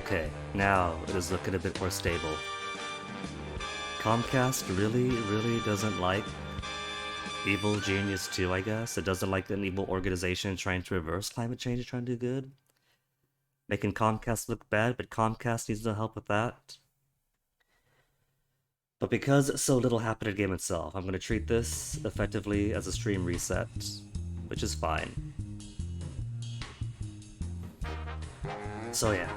Okay, now it is looking a bit more stable. Comcast really doesn't like Evil Genius 2, I guess. It doesn't like an evil organization trying to reverse climate change and trying to do good. Making Comcast look bad, but Comcast needs no help with that. But because so little happened in the game itself, I'm going to treat this effectively as a stream reset, which is fine. So yeah,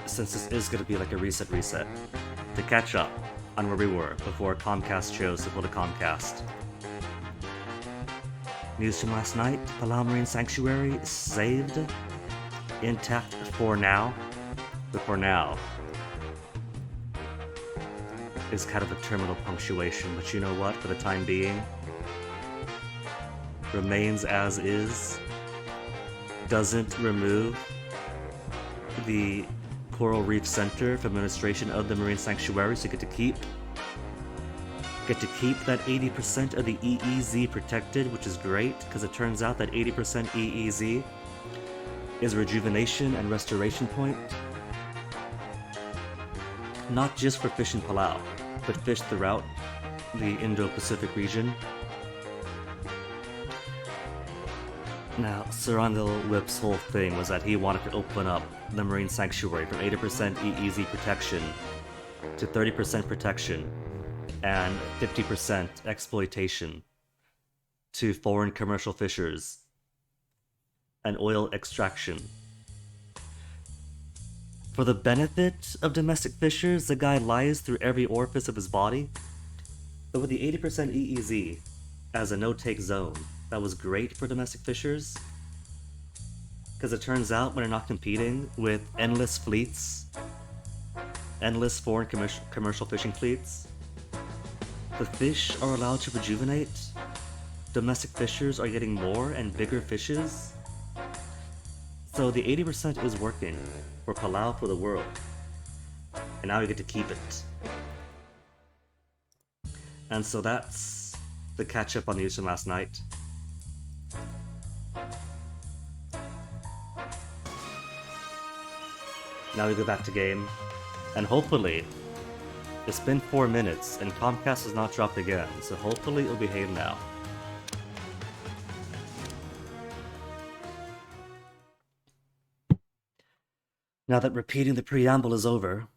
since this is going to be like a reset, to catch up on where we were before Comcast chose to pull a Comcast. News from last night, Palau Marine Sanctuary is saved, intact for now, but for now is kind of a terminal punctuation, but you know what, for the time being, remains as is, doesn't remove the Coral Reef Center from administration of the Marine Sanctuary, so you get to keep that 80% of the EEZ protected, which is great, because it turns out that 80% EEZ is a rejuvenation and restoration point, not just for fish in Palau, but fish throughout the Indo-Pacific region. Now, Sarandil Whip's whole thing was that he wanted to open up the Marine Sanctuary from 80% EEZ protection to 30% protection and 50% exploitation to foreign commercial fishers and oil extraction. For the benefit of domestic fishers, the guy lies through every orifice of his body. But with the 80% EEZ as a no-take zone, that was great for domestic fishers. Because it turns out when you're not competing with endless fleets, endless foreign commercial fishing fleets, the fish are allowed to rejuvenate. Domestic fishers are getting more and bigger fishes. So the 80% is working for Palau, for the world. And now you get to keep it. And so that's the catch-up on the news from last night. Now we go back to game. And hopefully, it's been 4 minutes and Comcast has not dropped again, so hopefully it'll behave now. Now that repeating the preamble is over,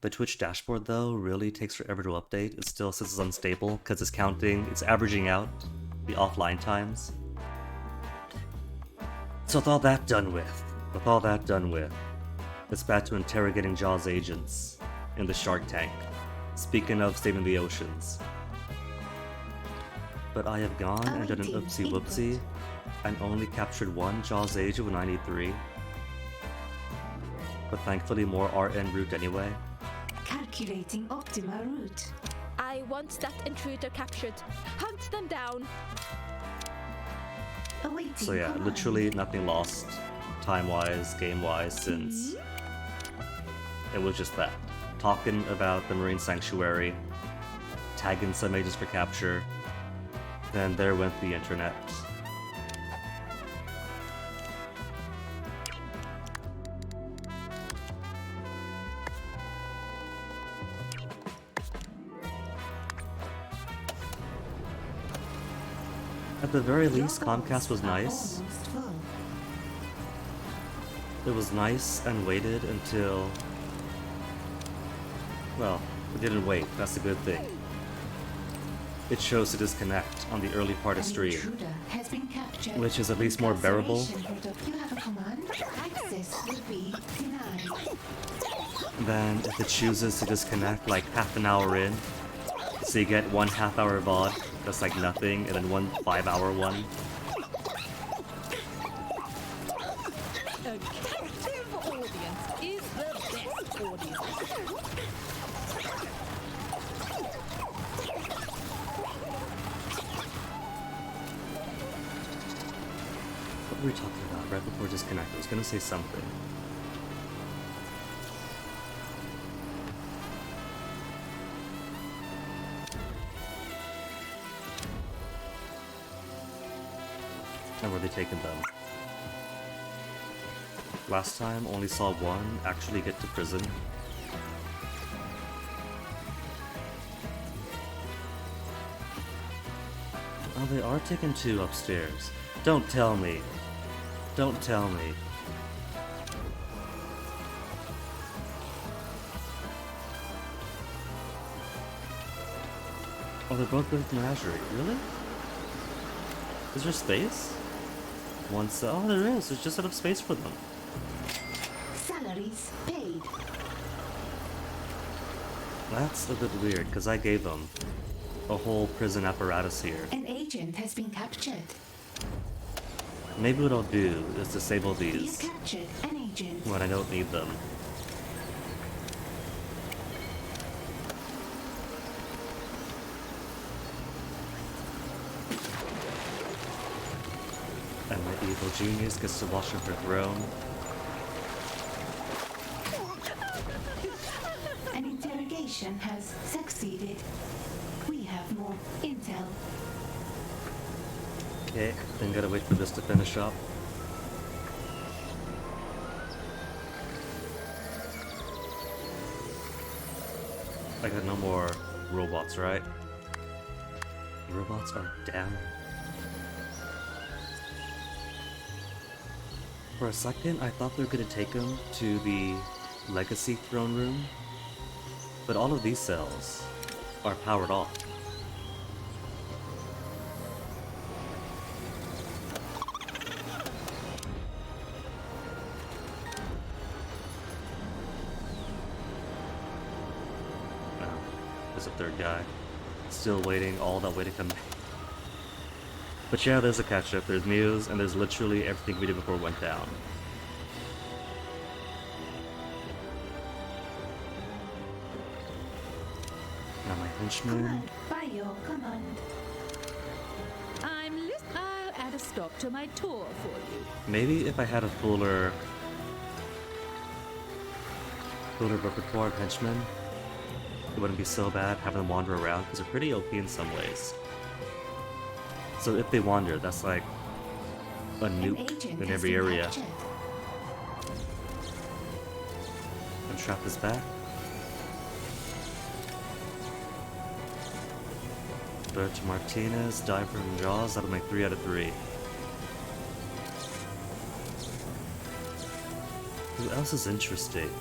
the Twitch dashboard though really takes forever to update. It still says it's unstable because it's counting, it's averaging out the offline times. So with all that done with, it's back to interrogating Jaws agents in the Shark Tank. Speaking of saving the oceans. But I have gone and done an oopsie whoopsie and only captured one Jaws agent with 93. But thankfully more are en route anyway. Calculating optimal route. I want that intruder captured. Hunt them down. Awaiting So yeah, command. literally nothing lost, time-wise, game-wise, since it was just that. Talking about the Marine Sanctuary, tagging some agents for capture, then there went the internet. At the very least, Comcast was nice. Almost full. It was nice and waited until... Well, it didn't wait, that's a good thing. It chose to disconnect on the early part of An stream, intruder has been captured. which is at least more bearable Cancellation protocol. You have a command. Access will be denied. than if it chooses to disconnect like half an hour in. So you get one half-hour VOD that's like nothing, and then one 5-hour one. A captive audience is the best audience. What were we talking about right before disconnect? I was gonna say something. And where they taking them? Last time, only saw one actually get to prison. Oh, they are taking 2 upstairs. Don't tell me. Don't tell me. Oh, they're both going to the menagerie. Really? Is there space? One cell? Oh, there is. There's just enough space for them. Salaries paid. That's a bit weird, because I gave them a whole prison apparatus here. An agent has been captured. Maybe what I'll do is disable You these captured an agent. when I don't need them. And my evil genius gets to wash up her throne. An interrogation has succeeded. We have more intel. Okay, then gotta wait for this to finish up. I got no more robots, right? Robots are down. For a second, I thought they were gonna take him to the Legacy Throne Room, but all of these cells are powered off. No, there's a third guy. Still waiting, all that way to come back. But yeah, there's a catch-up, there's Muse, and there's literally everything we did before went down. Now my henchman. Command by your command. I'll add a stop to my tour for you. Maybe if I had a fuller repertoire of henchmen, it wouldn't be so bad having them wander around, because they're pretty OP in some ways. So if they wander, that's like a An nuke agent in has every been area. captured. And trap is back. Bert Martinez, dive from Jaws out of my 3 out of 3. Who else is interesting?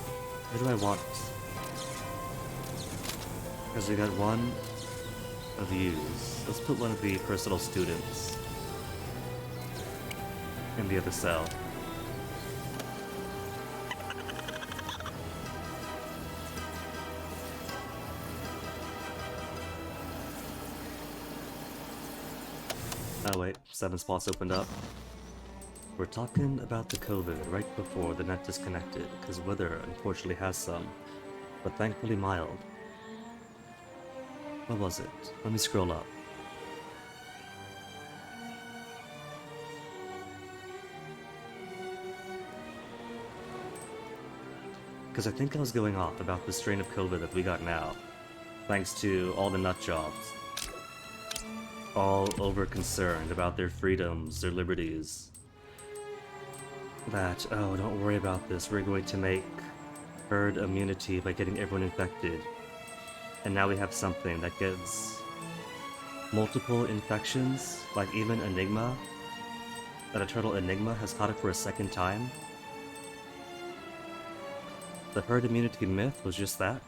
Who do I want? Because we got one of yous. Let's put one of the personal students in the other cell. Oh wait, 7 spots opened up. We're talking about the COVID right before the net disconnected, because Wither unfortunately has some, but thankfully mild. What was it? Let me scroll up. Because I think I was going off about the strain of COVID that we got now, thanks to all the nut jobs. All over concerned about their freedoms, their liberties. That, oh, don't worry about this, we're going to make herd immunity by getting everyone infected. And now we have something that gets multiple infections, like even Enigma. That Eternal Enigma has caught it for a second time. The herd immunity myth was just that.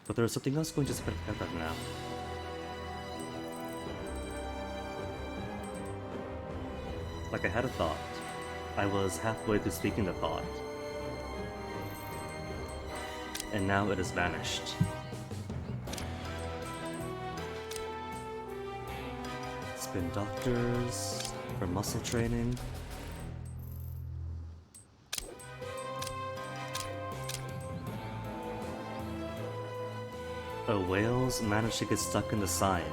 But there was something else going to spread that now. Like I had a thought. I was halfway through speaking the thought. And now it has vanished. Spin doctors for muscle training. Oh, whales managed to get stuck in the sign.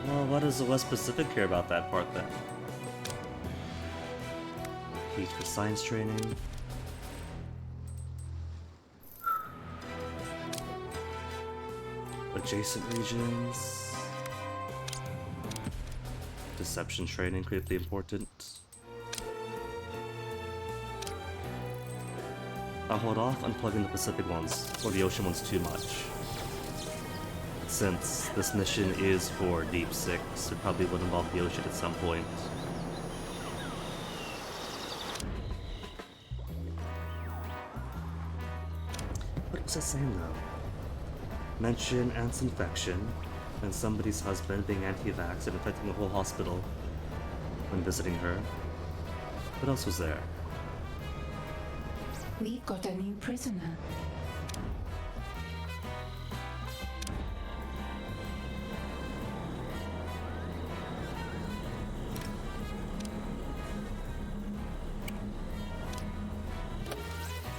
Well, what does the West Pacific care about that part then? Heat for science training. Adjacent regions. Deception training, critically important. I'll hold off unplugging the Pacific ones, or the ocean ones too much. Since this mission is for Deep 6, it probably would involve the ocean at some point. What was I saying though? Mention ants infection, and somebody's husband being anti-vax and infecting the whole hospital when visiting her. What else was there? We've got a new prisoner.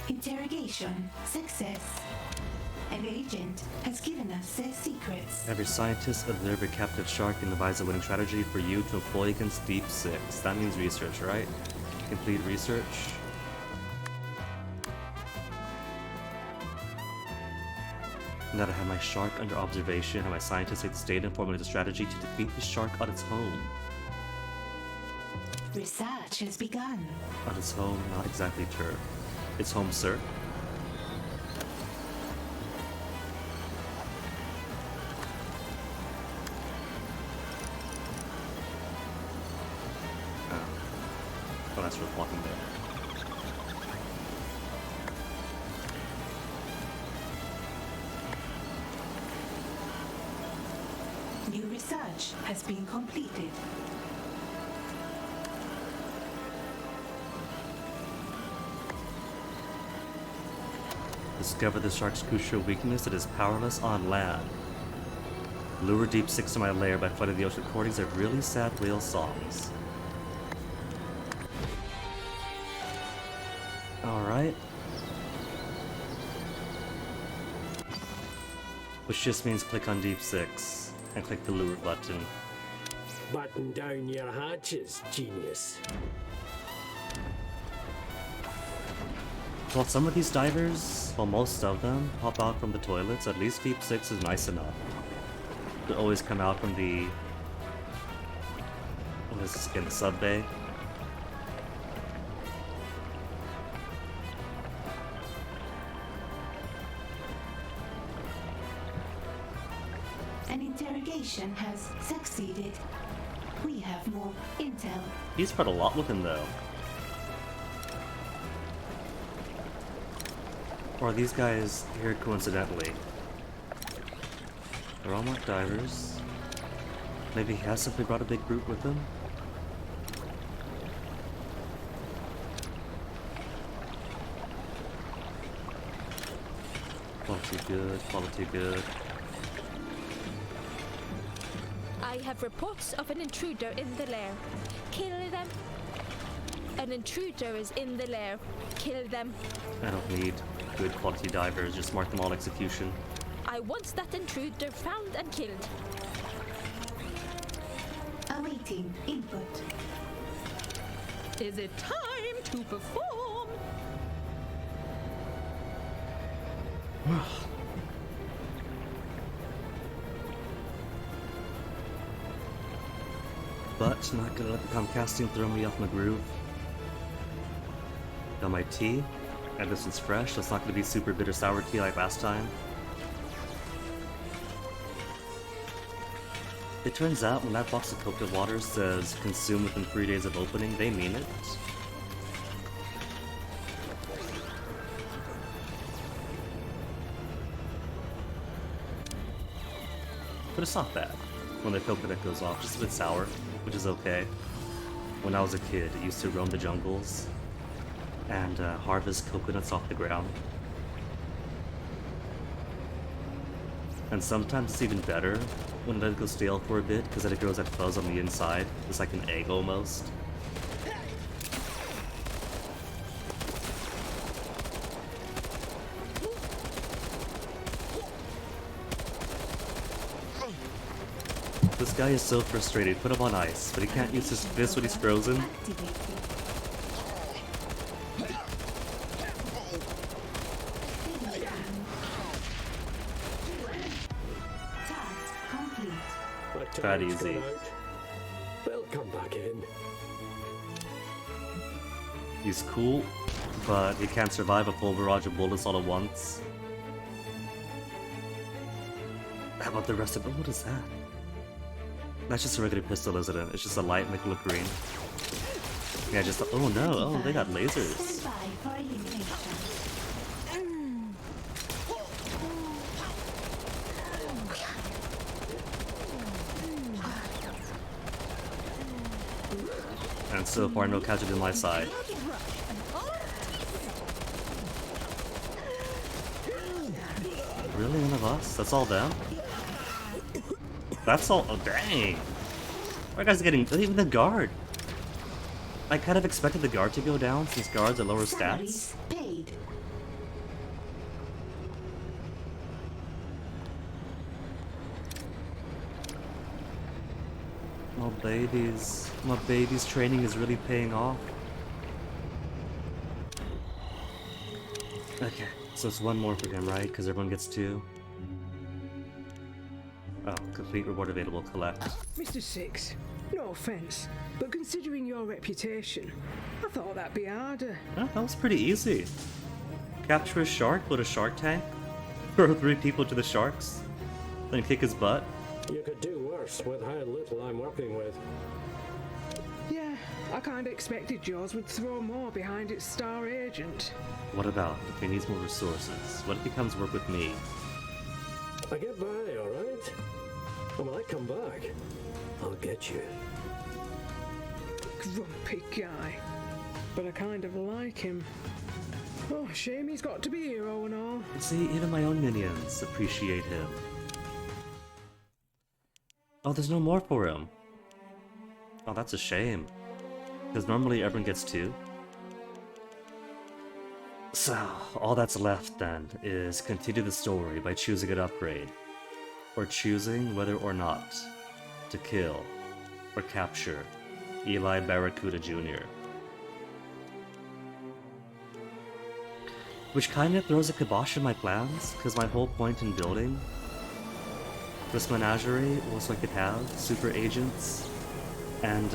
Interrogation success. An agent has given us their secrets. Every scientist observe a captive shark and devise a winning strategy for you to employ against Deep 6. That means research, right? Complete research. Now to have my shark under observation, have my scientists take the data and formulate a strategy to defeat the shark on its home. Research has begun. On its home, not exactly turf. Its home, sir. Oh, that's worth walking there. New research has been completed. Discover the shark's crucial weakness. It is powerless on land. Lure Deep 6 to my lair by flooding the ocean recordings of really sad whale songs. Alright. Which just means click on Deep 6 and click the lure button. Button down your hatches, genius. Well, some of these divers, well, most of them, hop out from the toilets. At least Deep 6 is nice enough. They always come out from the... what is this again? The sub bay. An interrogation has succeeded. We have more intel. He's put a lot with him, though. Or are these guys here coincidentally? They're all marked divers. Maybe he has simply brought a big group with him? Quality good, quality good. I have reports of an intruder in the lair. Kill them. An intruder is in the lair. Kill them. I don't need good quality divers, just mark them all execution. I want that intruder found and killed. Awaiting input. Is it time to perform? But not gonna let the Comcasting throw me off my groove. Got my tea, and this one's fresh, so it's not gonna be super bitter sour tea like last time. It turns out when that box of coconut water says consume within 3 days of opening, they mean it. But it's not bad when the coconut goes off, just a bit sour, which is okay. When I was a kid, I used to roam the jungles and harvest coconuts off the ground. And sometimes it's even better when it goes stale for a bit, because then it grows that fuzz on the inside. It's like an egg almost. This guy is so frustrated. Put him on ice, but he can't use his fist when he's frozen. Activated. Task complete. My That time's easy. gone out. Well, come back in. He's cool, but he can't survive a full barrage of bullets all at once. How about the rest of it? What is that? That's just a regular pistol, isn't it? It's just a light, make it look green. Yeah, just oh no, oh they got lasers. Stand by for elimination. And so far, no casualty on my side. Really, one of us? That's all them? That's all. Oh dang! Our guys are getting even the guard. I kind of expected the guard to go down since guards are lower stats. Salaries paid. My baby's training is really paying off. Okay, so it's one more for him, right? Because everyone gets two. Oh, complete reward available, collect. Mr. Six, no offence, but considering your reputation, I thought that'd be harder. Oh, that was pretty easy. Capture a shark, build a shark tank, throw 3 people to the sharks, then kick his butt. You could do worse with how little I'm working with. Yeah, I kinda expected yours would throw more behind its star agent. What about if he needs more resources? What if he comes work with me? I get by, alright? And when I come back, I'll get you. Grumpy guy. But I kind of like him. Oh, shame he's got to be hero and all. See, even my own minions appreciate him. Oh, there's no more for him. Oh, that's a shame. Because normally everyone gets 2. So, all that's left then is continue the story by choosing an upgrade. Or choosing whether or not to kill or capture Eli Barracuda Jr. Which kind of throws a kibosh in my plans, because my whole point in building this menagerie was so I could have super agents and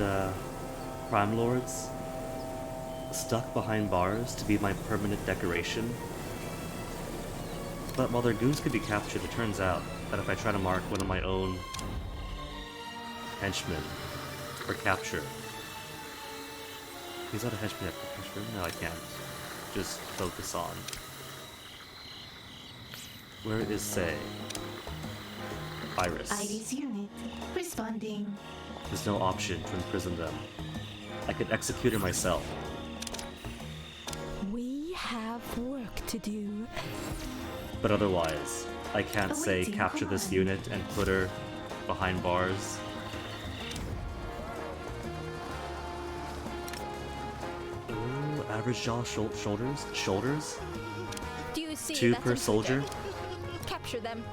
crime lords stuck behind bars to be my permanent decoration. But while their goons could be captured, it turns out that if I try to mark one of my own henchmen for capture... He's not a henchman for capture? No, I can't. Just focus on. Where is, say, Iris? ID's unit responding. There's no option to imprison them. I could execute her myself. We have work to do. But otherwise, I can't say Awaiting capture this command. unit and put her behind bars. Ooh, average jaw shoulders? Do you see 2 that per intruder? soldier? Capture them.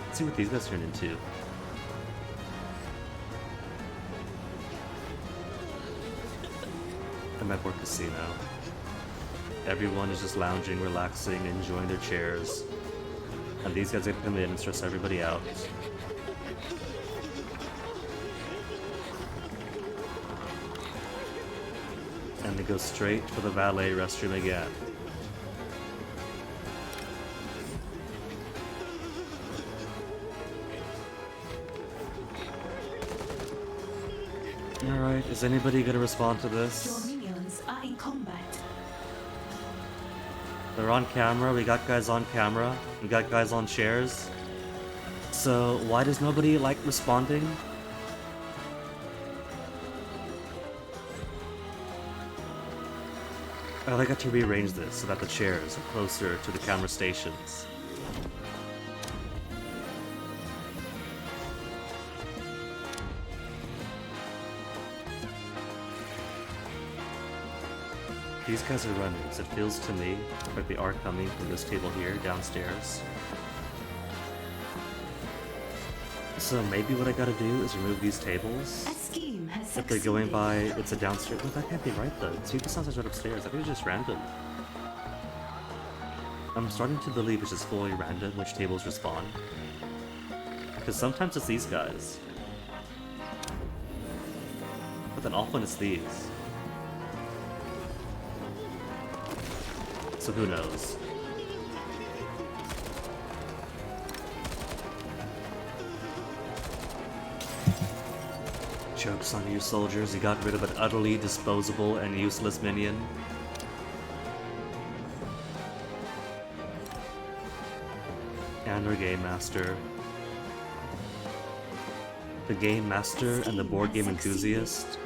Let's see what these guys turn into. I'm at work casino. Everyone is just lounging, relaxing, enjoying their chairs. And these guys are gonna come in and stress everybody out. And they go straight for the valet restroom again. Alright, is anybody gonna respond to Your this? minions are in combat. They're on camera, we got guys on camera, we got guys on chairs. So why does nobody like responding? Oh, I got to rearrange this so that the chairs are closer to the camera stations. These guys are running, so it feels to me like they are coming from this table here, downstairs. So maybe what I gotta do is remove these tables. A scheme has If succeeded. they're going by, it's a downstairs. But that can't be right though. See, this sounds like right upstairs. I think it's just random. I'm starting to believe it's just fully random which tables respond. Because sometimes it's these guys. But then often it's these. So who knows? Joke's on you, soldiers. You got rid of an utterly disposable and useless minion. And our Game Master. The Game Master and the board game enthusiast.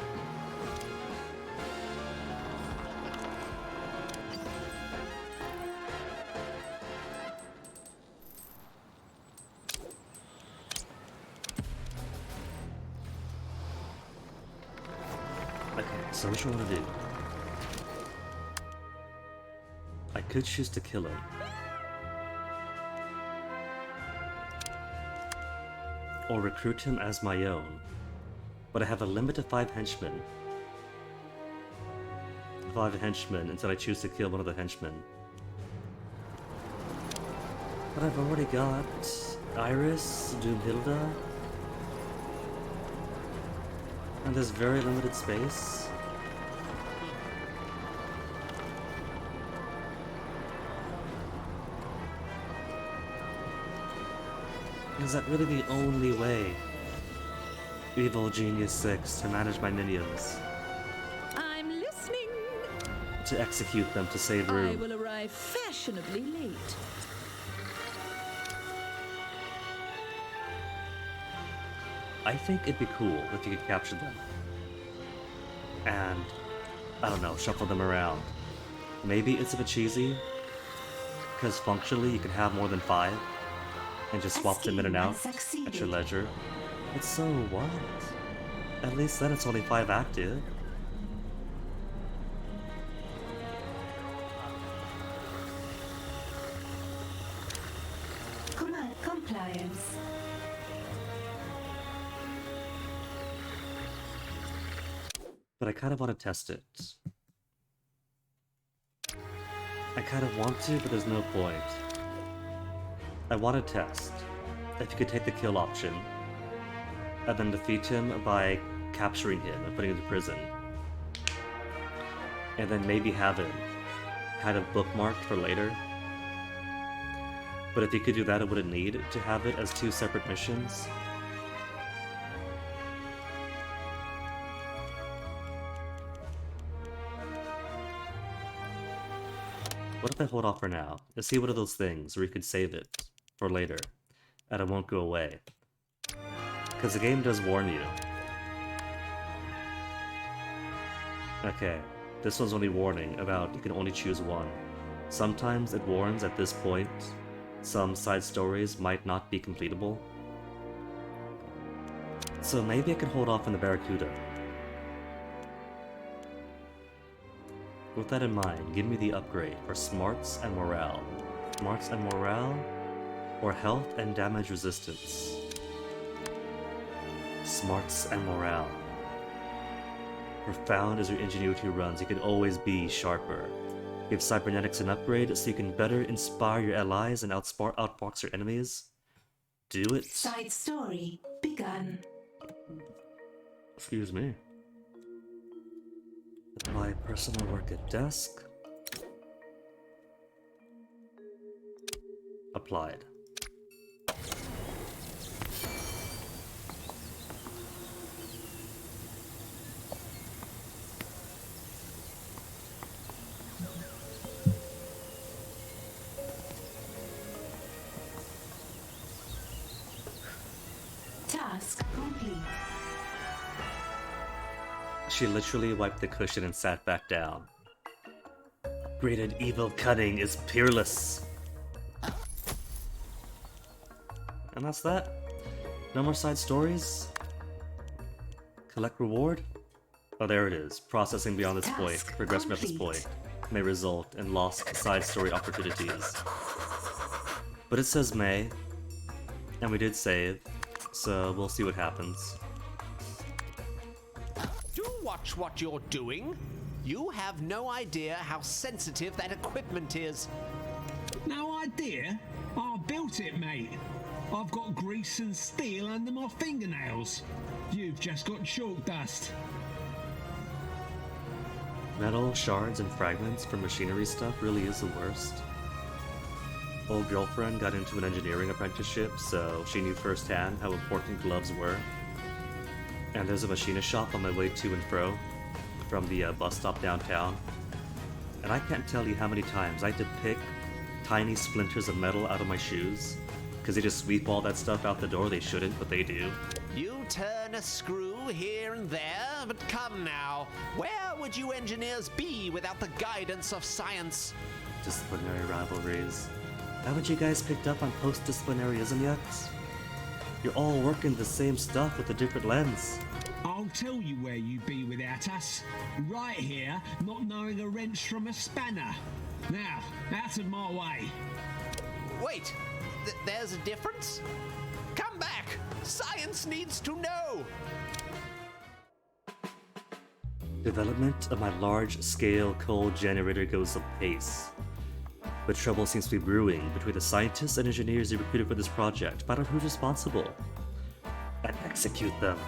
Okay, so what you want to do? I could choose to kill him. Or recruit him as my own. But I have a limit of 5 henchmen. 5 henchmen until I choose to kill one of the henchmen. But I've already got Iris, Doomhilda. And there's very limited space. Is that really the only way, Evil Genius 6, to manage my minions? I'm listening. To execute them to save room. I will arrive fashionably late. I think it'd be cool if you could capture them. And, I don't know, shuffle them around. Maybe it's a bit cheesy, because functionally you could have more than 5, and just swap them in and out at your leisure. But so what? At least then it's only 5 active. Compliance. But I kind of want to test it. I kind of want to, but there's no point. I want to test if you could take the kill option and then defeat him by capturing him and putting him into prison. And then maybe have him kind of bookmarked for later. But if you could do that, I wouldn't need to have it as 2 separate missions. What if I hold off for now? Let's see one of those things where you could save it for later, and it won't go away. Because the game does warn you. Okay, this one's only warning about you can only choose one. Sometimes it warns at this point some side stories might not be completable. So maybe I can hold off on the Barracuda. With that in mind, give me the upgrade for Smarts and Morale. Smarts and Morale, or Health and Damage Resistance. Smarts and Morale. Profound as your ingenuity runs, you can always be sharper. Give Cybernetics an upgrade so you can better inspire your allies and outfox your enemies. Do it. Side story begun. Excuse me. Apply personal work at desk. Applied. Task complete. She literally wiped the cushion and sat back down. Great and evil cunning is peerless. And that's that. No more side stories. Collect reward. Oh, there it is. Processing beyond this point. Progressing at this point may result in lost side story opportunities. But it says may, and we did save, so we'll see what happens. Do watch what you're doing. You have no idea how sensitive that equipment is. No idea? I built it, mate. I've got grease and steel under my fingernails. You've just got chalk dust. Metal shards and fragments from machinery stuff really is the worst. Old girlfriend got into an engineering apprenticeship, so she knew firsthand how important gloves were. And there's a machinist shop on my way to and fro from the bus stop downtown. And I can't tell you how many times I had to pick tiny splinters of metal out of my shoes, because they just sweep all that stuff out the door. They shouldn't, but they do. You turn a screw here and there, but come now. Where would you engineers be without the guidance of science? Disciplinary rivalries. Haven't you guys picked up on post-disciplinaryism yet? You're all working the same stuff with a different lens. I'll tell you where you'd be without us. Right here, not knowing a wrench from a spanner. Now, out of my way. Wait, there's a difference? Come back! Science needs to know! Development of my large-scale coal generator goes apace. But trouble seems to be brewing between the scientists and engineers you recruited for this project. Find out who's responsible and execute them.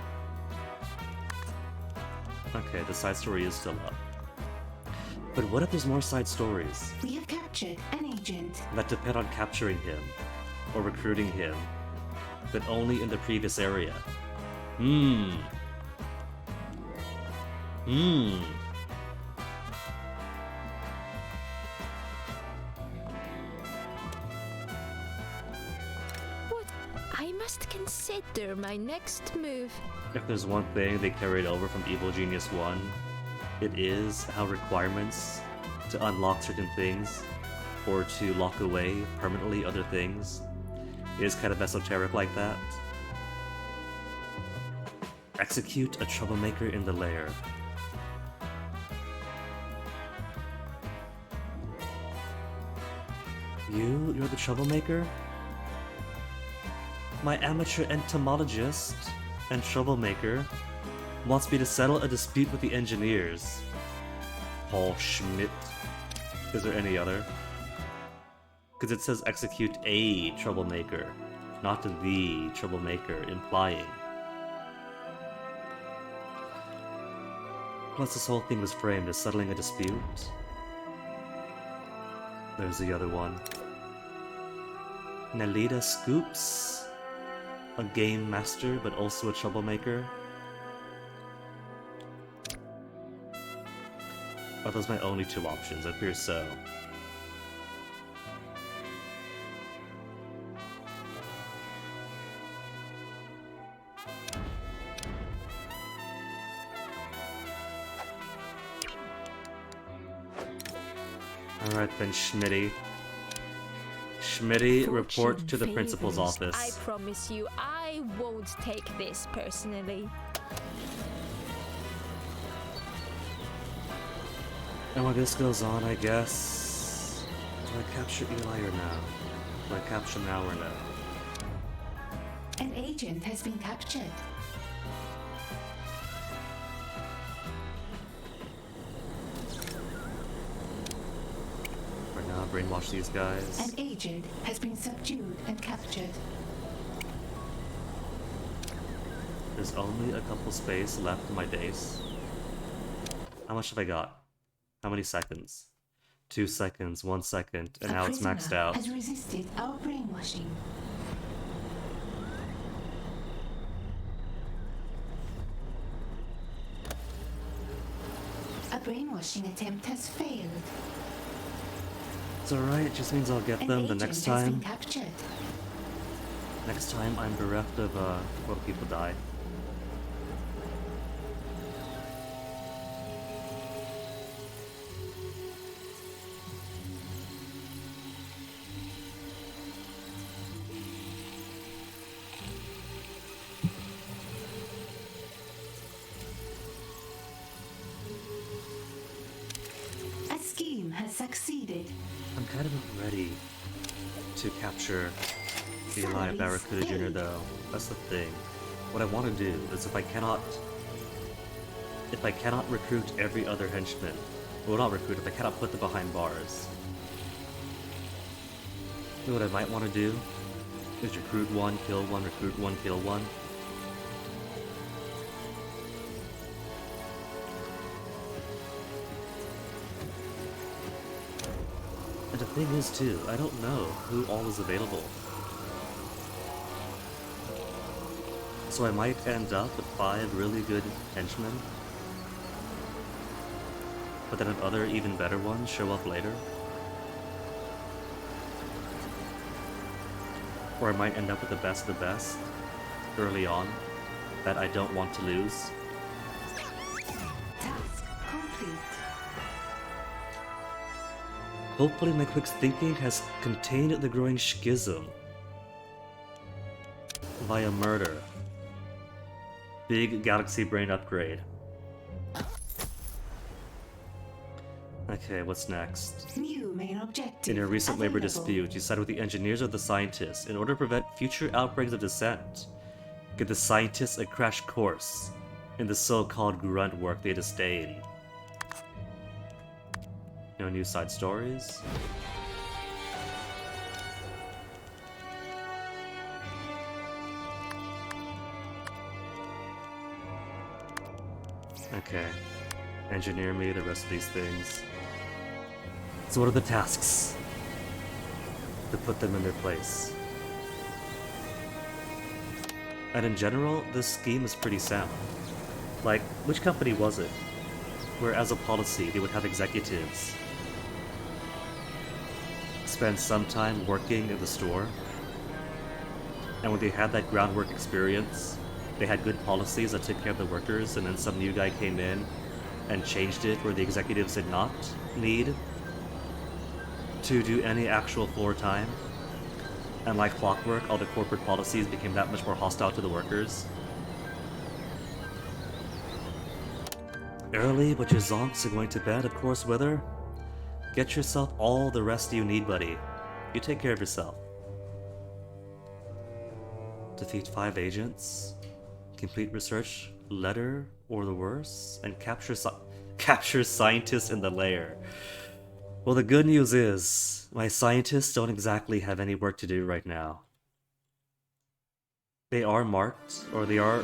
Okay, the side story is still up. But what if there's more side stories We have captured an agent. that depend on capturing him or recruiting him, but only in the previous area? What? I must consider my next move. If there's one thing they carried over from Evil Genius 1, it is how requirements to unlock certain things or to lock away permanently other things is kind of esoteric like that. Execute a troublemaker in the lair. You're the troublemaker? My amateur entomologist and troublemaker wants me to settle a dispute with the engineers. Paul Schmidt. Is there any other? Because it says execute a troublemaker, not the troublemaker, implying. Plus this whole thing was framed as settling a dispute. There's the other one. Nelita Scoops, a game master but also a troublemaker. Are those my only two options? It appears so. Alright then, Schmitty. Schmitty, report Fortune to the principal's favours. office. I promise you, I won't take this personally. And while this goes on, I guess... Do I capture Eli or no? Do I capture now or no? An agent has been captured. For now, brainwash these guys. An agent has been subdued and captured. There's only a couple space left in my days. How much have I got? How many seconds? 2 seconds, 1 second, and now it's maxed prisoner out. has resisted our brainwashing. A brainwashing attempt has failed. It's alright, it just means I'll get An them the agent next has been time. captured. Next time I'm bereft of, well, people die. A scheme has succeeded. I'm kind of ready to capture Eli Salaries Barracuda Jr. paid. though. That's the thing. What I want to do is if I cannot recruit every other henchman, well not recruit, if I cannot put them behind bars, you know what I might want to do is recruit one, kill one, recruit one, kill one. thing is too, I don't know who all is available. So I might end up with 5 really good henchmen, but then other even better ones show up later. Or I might end up with the best of the best early on that I don't want to lose. Task complete. Hopefully my quick thinking has contained the growing schism via murder. Big galaxy brain upgrade. Okay, what's next? New main objective. In a recent labor available. dispute, you sided with the engineers or the scientists in order to prevent future outbreaks of dissent. Give the scientists a crash course in the so-called grunt work they disdain. No new side stories. Okay. Engineer me the rest of these things. So what are the tasks? To put them in their place. And in general, this scheme is pretty sound. Like, which company was it? Where as a policy, they would have executives spend some time working in the store. And when they had that groundwork experience, they had good policies that took care of the workers, and then some new guy came in and changed it where the executives did not need to do any actual floor time. And like clockwork, all the corporate policies became that much more hostile to the workers. Early, but your zonks are going to bed, of course, Wither. Get yourself all the rest you need, buddy. You take care of yourself. Defeat 5 agents. Complete research, letter, or the worse, and capture scientists in the lair. Well, the good news is, my scientists don't exactly have any work to do right now. They are marked, or they're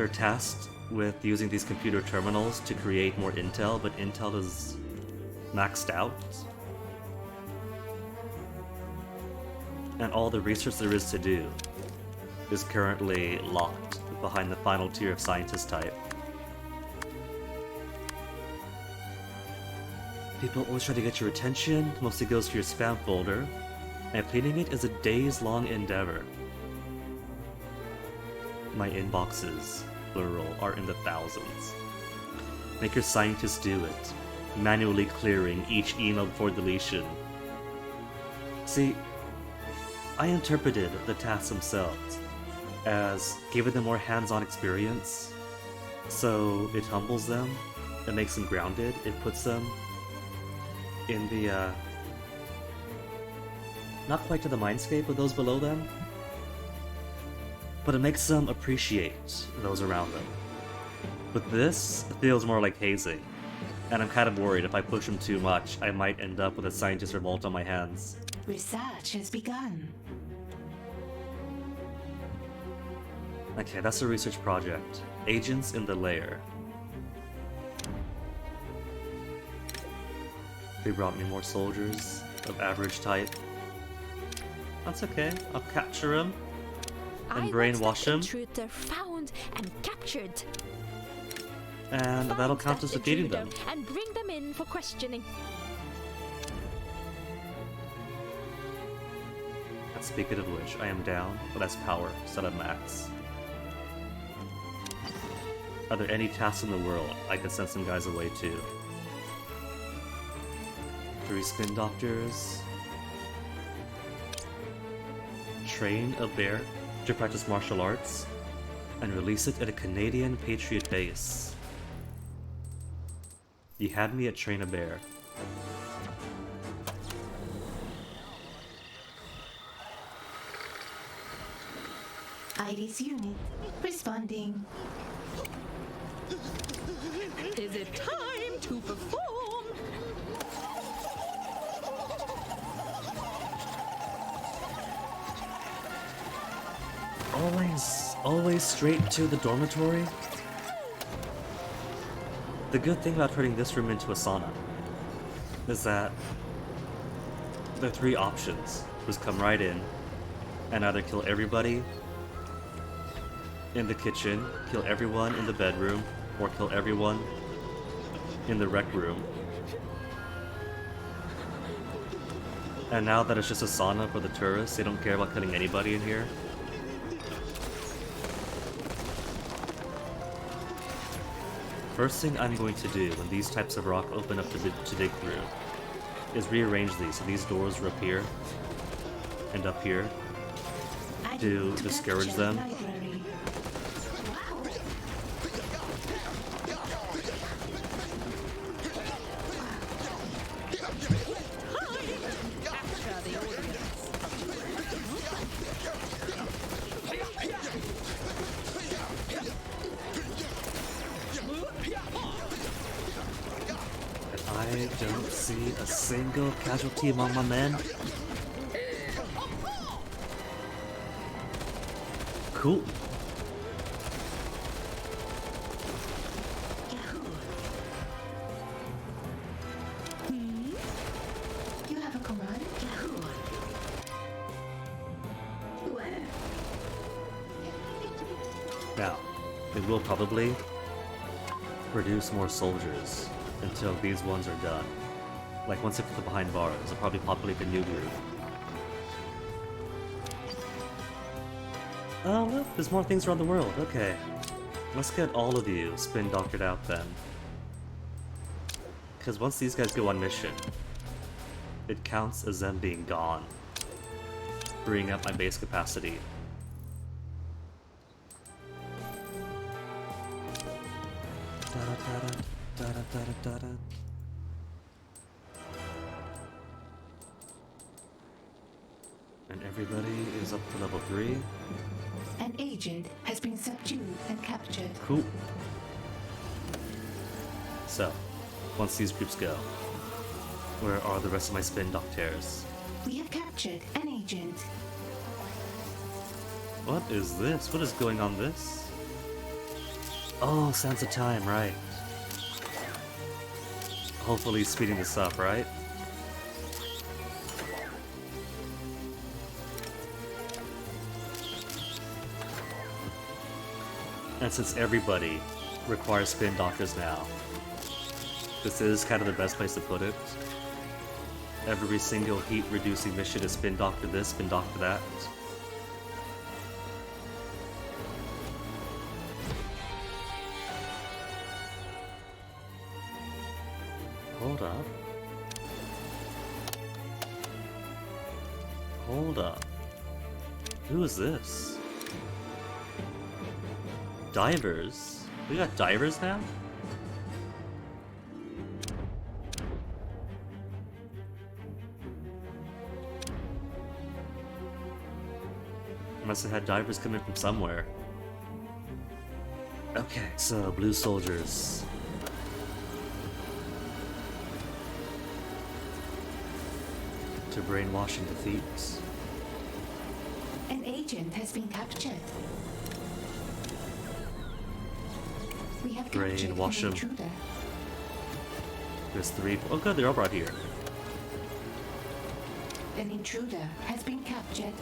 tasked with using these computer terminals to create more intel, but intel is maxed out. And all the research there is to do is currently locked behind the final tier of scientist type. People always try to get your attention, mostly goes to your spam folder, and cleaning it is a days-long endeavor. My inboxes, plural, are in the thousands. Make your scientists do it, manually clearing each email before deletion. See, I interpreted the tasks themselves as giving them more hands-on experience, so it humbles them, it makes them grounded, it puts them in the, not quite to the mindscape of those below them, but it makes them appreciate those around them. With this, it feels more like hazing, and I'm kind of worried if I push them too much, I might end up with a scientist revolt on my hands. Research has begun. Okay, that's a research project. Agents in the lair. They brought me more soldiers of average type. That's okay, I'll capture him and brainwash him. Intruder found and captured. And that'll count as defeating them. And bring them in for questioning. And speaking of which, I am down, but that's power, set at max. Are there any tasks in the world I could send some guys away to? 3 spin doctors. Train a bear to practice martial arts. And release it at a Canadian Patriot base. You had me at train a bear. ID's unit responding. Is it time to perform? Always straight to the dormitory? The good thing about turning this room into a sauna is that There are three options. Just come right in and either kill everybody in the kitchen, kill everyone in the bedroom, or kill everyone in the rec room. And now that it's just a sauna for the tourists, they don't care about cutting anybody in here. First thing I'm going to do when these types of rock open up to dig through is rearrange these so these doors are up here and up here to discourage them. I don't see a single casualty among my men. Cool. You have a command? Now, it will probably produce more soldiers until these ones are done. Like once they put them behind bars, they'll probably populate the new group. Oh, look, there's more things around the world. Okay. Let's get all of you spin doctored out then. Because once these guys go on mission, it counts as them being gone, freeing up my base capacity. And everybody is up to level 3. An agent has been subdued and captured. Cool. So, once these groups go, where are the rest of my spin doctors? We have captured an agent. What is this? What is going on this? Oh, Sands of Time, right. Hopefully speeding this up, right? And since everybody requires spin doctors now, this is kind of the best place to put it. Every single heat reducing mission is spin doctor this, spin doctor that. Hold up. Hold up. Who is this? Divers? We got divers now? Must have had divers coming from somewhere. Okay, so blue soldiers. To brainwashing defeat. An agent has been captured. We have captured an Brainwash 'em. intruder. There's 3. Oh good, they're all right here. An intruder has been captured.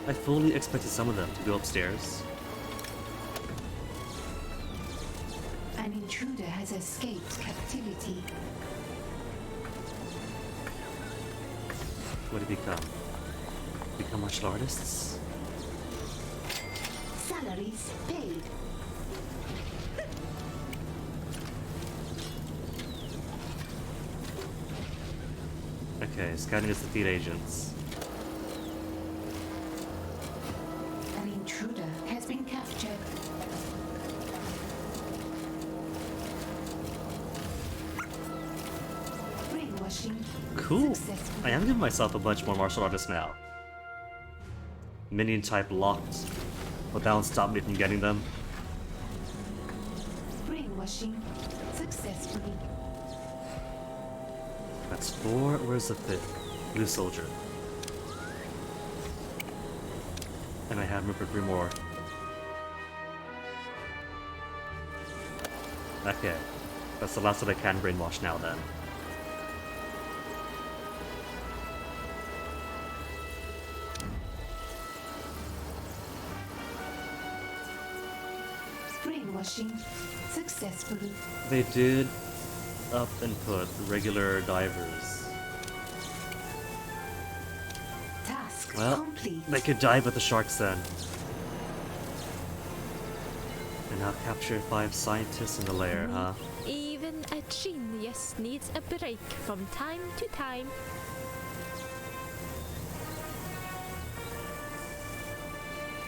I fully expected some of them to go upstairs. An intruder has escaped captivity. What did he become? Become martial artists? Salaries paid. Okay, scouting as defeat agents. An intruder has been captured. Brainwashing. Cool. Successful. I am giving myself a bunch more martial artists now. Minion type locked, but that won't stop me from getting them. Brainwashing successfully. That's 4. Where's the 5th? Blue soldier. And I have room for 3 more. Okay. That's the last that I can brainwash now then. brainwashing successful. They did up and put regular divers. Task Well, complete. they could dive with the sharks then. And now capture 5 scientists in the lair, huh? Even a genius needs a break from time to time.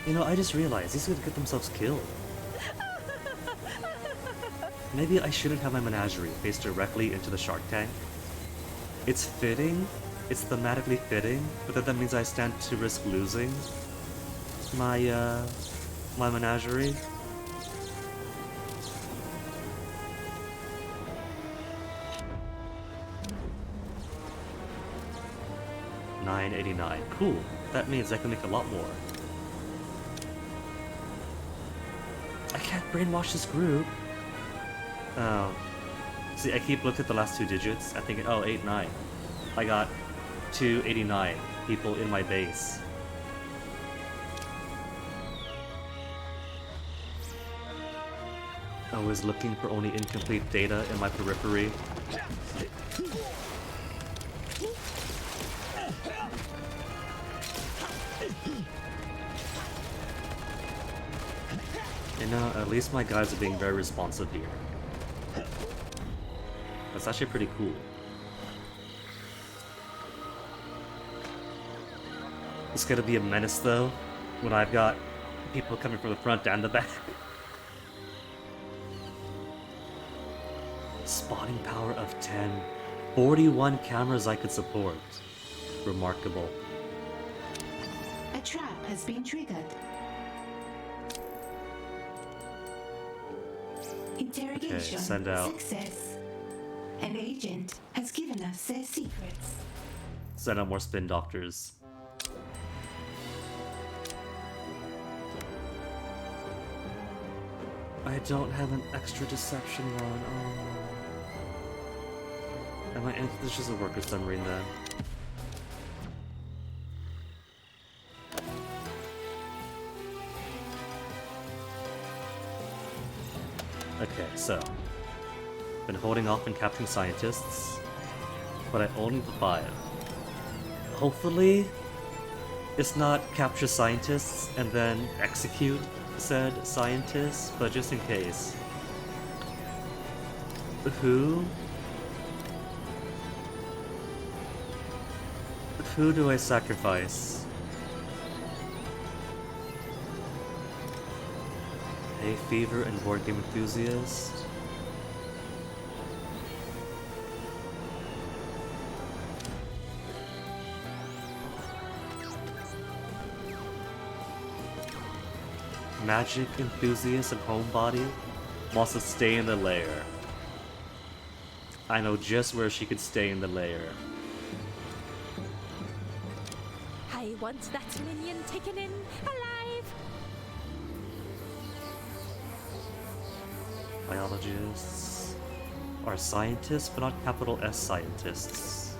You know, I just realized these could get themselves killed. Maybe I shouldn't have my menagerie face directly into the shark tank. It's fitting, it's thematically fitting, but that means I stand to risk losing my, my menagerie. $9.89. Cool. That means I can make a lot more. I can't brainwash this group. Oh. See, I keep looking at the last 2 digits and thinking, oh, 89. I got 289 people in my base. I was looking for only incomplete data in my periphery. You know, at least my guys are being very responsive here. That's actually pretty cool. It's gonna be a menace though, when I've got people coming from the front and the back. Spotting power of 10. 41 cameras I could support. Remarkable. A trap has been triggered. Interrogation send out. success. An agent has given us their secrets. Send out more spin doctors. I don't have an extra deception run. Oh. Am I in? This is a worker submarine then. Okay, so been holding off and capturing scientists, but I only need 5. Hopefully, it's not capture scientists and then execute said scientists, but just in case. Who do I sacrifice? Hay fever and board game enthusiast. Magic enthusiast and homebody wants to stay in the lair. I know just where she could stay in the lair. I want that minion taken in alive. Biologists are scientists, but not capital S scientists.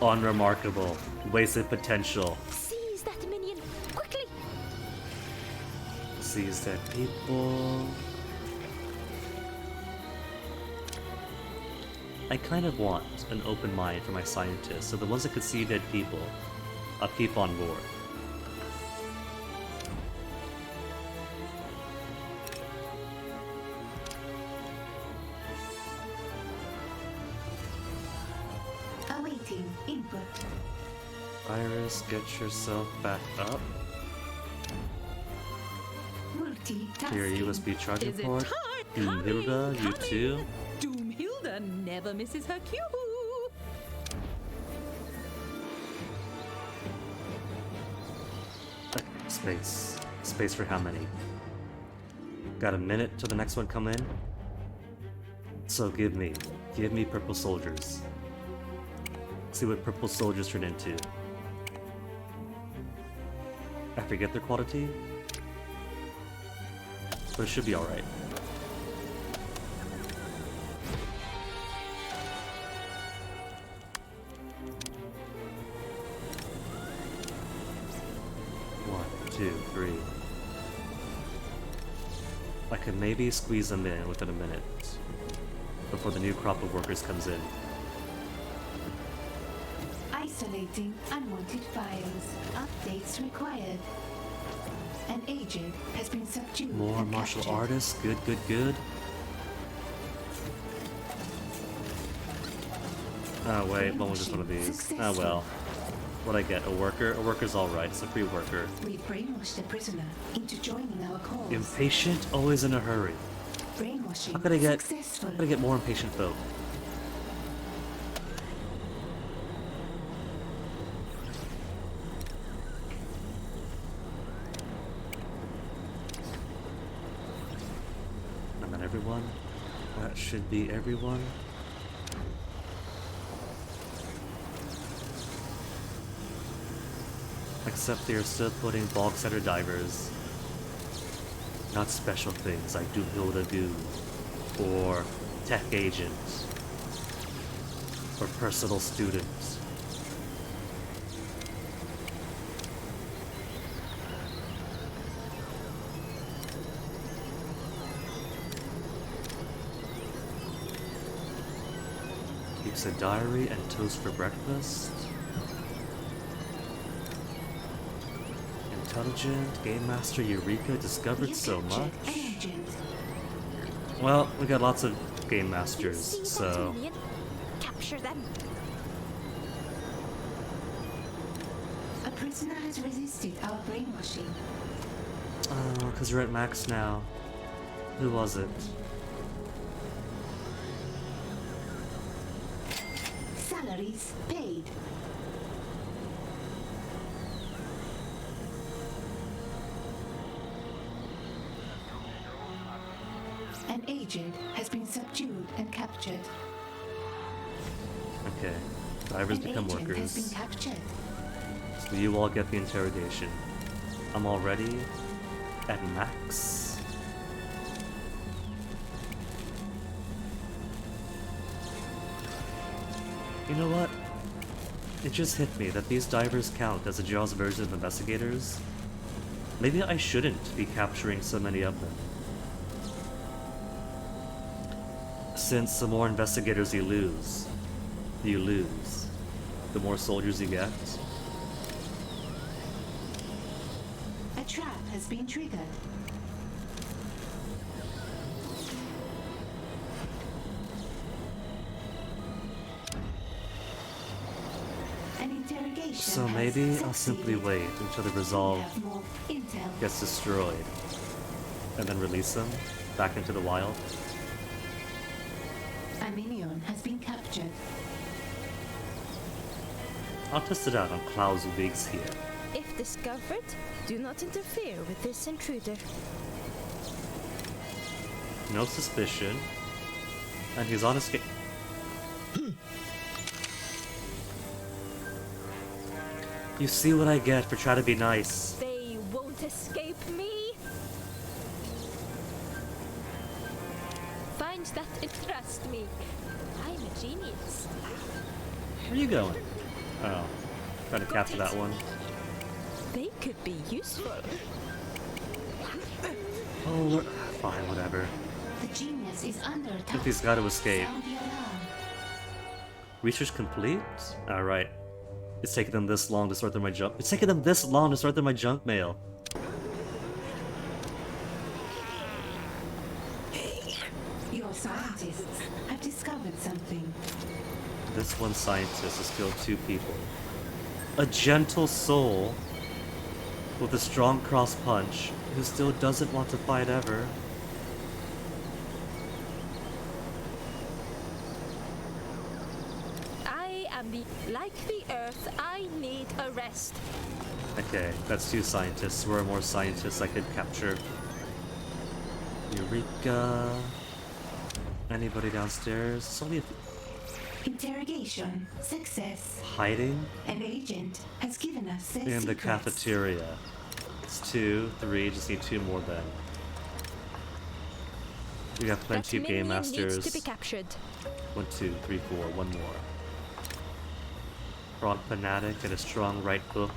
Unremarkable. Wasted potential. Seize that minion quickly. Sees dead people. I kind of want an open mind for my scientists, so the ones that could see dead people, I'll keep on board. Awaiting input. Iris, get yourself back up. Multitasking. Here, USB charging Is it port. time? Hilda, you Coming. too. Doomhilda never misses her cue. Okay, space. Space for how many? Got a minute till the next one come in? So give me purple soldiers. See what purple soldiers turn into. I forget their quality, but it should be alright. One, two, three. I can maybe squeeze them in within a minute before the new crop of workers comes in. Isolating unwanted files. Updates required. An agent has been subdued. More and martial captured. artists. Good, good, good. Oh wait, one was just one of these. Oh well. What'd I get? A worker? A worker's alright. It's a free worker. We brainwashed the prisoner into joining our cause. Impatient, always in a hurry. Brainwashing How could I get? successful. How could I get more impatient folk? And then everyone. That should be everyone. Except they're still putting bog setter divers. Not special things like do Hilda do, or tech agents, or personal students. Keeps a diary and toast for breakfast. Intelligent Game Master Eureka discovered You so captured much. an agent. Well, we got lots of Game You Masters, see that so minion? Capture them. A prisoner has resisted our brainwashing. oh, because we're at max now. Who was it? Salaries paid. An agent has been subdued and captured. Okay, divers An become agent has workers. been captured. So you all get the interrogation. I'm already at max. You know what? It just hit me that these divers count as a Jaws version of investigators. Maybe I shouldn't be capturing so many of them. Since the more investigators you lose, the more soldiers you get. A trap has been triggered. An interrogation So has maybe I'll simply succeeded. wait until the We resolve have more intel. gets destroyed, and then release them back into the wild. A minion has been captured. I'll test it out on Klaus Wiggs here. If discovered, do not interfere with this intruder. No suspicion, and he's on escape. You see what I get for trying to be nice. They won't escape me. Find that interest me. I'm a genius. Where are you going? Oh, trying to capture that one. They could be useful. Oh, fine, whatever. The genius is under attack. Think he's got to escape. Sound the alarm. Research complete? Alright. It's taking them this long to sort through my junk. It's taking them this long to sort through my junk mail. Your scientists have discovered something. This one scientist has killed 2 people. A gentle soul with a strong cross punch who still doesn't want to fight ever. I am like the Earth. I need a rest. Okay, that's 2 scientists. Where are more scientists I could capture? Eureka. Anybody downstairs? It's only a Interrogation success. hiding An agent has given us their in the secrets. cafeteria. It's 2, 3, just need 2 more then. We got plenty That of game minion needs to masters. be captured. 1, 2, 3, 4, one more. Frog fanatic and a strong right hook.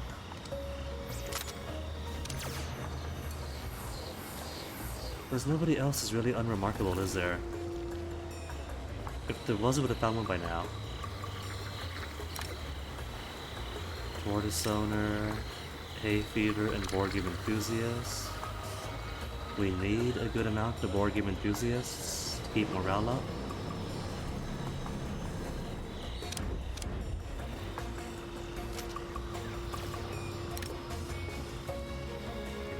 There's nobody else who's really unremarkable, is there? If there was, we would have found one by now. Tortoise owner, hay fever, and board game enthusiast. We need a good amount of board game enthusiasts to keep morale up.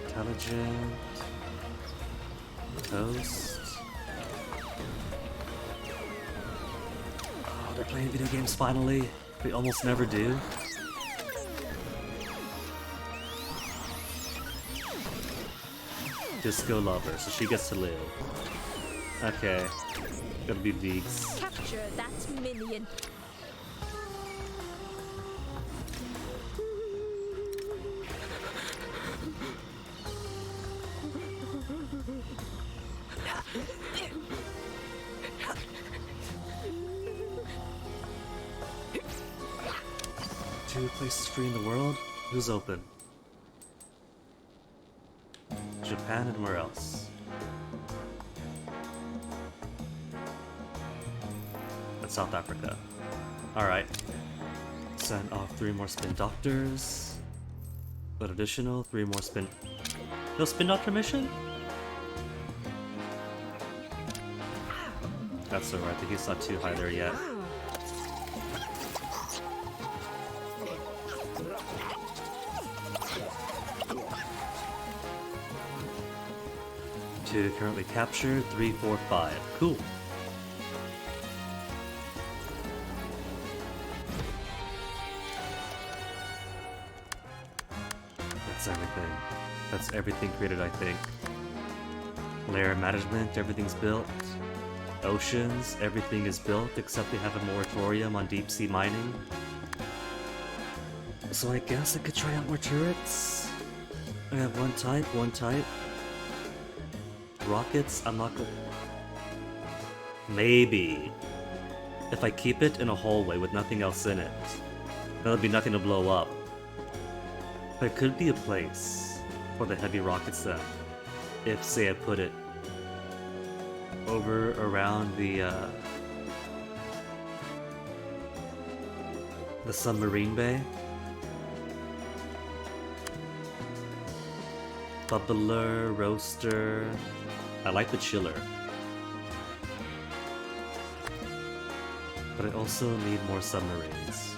Intelligent. Toast. Oh, they're playing video games finally. We almost never do. Disco lover, so she gets to live. Okay. Gotta be Veeks. Capture that minion. Two places free in the world? Who's open? Japan and where else? And South Africa. Alright. Send off 3 more spin doctors. But additional 3 more spin... No spin doctor mission? That's alright, I think he's not too high there yet. Two currently captured, 3, 4, 5. Cool. That's everything. That's everything created, I think. Lair management, everything's built. Oceans, everything is built except they have a moratorium on deep sea mining. So I guess I could try out more turrets. I have one type. Rockets, I'm not gonna... Maybe. If I keep it in a hallway with nothing else in it, there'll be nothing to blow up. There could be a place for the heavy rockets then. If, say, I put it over around the submarine bay. Bubbler, roaster. I like the chiller. But I also need more submarines.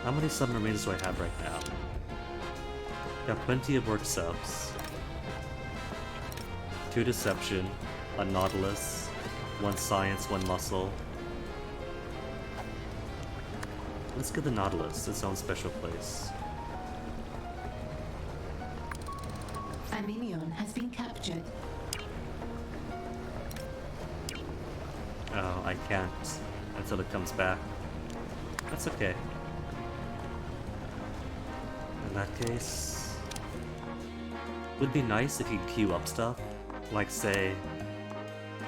How many submarines do I have right now? Got plenty of work subs. 2 deception, a nautilus, 1 science, 1 muscle. Let's get the nautilus, its own special place. A minion has been captured. Oh, I can't until it comes back. That's okay. In that case, would be nice if you'd queue up stuff, like say,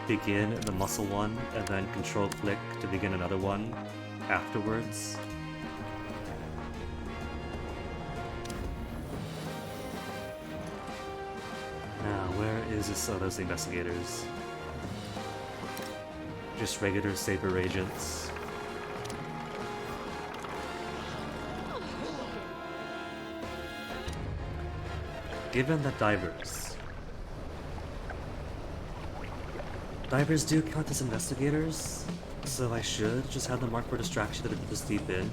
begin the muscle one and then control click to begin another one afterwards. Now, where is this? Oh, those investigators. Just regular saber agents. Given that divers do count as investigators, so I should just have them mark for distraction that are this deep in.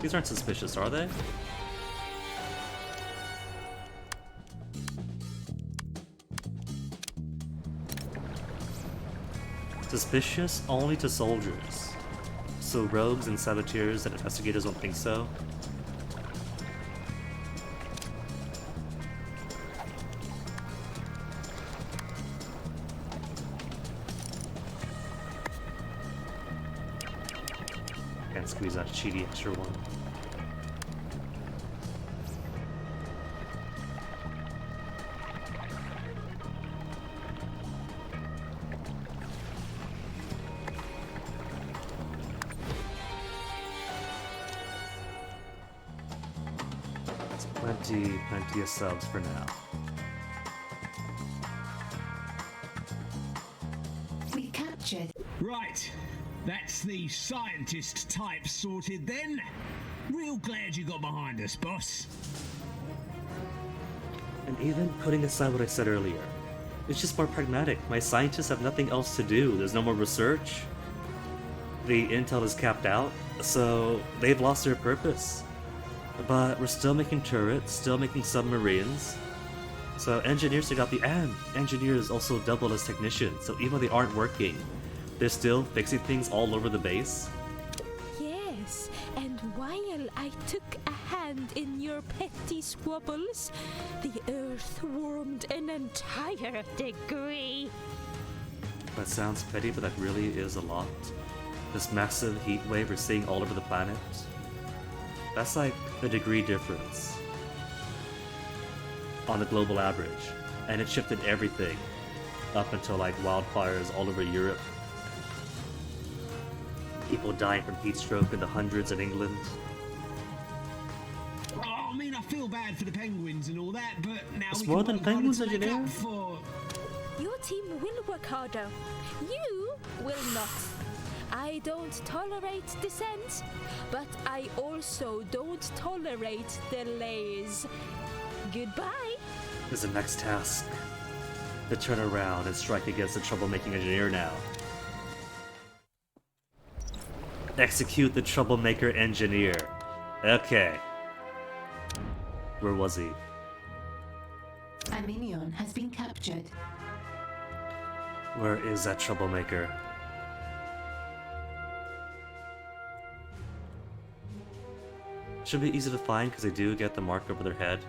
These aren't suspicious, are they? Suspicious only to soldiers. So rogues and saboteurs and investigators don't think so. Can't squeeze out a cheaty extra one. Plenty of subs for now. Right, that's the scientist type sorted then. Real glad you got behind us, boss. And even putting aside what I said earlier, it's just more pragmatic. My scientists have nothing else to do. There's no more research. The intel is capped out, so they've lost their purpose. But we're still making turrets, still making submarines. So engineers got and engineers also double as technicians. So even though they aren't working, they're still fixing things all over the base. Yes, and while I took a hand in your petty squabbles, the Earth warmed an entire degree. That sounds petty, but that really is a lot. This massive heat wave we're seeing all over the planet. That's like a degree difference on the global average. And it shifted everything up until like wildfires all over Europe. People dying from heat stroke in the hundreds in England. Oh, I mean, I feel bad for the penguins and all that, but now It's we more can than work harder penguins, to make engineer. up for... Your team will work harder. You will not. I don't tolerate dissent, but I also don't tolerate delays. Goodbye. Is the next task to turn around and strike against the troublemaking engineer now. Execute the troublemaker engineer. Okay. Where was he? A minion has been captured. Where is that troublemaker? Should be easy to find because they do get the mark over their head.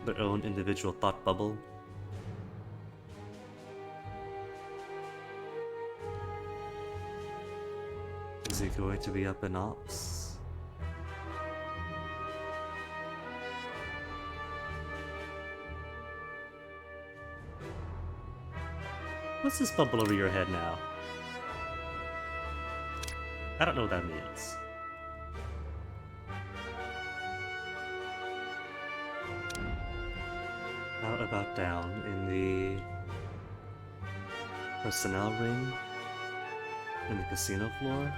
Their own individual thought bubble. Is he going to be up in ops? What's this bubble over your head now? I don't know what that means. How about down in the personnel ring? In the casino floor?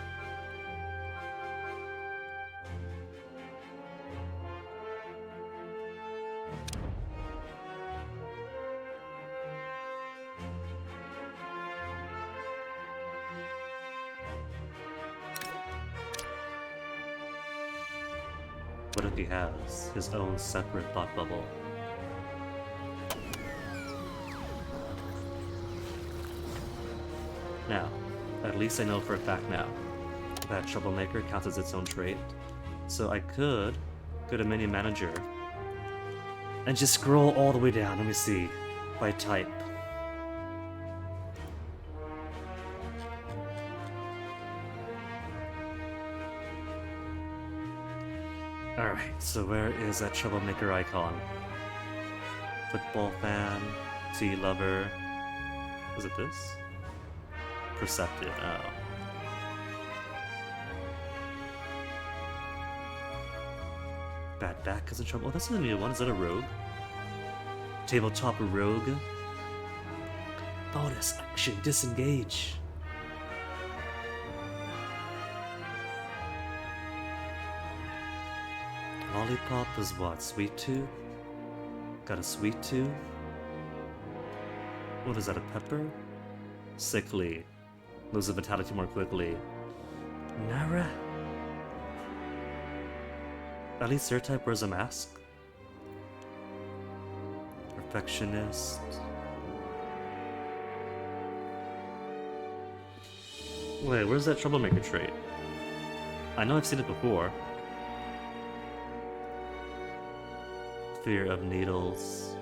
What if he has his own separate thought bubble? Now, at least I know for a fact now that Troublemaker counts as its own trait. So I could go to Menu Manager and just scroll all the way down. Let me see. By type. Alright, so where is that Troublemaker icon? Football fan, tea lover. Was it this? Perceptive, oh. Bad back is in trouble. Oh, that's a new one. Is that a rogue? Tabletop rogue. Bonus action, disengage. Lollipop is what? Sweet tooth? Got a sweet tooth? What is that, a pepper? Sickly. Loses vitality more quickly. Nara? At least their type wears a mask. Perfectionist. Wait, where's that Troublemaker trait? I know I've seen it before. Fear of needles.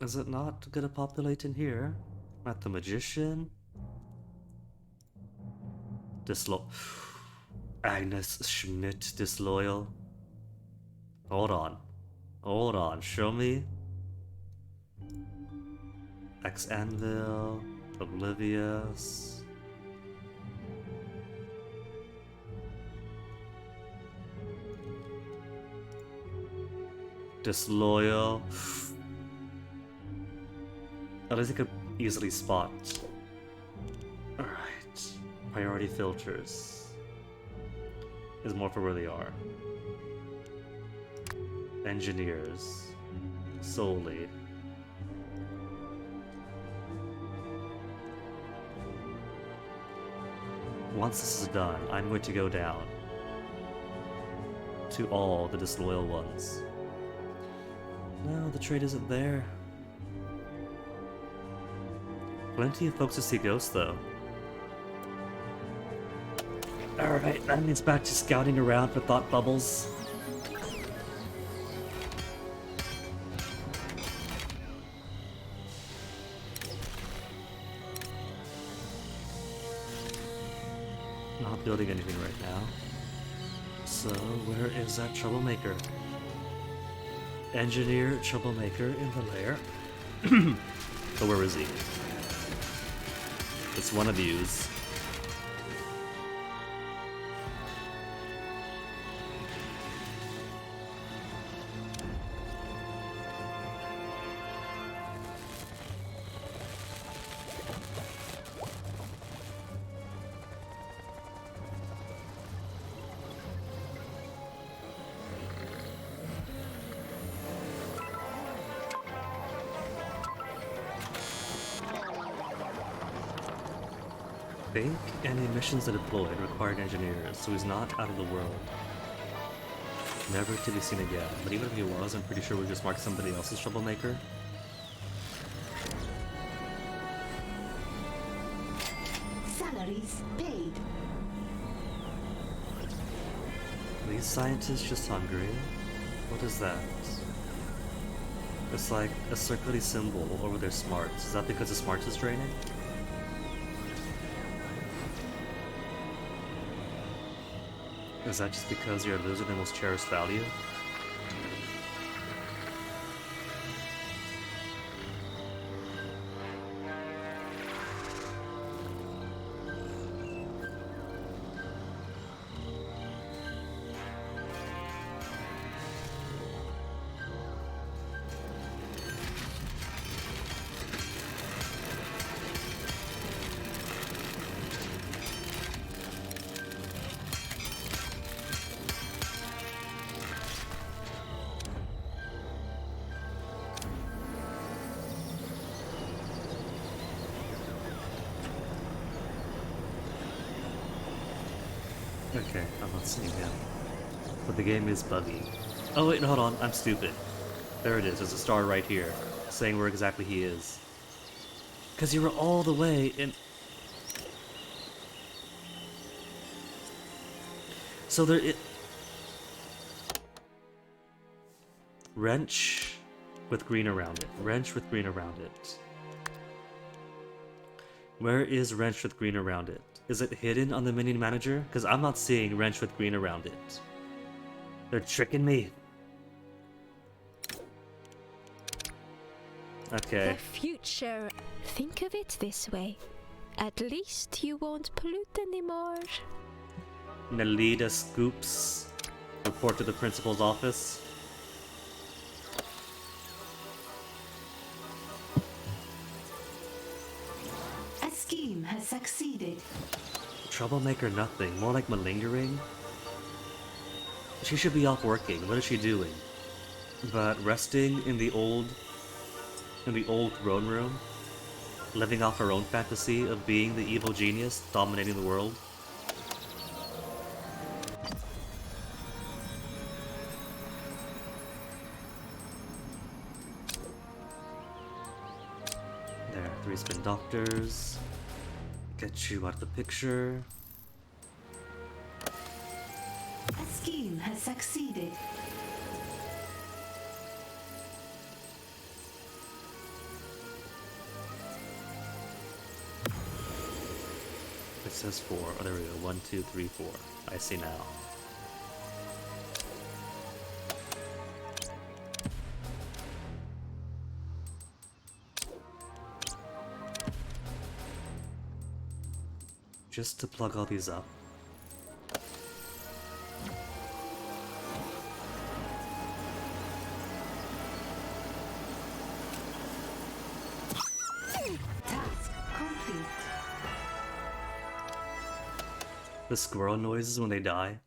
Is it not gonna populate in here? Not the magician? Agnes Schmidt disloyal. Hold on. Hold on. Show me. Ex Anvil. Oblivious. Disloyal. At least I could easily spot. Alright. Priority filters. Is more for where they are. Engineers. Solely. Once this is done, I'm going to go down to all the disloyal ones. No, the trade isn't there. Plenty of folks to see ghosts, though. Alright, that means back to scouting around for thought bubbles. Not building anything right now. So, where is that troublemaker? Engineer troublemaker in the lair. So where is he? It's one of yous. I think any missions that deployed required engineers, so he's not out of the world. Never to be seen again, but even if he was, I'm pretty sure we just marked somebody else's troublemaker. Salaries paid. These scientists just hungry? What is that? It's like a circular symbol over their smarts. Is that because the smarts is draining? Is that just because you're losing their most cherished value? Okay, I'm not seeing him. But the game is buggy. Oh wait, no, hold on, I'm stupid. There it is, there's a star right here, saying where exactly he is. Because you were all the way in... So there it... Wrench with green around it. Wrench with green around it. Where is wrench with green around it? Is it hidden on the minion manager? Because I'm not seeing wrench with green around it. They're tricking me. Okay. The future. Think of it this way. At least you won't pollute anymore. Nelida Scoops. Report to the principal's office. A scheme has succeeded. Troublemaker nothing. More like malingering. She should be off working. What is she doing? But resting in the old throne room? Living off her own fantasy of being the evil genius dominating the world? There, 3 spin doctors. Get you out of the picture. A scheme has succeeded. It says 4. Oh, there we go. 1, 2, 3, 4. I see now. Just to plug all these up. The squirrel noises when they die.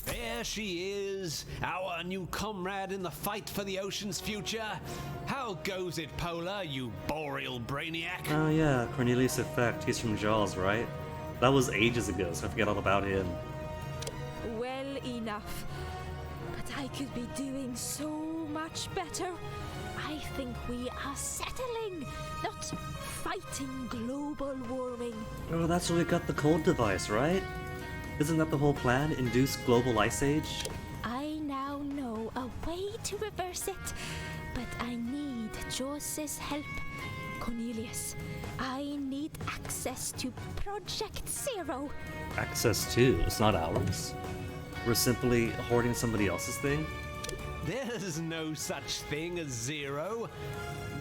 There she is, our new comrade in the fight for the ocean's future. How goes it, Polar, you boreal brainiac? Oh yeah, Cornelius Effect. He's from Jaws, right? That was ages ago, so I forget all about him. Well enough. But I could be doing so much better. I think we are settling, not fighting global warming. Oh, that's where we got the cold device, right? Isn't that the whole plan? Induce global ice age? I now know a way to reverse it, but I need Joss's help. Cornelius, I need access to Project Zero. Access to? It's not ours. We're simply hoarding somebody else's thing? There's no such thing as Zero.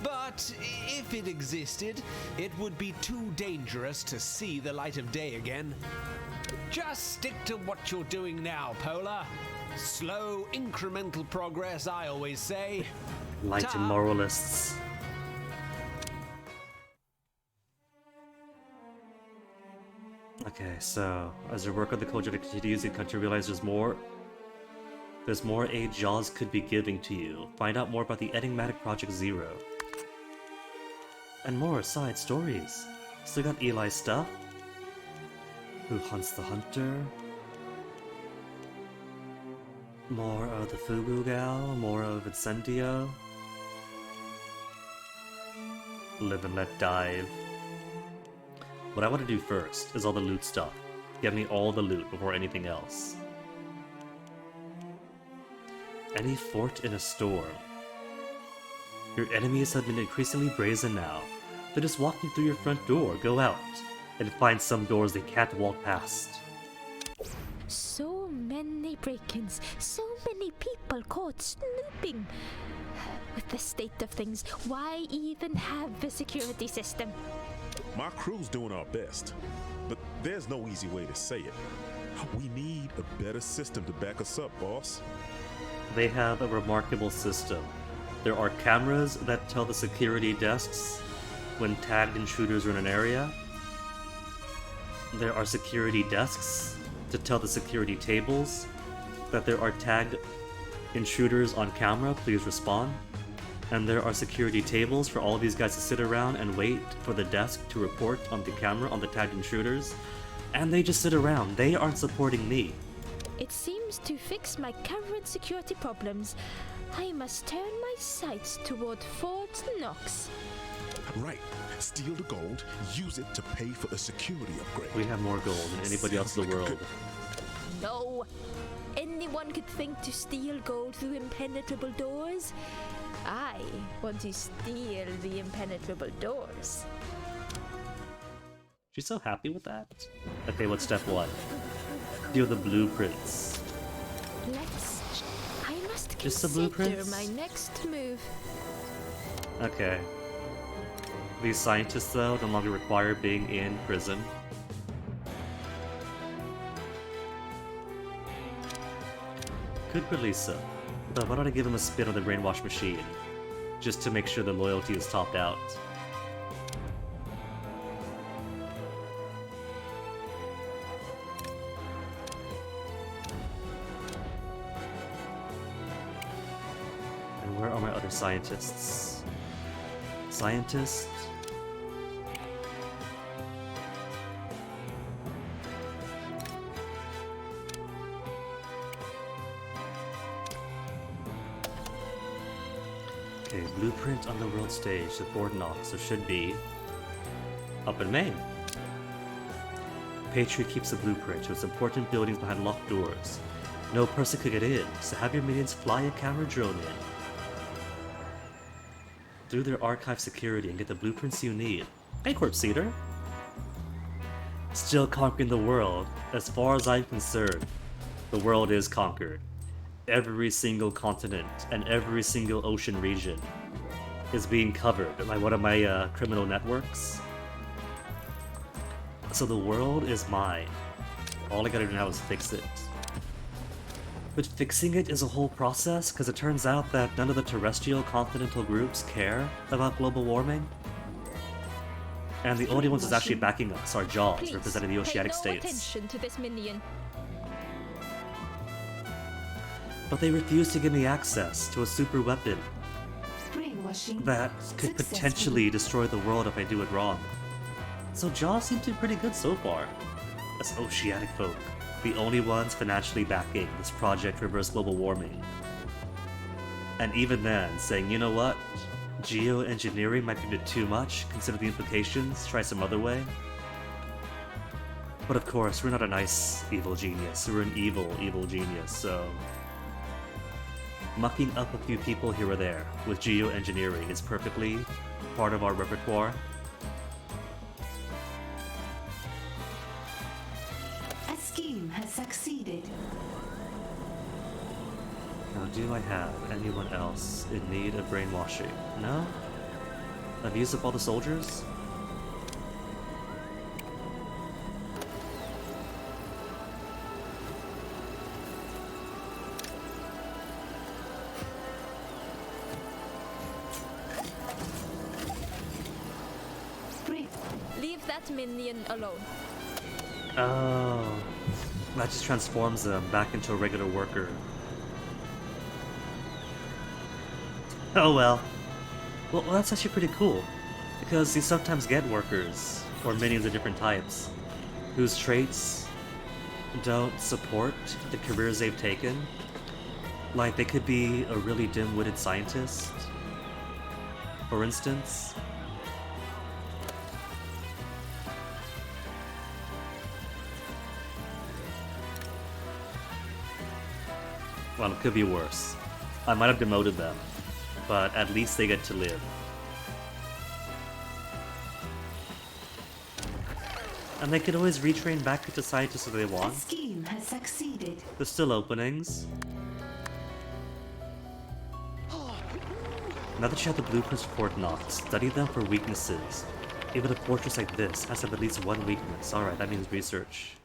But if it existed, it would be too dangerous to see the light of day again. Just stick to what you're doing now, Polar. Slow, incremental progress, I always say. Light and moralists. Okay, so as your work on the culture continues, you come to realize there's more aid Jaws could be giving to you. Find out more about the enigmatic Project Zero. And more side stories. Still got Eli's stuff. Who hunts the hunter? More of the Fugu Gal, more of Incendio. Live and let dive. What I want to do first is all the loot stuff. Get me all the loot before anything else. Any fort in a storm. Your enemies have been increasingly brazen now. They're just walking through your front door. Go out and find some doors they can't walk past. So many break-ins, so many people caught snooping. With the state of things, why even have a security system? My crew's doing our best, but there's no easy way to say it. We need a better system to back us up, boss. They have a remarkable system. There are cameras that tell the security desks when tagged intruders are in an area. There are security desks to tell the security tables that there are tagged intruders on camera, please respond. And there are security tables for all of these guys to sit around and wait for the desk to report on the camera on the tagged intruders. And they just sit around. They aren't supporting me. It seems to fix my current security problems. I must turn my sights toward Fort Knox. Right. Steal the gold, use it to pay for a security upgrade. We have more gold than anybody else in the world. No. Anyone could think to steal gold through impenetrable doors. I want to steal the impenetrable doors. She's so happy with that. Okay, what's step one? Steal the blueprints. I must Just the consider blueprints? my next move. Okay. These scientists, though, no longer require being in prison. Could release him, but why don't I give him a spin on the brainwash machine? Just to make sure the loyalty is topped out. And where are my other scientists? Scientist? Okay, blueprint on the world stage to Fort Knox, so should be up in Maine. Patriot keeps the blueprint to its important buildings behind locked doors. No person could get in, so have your minions fly a camera drone in. Through their archive security and get the blueprints you need. Hey, Corpse Eater! Still conquering the world. As far as I'm concerned, the world is conquered. Every single continent and every single ocean region is being covered by one of my criminal networks. So the world is mine. All I gotta do now is fix it. But fixing it is a whole process, because it turns out that none of the terrestrial continental groups care about global warming. And the only ones that's actually backing us are Jaws, Please, representing the oceanic pay no states. attention to this minion. But they refuse to give me access to a super weapon Brainwashing that could successful. potentially destroy the world if I do it wrong. So Jaws seem to be pretty good so far. As oceanic folk, the only ones financially backing this project to reverse global warming. And even then, saying, you know what? Geoengineering might be a bit too much, consider the implications, try some other way. But of course, we're not a nice evil genius, we're an evil genius, so... Mucking up a few people here or there with geoengineering is perfectly part of our repertoire. A scheme has succeeded. Now, do I have anyone else in need of brainwashing? No? I've used up all the soldiers? Leave that minion alone. Oh. That just transforms them back into a regular worker. Oh well. Well, that's actually pretty cool. Because you sometimes get workers, or minions of different types, whose traits don't support the careers they've taken. Like, they could be a really dim-witted scientist, for instance. Well, it could be worse. I might have demoted them, but at least they get to live. And they could always retrain back into scientists if they A want. scheme has succeeded. There's still openings. Now that you have the blueprints for Fort Knox, study them for weaknesses. Even a fortress like this has to have at least one weakness. Alright, that means research.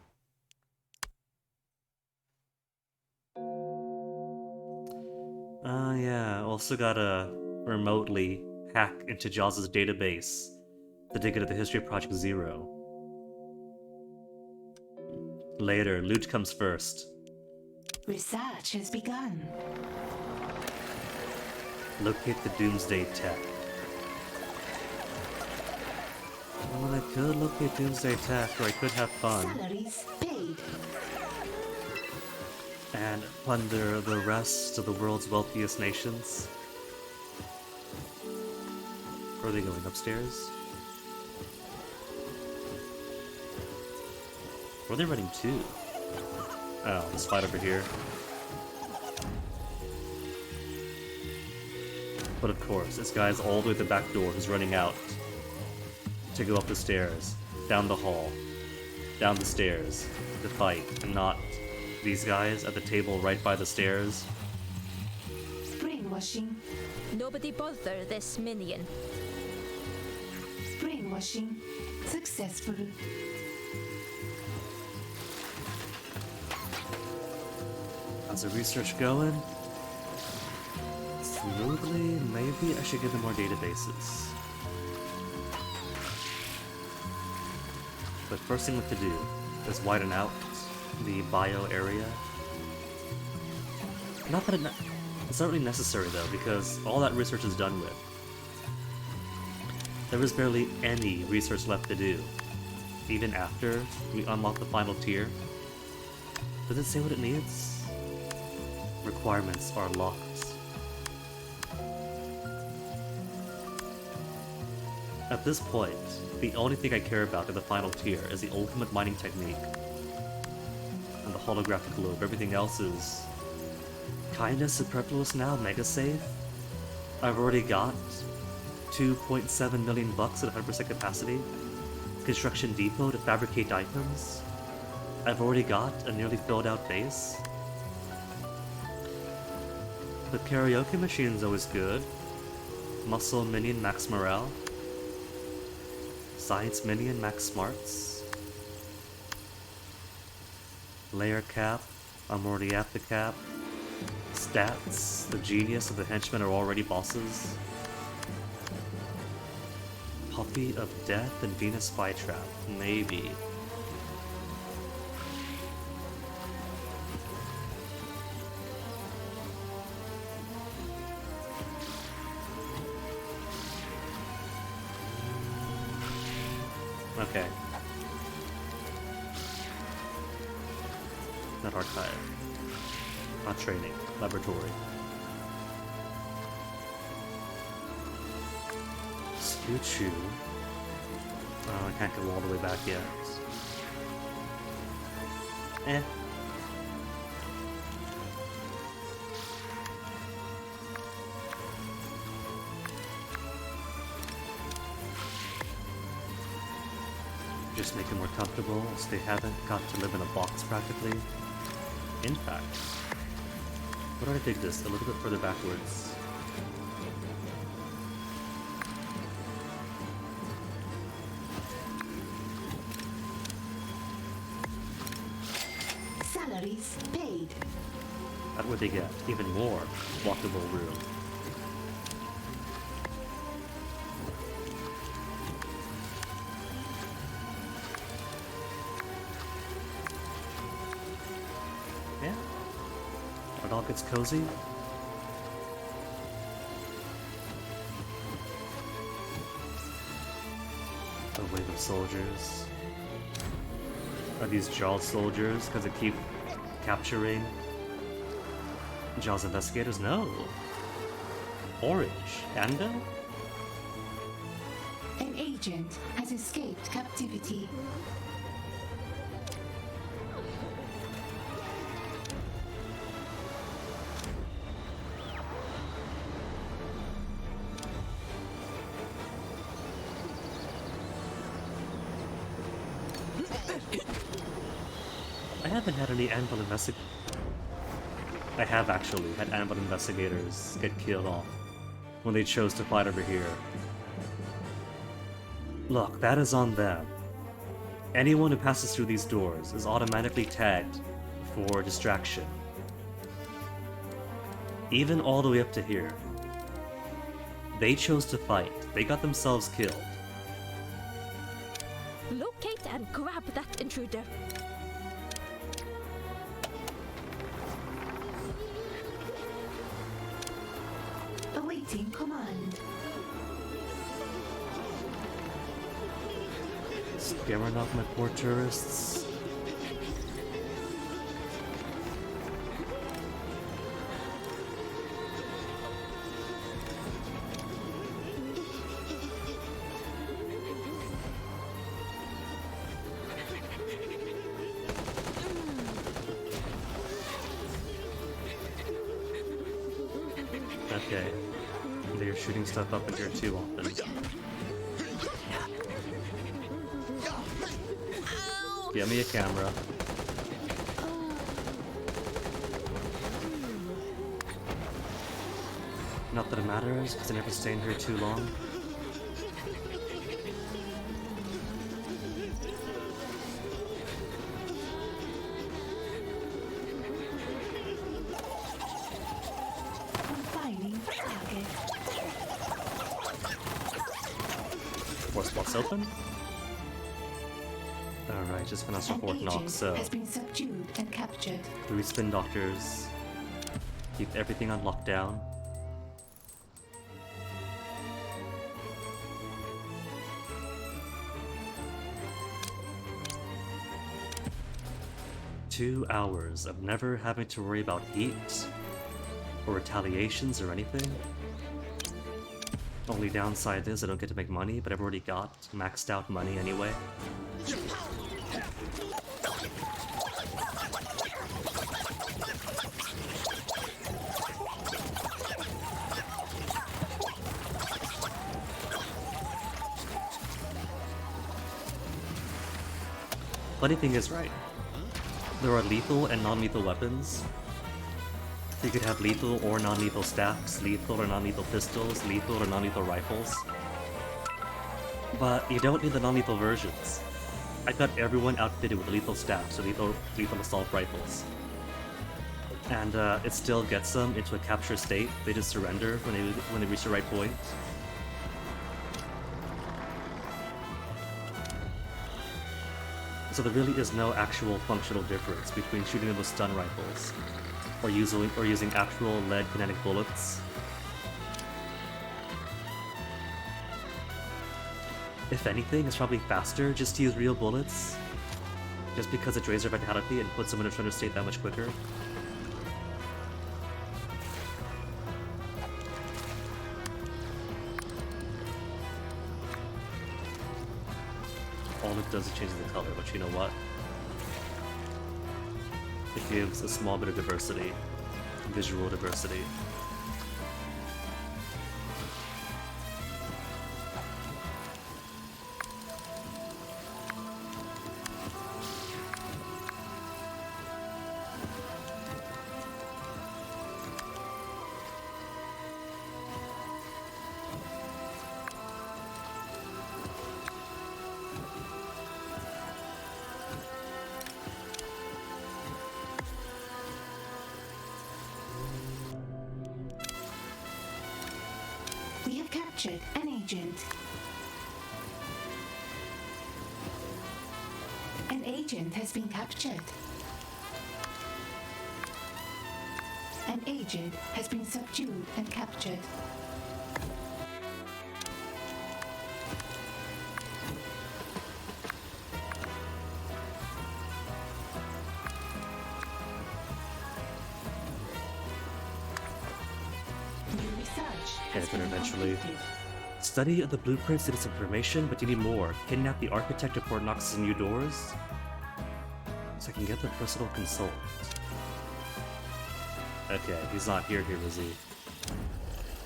Yeah, also gotta remotely hack into Jaws' database to dig into the history of Project Zero. Later, loot comes first. Research has begun. Locate the Doomsday Tech. Well, I could locate Doomsday Tech, or I could have fun Salaries paid. and plunder the rest of the world's wealthiest nations. Where are they going? Upstairs? Where are they running to? Oh, this fight over here. But of course, this guy's all the way at the back door who's running out to go up the stairs, down the hall, down the stairs to fight, and not these guys at the table right by the stairs. Brainwashing. Nobody bother this minion. Brainwashing successful. How's the research going? Smoothly? Maybe I should give them more databases. But first thing we have to do is widen out the bio area. Not that it's not really necessary though, because all that research is done with. There is barely any research left to do, even after we unlock the final tier. Does it say what it needs? Requirements are locked. At this point, the only thing I care about in the final tier is the ultimate mining technique and the holographic globe. Everything else is kinda superfluous now. Mega save. I've already got 2.7 million bucks at 100% capacity. Construction depot to fabricate items. I've already got a nearly filled out base. The karaoke machine's always good. Muscle minion max morale. Science minion max smarts. Lair cap. I'm already at the cap. Stats. The genius of the henchmen are already bosses. Puppy of Death and Venus Flytrap. Maybe. Okay. Not archive. Not training. Laboratory. Choo-choo. Oh, I can't go all the way back yet. Eh. Just make it more comfortable so they haven't got to live in a box practically. In fact, what do I take this a little bit further backwards? Salaries paid. That would they get even more walkable room. Yeah. It all gets cozy. A wave of soldiers. Are these Jaws soldiers because they keep capturing Jaws investigators? No. Orange. Ando? An agent has escaped captivity. I haven't had any Anvil investigators. I have actually had Anvil investigators get killed off when they chose to fight over here. Look, that is on them. Anyone who passes through these doors is automatically tagged for distraction. Even all the way up to here. They chose to fight. They got themselves killed. Locate and grab that intruder. Awaiting command. Scaring off my poor tourists. Okay. They're shooting stuff up in here too often. Give me a camera. Not that it matters, because I never stay in here too long. Confining target. Force box open. Alright, just gonna An support knock, agent so has been subdued and captured. 3 spin doctors. Keep everything on lockdown. Two hours of never having to worry about heat or retaliations or anything. Only downside is I don't get to make money, but I've already got maxed out money anyway. Funny thing is, right, there are lethal and non-lethal weapons. You could have lethal or non-lethal staffs, lethal or non-lethal pistols, lethal or non-lethal rifles. But you don't need the non-lethal versions. I got everyone outfitted with lethal staffs or lethal assault rifles. And it still gets them into a capture state. They just surrender when they reach the right point. So there really is no actual functional difference between shooting them with stun rifles or using actual lead kinetic bullets. If anything, it's probably faster just to use real bullets, just because it drains their vitality and puts them in a trigger state that much quicker. All it does is change the color, but you know what? It gives a small bit of diversity, visual diversity. We have captured an agent. An agent has been captured. An agent has been subdued and captured. New research has Okay, but been eventually. completed. Study of the blueprints did its information, but you need more. Kidnap the architect of Fort Knox's new doors, so I can get the personal consult. Okay, he's not here, is he?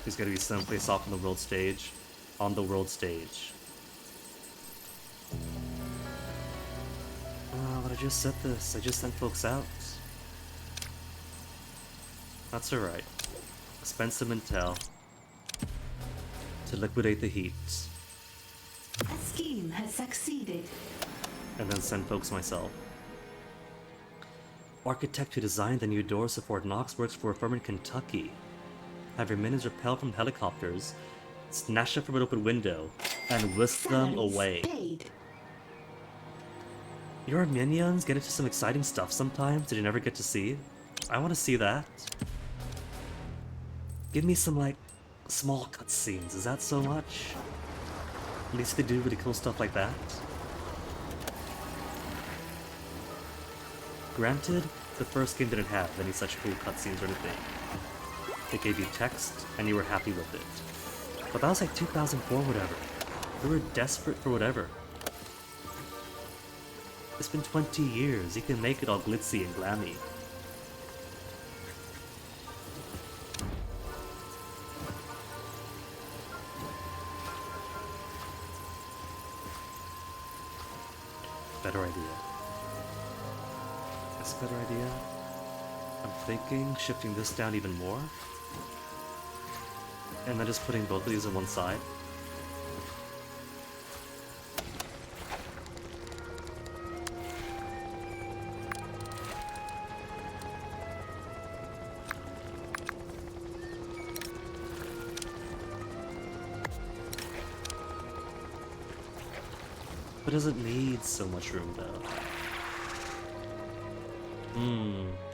He's gonna be someplace off on the world stage. On the world stage. But I just said this. I just sent folks out. That's alright. Spend some intel to liquidate the heat, A scheme has succeeded. and then send folks myself. Architect who designed the new doors of Fort Knox works for a firm in Kentucky. Have your minions repel from helicopters, snatch them from an open window, and whisk them Salaries away. paid. Your minions get into some exciting stuff sometimes that you never get to see. I want to see that. Give me some, like, small cutscenes. Is that so much? At least they do really cool stuff like that. Granted, the first game didn't have any such cool cutscenes or anything. It gave you text, and you were happy with it. But that was like 2004 whatever. We were desperate for whatever. It's been 20 years, you can make it all glitzy and glammy. Better idea. That's a better idea. I'm thinking shifting this down even more. And then just putting both of these on one side. But doesn't need so much room though.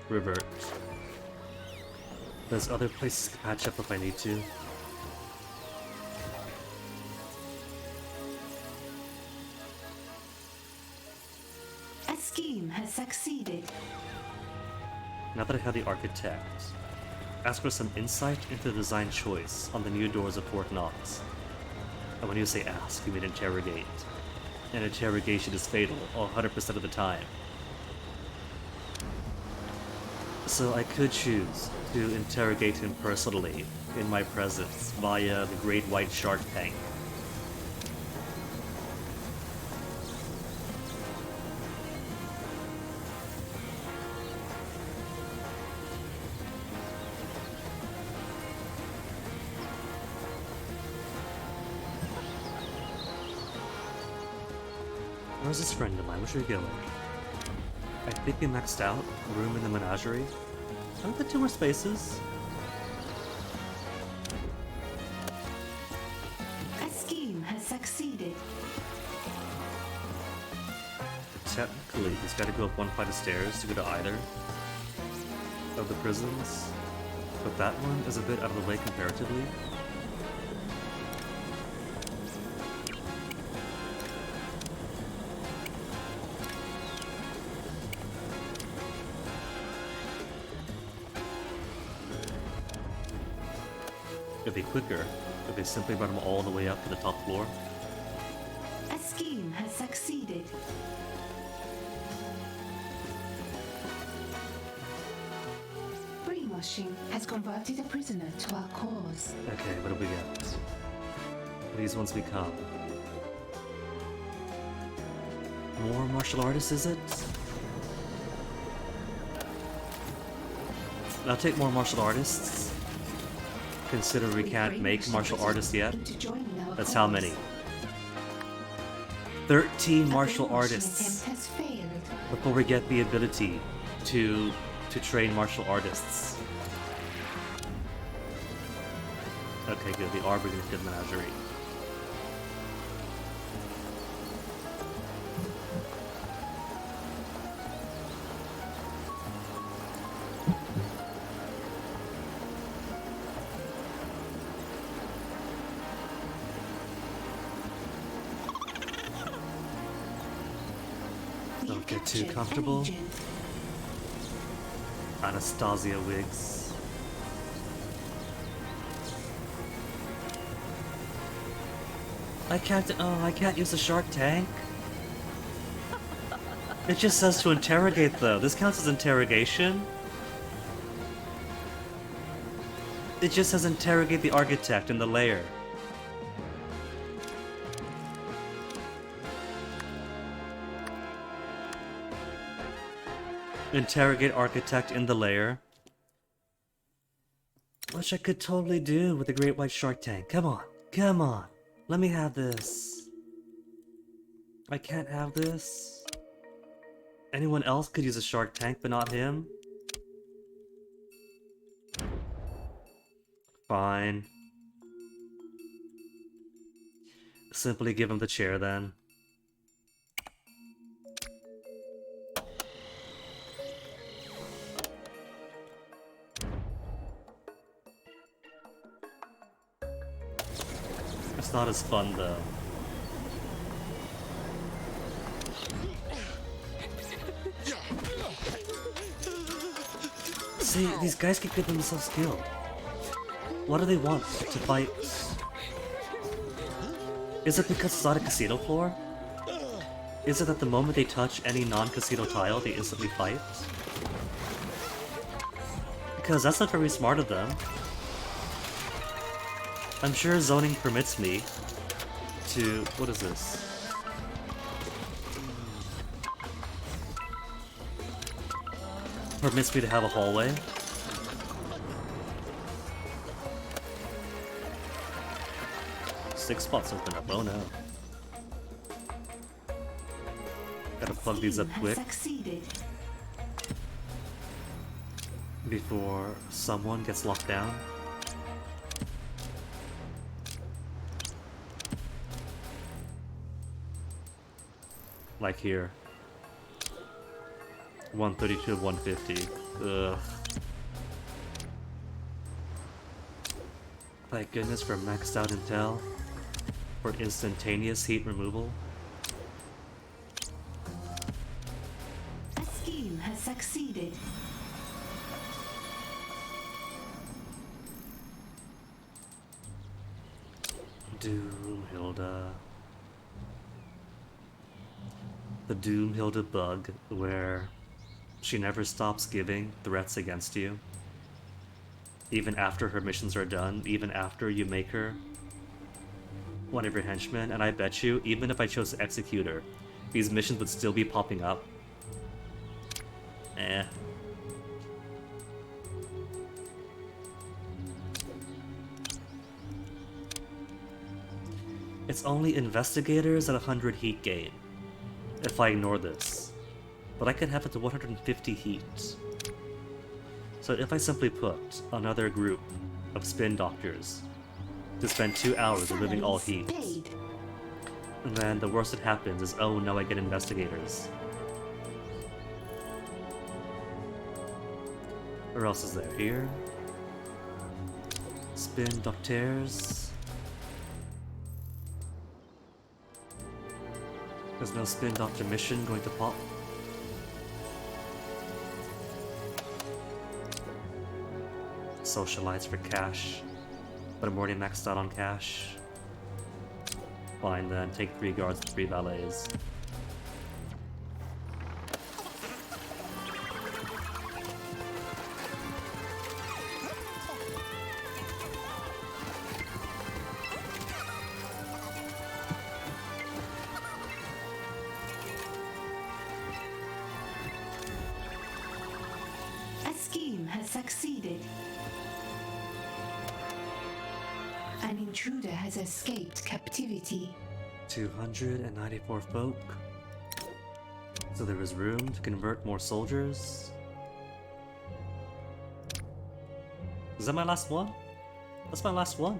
Revert. There's other places to patch up if I need to. A scheme has succeeded. Now that I have the architect, ask for some insight into the design choice on the new doors of Fort Knox. And when you say ask, you mean interrogate. And interrogation is fatal 100% of the time. So I could choose to interrogate him personally in my presence via the Great White Shark Tank. Where's this friend of mine? Where's she going? I think we maxed out room in the menagerie. Can I get 2 more spaces? A scheme has succeeded. technically, he's got to go up one flight of stairs to go to either of the prisons, but that one is a bit out of the way comparatively. It'd be quicker if they simply brought him all the way up to the top floor. A scheme has succeeded. Brainwashing has converted a prisoner to our cause. Okay, what do we get? What do these ones become? More martial artists, is it? I'll take more martial artists. Consider we can't make martial artists yet. That's how many? 13 martial artists before we get the ability to train martial artists. Okay, good. The Arbor is good menagerie. Don't get too comfortable. Anastasia wigs. I can't use the shark tank. It just says to interrogate though. This counts as interrogation. It just says interrogate the architect in the lair. Interrogate architect in the lair. Which I could totally do with the great white shark tank. Come on, come on. Let me have this. I can't have this. Anyone else could use a shark tank, but not him. Fine. Simply give him the chair then. It's not as fun though. See, these guys can get themselves killed. What do they want? To fight? Is it because it's not a casino floor? Is it that the moment they touch any non-casino tile, they instantly fight? Because that's not very smart of them. I'm sure zoning permits me to... what is this? Permits me to have a hallway. Six spots open up, oh no. Gotta plug these up quick before someone gets locked down. Like here. 132 of 150. Ugh. Thank goodness for maxed out intel. For instantaneous heat removal. A scheme has succeeded. Doomhilda. The Doomhilda bug, where she never stops giving threats against you. Even after her missions are done, even after you make her one of your henchmen, and I bet you, even if I chose to execute her, these missions would still be popping up. Eh. It's only investigators at 100 heat gain, if I ignore this. But I could have it to 150 heat. So if I simply put another group of spin doctors to spend 2 hours removing all heat, and then the worst that happens is, oh no, I get investigators. Where else is there? Here. Spin Docteurs. There's no Spin Doctor mission going to pop. Socialites for cash. But I'm already maxed out on cash. Fine then, take 3 guards and 3 valets. A scheme has succeeded. An intruder has escaped captivity. 294 folk. So there is room to convert more soldiers. Is that my last one? That's my last one.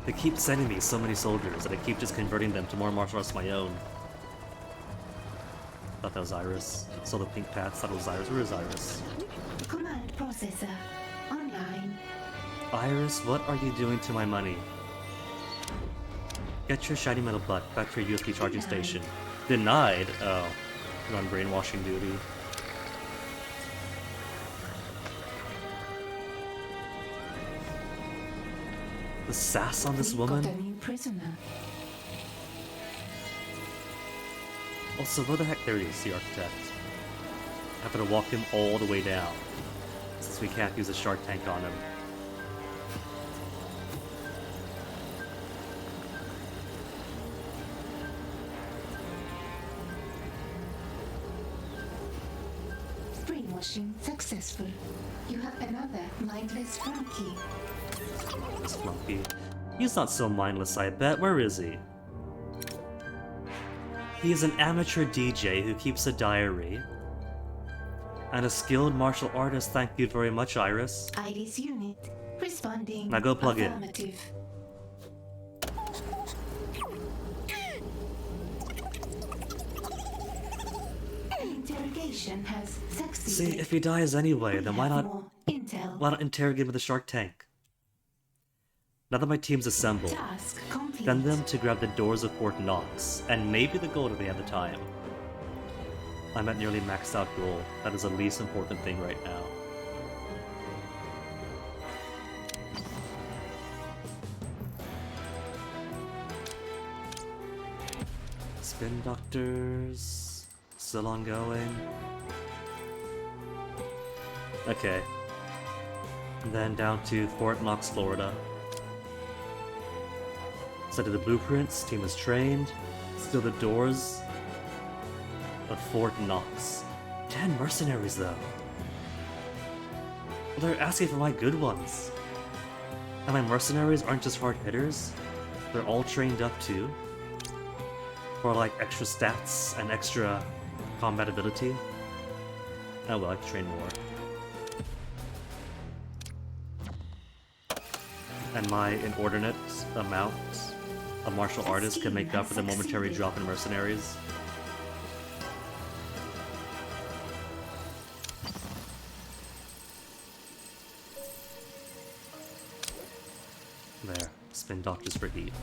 They keep sending me so many soldiers that I keep just converting them to more martial arts of my own. Thought that was Iris. Saw the pink pads, thought it was Iris. Where is Iris? Command processor online. Iris, what are you doing to my money? Get your shiny metal butt back to your USB charging station. Denied? Oh. You're on brainwashing duty. The sass on this We've got a woman? new prisoner. Also, where the heck there he is, the architect? I have to walk him all the way down, since we can't use a shark tank on him. Brainwashing successful. You have another mindless flunky. This flunky. He's not so mindless, I bet. Where is he? He is an amateur DJ who keeps a diary. And a skilled martial artist. Thank you very much, Iris. Iris unit responding. Now go plug in. Affirmative. Interrogation has succeeded. See, if he dies anyway, We then why have not more intel. why not interrogate him with a shark tank? Now that my team's assembled, Task complete. send them to grab the doors of Fort Knox, and maybe the gold if they have the time. I'm at nearly maxed out gold. That is the least important thing right now. Spin Doctors. Still ongoing. Okay. And then down to Fort Knox, Florida. Study the blueprints, team is trained. Steal the doors of Fort Knox. 10 mercenaries though. Well, they're asking for my good ones. And my mercenaries aren't just hard hitters. They're all trained up too. For like extra stats and extra combat ability. Oh well, I can train more. And my inordinate amount of martial artists can make up for the momentary drop in mercenaries. There, spin doctors for heat.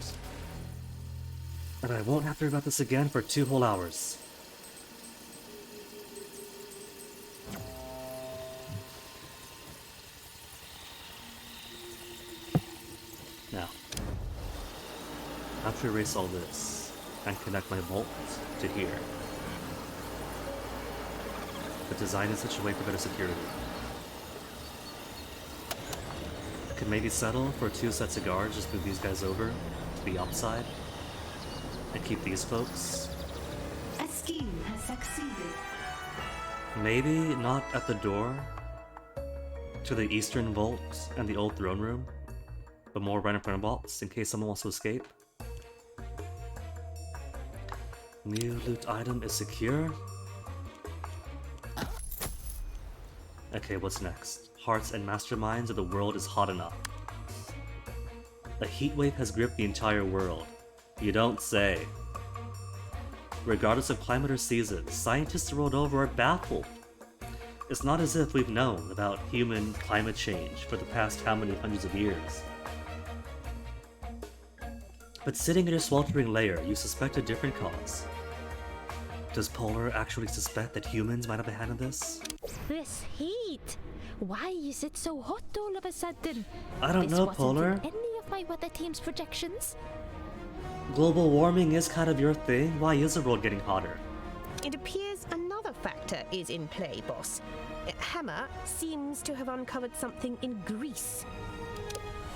And I won't have to worry about this again for 2 whole hours. Now, I have to erase all this and connect my vault to here. But design in such a way for better security. I could maybe settle for 2 sets of guards, just move these guys over to the upside. And keep these folks. A scheme has succeeded. Maybe not at the door to the eastern vault and the old throne room, but more right in front of vaults in case someone wants to escape. New loot item is secure. Okay, what's next? Hearts and masterminds of the world is hot enough. A heat wave has gripped the entire world. You don't say. Regardless of climate or season, scientists the world over are baffled. It's not as if we've known about human climate change for the past how many hundreds of years. But sitting in your sweltering lair, you suspect a different cause. Does Polar actually suspect that humans might have a hand in this? This heat! Why is it so hot all of a sudden? I don't know, This Polar. wasn't in any of my weather team's projections. Global warming is kind of your thing. Why is the world getting hotter? It appears another factor is in play, boss. Hammer seems to have uncovered something in Greece.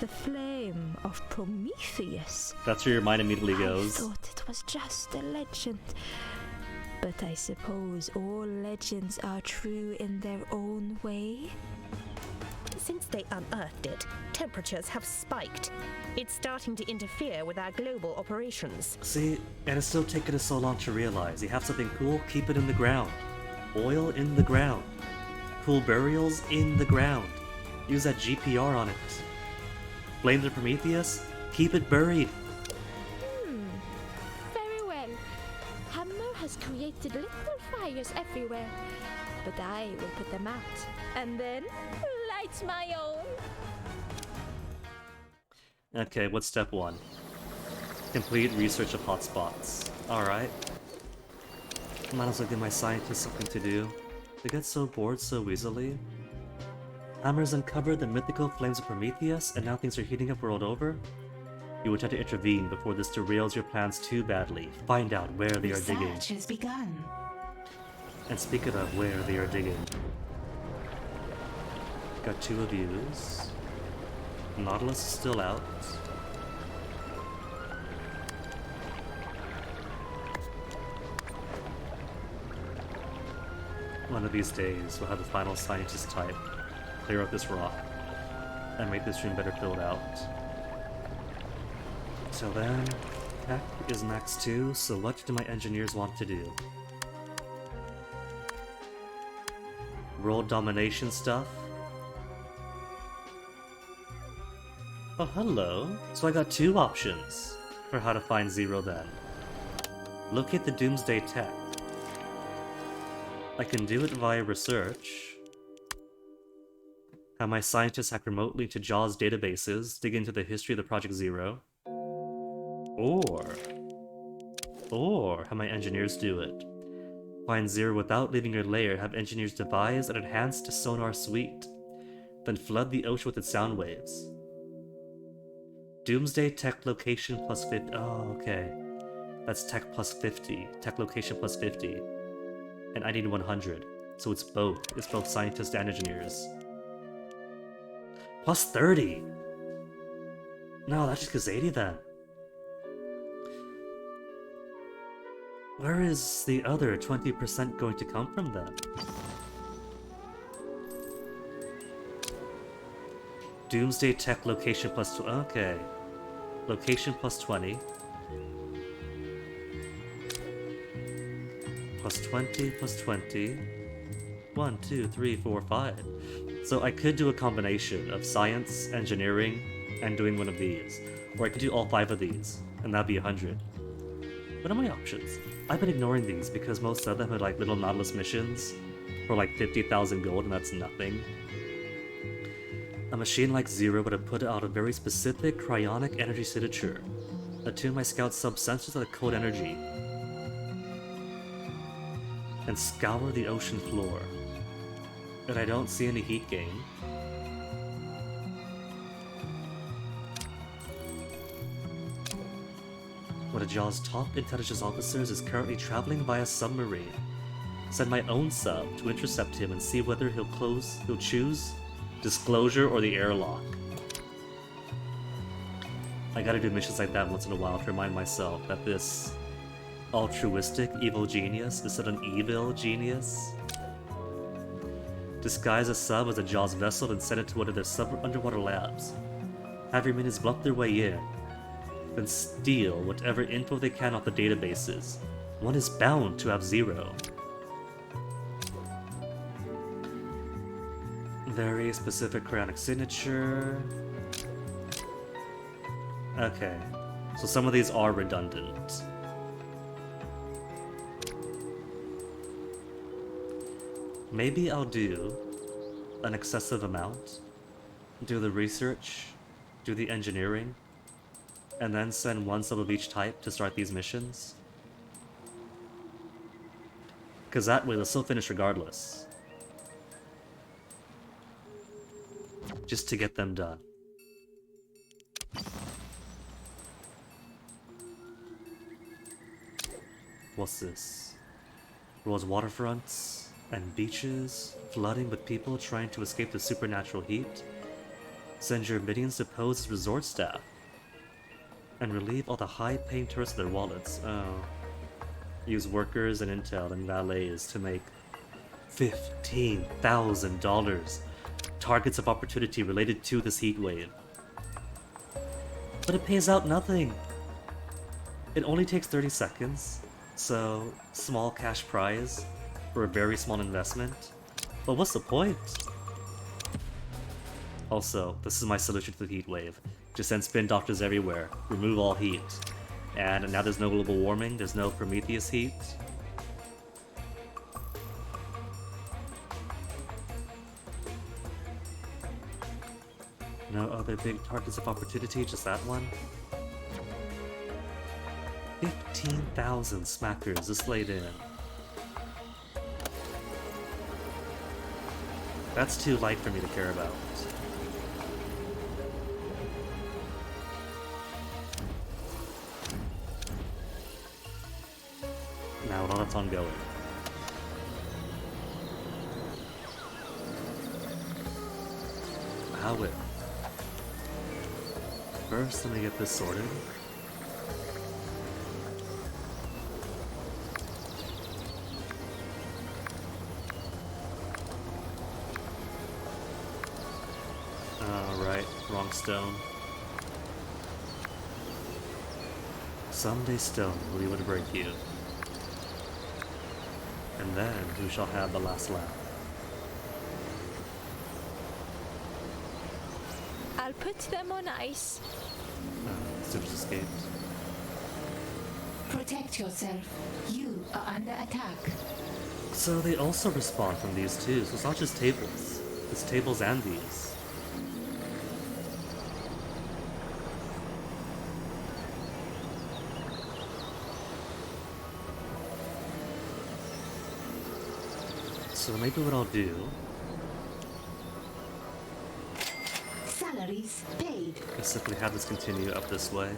The flame of Prometheus. That's where your mind immediately goes. I thought it was just a legend. But I suppose all legends are true in their own way. Since they unearthed it, temperatures have spiked. It's starting to interfere with our global operations. See, and it's still taking us so long to realize. You have something cool, keep it in the ground. Oil in the ground. Cool burials in the ground. Use that GPR on it. Flames of Prometheus, keep it buried. Very well. Hammer has created little fires everywhere. But I will put them out. And then light my own. Okay, what's step 1? Complete research of hotspots. Alright. Might as well give my scientists something to do. They get so bored so easily. Hammer's uncovered the mythical flames of Prometheus, and now things are heating up world over? You would try to intervene before this derails your plans too badly. Find out where they are digging. Research has begun. And speaking of where they are digging, got 2 of yous. Nautilus is still out. One of these days, we'll have the final scientist type clear up this rock and make this room better filled out. Till then, tech is max 2, so what do my engineers want to do? World domination stuff? Oh, hello. So I got 2 options for how to find Zero then. Locate the Doomsday tech. I can do it via research. Have my scientists hack remotely to JAWS databases, dig into the history of the Project Zero. Or have my engineers do it. Find Zero without leaving your lair, have engineers devise an enhanced sonar suite. Then flood the ocean with its sound waves. Doomsday tech location plus 50. Oh, okay. That's tech plus 50. Tech location plus 50. And I need 100. So it's both. It's both scientists and engineers. Plus 30! No, that just gives 80 then. Where is the other 20% going to come from then? Doomsday tech location plus okay. Location plus 20. Plus 20, plus 20. 1, 2, 3, 4, 5. So I could do a combination of science, engineering, and doing one of these. Or I could do all 5 of these, and that'd be 100. What are my options? I've been ignoring these because most of them are like little Nautilus missions for like 50,000 gold, and that's nothing. A machine like Zero would have put out a very specific cryonic energy signature. Attune my scout sub-sensors to the cold energy. And scour the ocean floor. But I don't see any heat gain. One of JAW's top intelligence officers is currently traveling by a submarine. Send my own sub to intercept him and see whether he'll choose disclosure or the airlock. I gotta do missions like that once in a while to remind myself that this altruistic evil genius is not an evil genius. Disguise a sub as a JAWS vessel and send it to one of their underwater labs. Have your minions bluff their way in. Then steal whatever info they can off the databases. One is bound to have Zero. Very specific cryonic signature. Okay, so some of these are redundant. Maybe I'll do an excessive amount, do the research, do the engineering, and then send one sub of each type to start these missions. Because that way they'll still finish regardless. Just to get them done. What's this? World's waterfronts and beaches flooding with people trying to escape the supernatural heat. Send your minions to pose as resort staff and relieve all the high-paying tourists of their wallets. Oh. Use workers and intel and valets to make $15,000 targets of opportunity related to this heat wave. But it pays out nothing. It only takes 30 seconds, so small cash prize for a very small investment. But what's the point? Also, this is my solution to the heat wave. Just send spin doctors everywhere, remove all heat. And now there's no global warming, there's no Prometheus heat. No other big targets of opportunity, just that one. 15,000 smackers just laid in. That's too light for me to care about. Now while that's ongoing. How will? First, let me get this sorted. Right, wrong stone. Someday stone will be able to break you. And then who shall have the last laugh? I'll put them on ice. Supers escaped. Protect yourself. You are under attack. So they also respawn from these too, so it's not just tables. It's tables and these. So maybe what I'll do... Salaries paid. is simply have this continue up this way.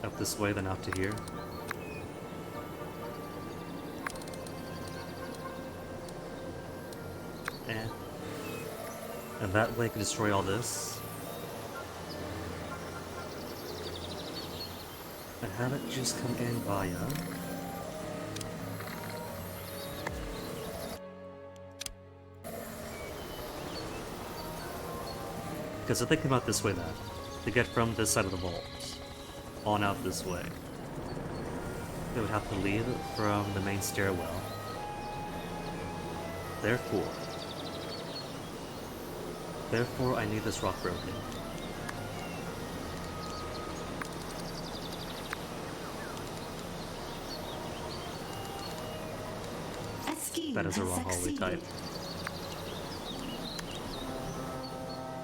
Up this way, then out to here. And that way I can destroy all this. And have it just come in via... Because if they come out this way then, to get from this side of the vault, on out this way, they would have to leave from the main stairwell. Therefore I need this rock broken. A scheme That is a has wrong hallway succeeded. type.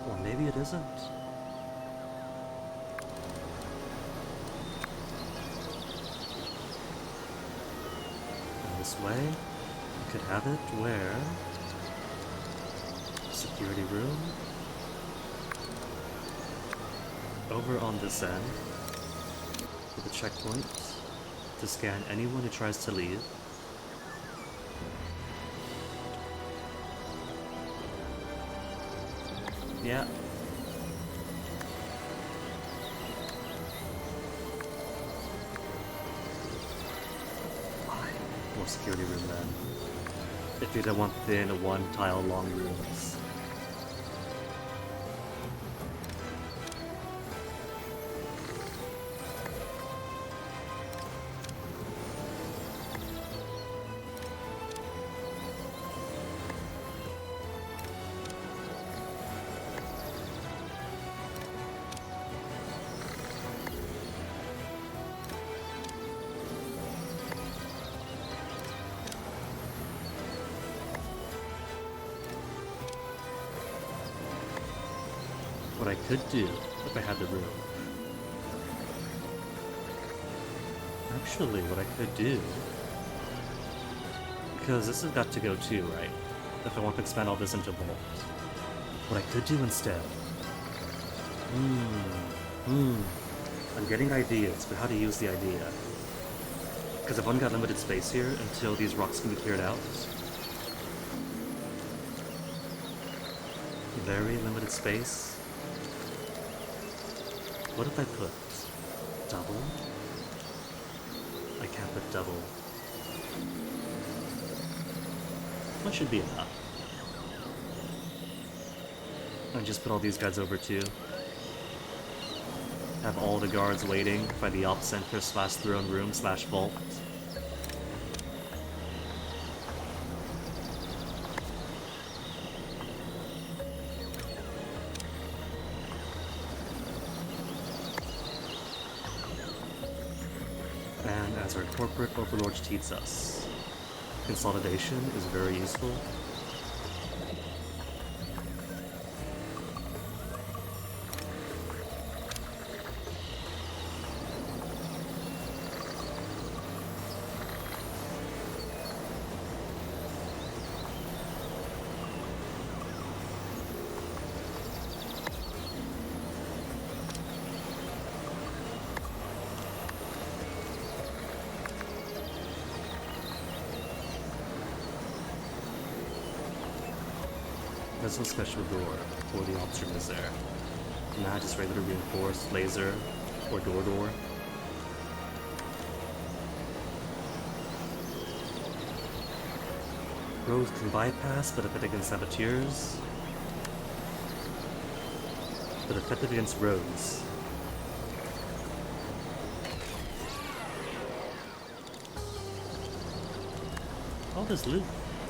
Or maybe it isn't. And this way, we could have it where... security room. Over on this end, with a checkpoint to scan anyone who tries to leave. Yeah. Why? More security room then. If you don't want thin, one-tile long rooms. what I could do if I had the room. Actually, what I could do... Because this has got to go too, right? If I want to expand all this into vault. What I could do instead... I'm getting ideas for how to use the idea. Because I've only got limited space here until these rocks can be cleared out. Very limited space. What if I put double? I can't put double. What should be enough? I just put all these guys over too. Have all the guards waiting by the op center / throne room / vault. And as our corporate overlord teaches us, consolidation is very useful. There's no special door for the ops room is there. Not just regular reinforced laser or door. Roads can bypass, but effective against saboteurs. But effective against roads. Oh, there's loot.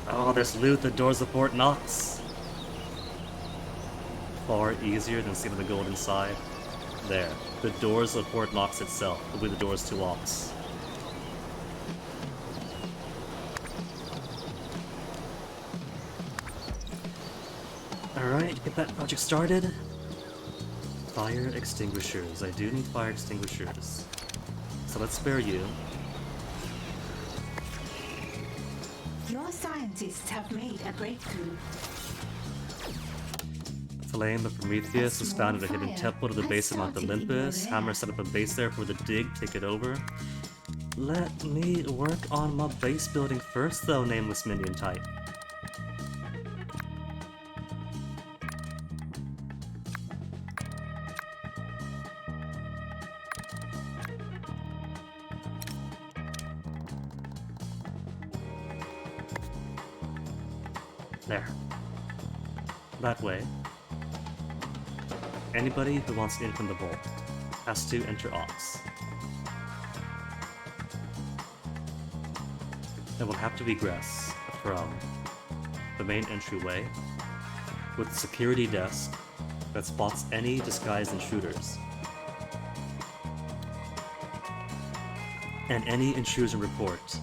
Oh, there's loot. The doors of Fort Knox. Far easier than seeing the gold inside. There. The doors of Fort Knox itself will be the doors to Ops. Alright, get that project started. Fire extinguishers. I do need fire extinguishers. So let's spare you. Your scientists have made a breakthrough. Flame of Prometheus was found at a hidden temple to the base of Mount Olympus. Hammer set up a base there for the dig, take it over. Let me work on my base building first though, nameless minion type. There. That way. Anybody who wants in from the vault has to enter Ops. It will have to egress from the main entryway with a security desk that spots any disguised intruders. And any intrusion report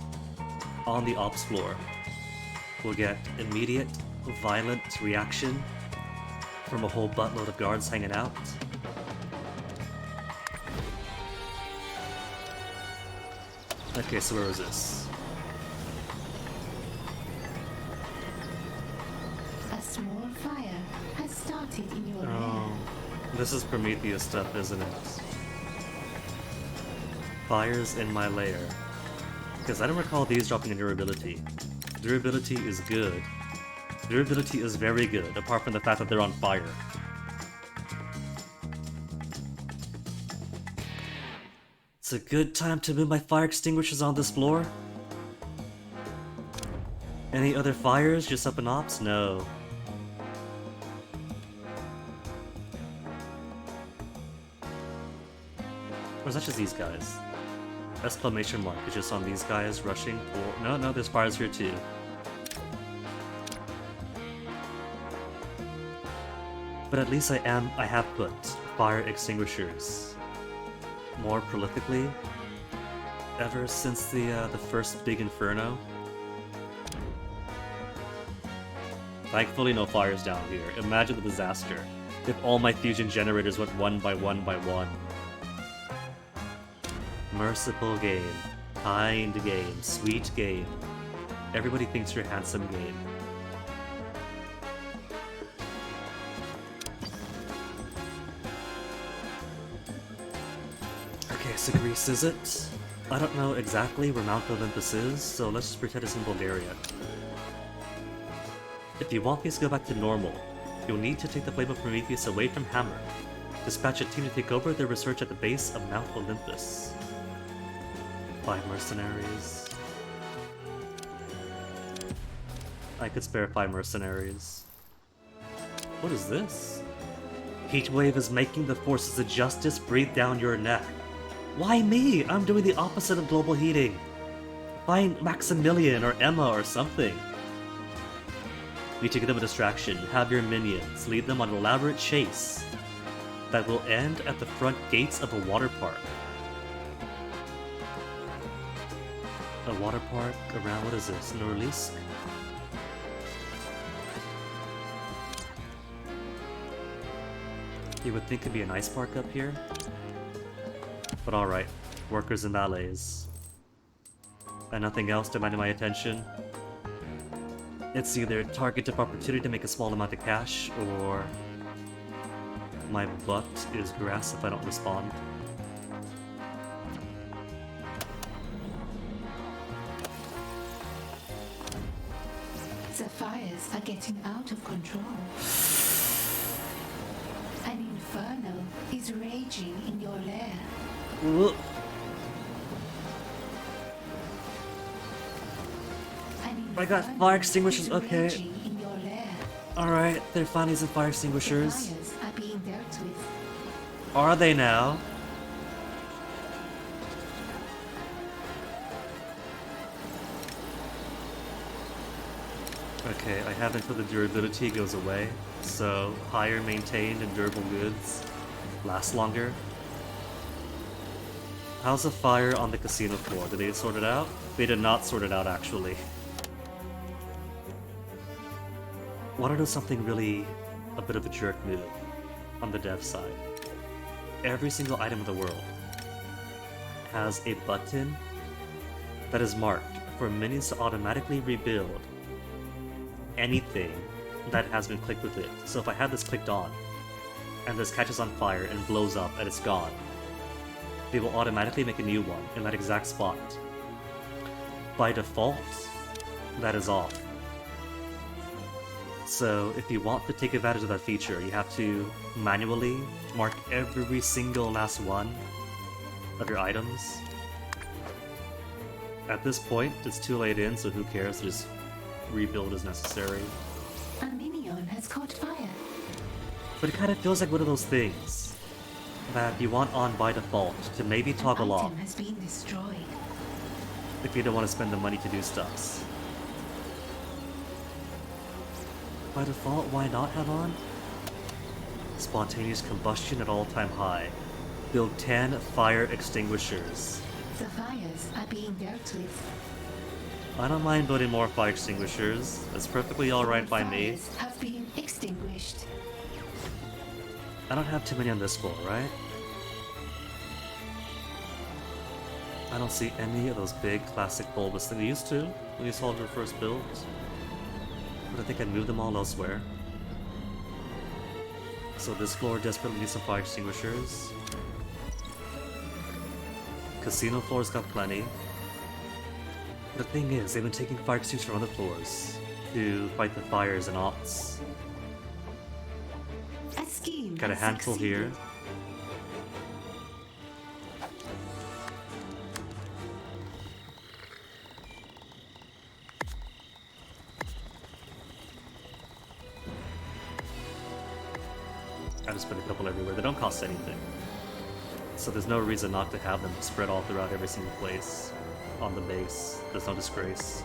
on the Ops floor will get immediate, violent reaction from a whole buttload of guards hanging out. Okay, so where was this? A small fire has started in your lair. Oh, this is Prometheus stuff, isn't it? Fires in my lair. Because I don't recall these dropping in durability. Durability is good. Durability is very good, apart from the fact that they're on fire. It's a good time to move my fire extinguishers on this floor. Any other fires just up in Ops? No. Or is that just these guys? Exclamation mark is just on these guys rushing for... No, there's fires here too. But at least I have put fire extinguishers more prolifically ever since the first big inferno. Thankfully no fires down here. Imagine the disaster if all my fusion generators went one by one by one. Merciful game. Kind game. Sweet game. Everybody thinks you're handsome game. Okay, so Greece is it? I don't know exactly where Mount Olympus is, so let's just pretend it's in Bulgaria. If you want things to go back to normal, you'll need to take the Flame of Prometheus away from Hammer. Dispatch a team to take over their research at the base of Mount Olympus. 5 mercenaries. I could spare 5 mercenaries. What is this? Heatwave is making the forces of justice breathe down your neck. Why me? I'm doing the opposite of global heating. Find Maximilian or Emma or something. You take them a distraction, have your minions lead them on an elaborate chase that will end at the front gates of a water park. A water park around, what is this, Norlisk? You would think it'd be an ice park up here. But alright, workers and valets. And nothing else demanding my attention. It's either target of opportunity to make a small amount of cash, or my butt is grass if I don't respond. The fires are getting out of control. An inferno is raging in your lair. Ugh. I got fire extinguishers, okay. Alright, they're finding some fire extinguishers. Fires are being dealt with. Are they now? Okay, I have until the durability goes away, so higher maintained and durable goods last longer. How's the fire on the casino floor? Did they sort it out? They did not sort it out, actually. Want to do something really a bit of a jerk move on the dev side? Every single item in the world has a button that is marked for minions to automatically rebuild anything that has been clicked with it. So if I have this clicked on, and this catches on fire and blows up and it's gone, they will automatically make a new one in that exact spot. By default, that is off. So if you want to take advantage of that feature, you have to manually mark every single last one of your items. At this point, it's too late in, so who cares, just rebuild as necessary. A minion has caught fire. But it kind of feels like one of those things that you want on by default to maybe toggle off Item has been destroyed. if you don't want to spend the money to do stuff. By default, why not have on? Spontaneous combustion at all-time high. Build 10 fire extinguishers. The fires are being dealt with. I don't mind building more fire extinguishers. That's perfectly alright by me. Fires have been extinguished. I don't have too many on this floor, right? I don't see any of those big classic bulbous things. We used to when you solved your first build. But I think I'd move them all elsewhere. So this floor desperately needs some fire extinguishers. Casino floor's got plenty. The thing is, they've been taking fire extinguishers from other floors to fight the fires and ops. A scheme Got a has handful here. succeeded. I just put a couple everywhere. They don't cost anything. So there's no reason not to have them spread all throughout every single place on the base. There's no disgrace.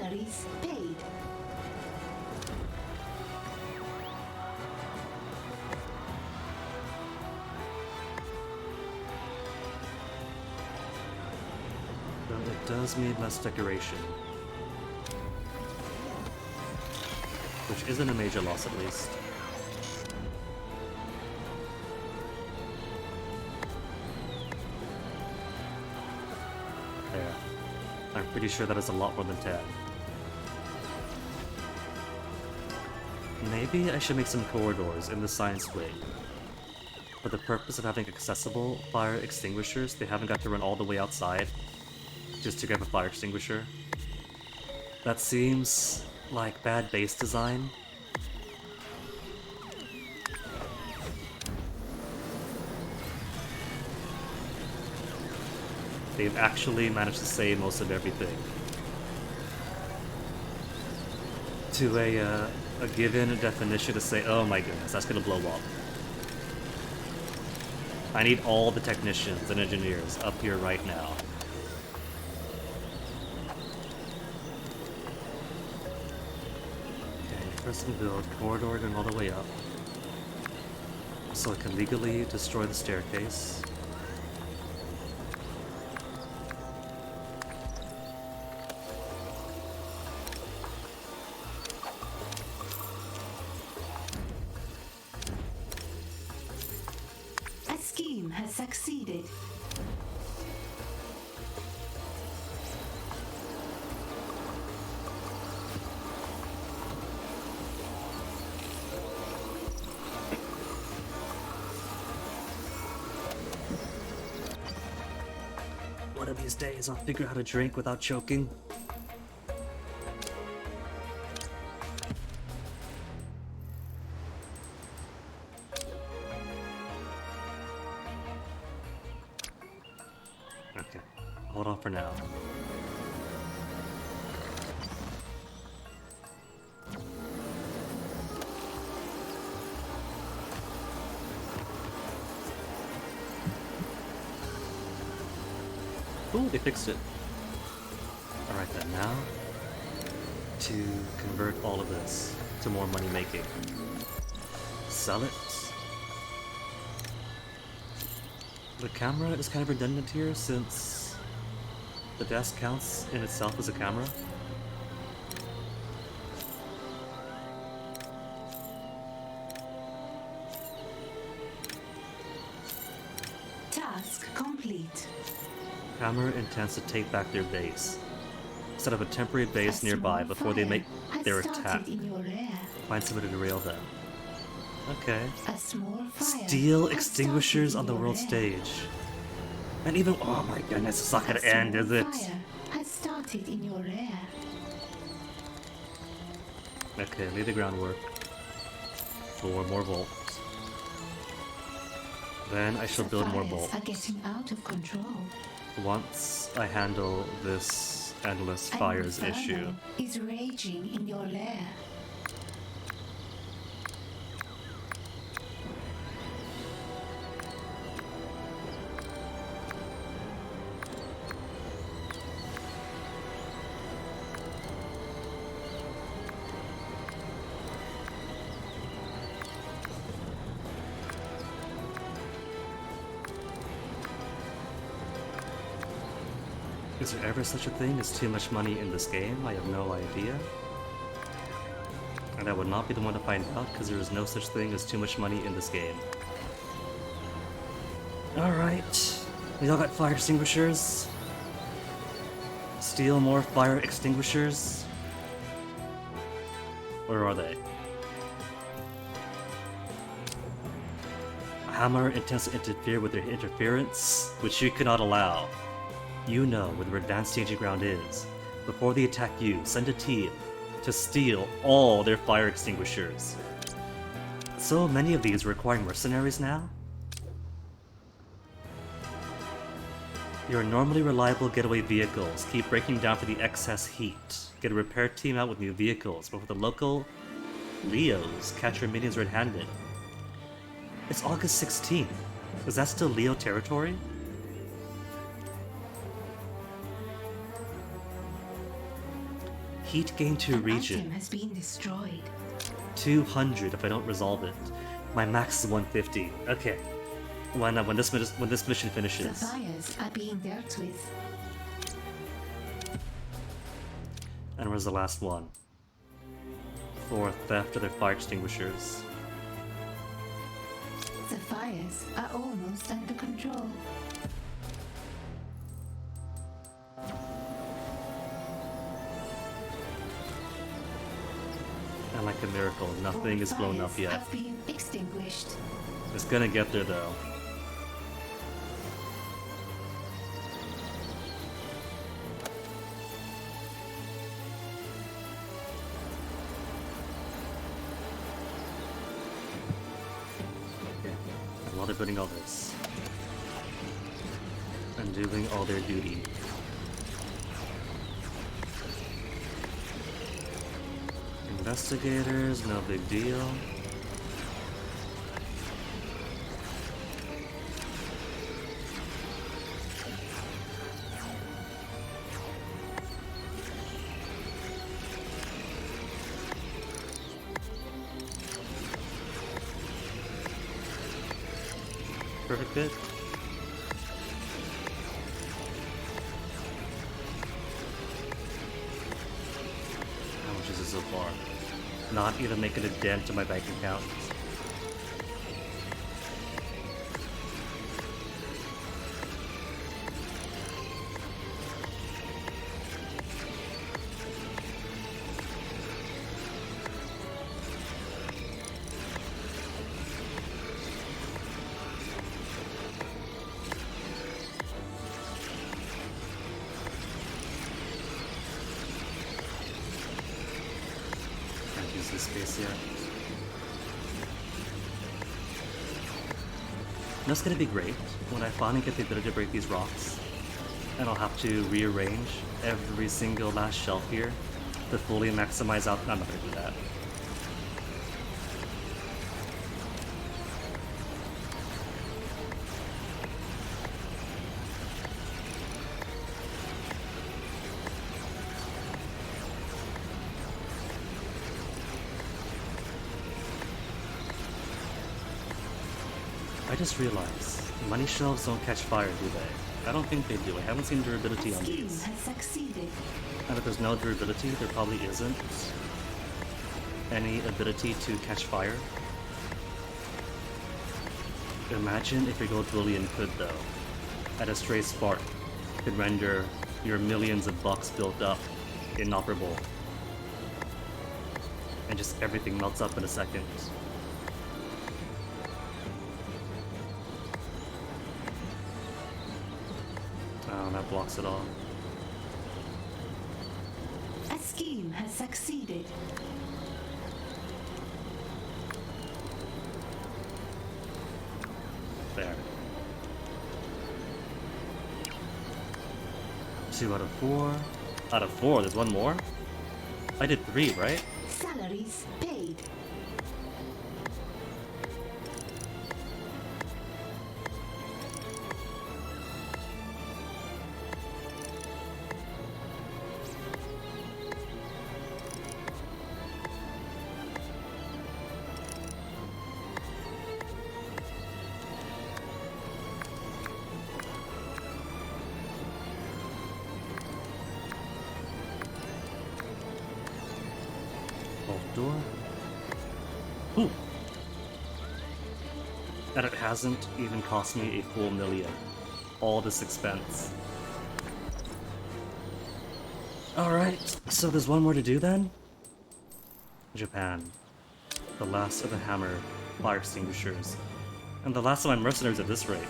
salaries paid. Though it does mean less decoration. Which isn't a major loss at least. There. I'm pretty sure that is a lot more than 10. Maybe I should make some corridors in the science wing. For the purpose of having accessible fire extinguishers, they haven't got to run all the way outside just to grab a fire extinguisher. That seems like bad base design. They've actually managed to save most of everything. To a given definition to say, oh my goodness, that's gonna blow up. I need all the technicians and engineers up here right now. Okay, first we build corridor going all the way up. So I can legally destroy the staircase. A scheme has succeeded. One of these days I'll figure out how to drink without choking. Okay, hold on for now. Ooh, they fixed it. Alright then, now to convert all of this to more money making. Sell it. The camera is kind of redundant here since the desk counts in itself as a camera. Task complete. Hammer intends to take back their base. Set up a temporary base nearby before they make their attack. In your lair. Find somebody to derail them. Okay. A small fire Steel has extinguishers started on the in your world lair. stage. And even, oh my goodness, it's not gonna A end, is small it? fire has started in your lair. Okay, lay the groundwork for more bolts. Then I shall The build more fires bolts. are getting out of control. Once I handle this endless An fires inferno issue. is raging in your lair. Is there ever such a thing as too much money in this game? I have no idea. And I would not be the one to find out because there is no such thing as too much money in this game. Alright. We all got fire extinguishers. Steal more fire extinguishers. Where are they? Hammer intends to interfere with their interference, which you cannot allow. You know where their advanced staging ground is. Before they attack you, send a team to steal all their fire extinguishers. So many of these requiring mercenaries now? Your normally reliable getaway vehicles keep breaking down for the excess heat. Get a repair team out with new vehicles before the local Leos catch your minions red-handed. It's August 16th. Is that still Leo territory? Heat gain to An region. item has been destroyed. 200 if I don't resolve it. My max is 150. Okay. When this mission finishes. Sapphires are being dealt with. And where's the last one? For theft of their fire extinguishers. Sapphires are almost under control. And like a miracle, nothing is blown up yet. Have been extinguished. It's gonna get there though. Okay. And while they're putting all this. And doing all their duty. Investigators, no big deal. Perfect fit. How much is it so far? Not even making a dent to my bank account. Can't use this space yet. That's gonna be great when I finally get the ability to break these rocks. And I'll have to rearrange every single last shelf here to fully maximize out. I'm not gonna do that. I just realized money shelves don't catch fire, do they? I don't think they do. I haven't seen durability on Scheme these. has succeeded. And if there's no durability, there probably isn't any ability to catch fire. Imagine if your gold bullion could, though. At a stray spark, could render your millions of bucks built up inoperable. And just everything melts up in a second. Oh, that blocks it all. A scheme has succeeded. There. 2 out of 4. Out of 4, there's one more? I did 3, right? Salaries paid. Vault door. Ooh. And it hasn't even cost me a full million. All this expense. Alright, so there's one more to do then? Japan. The last of the hammer fire extinguishers. And the last of my mercenaries at this rate.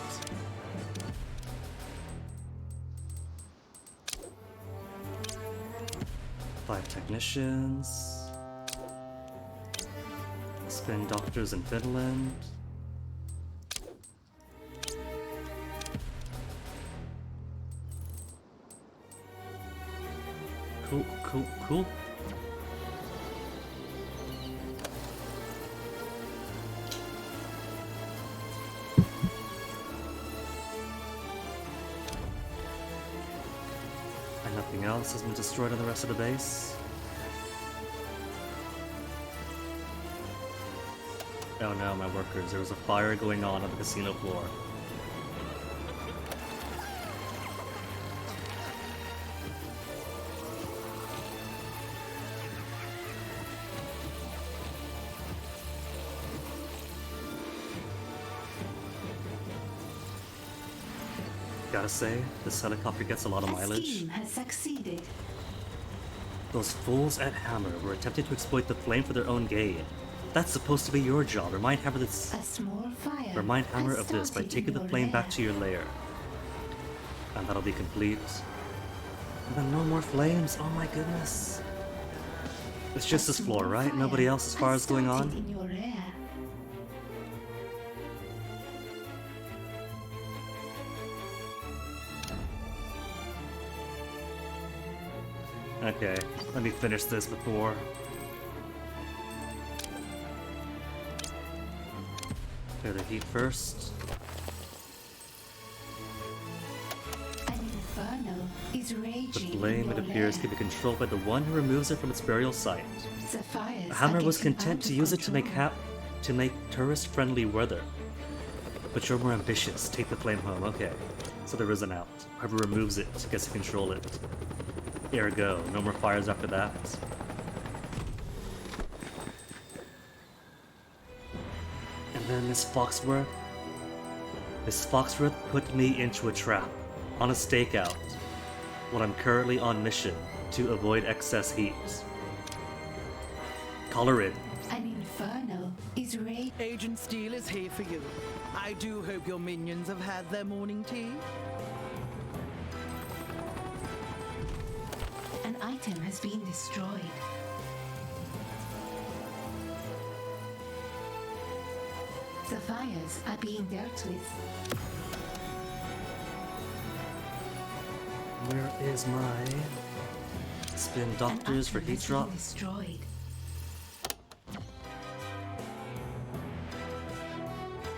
Five technicians. Spend doctors in Finland. Cool, cool, cool. And nothing else has been destroyed on the rest of the base. Oh no, my workers, there was a fire going on the casino floor. Gotta say, this helicopter gets a lot of A mileage. scheme has succeeded. Those fools at Hammer were attempting to exploit the flame for their own gain. That's supposed to be your job. Remind Hammer A small fire. of this by taking the flame back to your lair. And that'll be complete. And then no more flames. Oh my goodness. It's just this floor, right? Nobody else as far as going on? In your lair. Okay, let me finish this before. Clear the heat first. An inferno is raging. The flame, it appears, can be controlled by the one who removes it from its burial site. Hammer was content to use it to make tourist-friendly weather. But you're more ambitious. Take the flame home. Okay, so there is an out. Whoever removes it gets to control it. Ergo, no more fires after that. And then Miss Foxworth put me into a trap, on a stakeout, when I'm currently on mission to avoid excess heat. Call her in. An inferno is raging. Agent Steele is here for you. I do hope your minions have had their morning tea. An item has been destroyed. The fires are being dealt with. Where is my spin doctors for heat drop? Destroyed.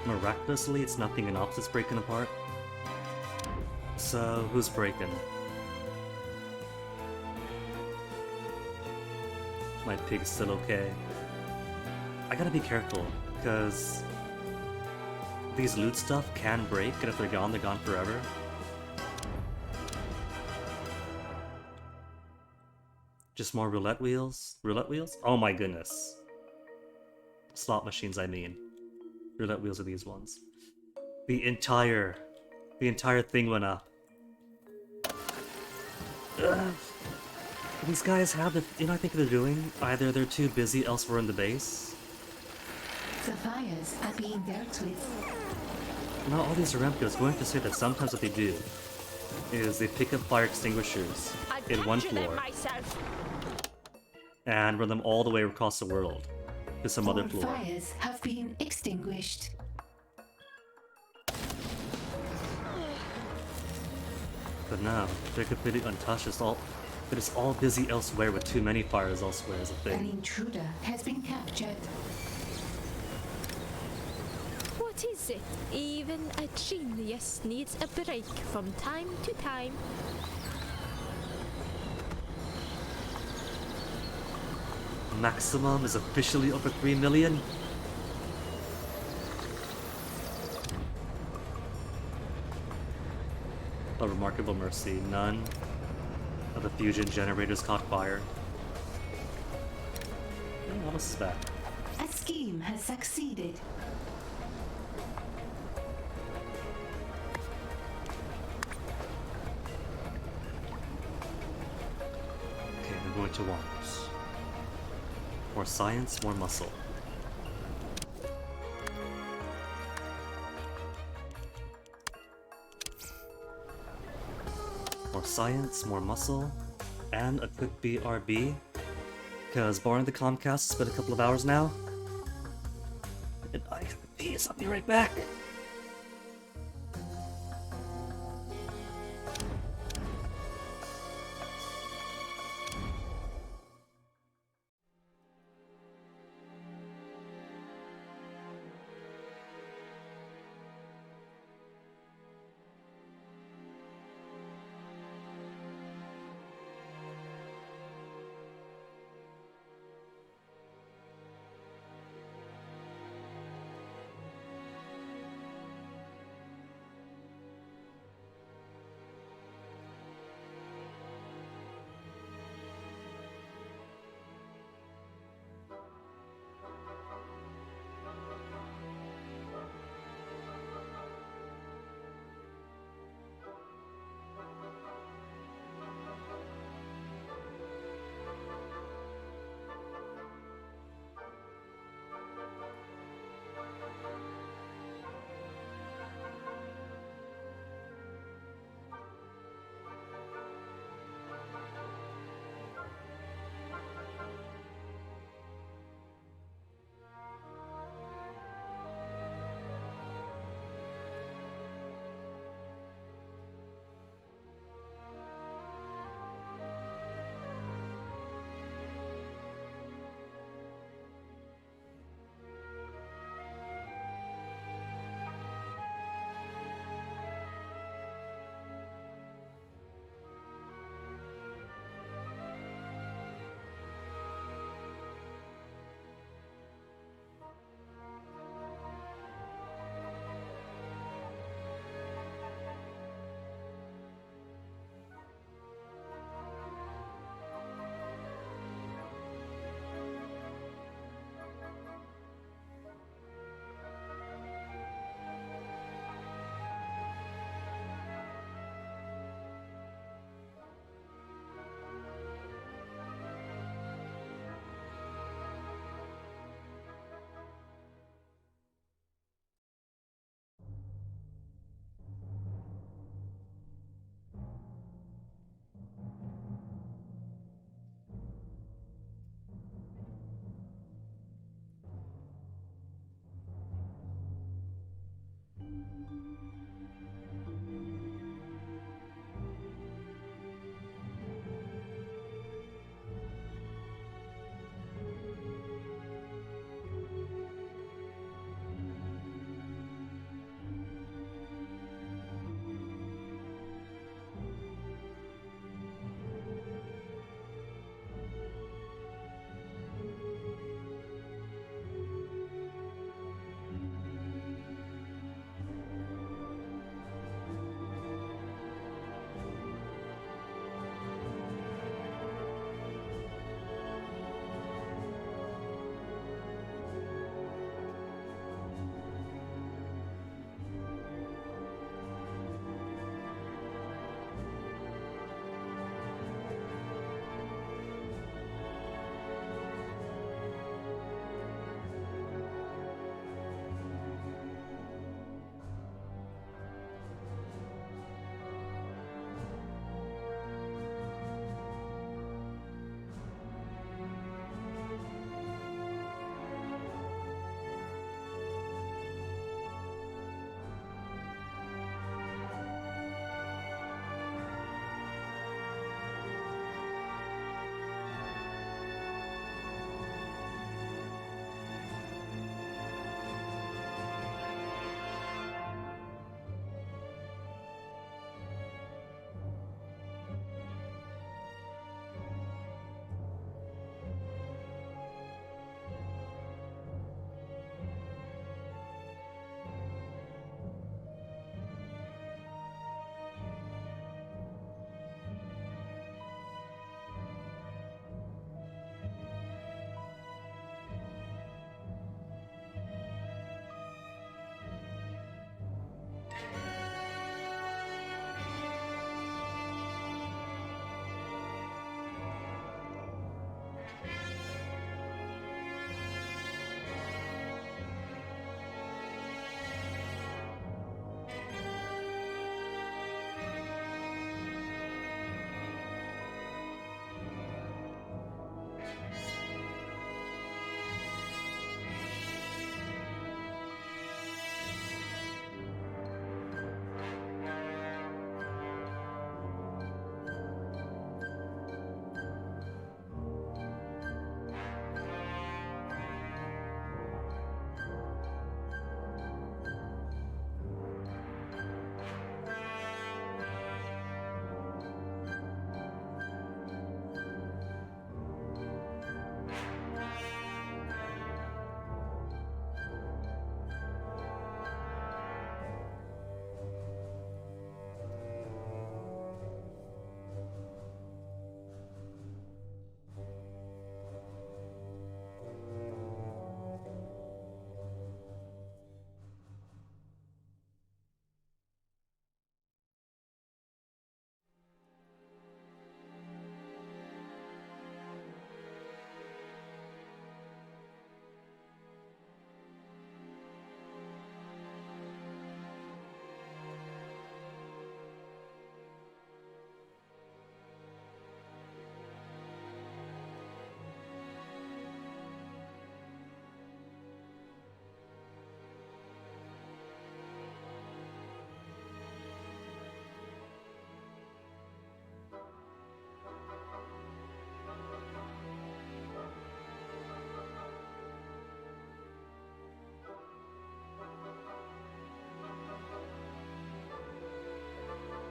Miraculously, it's nothing in opposites breaking apart. So, who's breaking? My pig's still okay. I gotta be careful, because these loot stuff can break, and if they're gone forever. Just more roulette wheels? Roulette wheels? Oh my goodness. Slot machines, I mean. Roulette wheels are these ones. The entire thing went up. Ugh. These guys have the, you know what I think they're doing? Either they're too busy elsewhere in the base. The fires are being dealt with. Not all these are empty. I was going to say that sometimes what they do is they pick up fire extinguishers in one floor and run them all the way across the world to some other floor. Fires have been extinguished. But now, they're completely untouched. It is all busy elsewhere with too many fires elsewhere as a An thing. intruder has been captured. What is it? Even a genius needs a break from time to time. Maximum is officially over 3 million. A remarkable mercy. None of the fusion generators caught fire. What else is that? A scheme has succeeded. Okay, I'm going to want more science, more muscle. More science, more muscle, and a quick BRB. Because barring the Comcast, it's been a couple of hours now. And I have a pee, so I'll be right back.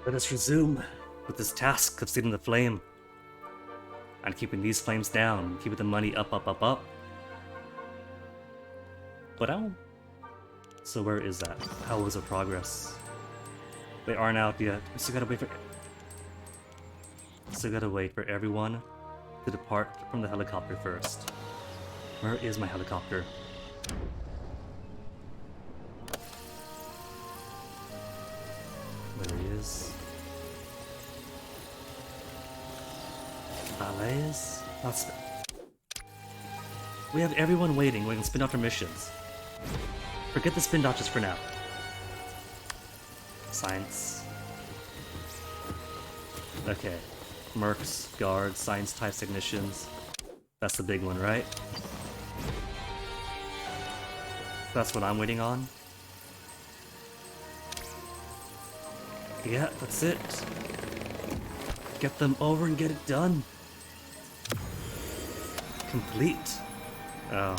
Let us resume with this task of stealing the flame. And keeping these flames down, keeping the money up, up, up, up. But so where is that? How was our progress? They aren't out yet. We still gotta wait for everyone to depart from the helicopter first. Where is my helicopter? There he is. Ballets? We have everyone waiting. We can spin doctor missions. Forget the spin doctors for now. Science. Okay. Mercs, guards, science types, technicians. That's the big one, right? That's what I'm waiting on. Yeah, that's it. Get them over and get it done. Complete. Oh.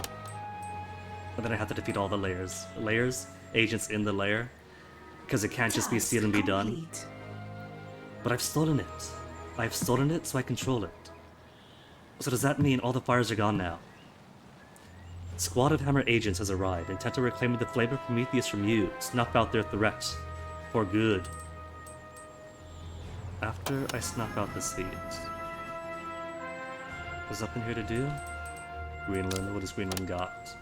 But then I have to defeat all the layers. Layers? Agents in the lair. Because it can't just be sealed and be done. But I've stolen it. I've stolen it so I control it. So does that mean all the fires are gone now? Squad of Hammer agents has arrived, intent on reclaiming the flame of Prometheus from you, snuff out their threat. For good. After I snuff out this heat. There's nothing here to do? Greenland, what has Greenland got?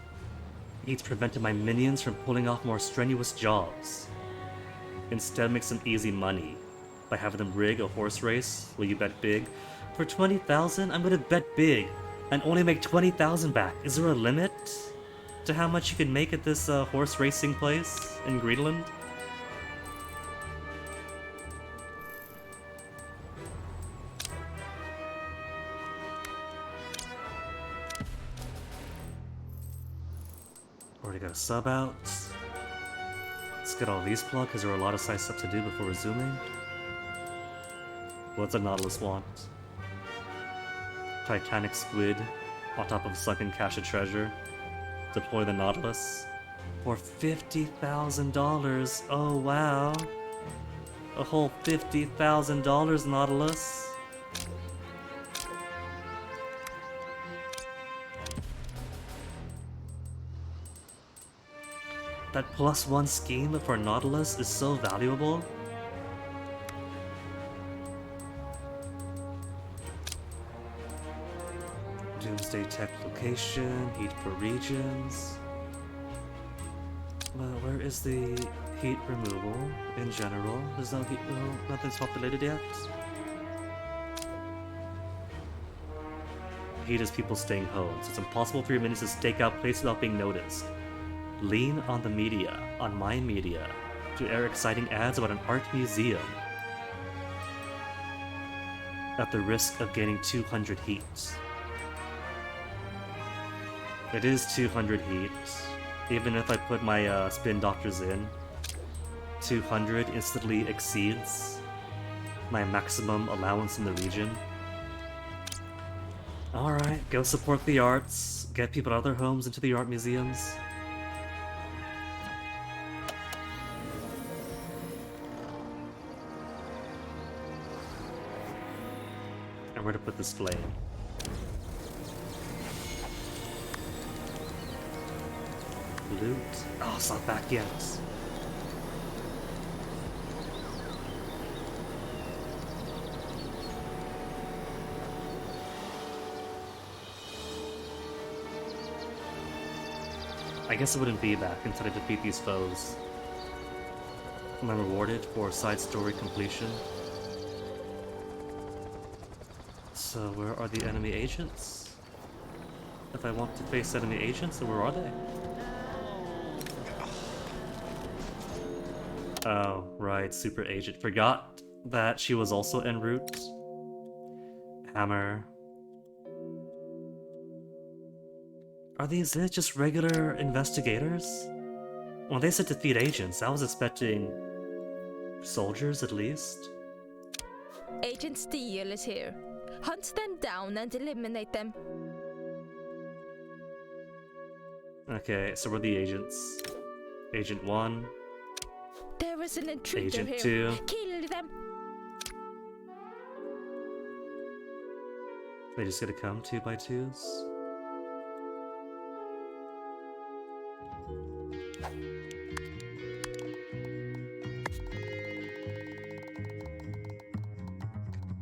Heat's prevented my minions from pulling off more strenuous jobs. Instead, make some easy money by having them rig a horse race. Will you bet big? For 20,000, I'm gonna bet big and only make 20,000 back. Is there a limit to how much you can make at this horse racing place in Greenland? Already got a sub out. Let's get all these plugged because there are a lot of side stuff to do before resuming. What's a Nautilus want? Titanic squid on top of a sunken cache of treasure. Deploy the Nautilus for $50,000. Oh wow. A whole $50,000 Nautilus. That +1 scheme for Nautilus is so valuable. Doomsday Tech location, heat for regions. Well, where is the heat removal in general? There's no heat removal, nothing's populated yet. Heat is people staying home, so it's impossible for your minions to stake out places without being noticed. Lean on the media, on my media, to air exciting ads about an art museum. At the risk of gaining 200 heat. It is 200 heat. Even if I put my spin doctors in, 200 instantly exceeds my maximum allowance in the region. Alright, go support the arts, get people out of their homes into the art museums. Where to put this flame. Loot. Oh, it's not back yet. I guess it wouldn't be back until I defeat these foes. Am I rewarded for side story completion? So where are the enemy agents? If I want to face enemy agents, then where are they? Oh, right, super agent. Forgot that she was also en route. Hammer. Are these just regular investigators? When they said defeat agents, I was expecting soldiers at least. Agent Steele is here. Hunt them down and eliminate them. Okay, so we're the agents. Agent 1. There is an intruder Agent here. 2. Kill them. They just gonna come 2x2s?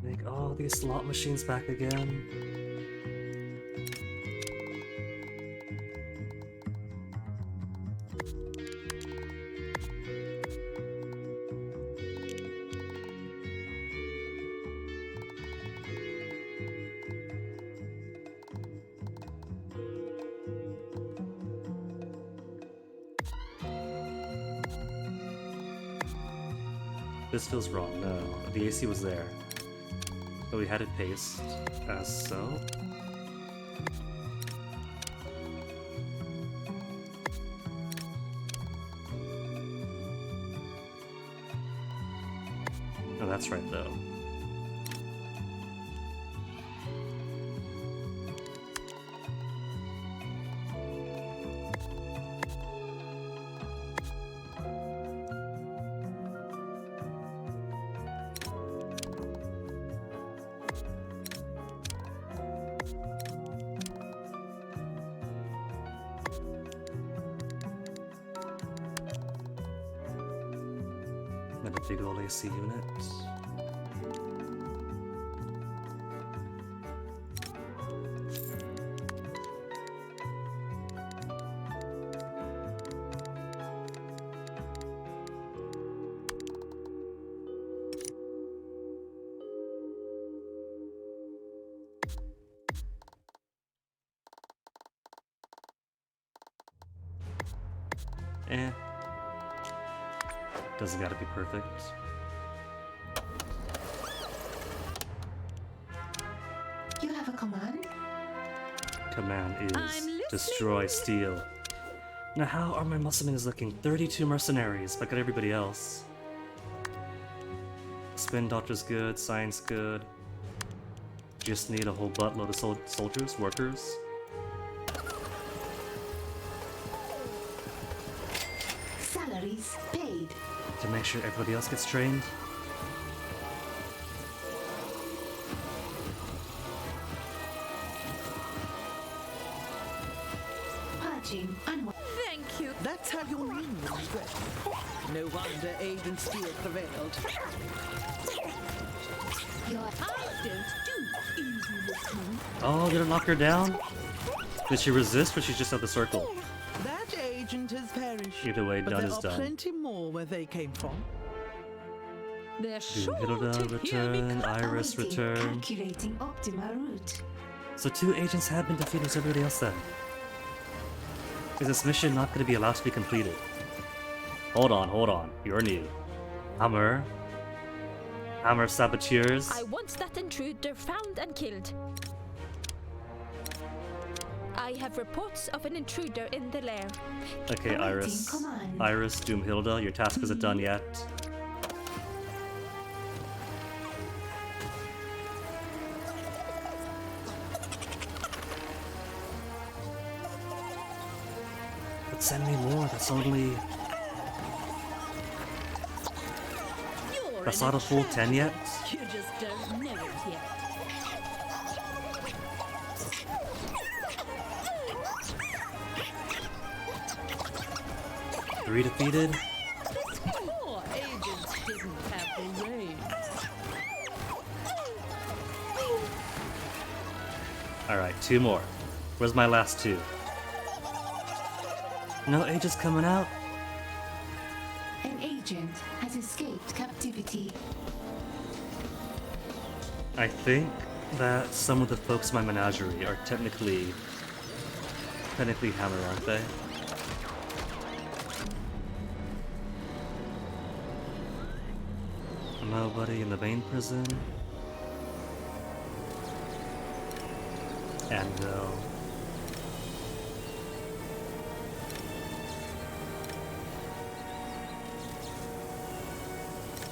Make all these slot machines back again. This feels wrong. No, the AC was there. But we had it paced as so. Oh, that's right though. And a big old AC unit. Eh. Doesn't gotta be perfect. You have a command? Command is I'm destroy steel. Now how are my musclemans looking? 32 mercenaries, but got everybody else. Spin doctor's good, science good. Just need a whole buttload of soldiers, workers. Salaries paid. To make sure everybody else gets trained. Purging unwanted. Thank you. That's how your minions dress. No wonder Agent Steel prevailed. Your I don't do easy listening. Oh, did it knock her down? Did she resist or she just had the circle? That agent has perished. Either way, but done there is are done. plenty more where they came from. They're sure Hilda to hear me return, Iris awaiting, return. calculating optimal route. So 2 agents have been defeated as everybody else then. Is this mission not going to be allowed to be completed? Hold on. You're new. Hammer saboteurs. I want that intruder found and killed. I have reports of an intruder in the lair. Okay, Awaiting Iris. command. Iris, Doomhilda, your task isn't done yet. But send me more, that's only... You're That's in not a full 10 yet? You just don't know it yet. Three defeated? Poor agents didn't have the reins. Alright, 2 more. Where's my last 2? No agents coming out? An agent has escaped captivity. I think that some of the folks in my menagerie are technically Hammer, aren't they? Nobody in the main prison. Anvil.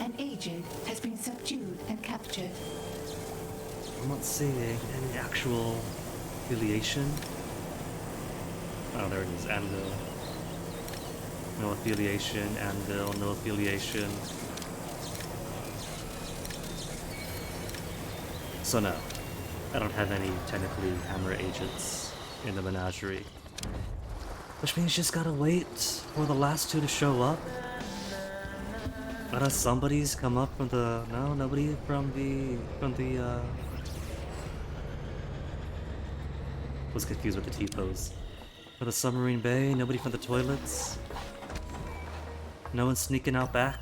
An agent has been subdued and captured. I'm not seeing any actual affiliation. Oh, there it is, Anvil. No affiliation, Anvil, no affiliation. So no. I don't have any technically hammer agents in the menagerie. Which means you just gotta wait for the last two to show up. Unless somebody's come up from the... No, nobody from the... Was confused with the T-pose. For the submarine bay, nobody from the toilets. No one sneaking out back.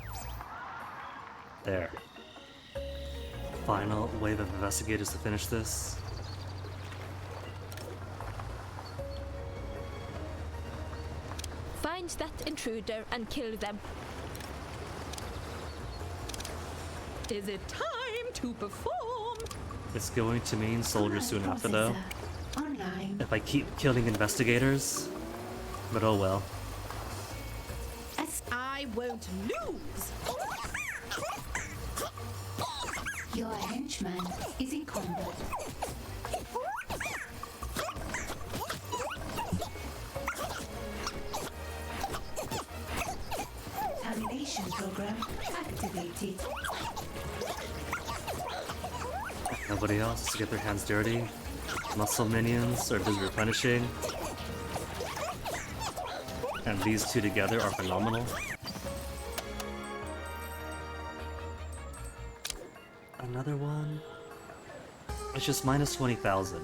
There. Final wave of investigators to finish this. Find that intruder and kill them. Is it time to perform? It's going to mean soldiers soon after though. Online. If I keep killing investigators. But oh well. I won't lose. Your henchman is in combat. Termination program activated. Nobody else has to get their hands dirty. Muscle minions are busy replenishing. And these two together are phenomenal. Another one? It's just minus 20,000.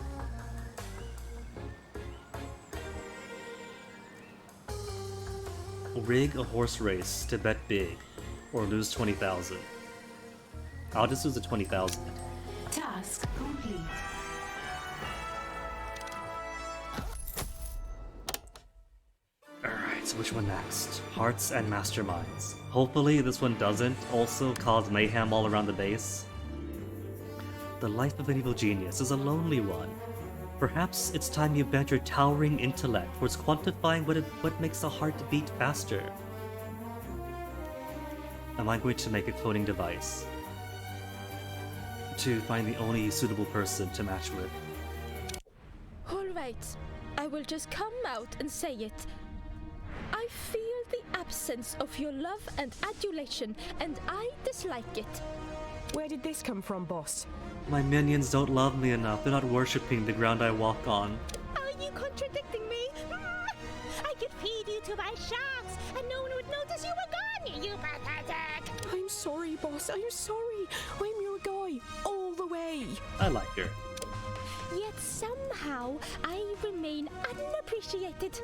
Rig a horse race to bet big, or lose 20,000. I'll just lose the 20,000. Task complete. Alright, so which one next? Hearts and Masterminds. Hopefully this one doesn't also cause mayhem all around the base. The life of an evil genius is a lonely one. Perhaps it's time you bent your towering intellect towards quantifying what makes a heart beat faster. Am I going to make a cloning device to find the only suitable person to match with? Alright, I will just come out and say it. I feel the absence of your love and adulation, and I dislike it. Where did this come from, boss? My minions don't love me enough. They're not worshipping the ground I walk on. Are you contradicting me? I could feed you to my sharks, and no one would notice you were gone, you pathetic! I'm sorry, boss. I'm sorry. I'm your guy, all the way. I like her. Yet somehow I remain unappreciated.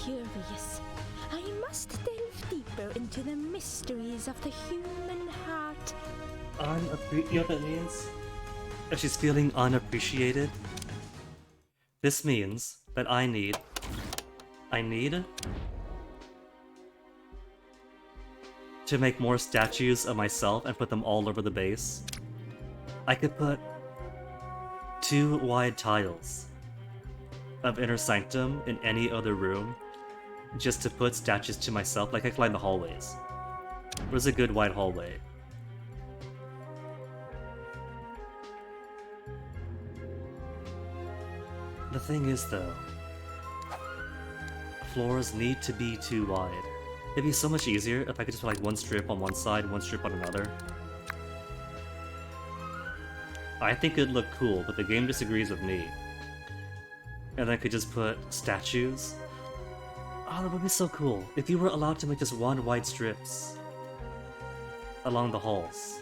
Curious. I must delve deeper into the mysteries of the human heart. You know what that means? If she's feeling unappreciated, this means that I need to make more statues of myself and put them all over the base. I could put 2 wide tiles of Inner Sanctum in any other room just to put statues to myself, like I could line the hallways. Where's a good wide hallway? The thing is though, floors need to be too wide. It'd be so much easier if I could just put like one strip on one side, one strip on another. I think it'd look cool, but the game disagrees with me. And then I could just put statues. Oh, that would be so cool. If you were allowed to make just one wide strips along the halls.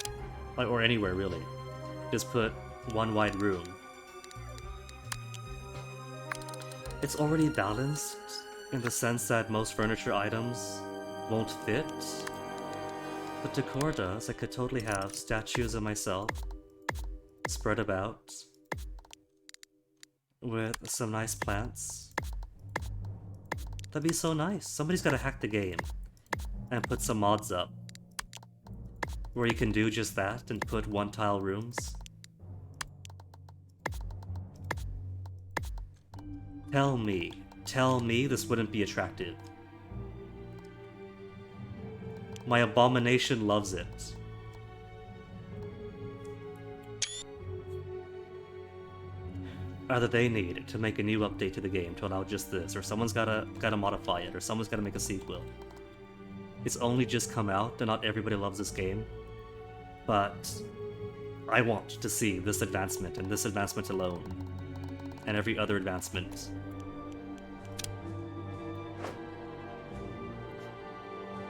Like, or anywhere really. Just put one wide room. It's already balanced in the sense that most furniture items won't fit. But decor does. I could totally have statues of myself spread about with some nice plants. That'd be so nice. Somebody's gotta hack the game and put some mods up where you can do just that and put one tile rooms. Tell me this wouldn't be attractive. My abomination loves it. Either they need to make a new update to the game to allow just this, or someone's gotta modify it, or someone's gotta make a sequel. It's only just come out, and not everybody loves this game. But I want to see this advancement, and this advancement alone. And every other advancement.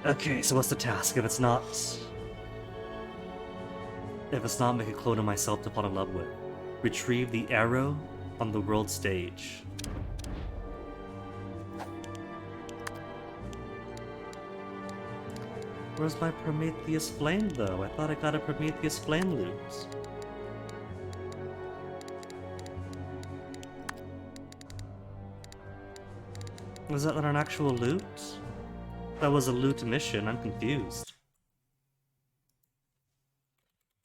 Okay, so what's the task? If it's not make a clone of myself to fall in love with. Retrieve the arrow on the world stage. Where's my Prometheus flame though? I thought I got a Prometheus flame loot. Was that not an actual loot? That was a loot mission, I'm confused.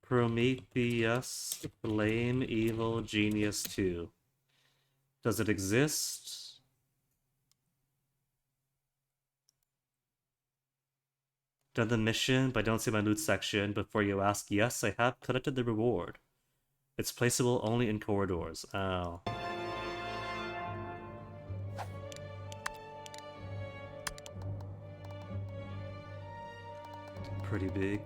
Prometheus Flame Evil Genius 2. Does it exist? Done the mission, but I don't see my loot section. Before you ask, yes, I have collected the reward. It's placeable only in corridors. Oh. Pretty big.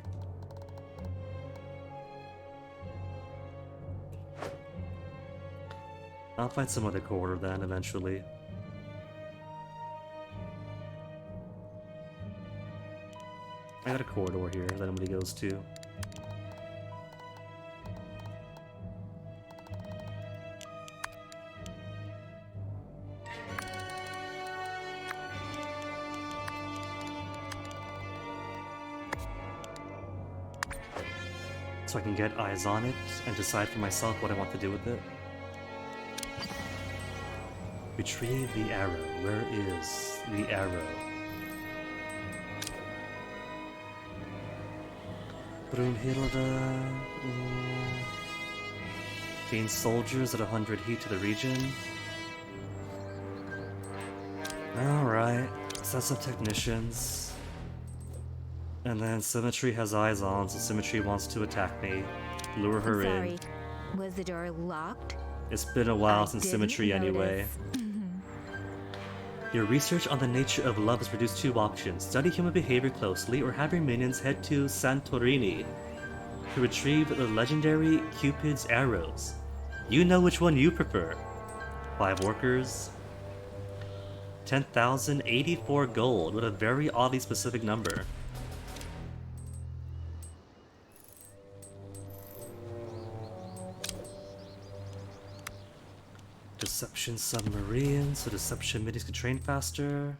I'll find some other corridor then, eventually. I got a corridor here that nobody goes to. So I can get eyes on it and decide for myself what I want to do with it. Retrieve the arrow. Where is the arrow? Brunhilde. Gain soldiers at 100 heat to the region. Alright. Sets of technicians. And then Symmetry has eyes on, so Symmetry wants to attack me. Lure her Sorry. in. Was the door locked? It's been a while I since didn't Symmetry anyway. notice. Your research on the nature of love has produced two options. Study human behavior closely, or have your minions head to Santorini to retrieve the legendary Cupid's arrows. You know which one you prefer. 5 workers. 10,084 gold, with a very oddly specific number. Deception submarine, so deception middies can train faster.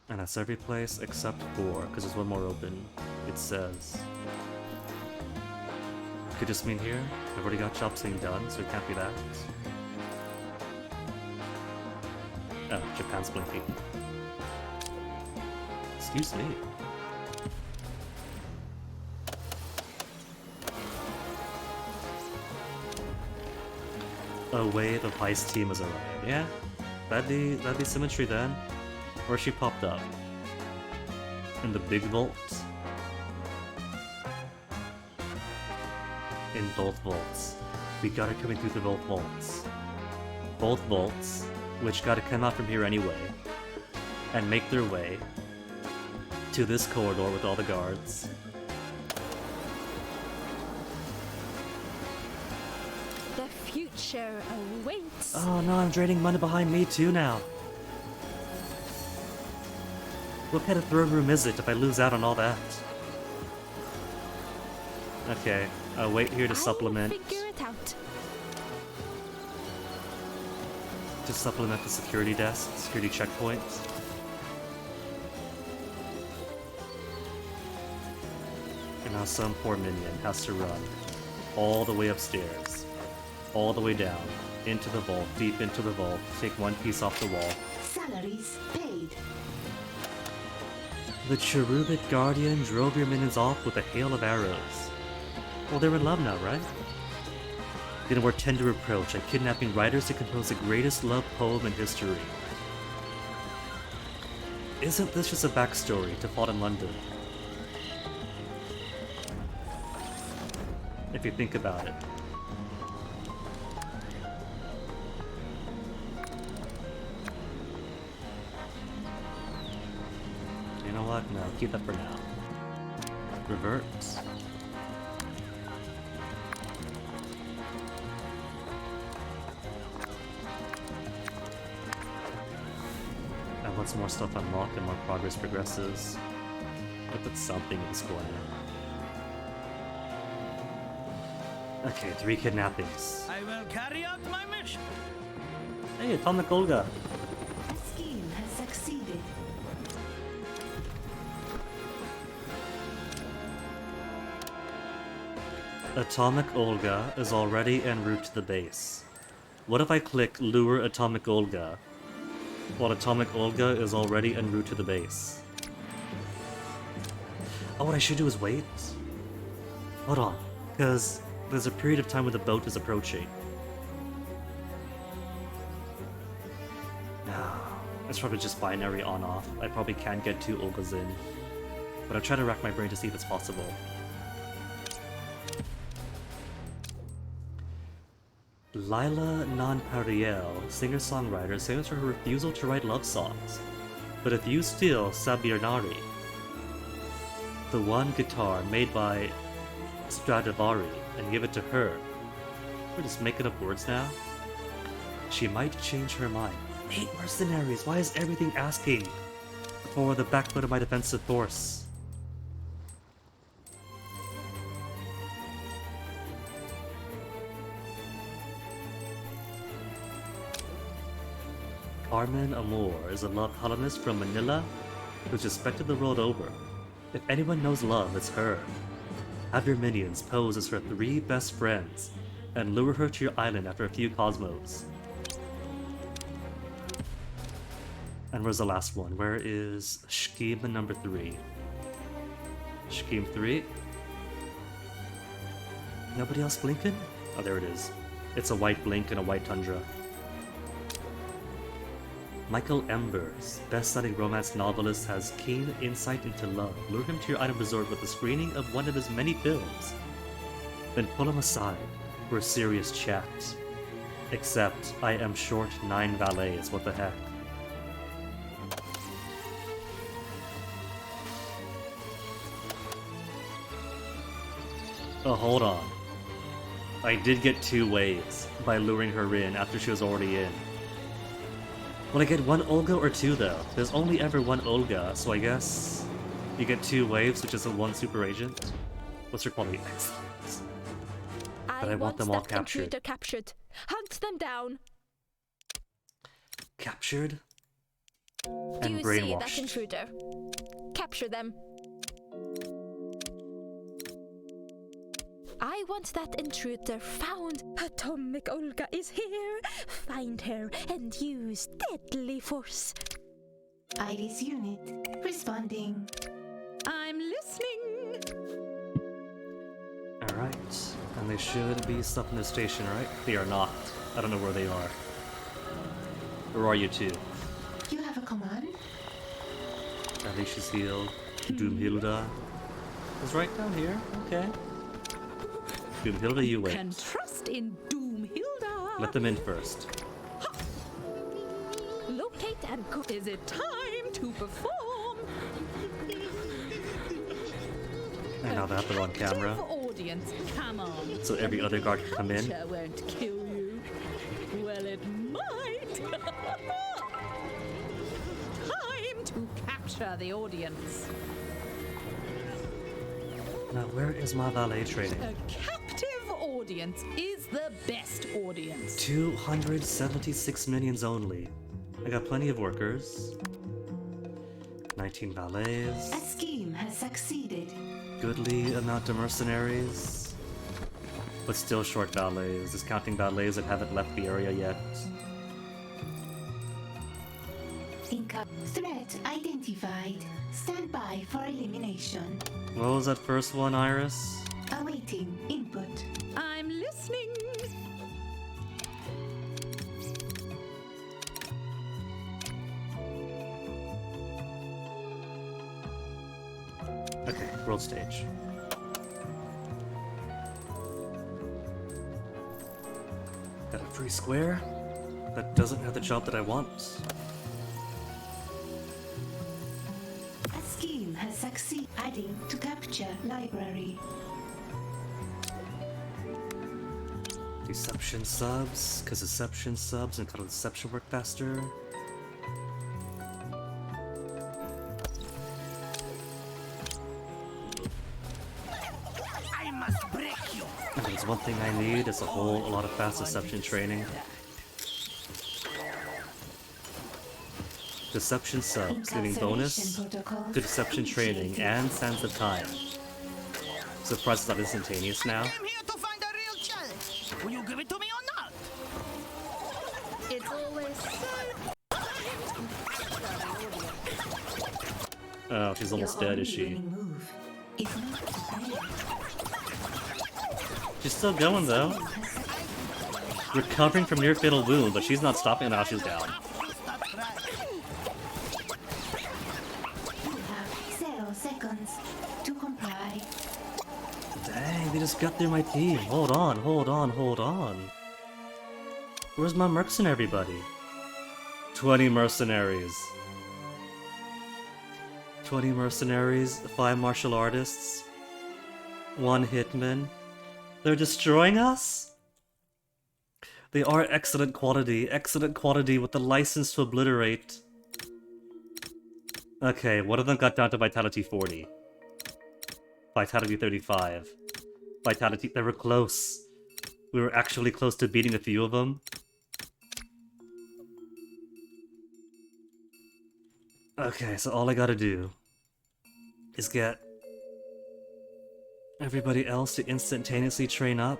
And that's every place except 4, because there's one more open, it says. Could just mean here. I've already got job saying done, so it can't be that. Oh, Japan's blinking. Excuse me. A wave of heist team has arrived. Yeah, that'd be Symmetry then. Where she popped up. In the big vault. In both vaults. We got her coming through the both vaults. Both vaults, which gotta come out from here anyway. And make their way to this corridor with all the guards. The future awaits. Oh no, I'm draining money behind me too now. What kind of throne room is it if I lose out on all that? Okay, I'll wait here to supplement. Figure it out. To supplement the security desk, security checkpoint. And now some poor minion has to run all the way upstairs, all the way down, into the vault, deep into the vault, take one piece off the wall. Salaries paid. The cherubic guardian drove your minions off with a hail of arrows. Well, they're in love now, right? In a more tender approach, and kidnapping writers to compose the greatest love poem in history. Isn't this just a backstory to Fought in London? If you think about it. No, keep that for now. Revert. And once more stuff unlocked and more progress progresses, I'll put something in this corner. Okay, 3 kidnappings. I will carry out my mission. Hey, Atomic Olga! A scheme has succeeded. Atomic Olga is already en route to the base. What if I click Lure Atomic Olga while Atomic Olga is already en route to the base? Oh, what I should do is wait? Hold on, because there's a period of time when the boat is approaching. No, it's probably just binary on-off. I probably can't get 2 Olgas in. But I'm trying to rack my brain to see if it's possible. Lila Nonpariel, singer-songwriter, famous for her refusal to write love songs. But if you steal Sabirnari, the one guitar made by Stradivari, and give it to her, we're just making up words now, she might change her mind. 8 mercenaries, why is everything asking for the backbone of my defensive force? Carmen Amor is a love columnist from Manila who's respected the world over. If anyone knows love, it's her. Have your minions pose as her 3 best friends and lure her to your island after a few cosmos. And where's the last one? Where is scheme number 3? Scheme 3? Nobody else blinking? Oh, there it is. It's a white blink and a white tundra. Michael Embers, best-selling romance novelist, has keen insight into love. Lure him to your item resort with a screening of one of his many films. Then pull him aside for a serious chat. Except, I am short 9 valets, what the heck. Oh, hold on. I did get 2 waves by luring her in after she was already in. Will I get 1 Olga or 2 though? There's only ever 1 Olga, so I guess you get 2 waves, which is a 1 super agent. What's her quality? Excellent. But I want them all captured. Captured. Hunt them down. Captured? Do And you see brainwashed. that intruder? Capture them. I want that intruder found. Atomic Olga is here. Find her and use deadly force. Iris unit responding. I'm listening. Alright. And they should be stuck in the station, right? They are not. I don't know where they are. Where are you two? You have a command? Alicia's healed. Doomhilda is right down here. Okay. Doomhilda, you wait. Can trust in Doomhilda. Let them in first. Locate and cook. Is it time to perform? And now they have them on camera. Audience, come on. So every other guard can come in. Capture won't kill you. Well, it might. Time to capture the audience. Now, where is my valet training? A captive audience is the best audience. 276 minions only. I got plenty of workers. 19 valets. A scheme has succeeded. Goodly amount of mercenaries. But still short valets, discounting valets that haven't left the area yet. Threat identified. Stand by for elimination. What was that first one, Iris? Awaiting input. I'm listening. Okay, world stage. Got a free square that doesn't have the job that I want. A scheme has has succeeded adding to capture library. Deception subs, because deception subs and called deception work faster. I must break you. If there's one thing I need, it's a lot of fast deception training. Deception subs, giving bonus to deception training and sense of time. Surprised it's not instantaneous now. I'm here to find a real challenge. Will you give it to me or not? It's always so. Oh, she's almost dead, is she? She's still going though. Recovering from near fatal wound, but she's not stopping now she's down. You have 0 seconds to comply. Dang, they just got through my team. Hold on, hold on, hold on. Where's my mercenary buddy? 20 mercenaries. 20 mercenaries, 5 martial artists, 1 hitman. They're destroying us? They are excellent quality with the license to obliterate. Okay, one of them got down to Vitality 40. Vitality 35. Vitality, they were close. We were actually close to beating a few of them. Okay, so all I gotta do is get everybody else to instantaneously train up.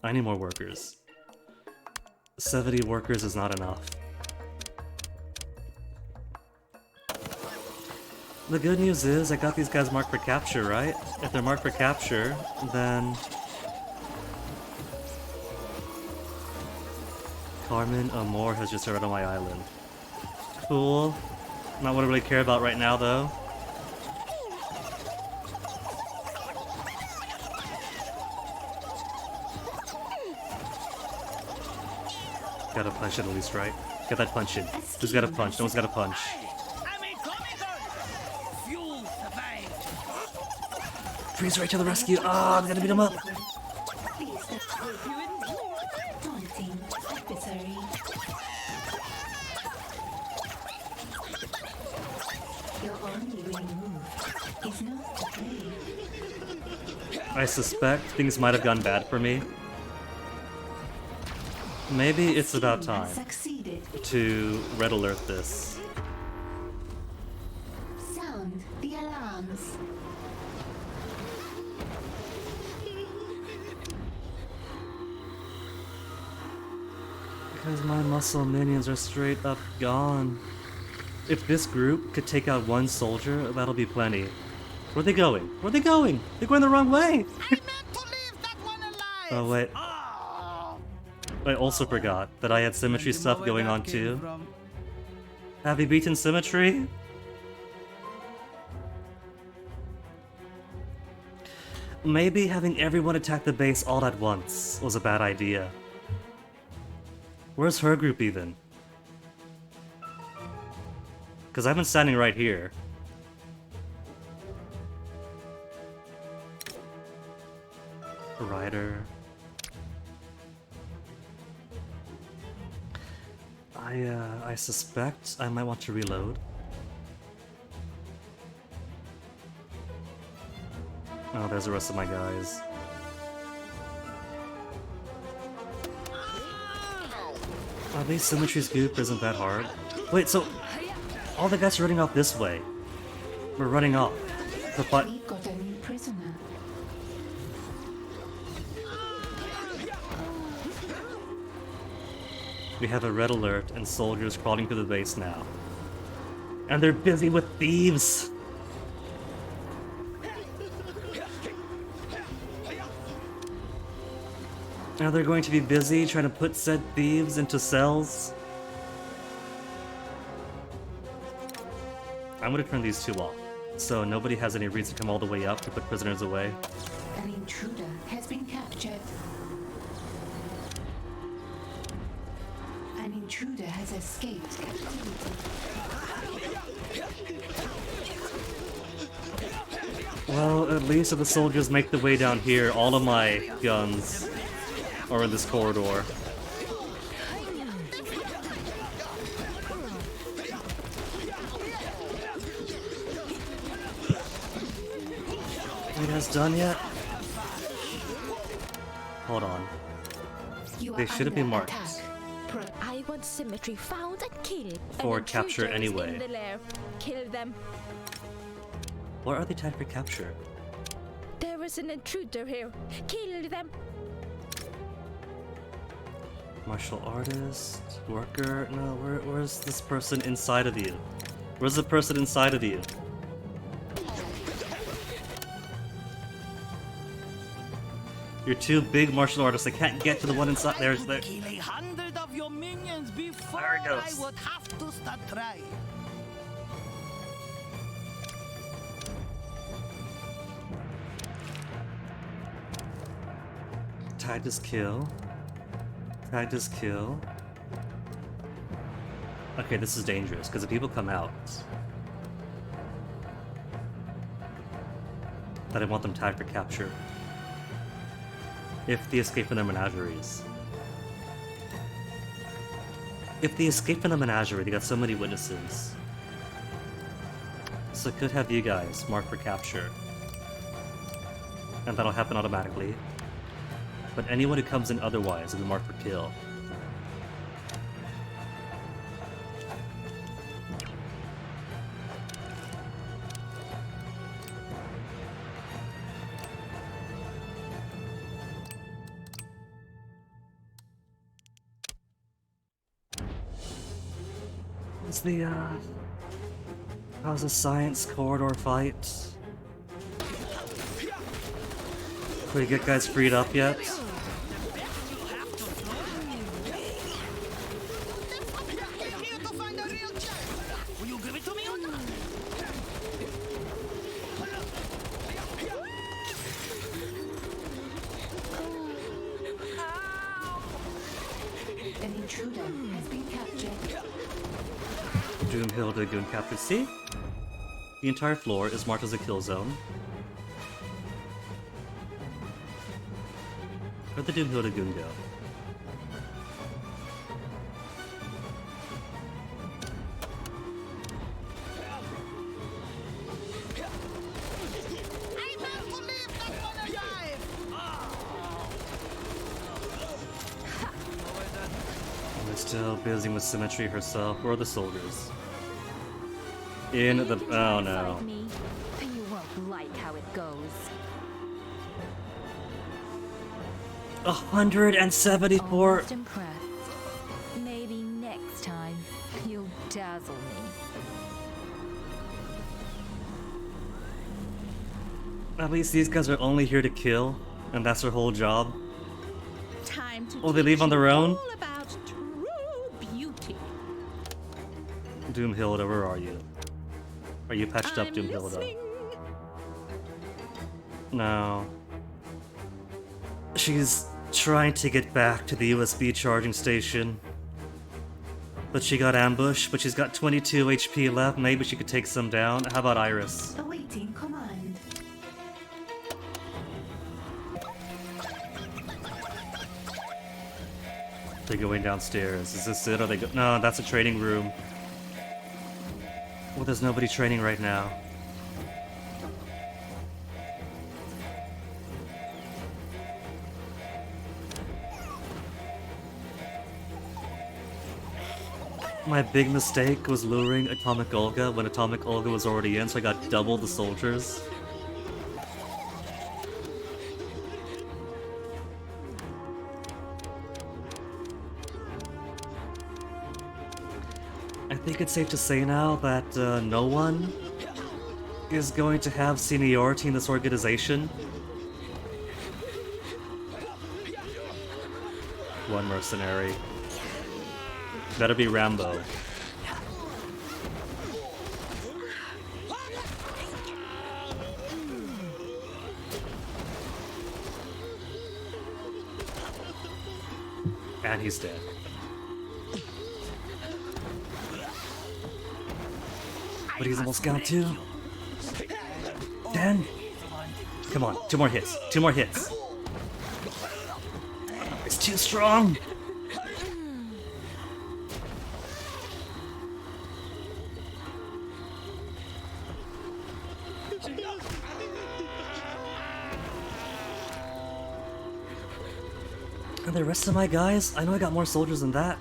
I need more workers. 70 workers is not enough. The good news is I got these guys marked for capture, right? If they're marked for capture, then Carmen Amor has just arrived on my island. Cool. Not what I really care about right now, though. Gotta punch it at least, right? Get that punch in. Who's got a punch? No one's got a punch. Freeze right to the rescue! Ah, I'm gonna beat him up! I suspect things might have gone bad for me. Maybe it's about time to red alert this. Sound the alarms. Because my muscle minions are straight up gone. If this group could take out 1 soldier, that'll be plenty. Where are they going? Where are they going? They're going the wrong way! Oh wait. I also forgot that I had symmetry stuff going on too. Have we beaten symmetry? Maybe having everyone attack the base all at once was a bad idea. Where's her group even? Because I've been standing right here. Rider. I suspect I might want to reload. Oh, there's the rest of my guys. At least Symmetry's group isn't that hard. Wait, so all the guys are running off this way. We're running off. The fight. We got a new prisoner. We have a red alert and soldiers crawling to the base now. And they're busy with thieves! Now they're going to be busy trying to put said thieves into cells. I'm gonna turn these 2 off, so nobody has any reason to come all the way up to put prisoners away. An intruder has been captured. An intruder has escaped captivity. Well, at least if the soldiers make the way down here, all of my guns are in this corridor. You guys done yet? Hold on. They shouldn't be marked. I want symmetry found and killed. For An capture intruder is anyway. in the lair. Kill them. What are they tagged for capture? There is an intruder here. Kill them. Martial artist, worker. No, where's this person inside of you? Where's the person inside of you? You're too big martial artists. I can't get to the one inside. There's there. Kill 100 of your minions before There it goes. I would have to start trying. Tag this kill. Tag this kill. Okay, this is dangerous because if people come out, then I want them tagged for capture. If they escape from their menageries. If they escape from the menagerie, they got so many witnesses. So I could have you guys marked for capture. And that'll happen automatically. But anyone who comes in otherwise will be marked for kill. How's the science corridor fight? Can we get guys freed up yet? An intruder has been captured. Doomhill Goon captured. See? The entire floor is marked as a kill zone. Where'd the Doomhill Goon go? We're still busy with Symmetry herself. Where are the soldiers? In the... oh no. Me, you won't like how it goes. 174. Almost impressed. Maybe next time you'll dazzle me. At least these guys are only here to kill, and that's their whole job. Time to Oh, they leave on their own? all about true beauty. Doomhilda, where are you? Are you patched up, I'm Doomhilda? listening. No. She's trying to get back to the USB charging station. But she got ambushed, but she's got 22 HP left. Maybe she could take some down. How about Iris? Awaiting command. They're going downstairs. Is this it? Or they go? No, that's a training room. Well, there's nobody training right now. My big mistake was luring Atomic Olga when Atomic Olga was already in, so I got double the soldiers. I think it's safe to say now that no one is going to have seniority in this organization. One mercenary. Better be Rambo. And he's dead. But he's almost got 2. 10. Come on, 2 more hits. 2 more hits. It's too strong. And the rest of my guys? I know I got more soldiers than that.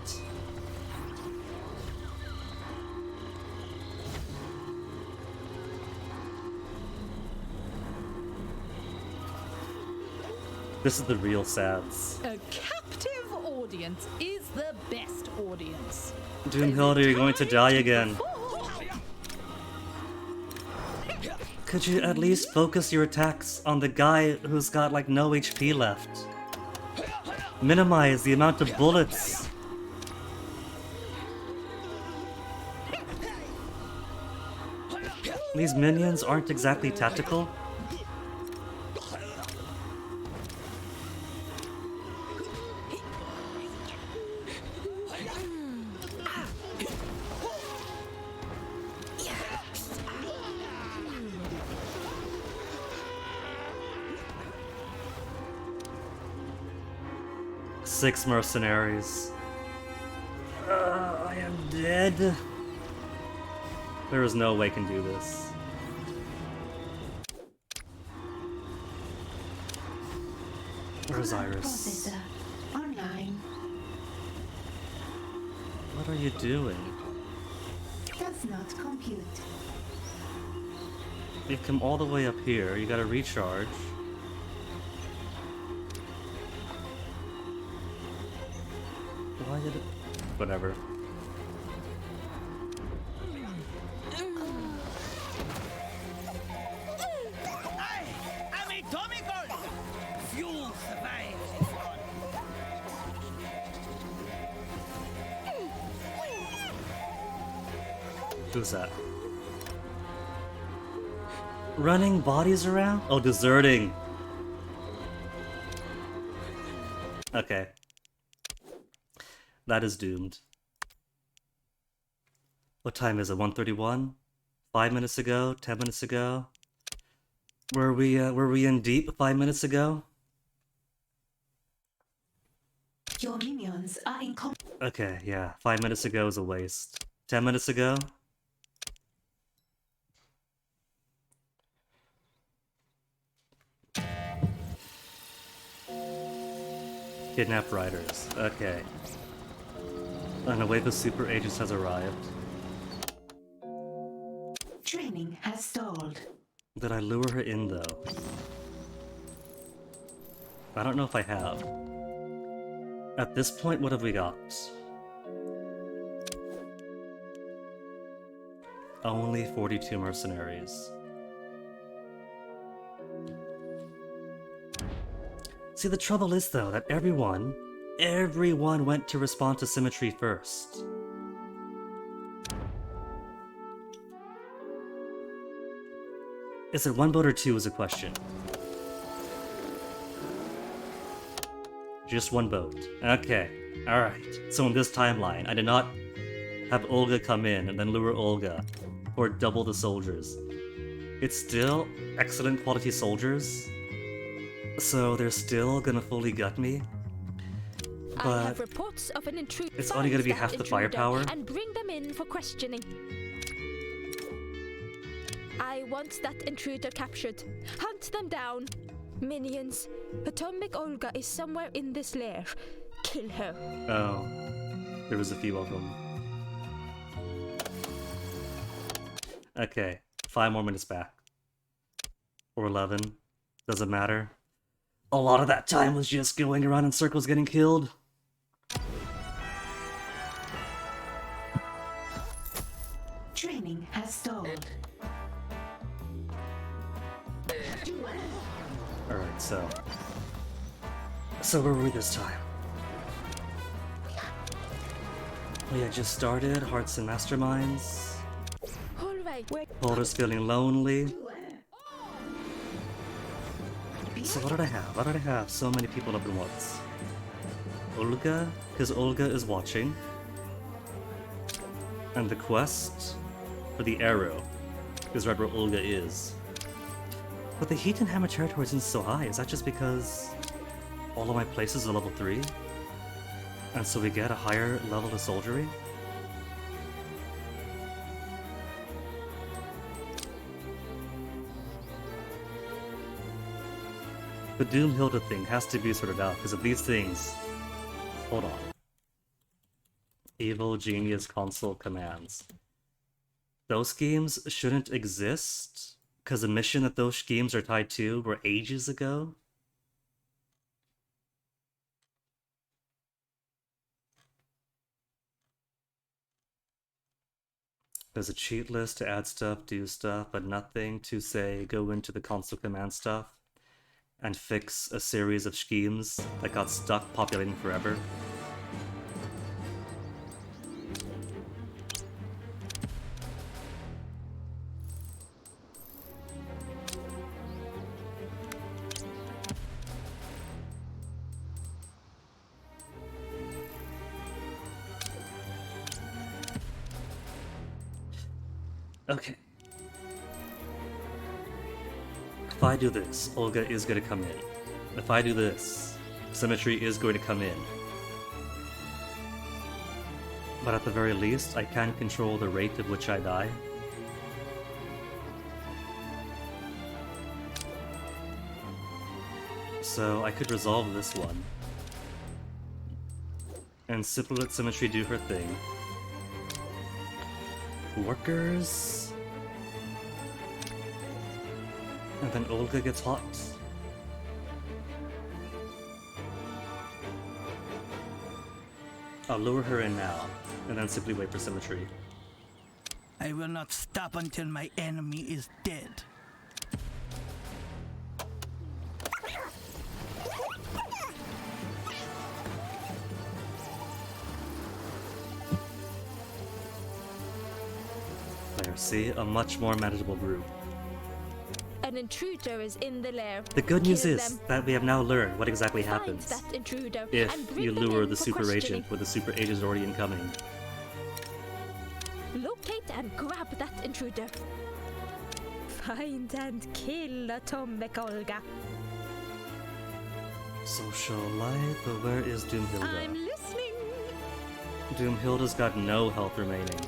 This is the real sads. A captive audience is the best audience. Doomhilda, you're going to die again. Could you at least focus your attacks on the guy who's got like no HP left? Minimize the amount of bullets. These minions aren't exactly tactical. Six mercenaries. I am dead. There is no way I can do this. Where's Iris? Processor online. What are you doing? Does not compute. You come all the way up here, you gotta recharge. Why did it... Whatever. Who's that? Running bodies around? Oh, deserting. Okay. That is doomed. What time is it? 1:31? 5 minutes ago? 10 minutes ago? Were we in deep 5 minutes ago? Your minions are in Okay, yeah. 5 minutes ago is a waste. 10 minutes ago? Kidnapped riders. Okay. And a wave of super agents has arrived. Training has stalled. Did I lure her in though? I don't know if I have. At this point, what have we got? Only 42 mercenaries. See, the trouble is though that everyone went to respond to symmetry first. Is it one boat or two is a question. Just one boat. Okay. Alright. So in this timeline, I did not have Olga come in and then lure Olga for double the soldiers. It's still excellent quality soldiers, so they're still gonna fully gut me. I But have reports of an intruder. it's only gonna be half the firepower. And bring them in for questioning. I want that intruder captured. Hunt them down. Minions, Atomic Olga is somewhere in this lair. Kill her. Oh, there was a few of them. Okay, 5 more minutes back. Or 11. Doesn't matter. A lot of that time was just going around in circles getting killed. Training has stalled. Alright, so where were we this time? We had just started Hearts and Masterminds. Alright, Boulder's feeling lonely. So what did I have? Why did I have so many people up at once? Olga, because Olga is watching. And the quest for the arrow is right where Olga is. But the heat and hammer territory isn't so high. Is that just because all of my places are level 3? And so we get a higher level of soldiery? The Doomhilda thing has to be sorted out, because of these things... Hold on. Evil Genius Console Commands. Those schemes shouldn't exist, because the mission that those schemes are tied to were ages ago? There's a cheat list to add stuff, do stuff, but nothing to say go into the console command stuff and fix a series of schemes that got stuck populating forever. Okay. If I do this, Olga is going to come in. If I do this, Symmetry is going to come in. But at the very least, I can control the rate at which I die. So I could resolve this one. And simply let Symmetry do her thing. Workers... And then Olga gets hot. I'll lure her in now, and then simply wait for Symmetry. I will not stop until my enemy is dead. There, see? A much more manageable group. An intruder is in the lair. The good news Kill is them. that we have now learned what exactly Find happens that intruder if and bring you them lure in the for super questioning. agent with the super agent already incoming. Locate and grab that intruder. Find and kill Atomic Olga. Social life, but where is Doomhilda? I'm listening. Doomhilda's got no health remaining.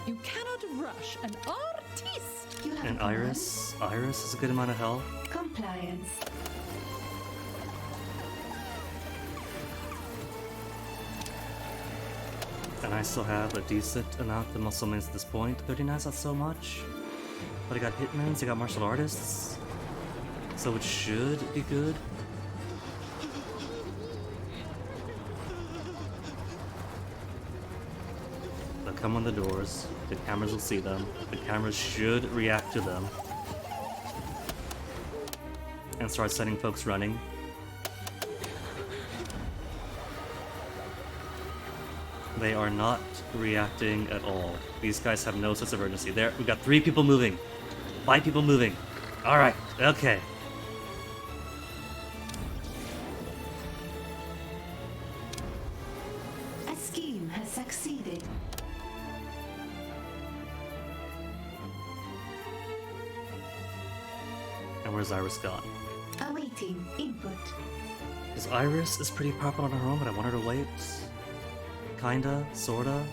You cannot rush an artiste. You have And a command? Iris? Iris has a good amount of health. Compliance. And I still have a decent amount of muscle mains at this point. 39 is not so much. But I got hitmans, I got martial artists. So it should be good. They'll come on the doors. The cameras will see them. The cameras should react to them. And start sending folks running. They are not reacting at all. These guys have no sense of urgency. There, we've got 3 people moving. 5 people moving. Alright, okay. A scheme has succeeded. And where's Iris gone? Awaiting input. Because Iris is pretty powerful on her own, but I want her to wait. Kinda, sorta.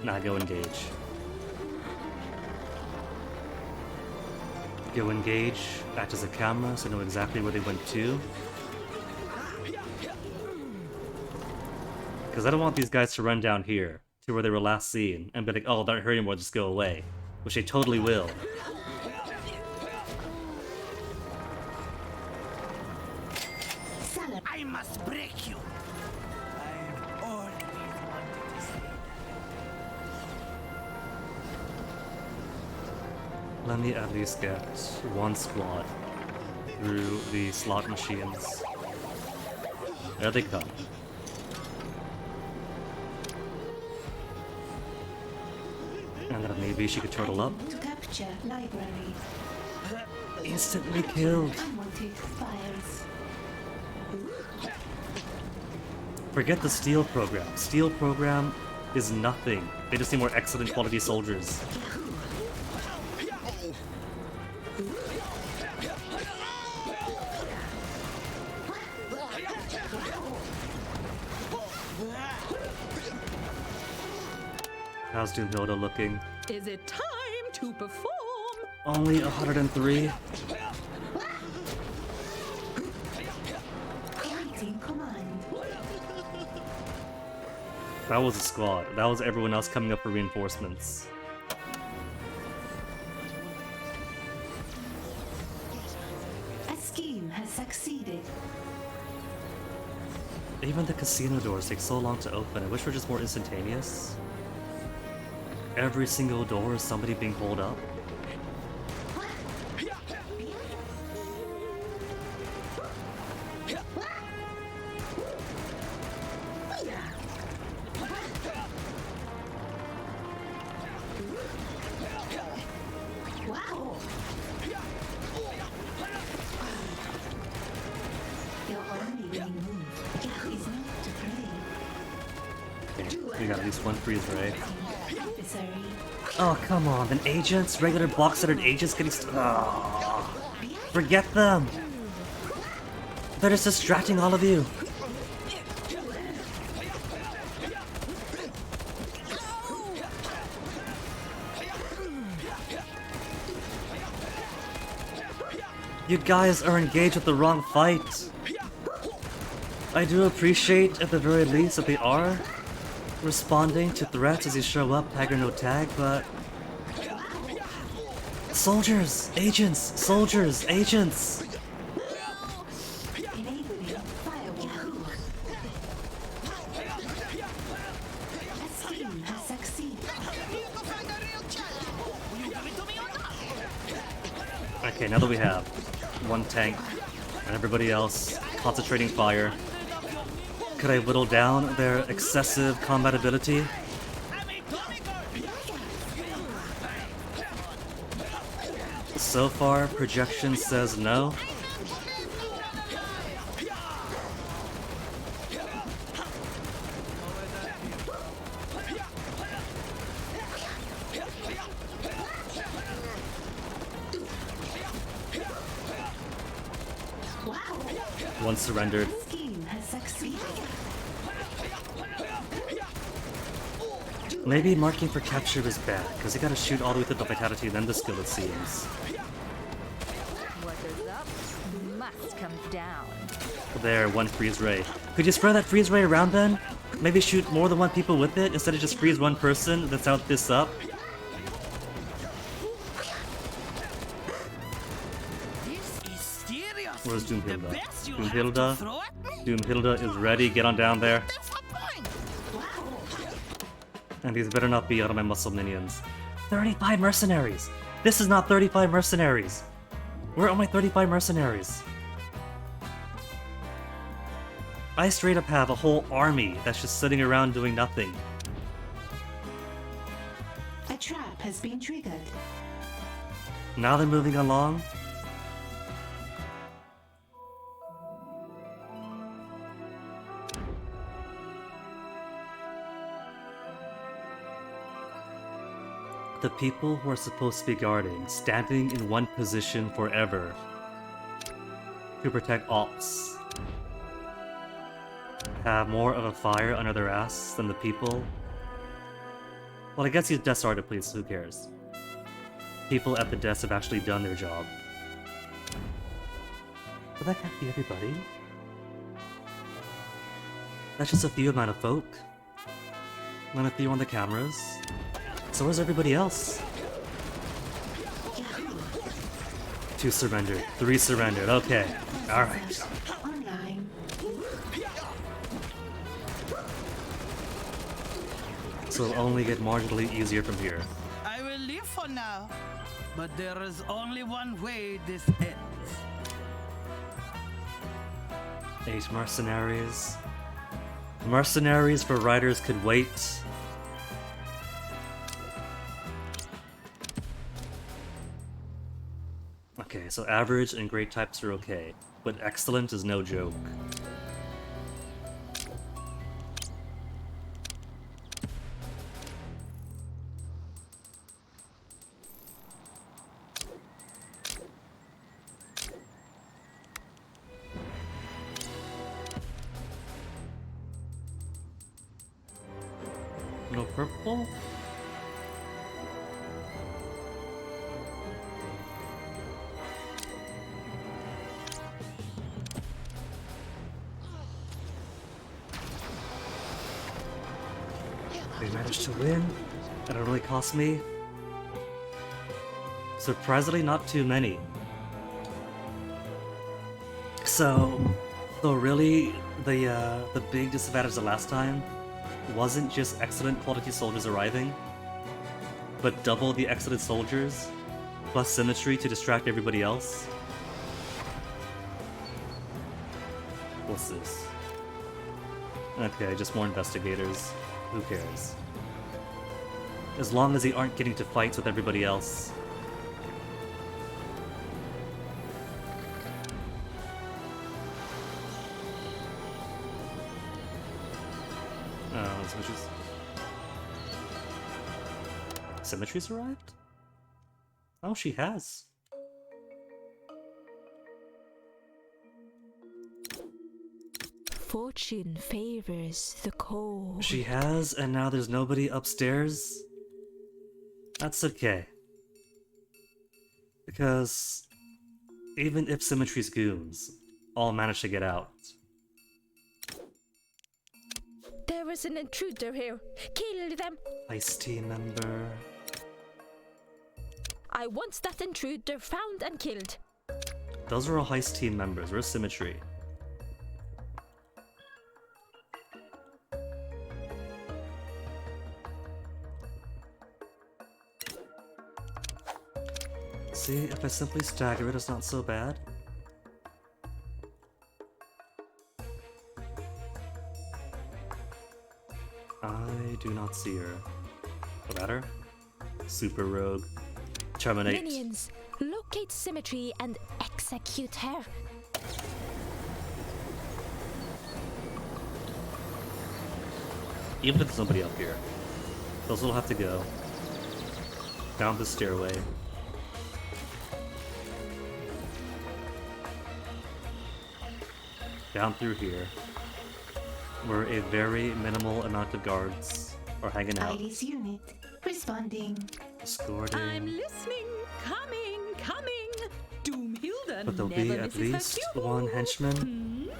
Nah, go engage. Go engage, act as a camera so I know exactly where they went to. Because I don't want these guys to run down here to where they were last seen and be like, oh, don't hurt anymore, just go away. Which they totally will. I must break you. I've always wanted to say that. Let me at least get one squad through the slot machines. There they come. And then maybe she could turtle up. To capture library. Instantly killed. Unwanted files. Forget the steal program. Steal program is nothing. They just need more excellent quality soldiers. How's Doomhilda looking? Is it time to perform? Only 103? That was a squad. That was everyone else coming up for reinforcements. A scheme has succeeded. Even the casino doors take so long to open. I wish they were just more instantaneous. Every single door is somebody being pulled up. We got at least one freeze ray. Oh, come on. Then agents? Regular box-settered agents getting forget them! They're just distracting all of you. You guys are engaged with the wrong fight. I do appreciate, at the very least, that they are responding to threats as you show up, tag or no tag, but... Soldiers! Agents! Soldiers! Agents! Okay, now that we have one tank and everybody else concentrating fire, could I whittle down their excessive combat ability? So far, projection says no. One surrendered. Maybe marking for capture is bad, because you gotta shoot all the way to the vitality and then the skill, it seems. What goes up must come down. There, one freeze ray. Could you spread that freeze ray around then? Maybe shoot more than one people with it instead of just freeze one person that's out this up? Where's Doomhilda? Doomhilda? Doomhilda is ready, get on down there. And these better not be out of my muscle minions. 35 mercenaries! This is not 35 mercenaries! Where are my 35 mercenaries? I straight up have a whole army that's just sitting around doing nothing. A trap has been triggered. Now they're moving along. The people who are supposed to be guarding, standing in one position forever to protect ops, have more of a fire under their ass than the people. Well, I guess he's desk sergeant, please, who cares? People at the desk have actually done their job. But that can't be everybody. That's just a few amount of folk. And a few on the cameras. So where's everybody else? 2 surrendered, 3 surrendered, okay. Alright. So it'll only get marginally easier from here. I will leave for now, but there is only one way this ends. 8 mercenaries. Mercenaries for riders could wait. Okay, so average and great types are okay, but excellent is no joke. purple? They managed to win, and it really cost me surprisingly not too many. So really, the big disadvantage the last time wasn't just excellent quality soldiers arriving, but double the excellent soldiers, plus symmetry to distract everybody else. What's this? Okay, just more investigators. Who cares? As long as they aren't getting to fights with everybody else. Symmetry's arrived? Oh, she has. Fortune favors the cold. She has, and now there's nobody upstairs? That's okay. Because even if Symmetry's goons all manage to get out. There is an intruder here. Kill them. Ice team member. I want that intruder found and killed. Those are all heist team members. Where's Symmetry? See, if I simply stagger it, it's not so bad. I do not see her. What about her? Super Rogue. Terminate. Minions, locate Symmetry and execute her. Even if there's nobody up here, those will have to go down the stairway. Down through here, where a very minimal amount of guards are hanging out. ID's unit responding. Escorting. I'm listening. Coming. Doomhilda But there'll never be at misses her least cue. one henchman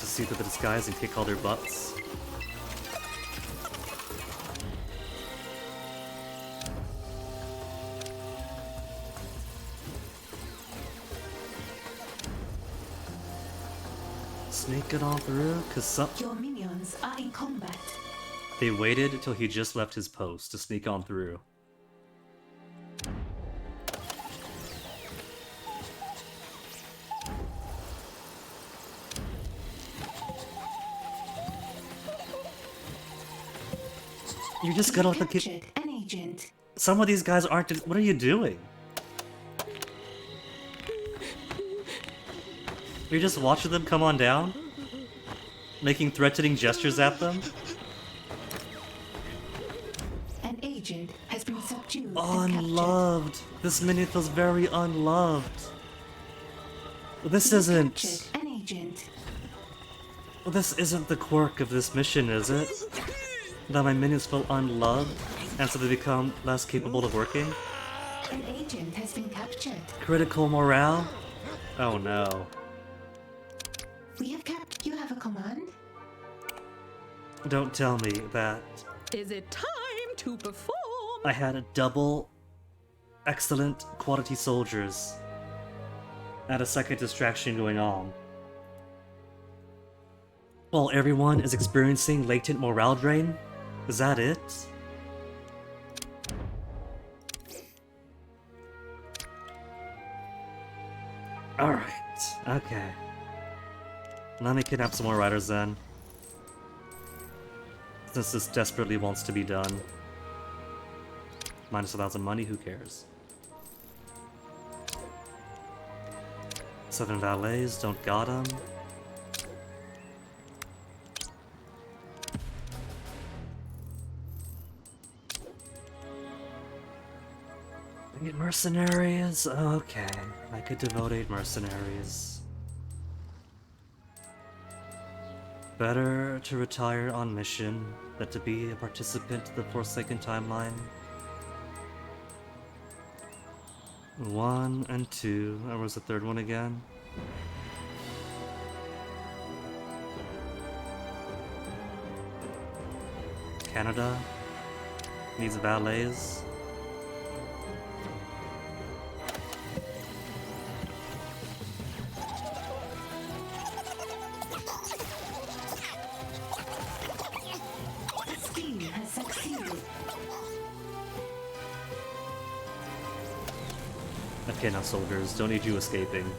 to see through the disguise and kick all their butts. Sneak it on through, cause Your minions are in combat. they waited until he just left his post to sneak on through. You're just gonna let them keep. An agent. Some of these guys aren't. What are you doing? You're just watching them come on down? Making threatening gestures at them? An agent has been subdued. Unloved! This minion feels very unloved. This isn't... An agent. This isn't the quirk of this mission, is it? That my minions feel unloved, and so they become less capable of working? An agent has been captured. Critical morale? Oh no. We have captured. You have a command? Don't tell me that Is it time to perform? I had a double excellent quality soldiers and a second distraction going on, while everyone is experiencing latent morale drain? Is that it? Alright, okay. Let me kidnap some more riders then. Since this desperately wants to be done. Minus 1,000 money, who cares? 7 valets, don't got 'em. I get mercenaries? Okay, I could devote 8 mercenaries. Better to retire on mission than to be a participant to the Forsaken timeline. 1 and 2. Where was the third one again? Canada needs valets. The scheme has succeeded. Okay, now soldiers, don't need you escaping.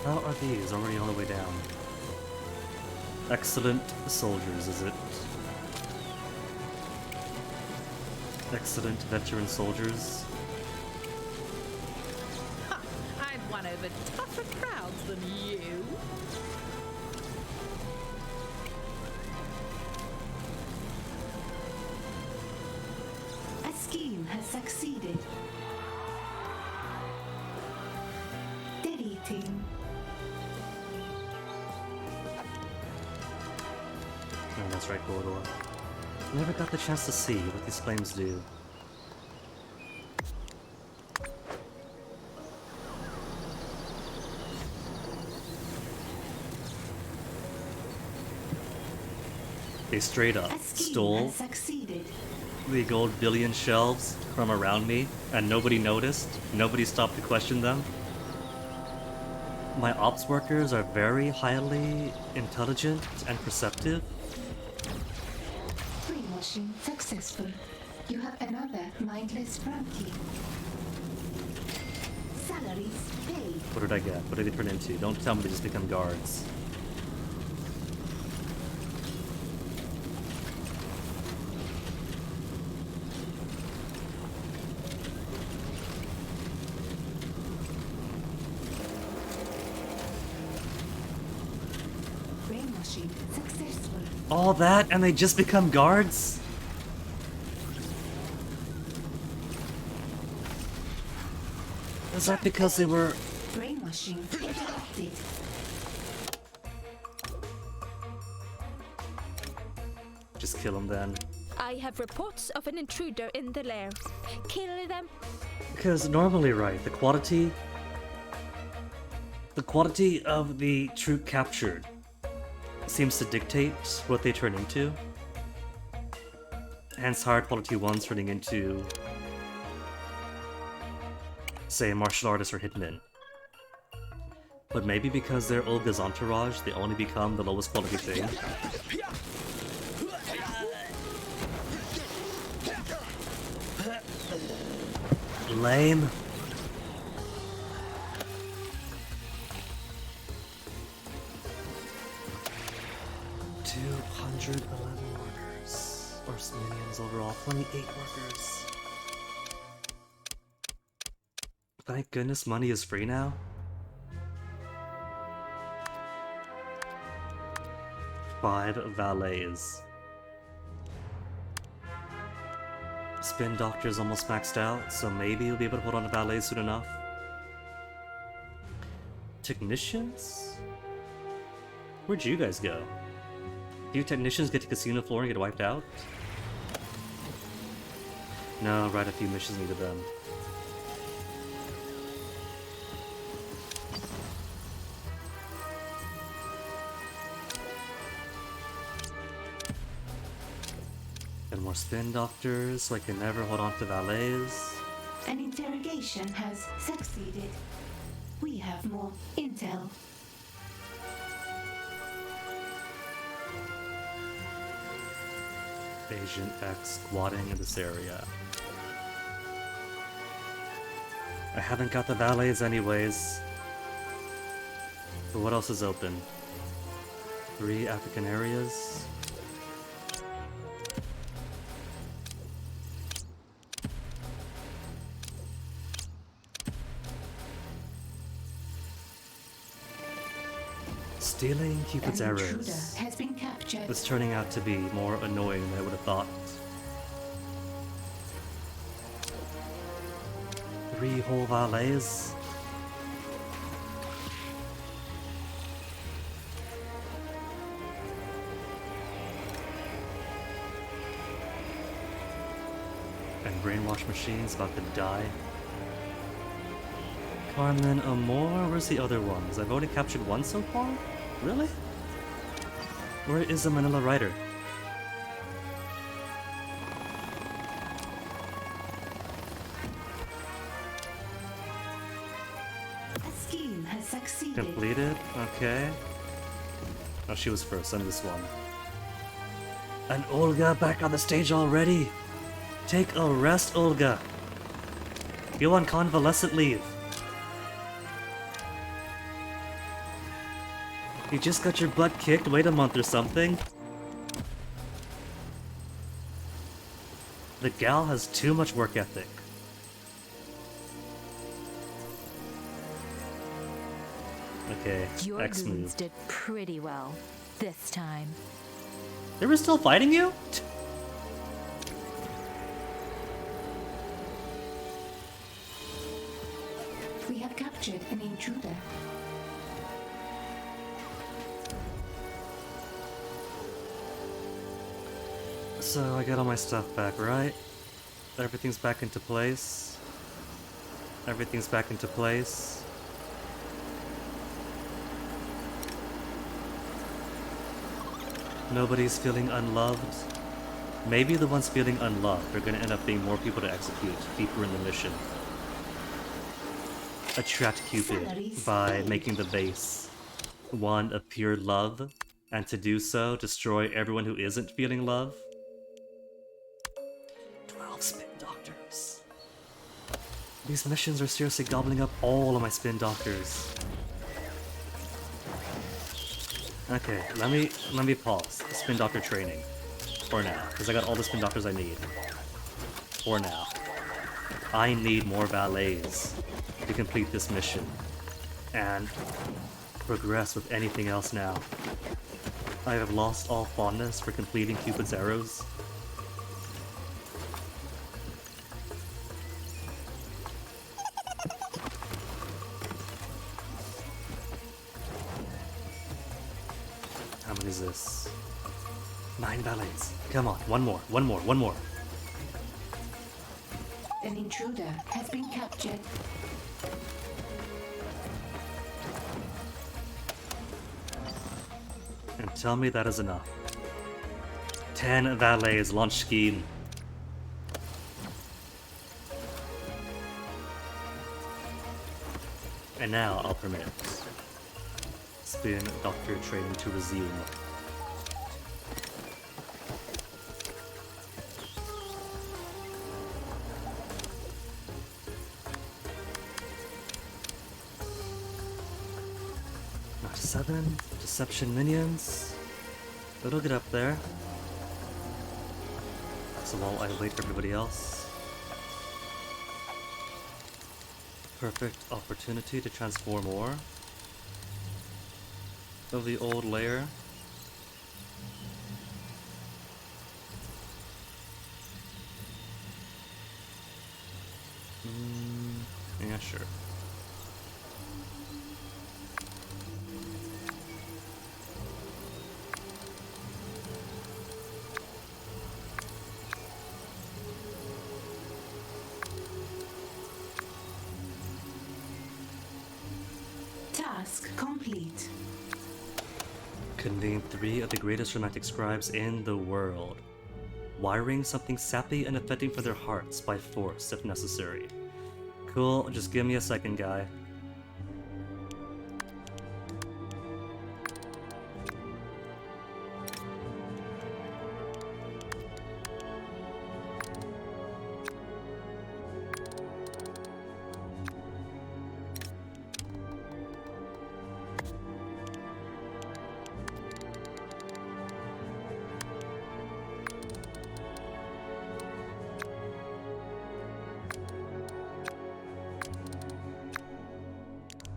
How are these already all the way down? Excellent soldiers, is it? Excellent veteran soldiers. Ha! I've won over tougher crowds than you. A scheme has succeeded. Deleting. Oh, that's right, Goldor. Never got the chance to see what these flames do. They straight up stole the gold billion shelves from around me, and nobody noticed. Nobody stopped to question them. My ops workers are very highly intelligent and perceptive. Brainwashing successful. You have another mindless bounty. Salaries paid. What did I get? What did they turn into? Don't tell me they just become guards. Brainwashing successful. All that and they just become guards? Is that because they were... Brainwashing interrupted. Just kill them then. I have reports of an intruder in the lair. Kill them. Because normally, right, the quantity of the troop captured seems to dictate what they turn into. Hence hard quality ones turning into, say, martial artists or hitmen. But maybe because they're Olga's entourage, they only become the lowest quality thing. Lame. $211 workers. Or minions overall. 28 workers. Thank goodness money is free now. Five valets. Spin Doctor's almost maxed out, so maybe you'll be able to hold on to valets soon enough. Technicians? Where'd you guys go? Do you technicians get to casino floor and get wiped out? No, right, a few missions needed them. And more spin doctors, so I can never hold on to valets. An interrogation has succeeded. We have more intel. Agent X squatting in this area. I haven't got the valets anyways. But what else is open? 3 African areas. Stealing Cupid's An intruder arrows has been captured. is turning out to be more annoying than I would have thought. 3 whole valets. brainwash machine's about to die. Carmen Amor, where's the other ones? I've already captured one so far? Really? Where is the Manila Rider? A scheme has succeeded. Completed? Okay. Oh, she was first on this one. And Olga back on the stage already? Take a rest, Olga. Go on convalescent leave. You just got your butt kicked, wait a month or something. The gal has too much work ethic. Okay, Your X goons move. did pretty well this time. They were still fighting you? We have captured an intruder. So I got all my stuff back, right? Everything's back into place. Everything's back into place. Nobody's feeling unloved. Maybe the ones feeling unloved are gonna end up being more people to execute deeper in the mission. Attract Cupid by making the base one of pure love, and to do so, destroy everyone who isn't feeling love. 12 spin doctors. These missions are seriously gobbling up all of my spin doctors. Okay, let me pause spin doctor training for now, because I got all the spin doctors I need. For now. I need more valets to complete this mission and progress with anything else now. I have lost all fondness for completing Cupid's arrows. How many is this? 9 valets. Come on, one more. An intruder has been captured. And tell me that is enough. 10 valets launch scheme. And now I'll permit spin doctor training to resume. Not 7 deception minions. It'll get up there. So while I wait for everybody else. Perfect opportunity to transform more of the old lair. Yeah, sure. Task complete. Convene 3 of the greatest romantic scribes in the world. Wiring something sappy and affecting for their hearts by force if necessary. Cool, just give me a second, guy.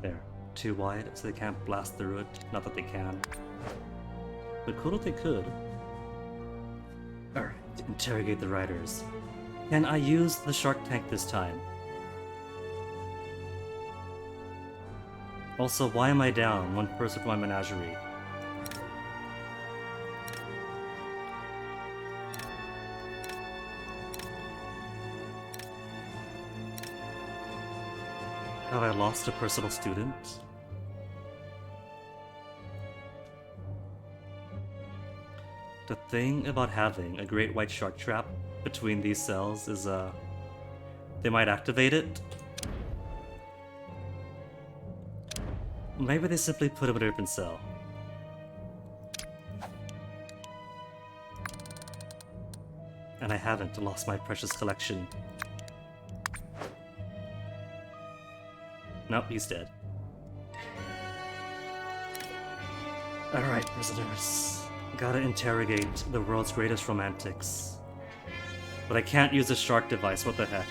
There. Too wide, so they can't blast through it. Not that they can. But cool if they could. Alright, interrogate the riders. Can I use the shark tank this time? Also, why am I down? One person from my menagerie. Have I lost a personal student? The thing about having a great white shark trap between these cells is, they might activate it. Maybe they simply put him in a different cell. And I haven't lost my precious collection. Nope, he's dead. Alright, prisoners. Gotta interrogate the world's greatest romantics. But I can't use a shark device, what the heck?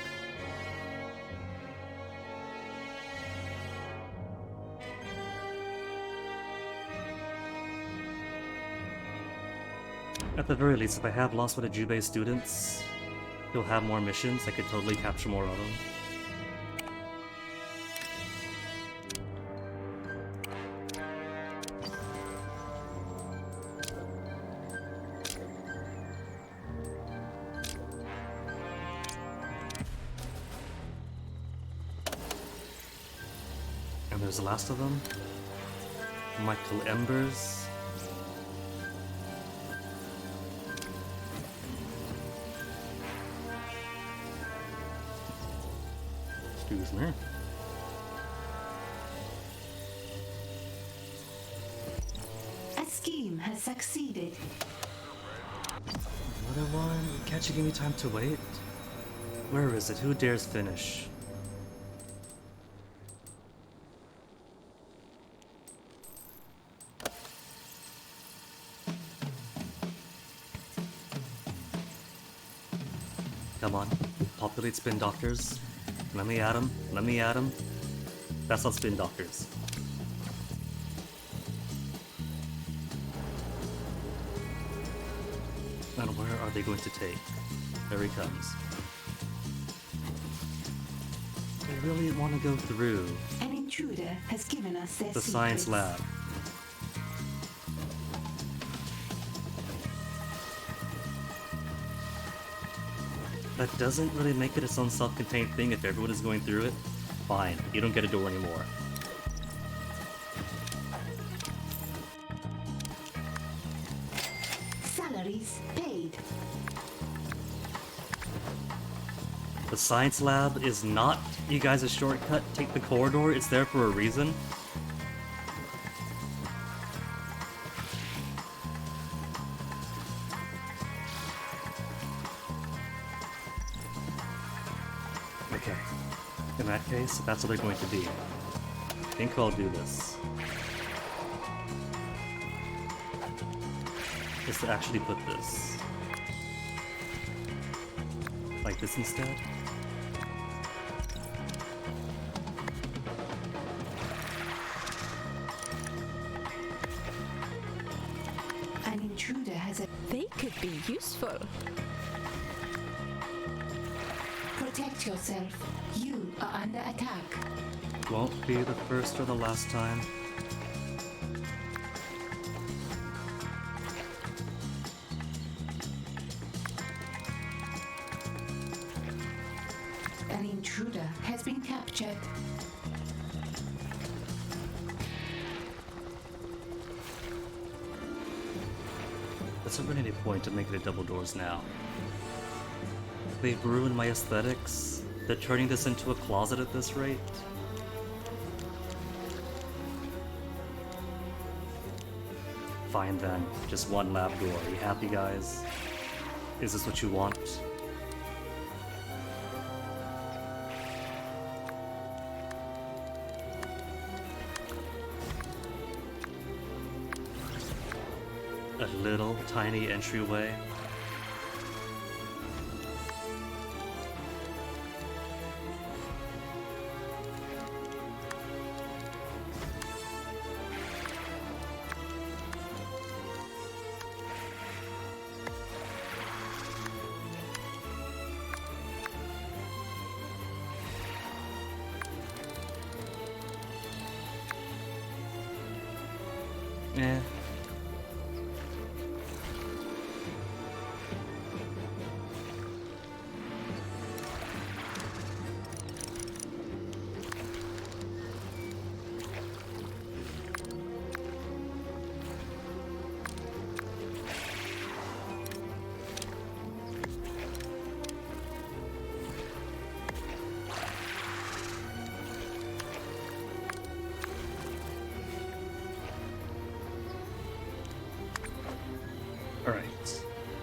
At the very least, if I have lost one of Jubei's students, he'll have more missions. I could totally capture more of them. And there's the last of them. Michael Embers. Excuse me. A scheme has succeeded. Another one? Can't you give me time to wait? Where is it? Who dares finish? Come on, populate spin doctors. Let me at 'em, let me at 'em. That's not spin doctors. And where are they going to take? There he comes. I really want to go through An intruder has given us their the science secrets. lab. That doesn't really make it its own self-contained thing if everyone is going through it. Fine, you don't get a door anymore. Salaries paid. The science lab is not you guys a shortcut, take the corridor, it's there for a reason. Okay, in that case, that's what they're going to be. I think I'll do this. Is to actually put this like this instead. An intruder has a... They could be useful. Protect yourself. You are under attack. Won't be the first or the last time. An intruder has been captured. That's a really any point to making it double doors now. They've ruined my aesthetics. They're turning this into a closet at this rate. Fine then, just one lab door. Are you happy, guys? Is this what you want? A little tiny entryway. Eh.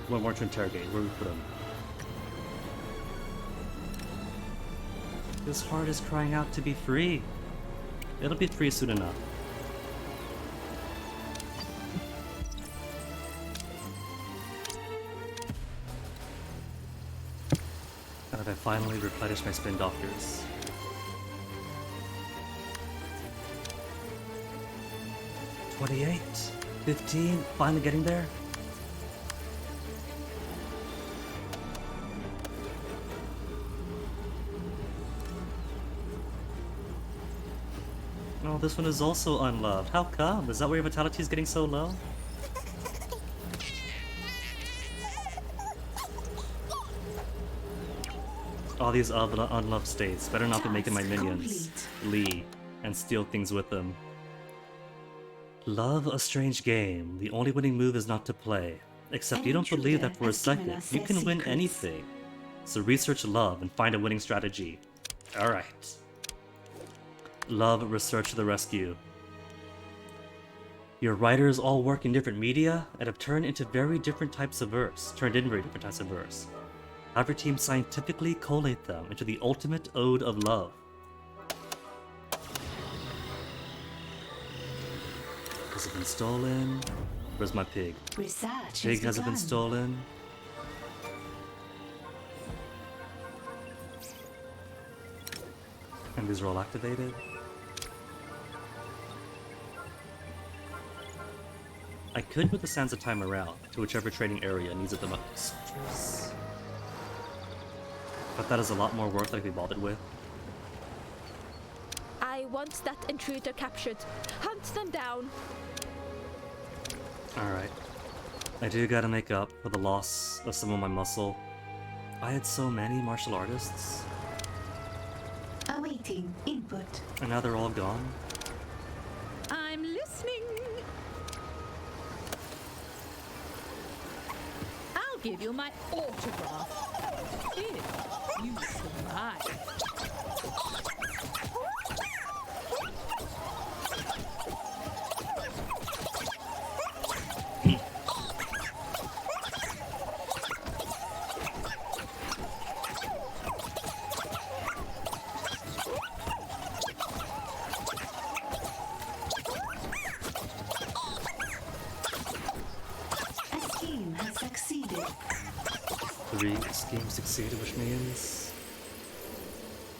One more to interrogate. Where we put him? His heart is crying out to be free. It'll be free soon enough. And I finally replenished my spin doctors. 28, 15, finally getting there. Oh, this one is also unloved. How come? Is that why your vitality is getting so low? All these unloved states. Better not be making my minions leave and steal things with them. Love a strange game. The only winning move is not to play. Except you don't believe that for a second. You can win anything. So research love and find a winning strategy. Alright. Love research to the rescue. Your writers all work in different media and have turned in very different types of verse. Have your team scientifically collate them into the ultimate ode of love. Has it been stolen? Where's my pig? Pig hasn't been stolen. And these are all activated. I could put the Sands of Time around to whichever training area needs it the most. But that is a lot more work than I can be bothered with. I want that intruder captured. Hunt them down. Alright. I do gotta make up for the loss of some of my muscle. I had so many martial artists. Awaiting input. And now they're all gone. I'm listening. I'll give you my autograph if you survive. Scheme succeeded, which means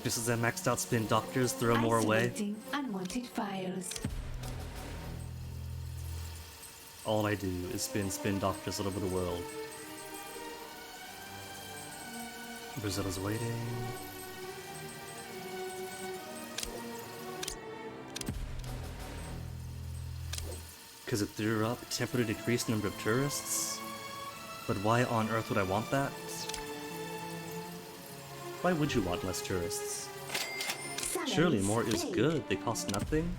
just as I maxed out spin doctors, throw more away. Unwanted files. All I do is spin doctors all over the world. Brizilla's waiting. Because it threw up temporarily decreased number of tourists? But why on earth would I want that? Why would you want less tourists? Surely more is good, they cost nothing.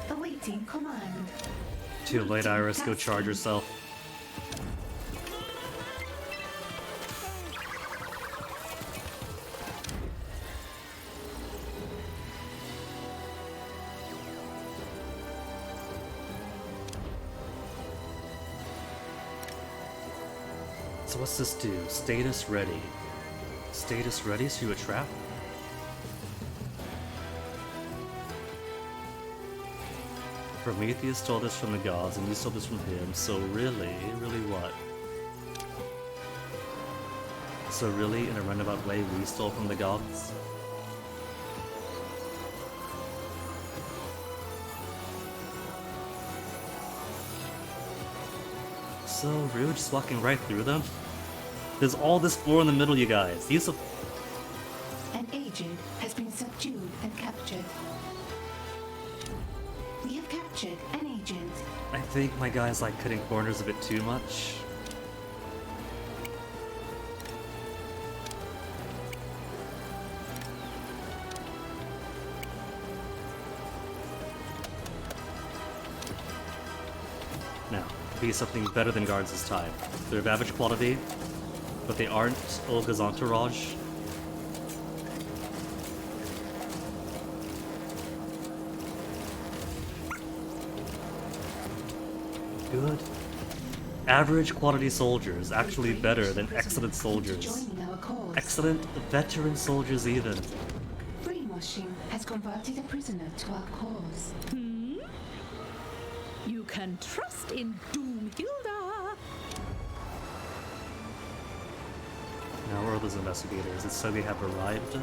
Awaiting command. Too late, Iris, go charge yourself. So what's this do? Status ready. Status ready, so you a trap? Prometheus stole this from the gods, and you stole this from him, so really what? So really, in a roundabout way, we stole from the gods? So rude, just walking right through them. There's all this floor in the middle, you guys. Use of An agent has been subdued and captured. We have captured an agent. I think my guys like cutting corners a bit too much. Now, be something better than guards this time. They're of average quality, but they aren't Olga's entourage. good. Average quality soldiers, actually better than excellent soldiers. Joining our cause. Excellent veteran soldiers even. Brainwashing has converted a prisoner to our cause. You can trust in Doomhilda. Now where are those investigators? It's so they have arrived.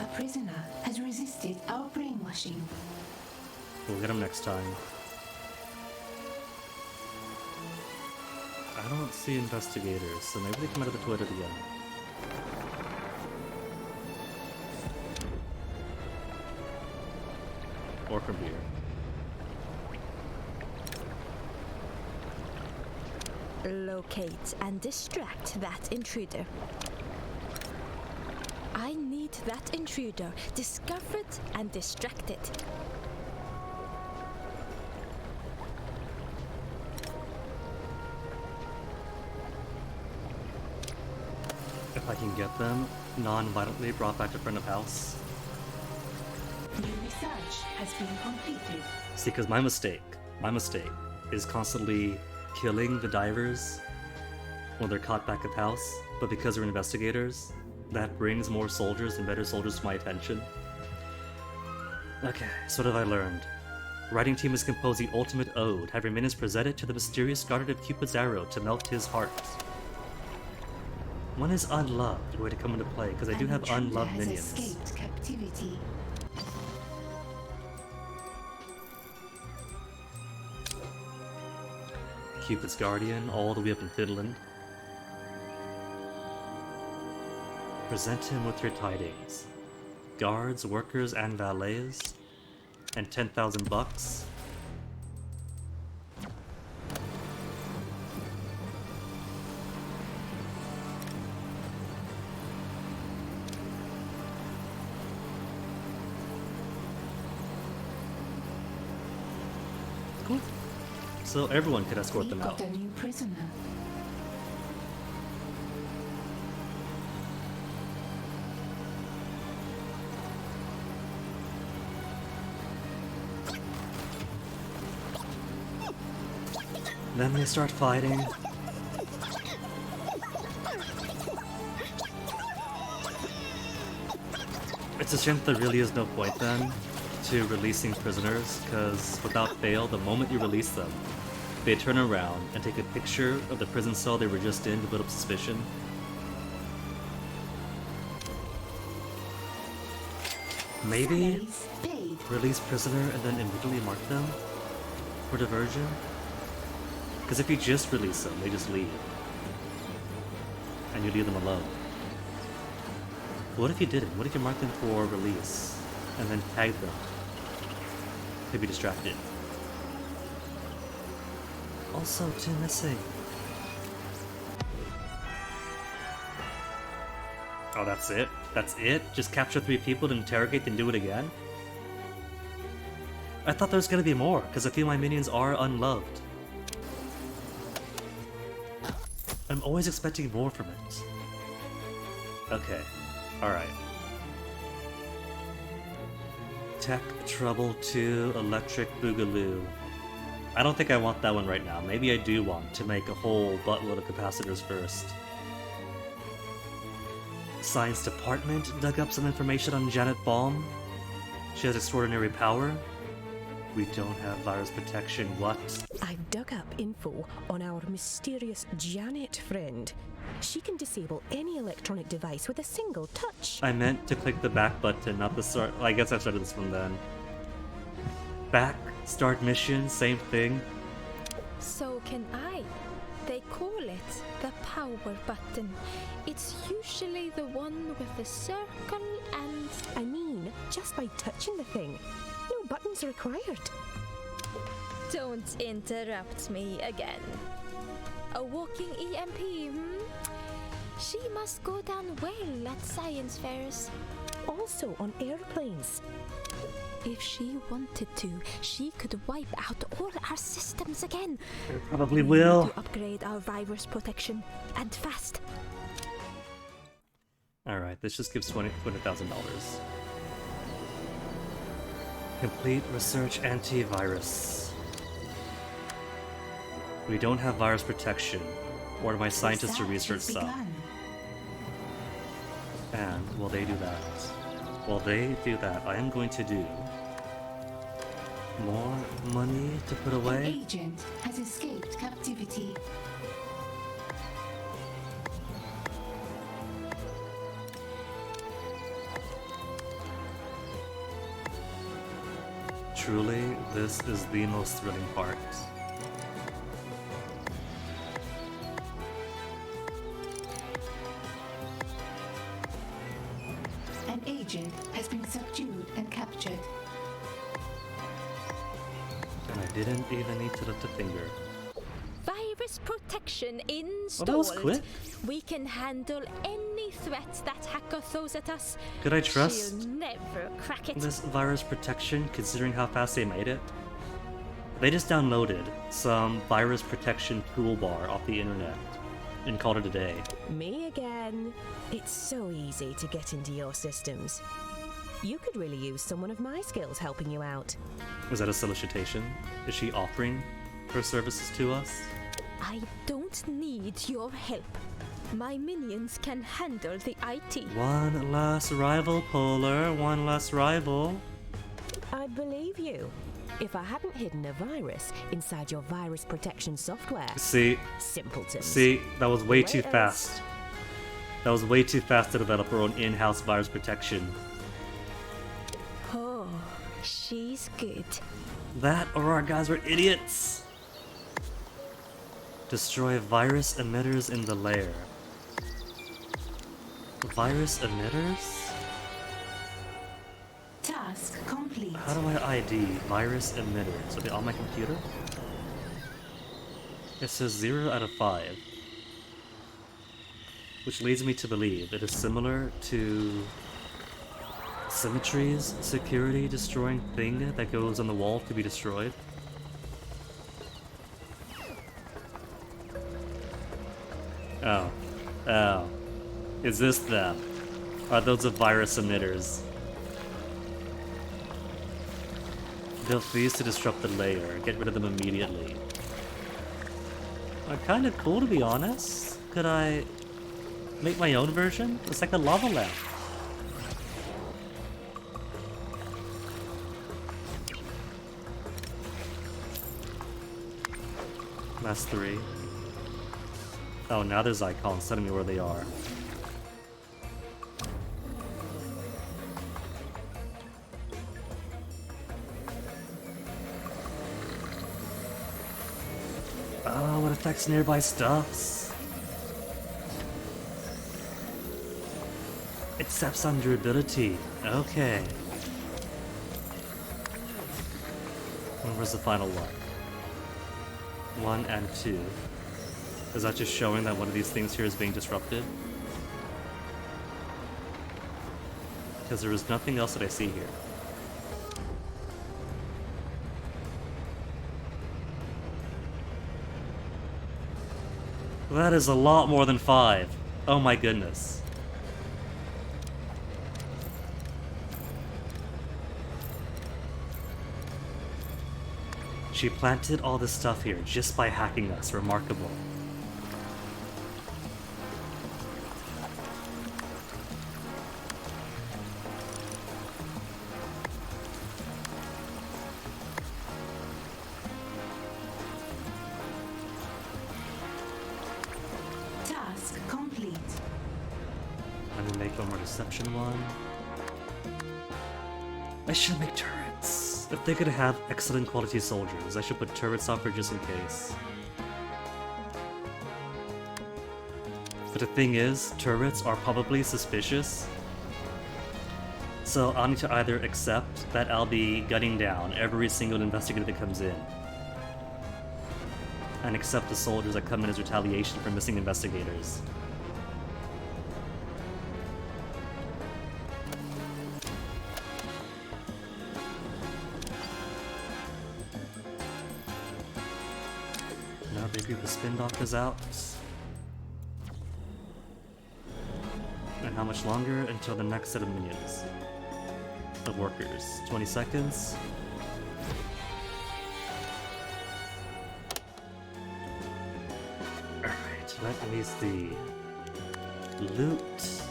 A prisoner has resisted our brainwashing. We'll get him next time. I don't see investigators, so maybe they come out of the toilet again. Or from here. Locate and distract that intruder. I need that intruder discovered and distracted. If I can get them non-violently brought back to front of house. New research has been completed. See, because my mistake is constantly killing the divers when they're caught back of house, but because we're investigators, that brings more soldiers and better soldiers to my attention. Okay, so what have I learned? Writing team is composed the ultimate ode. Have your minions presented to the mysterious guardian of Cupid's arrow to melt his heart. When is unloved going to come into play? Because I do have unloved minions. Escaped captivity. Cupid's guardian, all the way up in Finland. Present him with your tidings. Guards, workers, and valets. And 10,000 bucks. Cool. So everyone could escort them out. Got a new prisoner. Then they start fighting. It's a shame that there really is no point then to releasing prisoners, because without fail, the moment you release them, they turn around and take a picture of the prison cell they were just in to build up suspicion. Maybe release prisoner and then immediately mark them for diversion? Because if you just release them, they just leave. And you leave them alone. What if you didn't? What if you marked them for release and then tagged them to be distracted? Also, two missing. Oh, that's it? That's it? Just capture 3 people to interrogate and do it again? I thought there was gonna be more, because a few of my minions are unloved. I'm always expecting more from it. Okay. Alright. Tech Trouble 2 Electric Boogaloo. I don't think I want that one right now. Maybe I do want to make a whole buttload of capacitors first. Science Department dug up some information on Janet Baum. She has extraordinary power. We don't have virus protection. What? I've dug up info on our mysterious Janet friend. She can disable any electronic device with a single touch. I meant to click the back button, not the start. I guess I started this one then. Back, start mission, same thing. So can I. They call it the power button. It's usually the one with the circle and... I mean, just by touching the thing. No buttons required. Don't interrupt me again. A walking EMP, She must go down well at science fairs. Also on airplanes. If she wanted to, she could wipe out all our systems again. It probably will. We need to upgrade our virus protection, and fast. Alright, this just gives $20,000. Complete research antivirus. We don't have virus protection. Order my scientists to research Research has some. begun. And while they do that, I am going to do more money to put An away. agent has escaped captivity. Truly, this is the most thrilling part. An agent has been subdued and captured. And I didn't even need to lift a finger. Virus protection installed. Oh, that was quick. We can handle any threat that hacker throws at us. Could I trust She'll never crack it. this virus protection, considering how fast they made it? They just downloaded some virus protection toolbar off the internet and called it a day. Me again. It's so easy to get into your systems. You could really use someone of my skills helping you out. Was that a solicitation? Is she offering her services to us? I don't need your help. My minions can handle the IT. One last rival, Polar. One last rival. I'd believe you if I hadn't hidden a virus inside your virus protection software. See, Simpletons. that was way too Whereas- fast. That was way too fast to develop her own in-house virus protection. Oh, she's good. That or our guys were idiots. Destroy virus emitters in the lair. Virus emitters? Task complete. How do I ID virus emitters? Are they on my computer? It says 0 out of 5. Which leads me to believe it is similar to Symmetry's security destroying thing that goes on the wall to be destroyed. Oh. Oh. Is this them? Are those the virus emitters? They'll freeze to disrupt the layer. Get rid of them immediately. Kind of cool, to be honest. Could I make my own version? It's like a lava lamp. Last 3. Oh, now there's icons telling me where they are. Oh, what affects nearby stuffs? It steps on durability. Okay. And where's the final one? 1 and 2. Is that just showing that one of these things here is being disrupted? Because there is nothing else that I see here. That is a lot more than 5. Oh my goodness. She planted all this stuff here just by hacking us. Remarkable. Task complete. Let me make one more deception one. I should make turrets. If they could have excellent quality soldiers, I should put turrets on for just in case. But the thing is, turrets are probably suspicious. So I'll need to either accept that I'll be gunning down every single investigator that comes in, and accept the soldiers that come in as retaliation for missing investigators. Now big group of spin doctors out. And how much longer until the next set of minions? Of workers. 20 seconds. Let me see. Loot.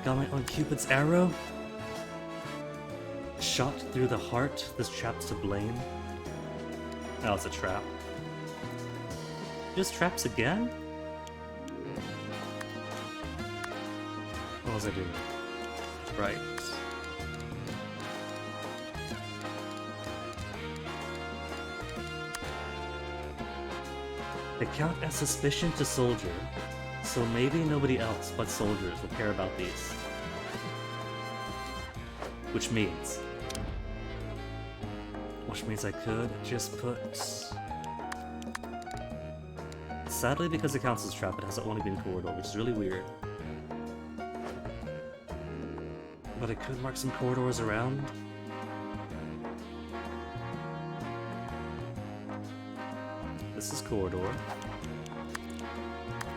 Got my own Cupid's arrow. Shot through the heart. This trap's to blame. Oh, it's a trap. Just traps again? What was I doing? Right. They count as suspicion to soldier, so maybe nobody else but soldiers will care about these. Which means I could just put... Sadly, because it counts as trap, it has only been corridor, which is really weird. But I could mark some corridors around. This is corridor.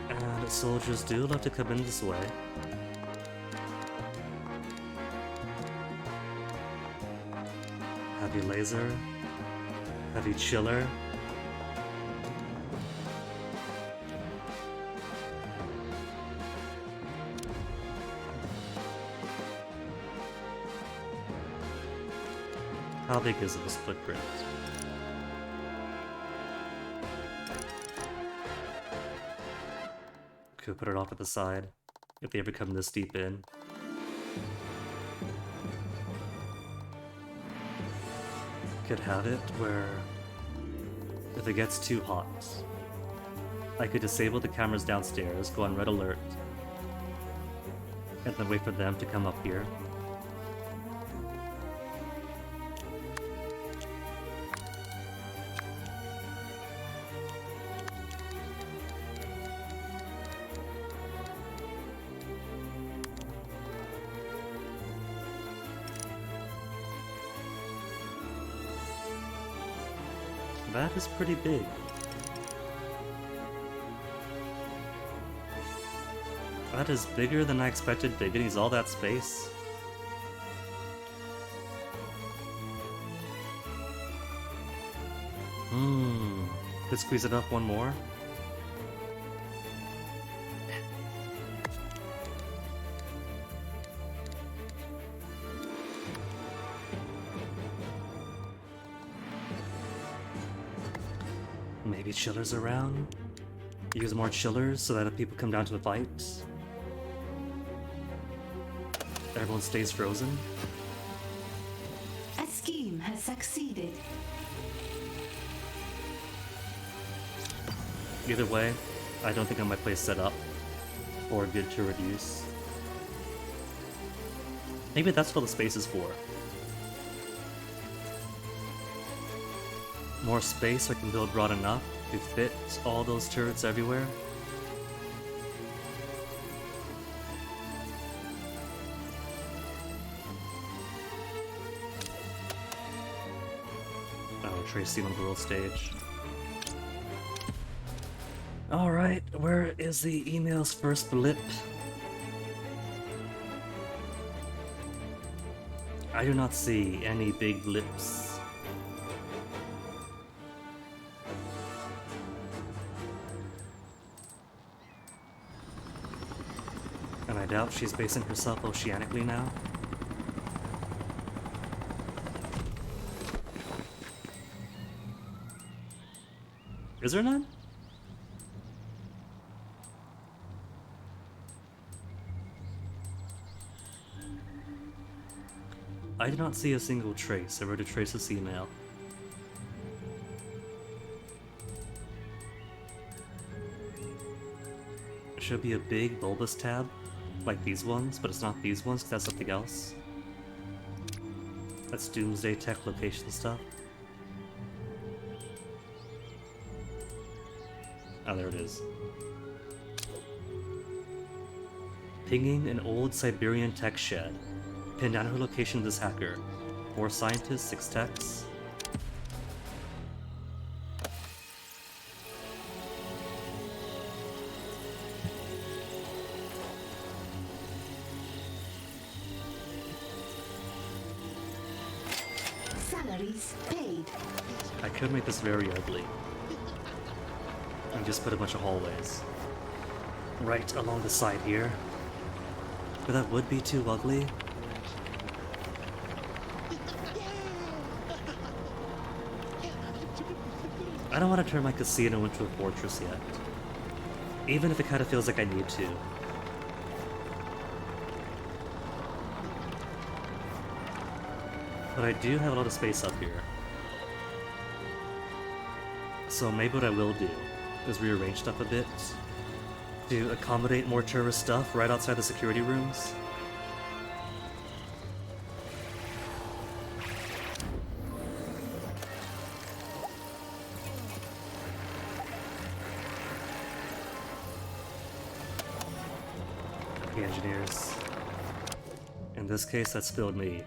And soldiers do love to come in this way. Heavy laser. Heavy chiller. How big is it, the split print? Could put it off to the side if they ever come this deep in. Could have it where if it gets too hot, I could disable the cameras downstairs, go on red alert, and then wait for them to come up here. That is pretty big. That is bigger than I expected big. It needs all that space. Could squeeze it up one more. Maybe chillers around? Use more chillers so that if people come down to the fight, everyone stays frozen? A scheme has succeeded. Either way, I don't think I have my place set up or good to reduce. Maybe that's what the space is for. More space so I can build broad enough to fit all those turrets everywhere. Oh, Tracy on the world stage. Alright, where is the email's first blip? I do not see any big blips. And I doubt she's basing herself oceanically now. Is there none? I did not see a single trace. I wrote a trace this email. It should be a big bulbous tab, like these ones, but it's not these ones because that's something else. That's Doomsday Tech location stuff. Oh, there it is. Pinging an old Siberian tech shed. Pin down her location of this hacker. 4 scientists, 6 techs. Salaries paid. I could make this very ugly. And just put a bunch of hallways. right along the side here. But that would be too ugly. I don't want to turn my casino into a fortress yet. Even if it kind of feels like I need to. But I do have a lot of space up here. So maybe what I will do is rearrange stuff a bit to accommodate more tourist stuff right outside the security rooms. Okay, engineers. In this case, that spilled me.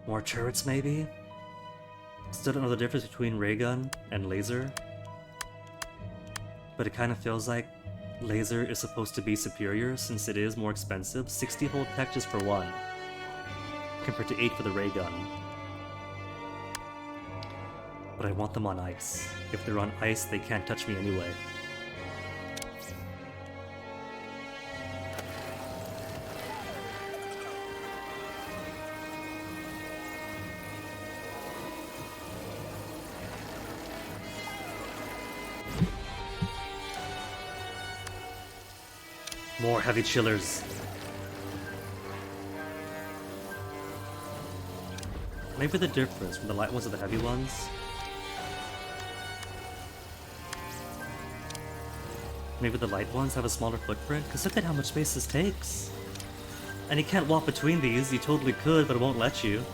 More turrets, maybe? Still don't know the difference between ray gun and laser. But it kind of feels like laser is supposed to be superior since it is more expensive. 60 hold tech just for one, compared to 8 for the ray gun. But I want them on ice. If they're on ice, they can't touch me anyway. More heavy chillers. Maybe the difference from the light ones to the heavy ones. Maybe the light ones have a smaller footprint, because look at how much space this takes. And you can't walk between these, you totally could, but it won't let you.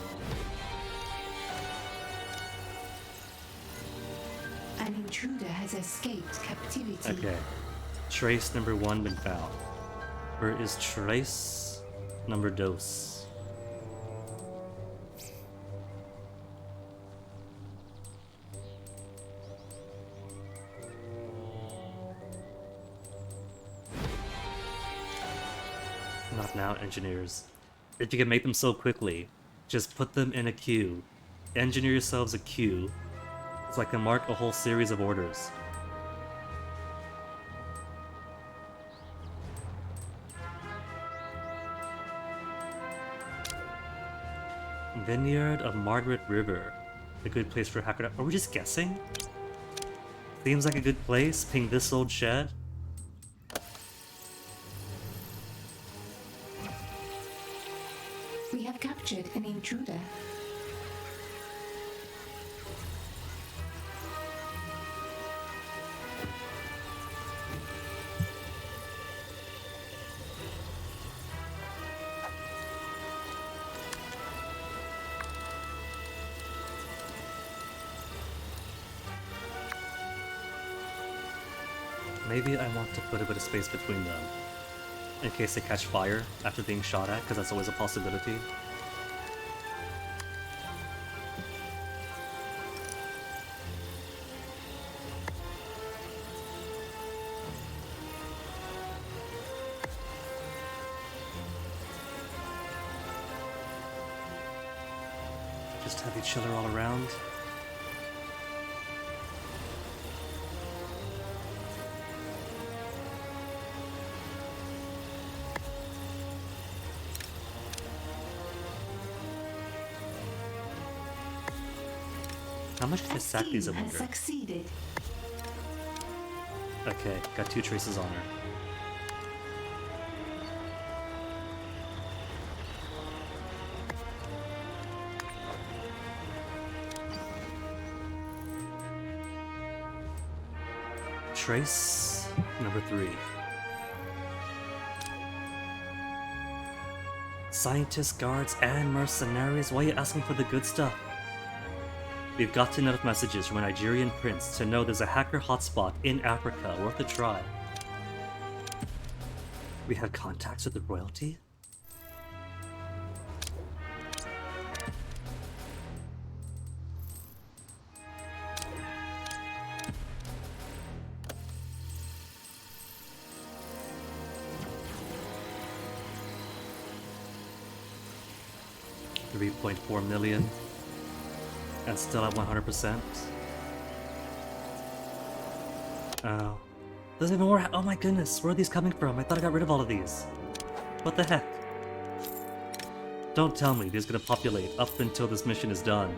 An intruder has escaped captivity. Okay. Trace number 1 been found. Where is trace number dos? Not now, engineers. If you can make them so quickly, just put them in a queue. Engineer yourselves a queue so I can mark a whole series of orders. Vineyard of Margaret River. A good place for a hacker. Are we just guessing? Seems like a good place. Ping this old shed. We have captured an intruder. Maybe I want to put a bit of space between them, in case they catch fire after being shot at, because that's always a possibility. Just have each other all around. How much can I sack these, I wonder? Succeeded. Okay, got 2 traces on her. Trace number 3. Scientists, guards, and mercenaries, why are you asking for the good stuff? We've gotten enough messages from a Nigerian prince to know there's a hacker hotspot in Africa worth a try. We have contacts with the royalty? $3.4 million. And still at 100%. Oh. There's even more. Oh my goodness, where are these coming from? I thought I got rid of all of these. What the heck? Don't tell me these are gonna populate up until this mission is done.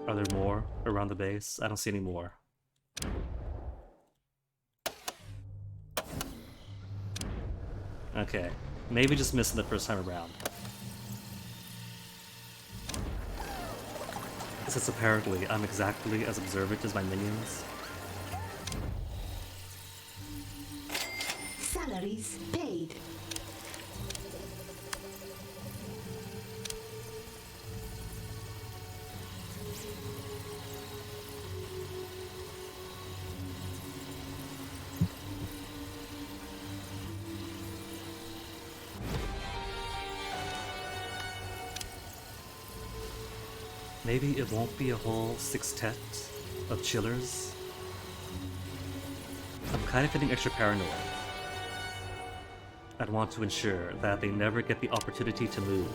Are there more around the base? I don't see any more. Okay, maybe just missing the first time around. Since apparently I'm exactly as observant as my minions. Salaries paid. Maybe it won't be a whole sextet of chillers. I'm kind of getting extra paranoid. I'd want to ensure that they never get the opportunity to move.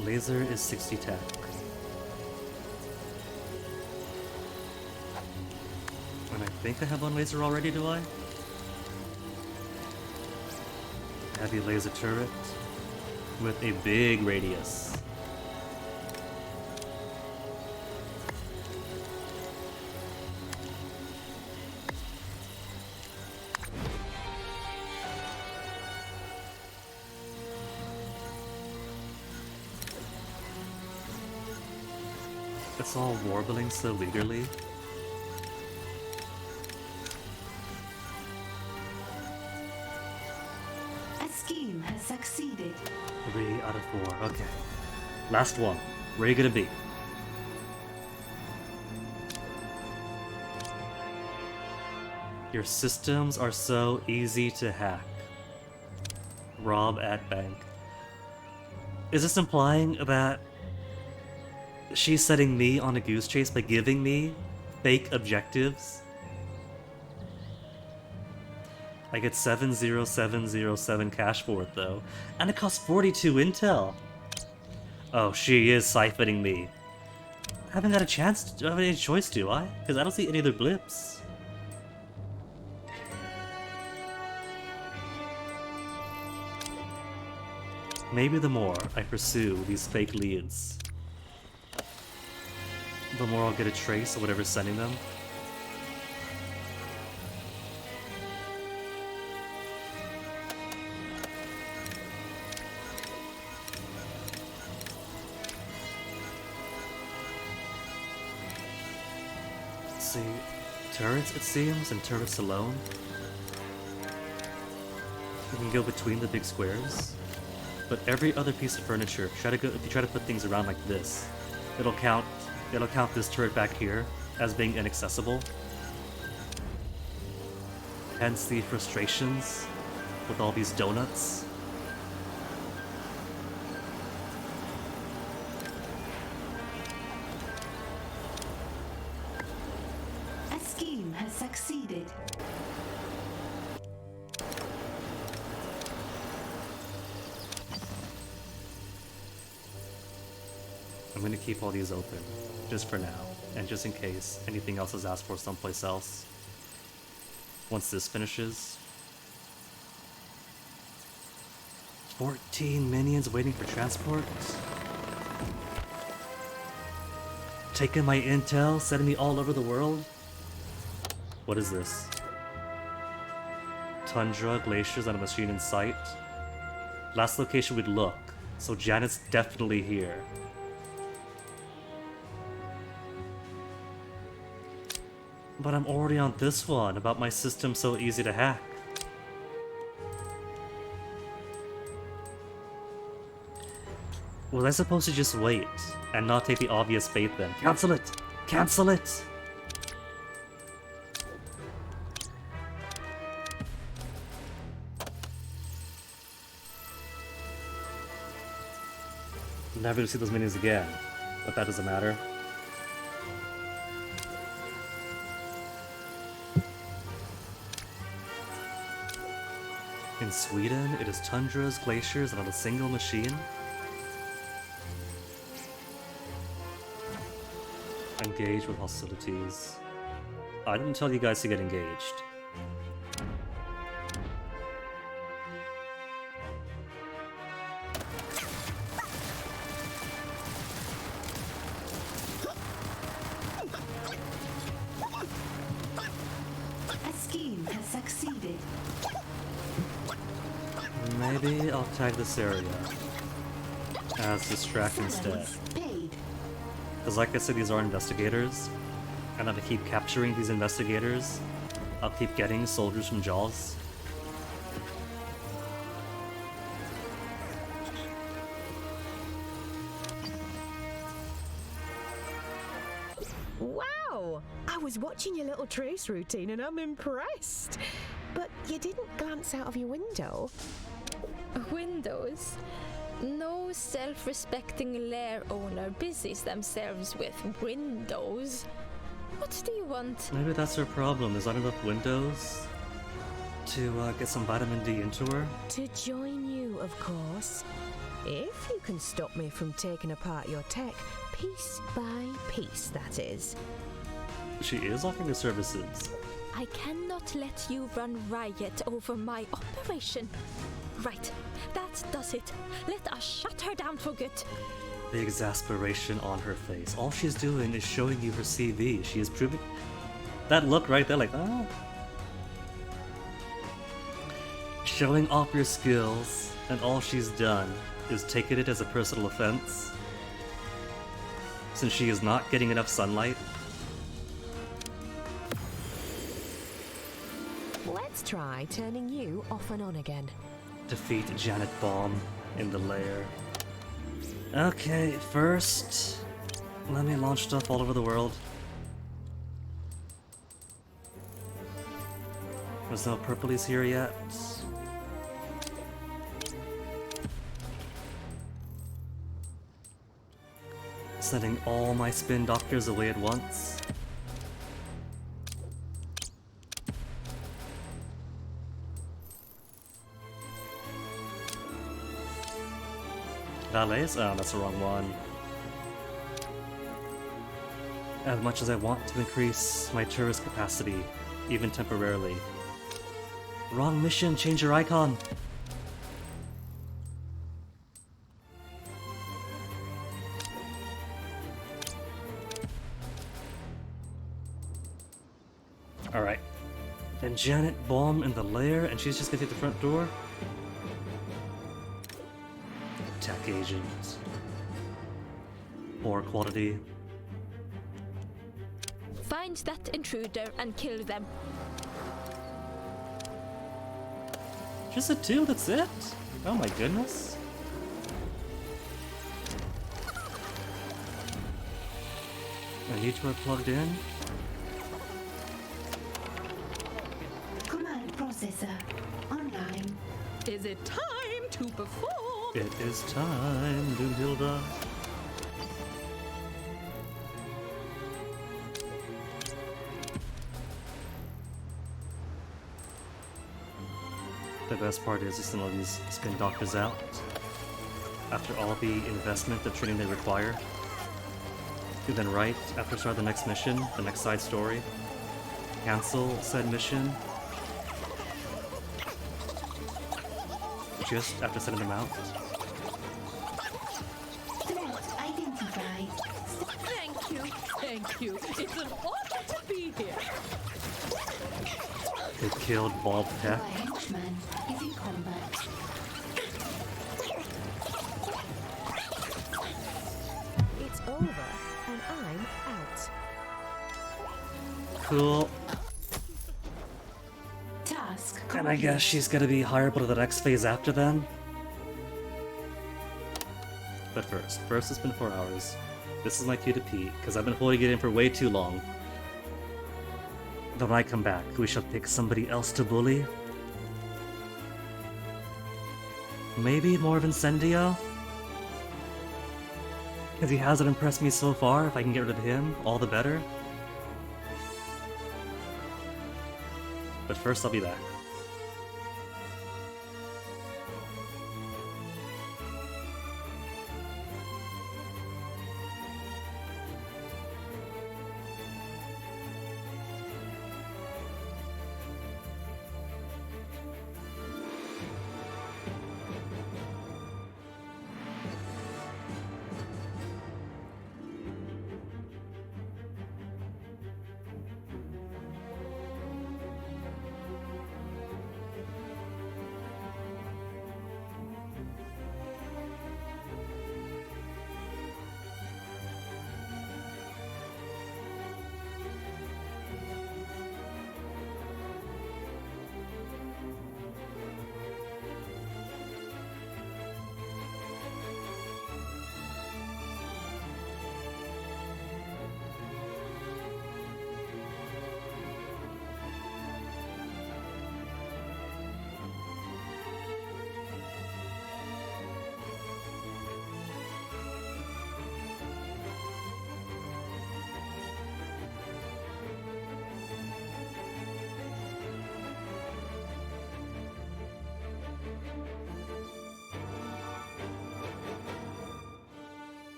Laser is 60 tech. And I think I have one laser already, do I? Heavy laser turret with a big radius. It's all warbling so eagerly. A scheme has succeeded. 3 out of 4. Okay. Last one. Where are you gonna be? Your systems are so easy to hack. Rob at bank. Is this implying that she's setting me on a goose chase by giving me fake objectives? I get 70707 cash for it though, and it costs 42 intel. Oh, she is siphoning me. I haven't got a chance to have any choice, do I? Because I don't see any other blips. Maybe the more I pursue these fake leads, the more I'll get a trace of whatever's sending them. Let's see, turrets it seems, and turrets alone. You can go between the big squares, but every other piece of furniture, if you try to put things around like this, it'll count this turret back here as being inaccessible. Hence the frustrations with all these donuts. A scheme has succeeded. I'm going to keep all these open, just for now, and just in case anything else is asked for someplace else. Once this finishes. 14 minions waiting for transport. Taking my intel, sending me all over the world. What is this? Tundra, glaciers, and a machine in sight. Last location we'd look, so Janet's definitely here. But I'm already on this one, about my system so easy to hack. Was I supposed to just wait and not take the obvious bait then? Cancel it! Cancel it! Never gonna see those minions again, but that doesn't matter. In Sweden, it is tundras, glaciers, and on a single machine. Engage with hostilities. I didn't tell you guys to get engaged. A scheme has succeeded. Maybe I'll tag this area as distract instead. Paid. Because like I said, these are investigators, and if I keep capturing these investigators, I'll keep getting soldiers from Jaws. Wow! I was watching your little trace routine and I'm impressed. But you didn't glance out of your window. Windows? No self-respecting lair owner busies themselves with windows. What do you want? Maybe that's her problem. There's not enough windows to get some vitamin D into her. To join you, of course. If you can stop me from taking apart your tech, piece by piece, that is. She is offering the services. I cannot let you run riot over my operation. Right, that does it. Let us shut her down for good. The exasperation on her face. All she's doing is showing you her CV. She is proving... That look right there, like, ah. Showing off your skills, and all she's done is taken it as a personal offense. Since she is not getting enough sunlight. Let's try turning you off and on again. Defeat Janet Baum in the lair. Okay, first, let me launch stuff all over the world. There's no purplies here yet. Sending all my spin doctors away at once. Valets? Oh, that's the wrong one. As much as I want to increase my tourist capacity, even temporarily. Wrong mission, change your icon! Alright. Then Janet Baum in the lair, and she's just gonna hit the front door? Tech agent. Poor quality. Find that intruder and kill them. Just a 2, that's it? Oh my goodness. I need to have plugged in. Command processor online. Is it time to perform? It is time, Doomhilda. The best part is just all these spin doctors out. After all the investment of training they require. And then right after start the next mission, the next side story. Cancel said mission. Just after sending them out. Threat identified. Thank you, thank you. It's an honor to be here. They killed Bob Peck. My henchman is in combat. It's over, and I'm out. Cool. Task And I guess she's gonna be hireable to the next phase after then. But first it's been 4 hours. This is my cue to pee, because I've been holding it in for way too long. When I come back, we shall pick somebody else to bully. Maybe more of Incendio? Because he hasn't impressed me so far. If I can get rid of him, all the better. But first I'll be back.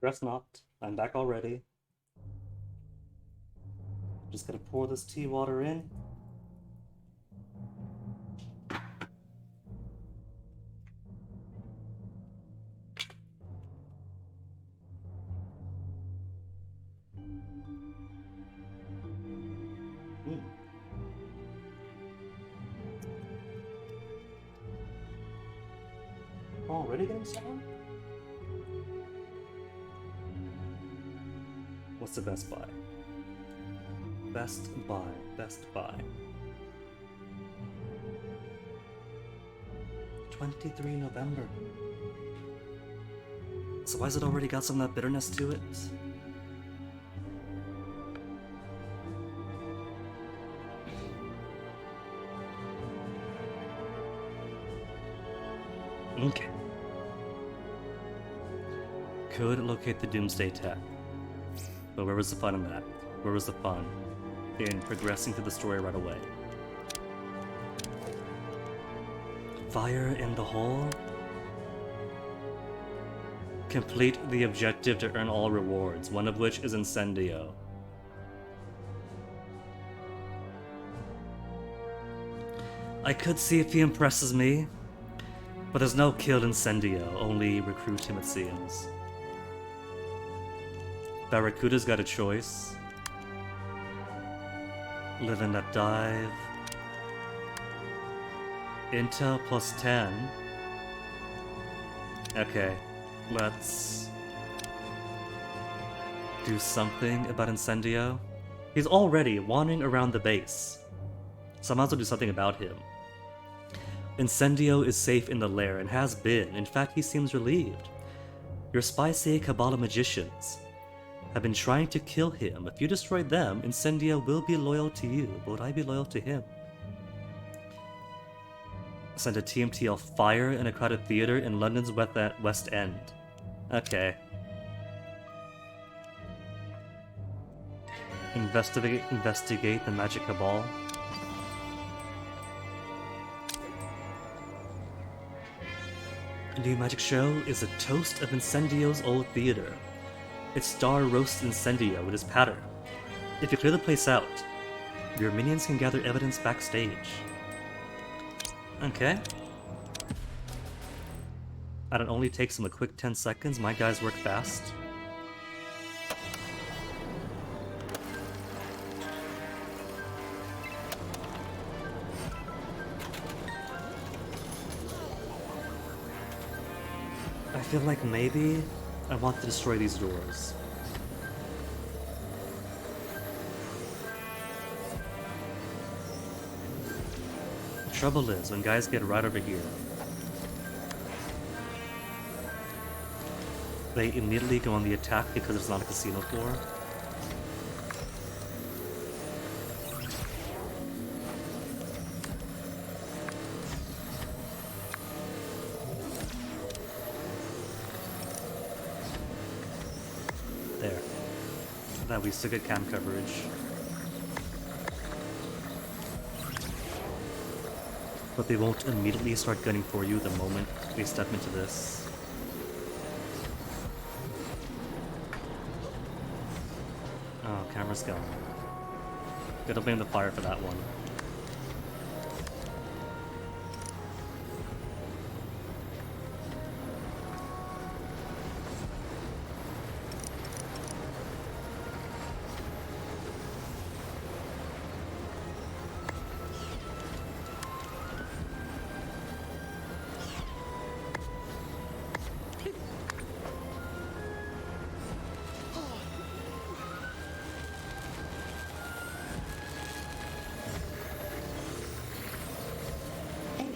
Guess not. I'm back already. Just gonna pour this tea water in. Already getting sour? What's the Best Buy? Best Buy, Best Buy. 23 November. So why has it already got some of that bitterness to it? Okay. Could locate the Doomsday tech. But where was the fun in that? Where was the fun in progressing through the story right away? Fire in the hole? Complete the objective to earn all rewards, one of which is Incendio. I could see if he impresses me, but there's no kill Incendio, only recruit him it seems. Barracuda's got a choice. Live and let dive. Intel plus 10. Okay, let's do something about Incendio. He's already wandering around the base, so I might as well do something about him. Incendio is safe in the lair and has been. In fact, he seems relieved. Your spicy Kabbalah magicians have been trying to kill him. If you destroy them, Incendio will be loyal to you, but would I be loyal to him? Send a TMTL fire in a crowded theater in London's West End. Okay. Investigate the magic cabal. A new magic show is a toast of Incendio's old theater. Its star roasts Incendio with his patter. If you clear the place out, your minions can gather evidence backstage. Okay. And it only takes them a quick 10 seconds. My guys work fast. I feel like maybe I want to destroy these doors. Trouble is, when guys get right over here, they immediately go on the attack because it's not a casino floor. There. Now we still get cam coverage. But they won't immediately start gunning for you the moment they step into this. Oh, camera's gone. Gotta blame the fire for that one.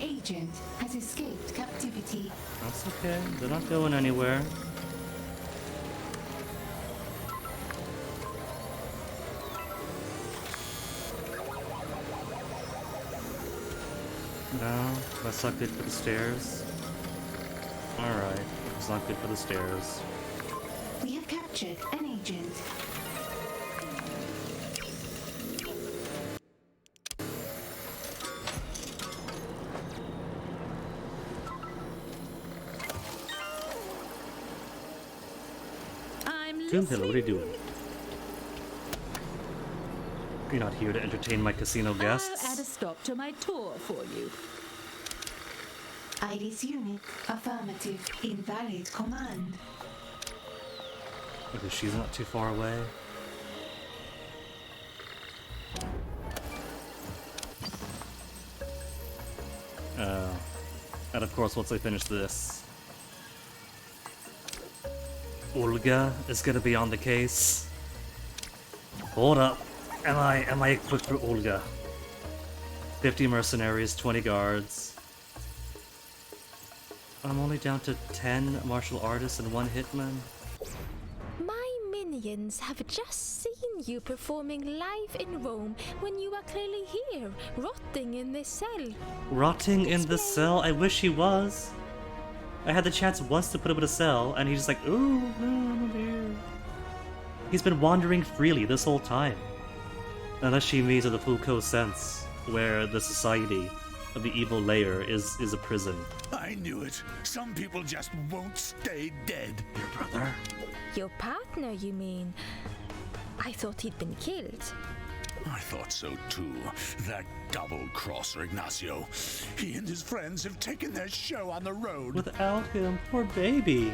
Agent has escaped captivity. That's okay, they're not going anywhere. No, that's not good for the stairs. Alright, it's not good for the stairs. We have captured an agent. Doomhill, what are you doing? You're not here to entertain my casino guests. I'll add a stop to my tour for you. Iris unit, affirmative, invalid command. Okay, she's not too far away. And of course, once I finish this, Olga is gonna be on the case. Hold up. Am I equipped for Olga? 50 mercenaries, 20 guards. I'm only down to 10 martial artists and 1 hitman. My minions have just seen you performing live in Rome when you are clearly here, rotting in this cell. Rotting in the cell? I wish he was. I had the chance once to put him in a cell, and he's just like, ooh, no, I'm here. He's been wandering freely this whole time. Unless she means of the Foucault sense, where the society of the evil lair is a prison. I knew it. Some people just won't stay dead. Your brother? Your partner, you mean? I thought he'd been killed. I thought so too. That double-crosser Ignacio. He and his friends have taken their show on the road. Without him, poor baby.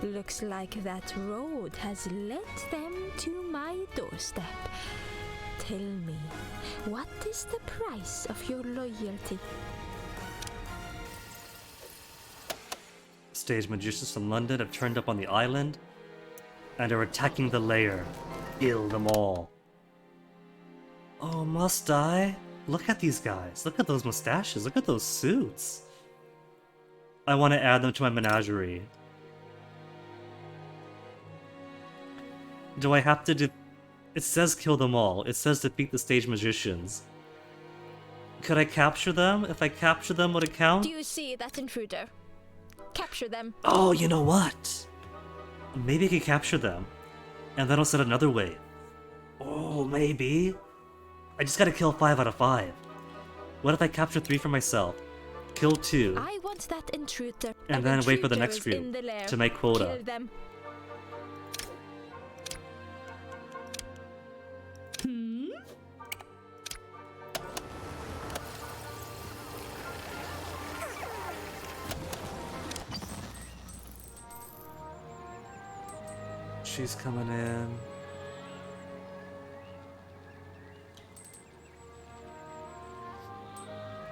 Looks like that road has led them to my doorstep. Tell me, what is the price of your loyalty? Stage magicians from London have turned up on the island and are attacking the lair. Kill them all. Oh, must I? Look at these guys. Look at those mustaches. Look at those suits. I want to add them to my menagerie. Do I have to do... It says kill them all. It says defeat the stage magicians. Could I capture them? If I capture them, would it count? Do you see that intruder? Capture them. Oh, you know what? Maybe I could capture them, and then I'll set another wave. Oh, maybe? I just gotta kill 5 out of 5. What if I capture 3 for myself? Kill 2. I want that intruder. And then wait for the next few to make quota. Kill them. She's coming in.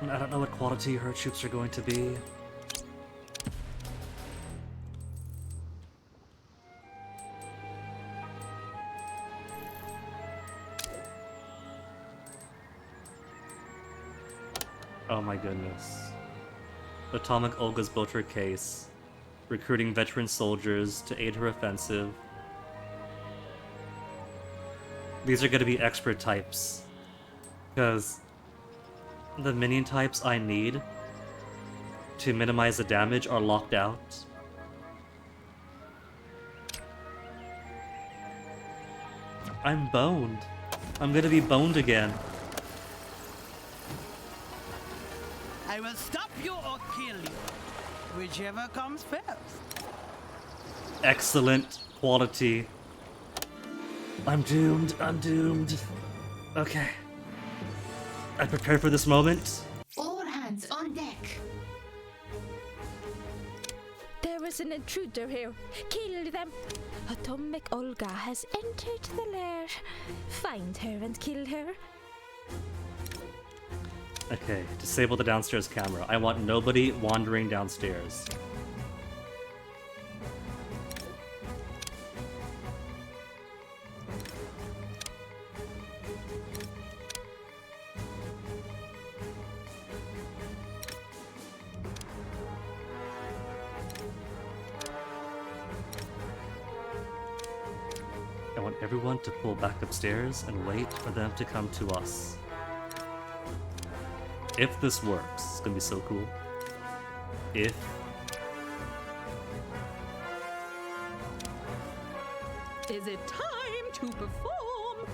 I don't know what quality her troops are going to be. Oh my goodness. Atomic Olga's built her case, recruiting veteran soldiers to aid her offensive. These are going to be expert types, because the minion types I need to minimize the damage are locked out. I'm boned. I'm going to be boned again. I will stop you or kill you, whichever comes first. Excellent quality. I'm doomed. I'm doomed. Okay. I prepared for this moment. All hands on deck. There is an intruder here. Kill them. Atomic Olga has entered the lair. Find her and kill her. Okay, disable the downstairs camera. I want nobody wandering downstairs. I want everyone to pull back upstairs and wait for them to come to us. If this works, it's gonna be so cool. If... Is it time to perform?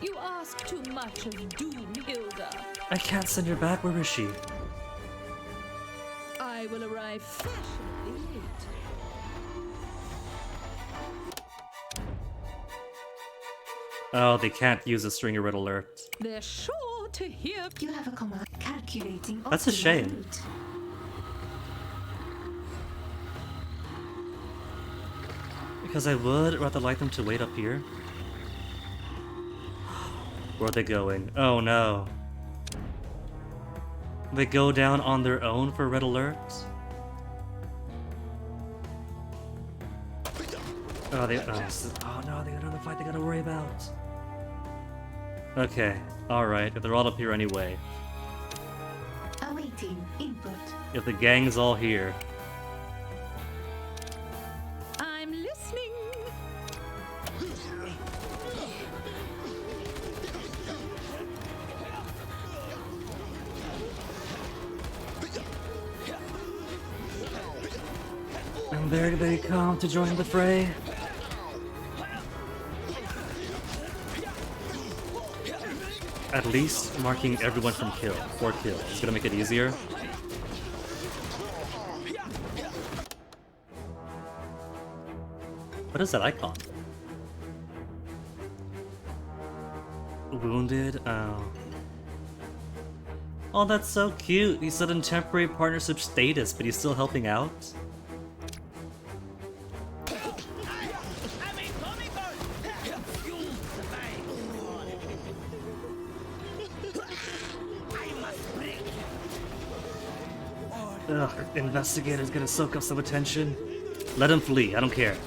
You ask too much of Doomhilda. I can't send her back, where is she? I will arrive fashionably late. Oh, they can't use a string of red alert. They're sure to hear. You have a command calculating. That's a optimal shame. route. Because I would rather like them to wait up here. Where are they going? Oh no. They go down on their own for red alerts? Oh, they. Oh no, they got another fight they gotta worry about. Okay, alright, if they're all up here anyway. Awaiting input. If the gang's all here. I'm listening. And there they come to join the fray. At least marking everyone from kill, for kill. It's gonna make it easier. What is that icon? Wounded? Oh. Oh, that's so cute. He's still in temporary partnership status, but he's still helping out. Ugh, investigator's gonna soak up some attention. Let him flee, I don't care.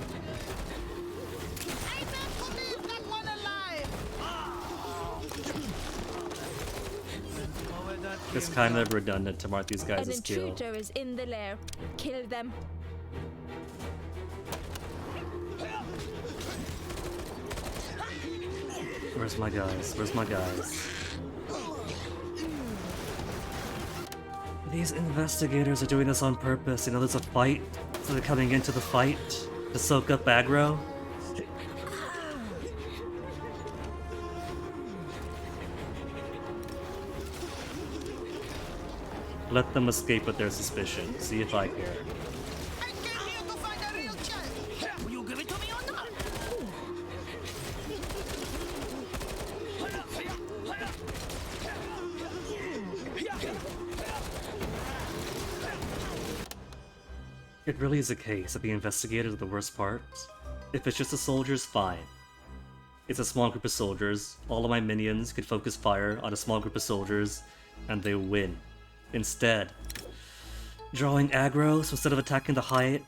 It's kind of redundant to mark these guys An as kill. intruder is in the lair. Kill them. Where's my guys? Where's my guys? These investigators are doing this on purpose. You know, there's a fight, so they're coming into the fight to soak up aggro. Let them escape with their suspicion. See if I care. It really is a case that the investigators are the worst part. If it's just the soldiers, fine. It's a small group of soldiers. All of my minions could focus fire on a small group of soldiers, and they win. Instead, drawing aggro, so instead of attacking the high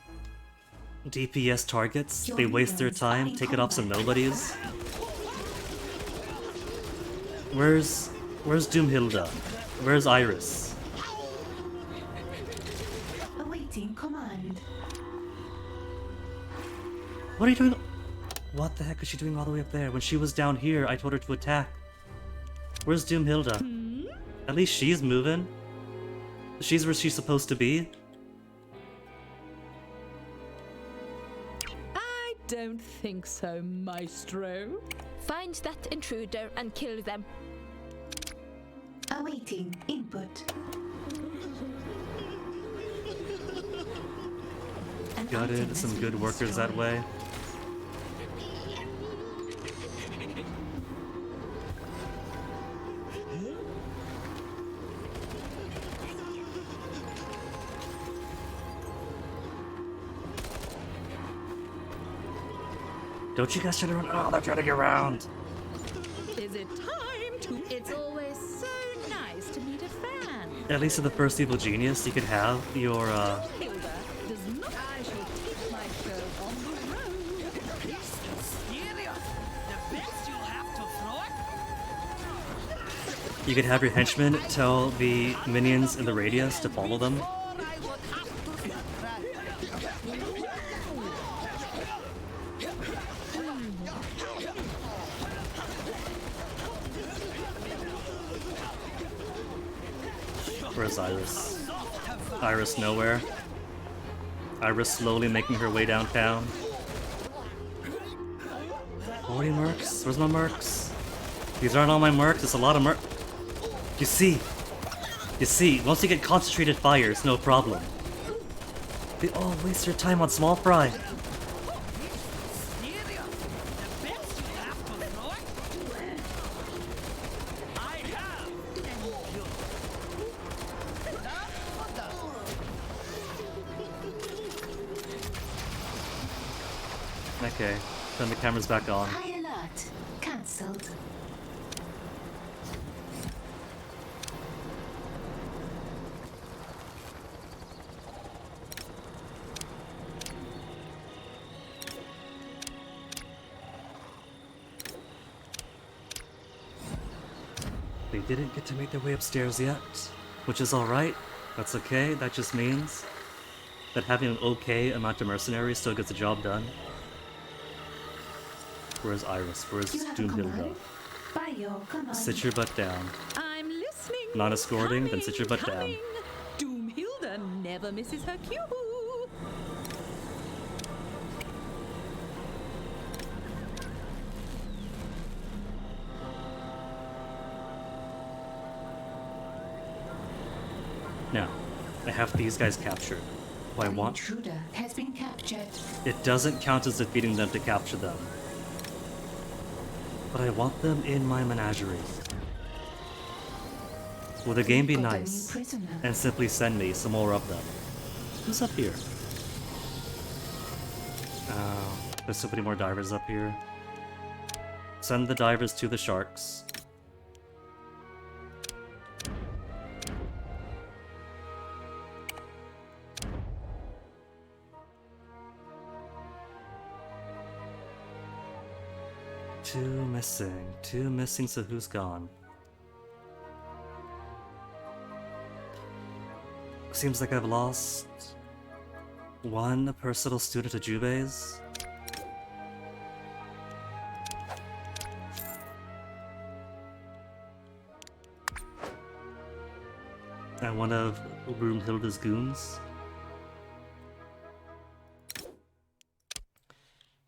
DPS targets, they waste their time taking off some nobodies. Where's Doomhilda? Where's Iris? Awaiting command. What are you doing? What the heck is she doing all the way up there? When she was down here, I told her to attack. Where's Doomhilda? At least she's moving. She's where she's supposed to be. I don't think so, Maestro. Find that intruder and kill them. Awaiting input. Gutted some good workers that way. Don't you guys try to run? Oh, they're trying to get around. Is it time to? It's always so nice to meet a fan. At least in the first Evil Genius, you could have your, Hilda does not. I shall take my show on the road. you could have your henchmen tell the minions in the radius to follow them. Where's Iris? Iris nowhere. Iris slowly making her way downtown. 40 mercs? Where's my mercs? These aren't all my mercs, it's a lot of mercs. You see, once you get concentrated fire, it's no problem. They all waste their time on small fry. Okay, turn the cameras back on. High alert. Cancelled. They didn't get to make their way upstairs yet, which is alright. That's okay. That just means that having an okay amount of mercenaries still gets the job done. Where's Iris? Where's Doomhilda? By your command. Sit your butt down. I'm listening. Not escorting, then sit your butt down. Coming. Doomhilda never misses her cue. Now, I have these guys captured. What I An want... intruder has been captured. It doesn't count as defeating them to capture them. But I want them in my menagerie. Will the game be nice and simply send me some more of them? Who's up here? There's so many more divers up here. Send the divers to the sharks. Two missing, so who's gone? Seems like I've lost one personal student to Jube's. And one of Broomhilda's goons.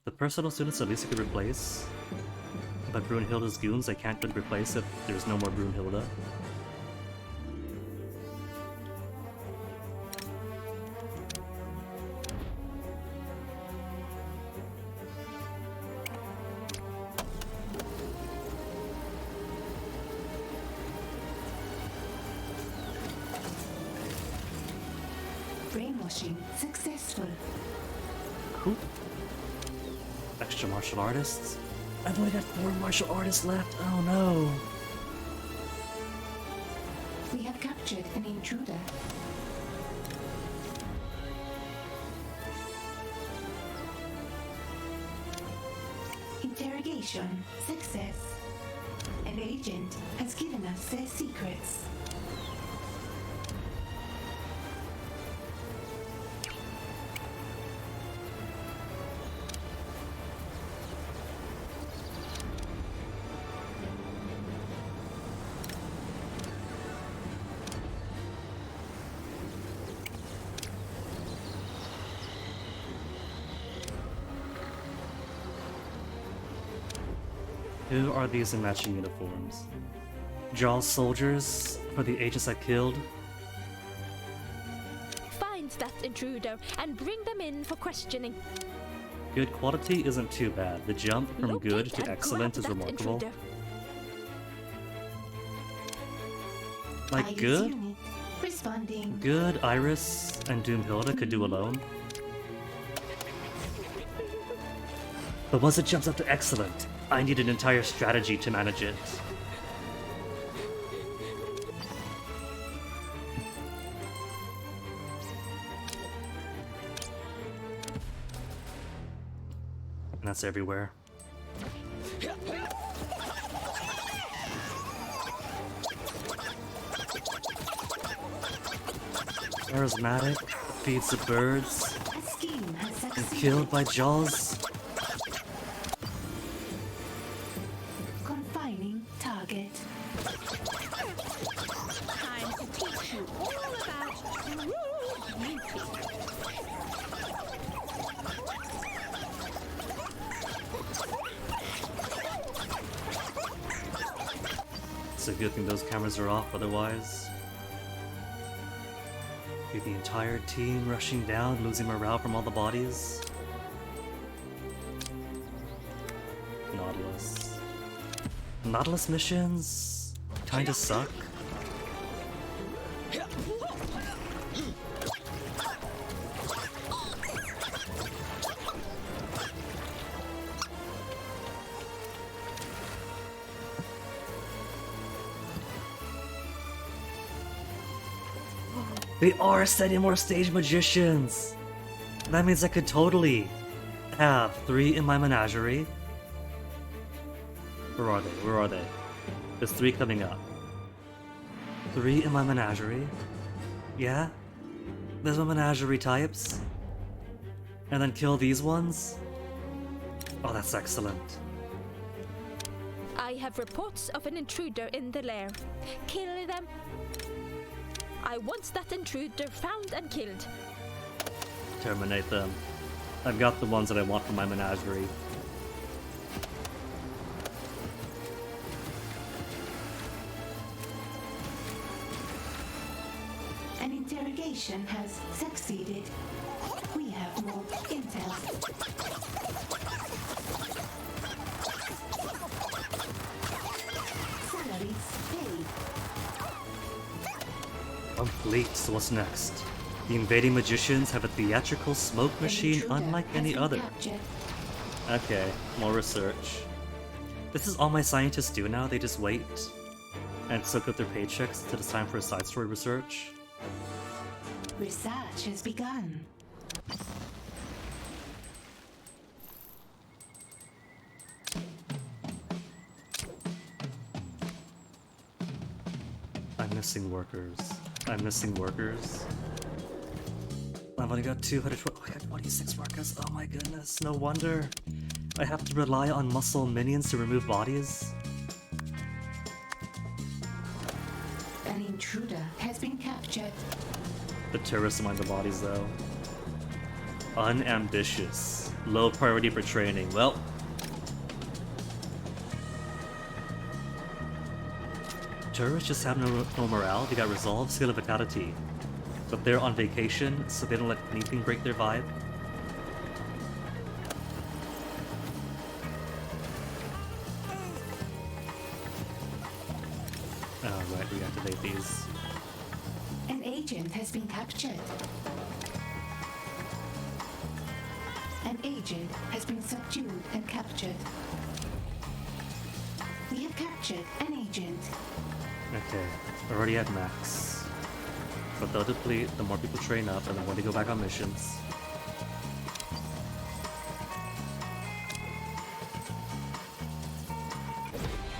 The personal students at least I could replace. But Brunhilde's goons I can't really replace if there's no more Brunhilde. Brainwashing successful. Cool. Extra martial artists? I've only got 4 martial artists left. Oh no. We have captured an intruder. Interrogation success. An agent has given us their secrets. Who are these in matching uniforms? Jaws soldiers for the agents I killed? Find that intruder and bring them in for questioning. Good quality isn't too bad. The jump from Locate good to and excellent grab is that remarkable. intruder. Like good? Responding. Good Iris and Doomhilda could do alone. But once it jumps up to excellent, I need an entire strategy to manage it. And that's everywhere. Charismatic, feeds the birds, and killed by Jaws. Confining target. Time to teach you all about true beauty. It's a good thing those cameras are off, otherwise... Be the entire team rushing down, losing morale from all the bodies. Nautilus. Nautilus missions kinda suck. They are setting more stage magicians! That means I could totally have 3 in my menagerie. Where are they? Where are they? There's 3 coming up. 3 in my menagerie. Yeah? There's my menagerie types. And then kill these ones? Oh, that's excellent. I have reports of an intruder in the lair. Kill them. I want that intruder found and killed. Terminate them. I've got the ones that I want for my menagerie. An interrogation has succeeded. We have more intel. Salaries paid. Complete, so what's next? The invading magicians have a theatrical smoke machine unlike any other. Okay, more research. This is all my scientists do now, they just wait and soak up their paychecks until it's time for a side story research. Research has begun. I'm missing workers. I'm missing workers. I've only got 212. I got 26 workers. Oh my goodness, no wonder. I have to rely on muscle minions to remove bodies. An intruder has been captured. The terrorists mind the bodies though. Unambitious. Low priority for training. Well. Terrorists just have no morale. They got resolve, skill, and vitality. But they're on vacation, so they don't let anything break their vibe. Alright, reactivate these. An agent has been captured. An agent has been subdued and captured. We have captured an agent. Okay, already at max. But they'll deplete the more people train up and the more they go back on missions.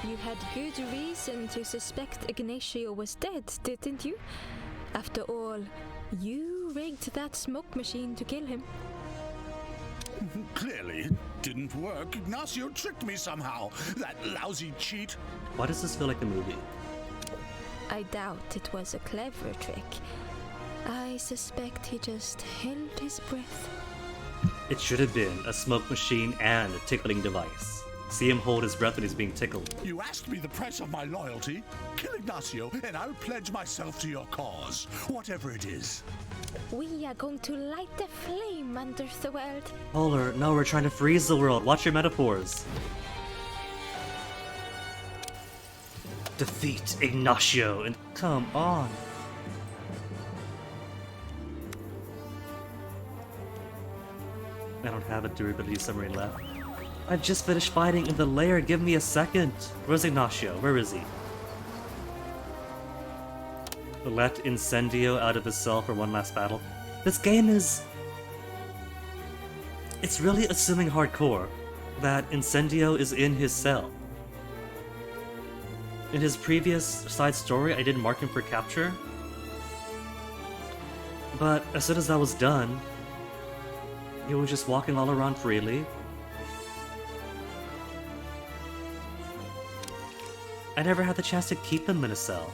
You had good reason to suspect Ignacio was dead, didn't you? After all, you rigged that smoke machine to kill him. Clearly, it didn't work. Ignacio tricked me somehow. That lousy cheat. Why does this feel like a movie? I doubt it was a clever trick. I suspect he just held his breath. It should have been a smoke machine and a tickling device. See him hold his breath when he's being tickled. You asked me the price of my loyalty. Kill Ignacio, and I'll pledge myself to your cause, whatever it is. We are going to light the flame under the world. Polar, no, we're trying to freeze the world. Watch your metaphors. Defeat Ignacio and come on. I don't have a durability summary left. I've just finished fighting in the lair. Give me a second. Where's Ignacio? Where is he? Let Incendio out of his cell for one last battle. This game is... It's really assuming hardcore that Incendio is in his cell. In his previous side story, I didn't mark him for capture. But as soon as that was done, he was just walking all around freely. I never had the chance to keep him in a cell.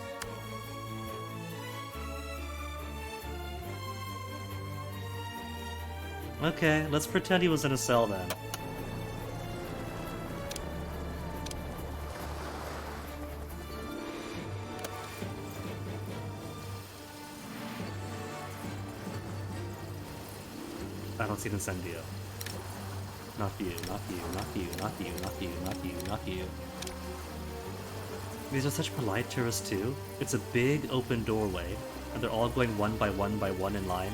Okay, let's pretend he was in a cell then. I don't see an Incendio. Not you, not you, not you, not you, not you, not you, not you. These are such polite tourists too. It's a big open doorway, and they're all going one by one by one in line.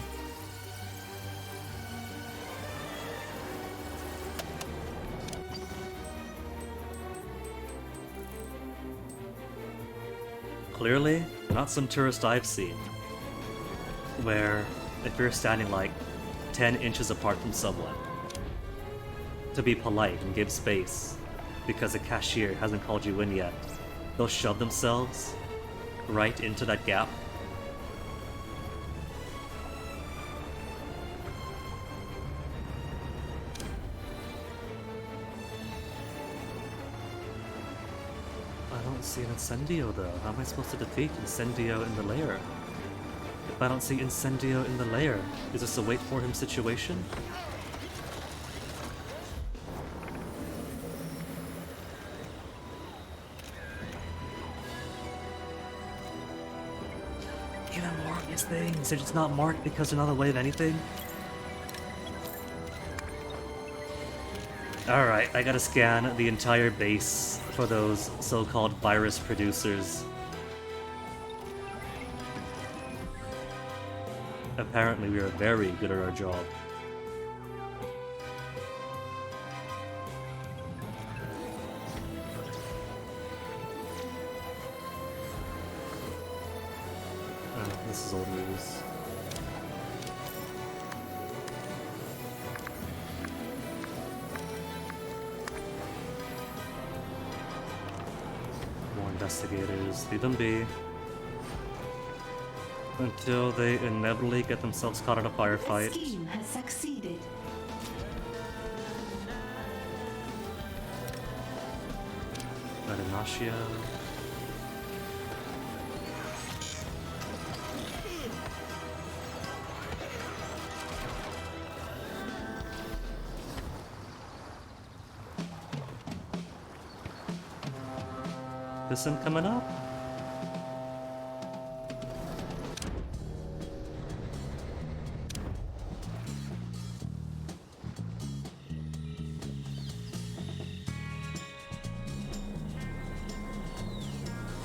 Clearly, not some tourist I've seen. where if you're standing like 10 inches apart from someone, to be polite and give space because the cashier hasn't called you in yet, they'll shove themselves right into that gap. I don't see an Incendio though. How am I supposed to defeat Incendio in the lair? If I don't see Incendio in the lair, is this a wait for him situation? Even mark these things. They're just not marked because they're not a way of anything. Alright, I gotta scan the entire base for those so-called virus producers. Apparently we are very good at our job. This is old news. More investigators. Leave them be. Until they inevitably get themselves caught in a firefight. The scheme has succeeded. Ignacio. This one coming up?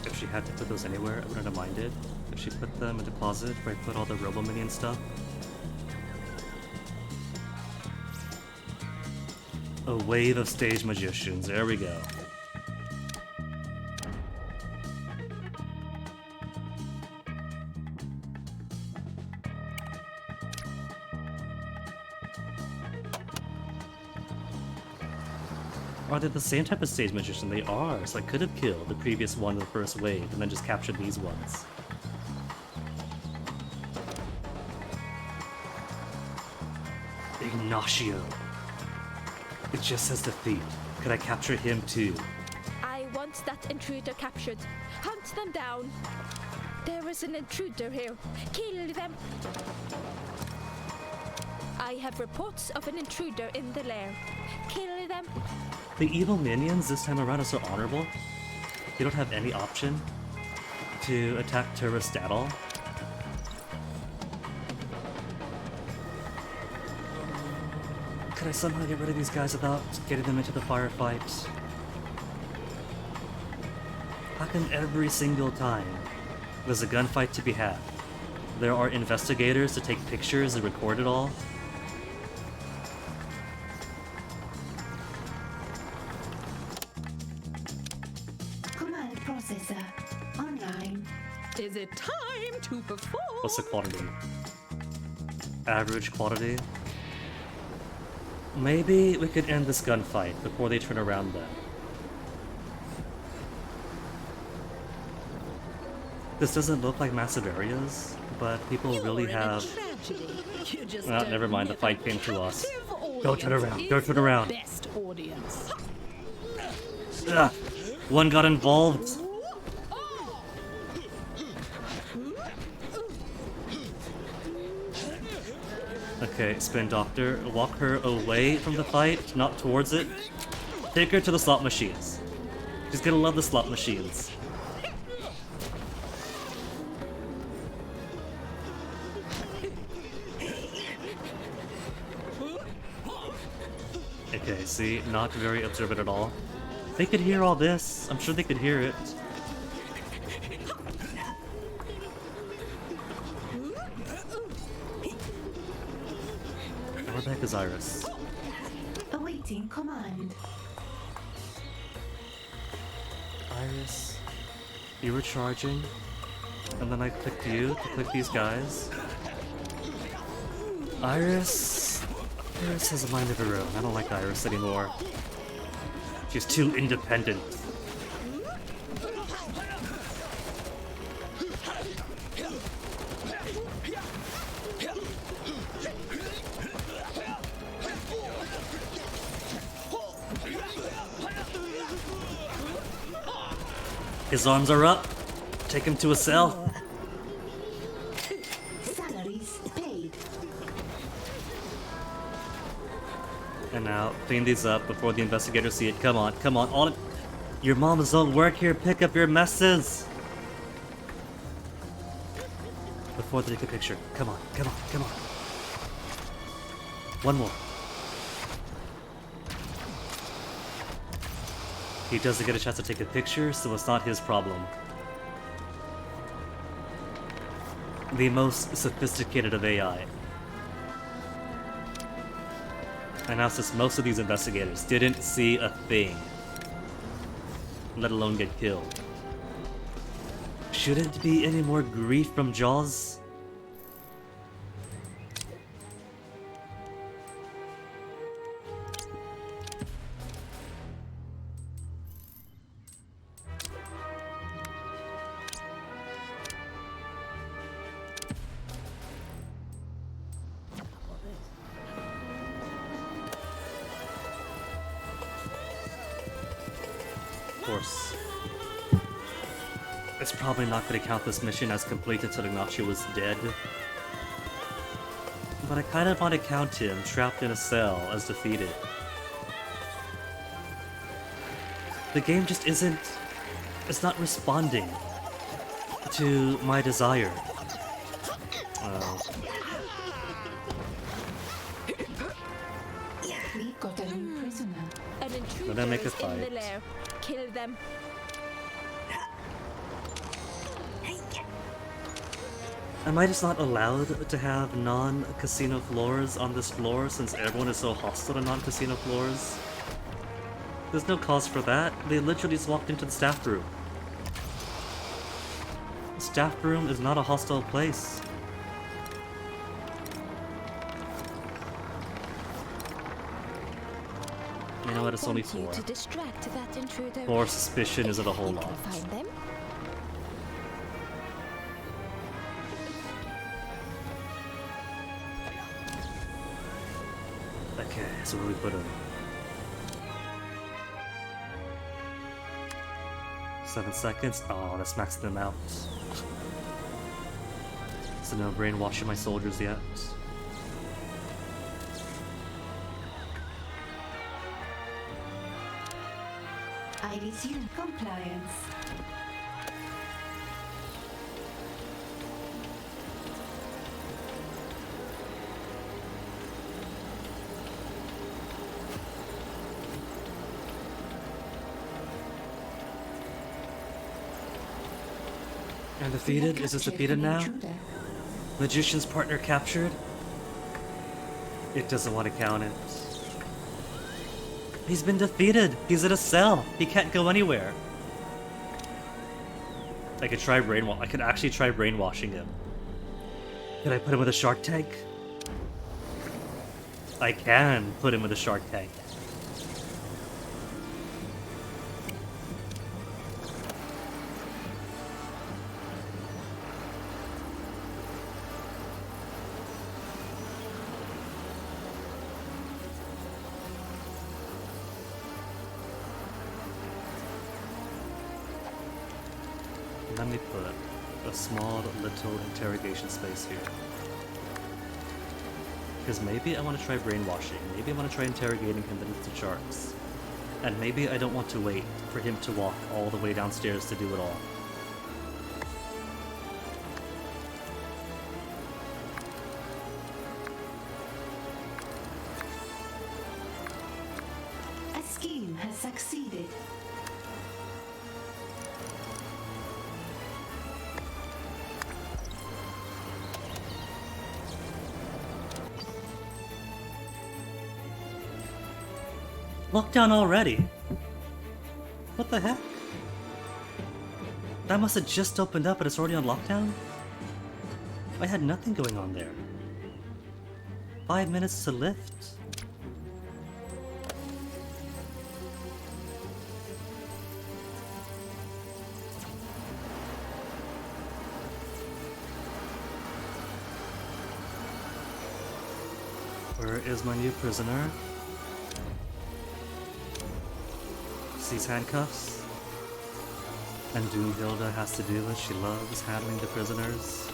If she had to put those anywhere, I wouldn't have minded. If she put them in the closet where I put all the Robo-Minion stuff. A wave of stage magicians, there we go. Are they the same type of stage magician? They are, so I could have killed the previous one in the first wave and then just captured these ones. Ignacio. It just says defeat. Could I capture him too? I want that intruder captured. Hunt them down. There is an intruder here. Kill them. I have reports of an intruder in the lair. Kill them. The evil minions this time around are so honorable. They don't have any option to attack tourists at all. Could I somehow get rid of these guys without getting them into the firefight? How come every single time there's a gunfight to be had, there are investigators to take pictures and record it all? Command processor online. Is it time to perform? What's the quantity? Average quantity? Maybe we could end this gunfight before they turn around then. This doesn't look like massive areas, but people really have... Well, never mind, the fight came to us. Go turn around, go turn around. Best audience. Ugh. One got involved. Okay, Spin Doctor, walk her away from the fight, not towards it. Take her to the slot machines. She's gonna love the slot machines. Okay, see, not very observant at all. They could hear all this. I'm sure they could hear it. Where the heck is Iris? Awaiting command. Iris, you were charging, and then I clicked you to click these guys. Iris has a mind of her own. I don't like Iris anymore. She's too independent. His arms are up. Take him to a cell. Salaries paid. And now, clean these up before the investigators see it. Come on, come on. All your moms don't work here. Pick up your messes. Before they take a picture. Come on, come on, come on. One more. He doesn't get a chance to take a picture, so it's not his problem. The most sophisticated of AI. And now since most of these investigators didn't see a thing, let alone get killed, shouldn't be any more grief from Jaws? Of course. It's probably not going to count this mission as complete until Ignacio was dead. But I kind of want to count him trapped in a cell as defeated. The game just isn't... It's not responding to my desire. We got a new prisoner. An intruder Let them make a is in fight. the lair. Kill them. Am I just not allowed to have non-casino floors on this floor since everyone is so hostile to non-casino floors? There's no cause for that. They literally just walked into the staff room. The staff room is not a hostile place. You know what? It's only Want you 4. to distract that intruder. More suspicion isn't a whole You lot. can find them. Okay, so where do we put him? 7 seconds? Oh, that's maxing them out. So no brainwashing my soldiers yet. I resume compliance. And defeated? Is this defeated now? Magician's partner captured? It doesn't want to count it. He's been defeated! He's in a cell! He can't go anywhere! I could try I could actually try brainwashing him. Could I put him with a shark tank? I can put him with a shark tank. Let me put a small little interrogation space here. Because maybe I want to try brainwashing, maybe I want to try interrogating him beneath the sharks. And maybe I don't want to wait for him to walk all the way downstairs to do it all. A scheme has succeeded. Lockdown already? What the heck? That must have just opened up and it's already on lockdown? I had nothing going on there. 5 minutes to lift? Where is my new prisoner? These handcuffs. And Doomhilda has to do this. She loves handling the prisoners.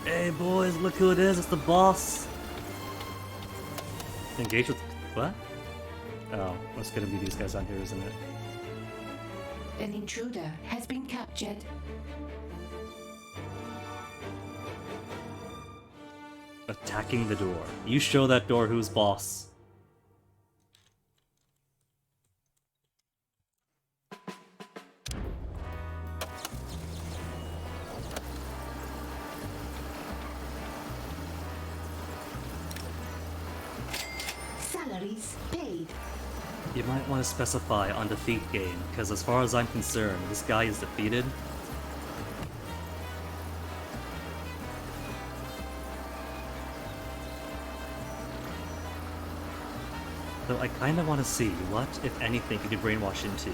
Hey boys, look who it is. It's the boss. Engage with... what? Oh, it's gonna be these guys on here, isn't it? An intruder has been captured. Attacking the door. You show that door who's boss. Salaries paid. You might want to specify on defeat game, because as far as I'm concerned, this guy is defeated. Though I kinda want to see what, if anything, he could brainwash into.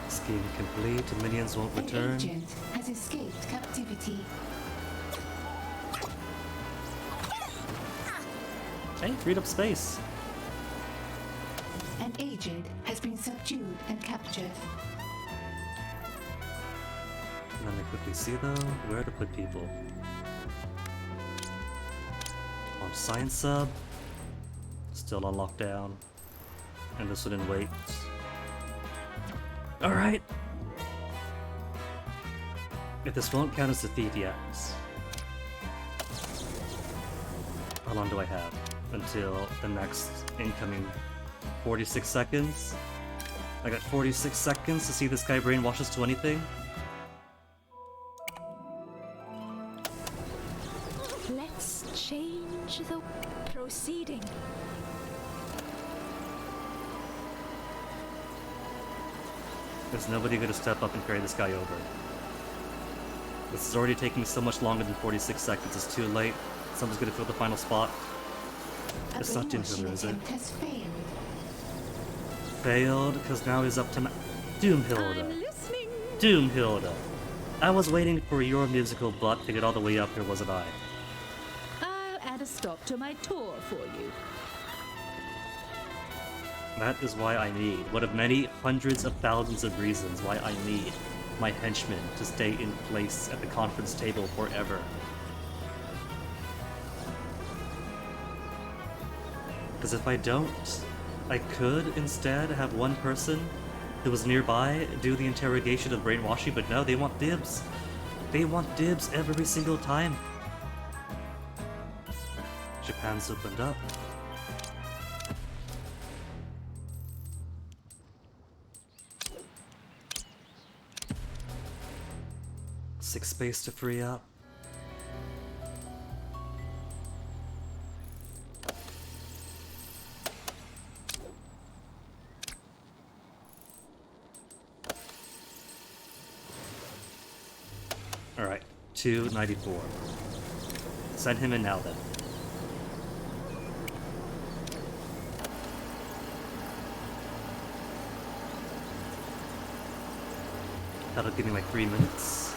Scheme complete, minions won't return. An agent has escaped captivity. Hey, freed up space. An agent has been subdued and captured. Let me quickly see though, where to put people. On science sub, still on lockdown, and this one in wait. Alright! If this won't count as defeat yet, how long do I have? Until the next incoming 46 seconds? I got 46 seconds to see this guy brainwashes to anything? Let's change the proceeding. There's nobody gonna step up and carry this guy over. This is already taking so much longer than 46 seconds. It's too late. Someone's gonna fill the final spot. It's not Doomhilda, is it? Failed, because now he's up to Doomhilda. Doomhilda. I was waiting for your musical butt to get all the way up here, wasn't I? I'll add a stop to my tour for you. That is why I need, one of many hundreds of thousands of reasons why I need my henchmen to stay in place at the conference table forever. Because if I don't, I could instead have one person who was nearby do the interrogation of brainwashing, but no, they want dibs. They want dibs every single time. Japan's opened up. Six space to free up. Alright, 294. Send him in now then. That'll give me like 3 minutes.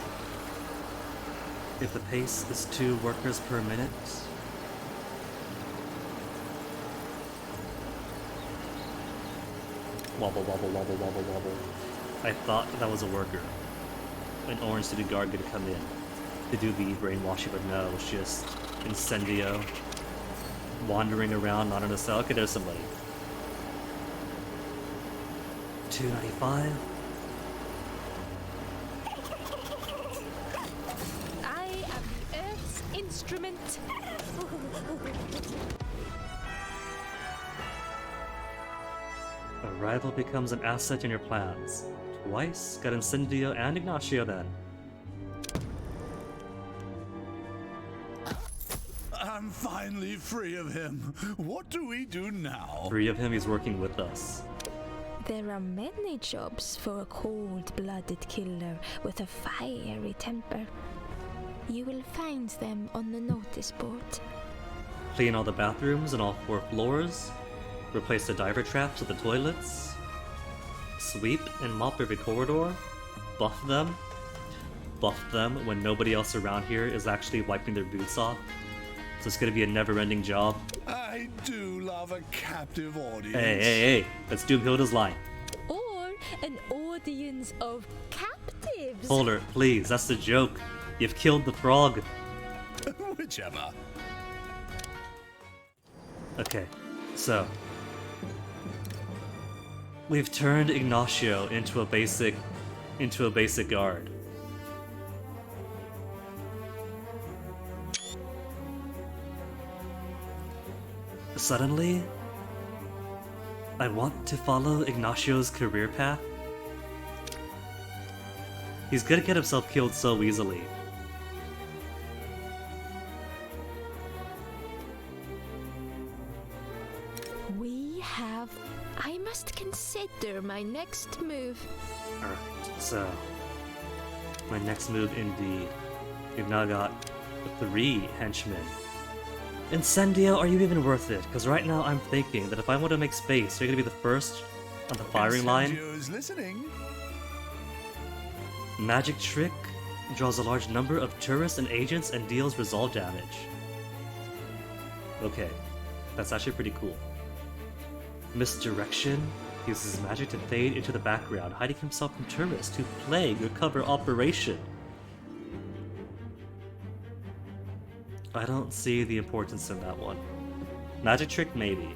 If the pace is 2 workers per minute. Wobble, wobble, wobble, wobble, wobble. I thought that was a worker. An orange suited guard gonna come in to do the brainwashing, but no, it's just Incendio wandering around, not in a cell. Okay, there's somebody. 295. I am the Earth's instrument. A rival becomes an asset in your plans. Twice? Got Incendio and Ignacio then. I'm finally free of him. What do we do now? Free of him, he's working with us. There are many jobs for a cold-blooded killer with a fiery temper. You will find them on the notice board. Clean all the bathrooms on all 4 floors. Replace the diver traps with the toilets. Sweep and mop every corridor. Buff them. Buff them when nobody else around here is actually wiping their boots off. So it's gonna be a never-ending job. I do love a captive audience. Hey. Let's do Hilda's line. Or an audience of captives. Hold her, please. That's the joke. You've killed the frog. Whichever. Okay, so we've turned Ignacio into a basic guard. Suddenly, I want to follow Ignacio's career path. He's gonna get himself killed so easily. I must consider my next move. Alright, so my next move indeed. We've now got 3 henchmen. Incendio, are you even worth it? Because right now I'm thinking that if I want to make space, you're gonna be the first on the firing line. Incendio's listening. Magic Trick draws a large number of tourists and agents and deals resolve damage. Okay, that's actually pretty cool. Misdirection uses magic to fade into the background, hiding himself from tourists who plague your cover operation. I don't see the importance in that one. Magic Trick, maybe.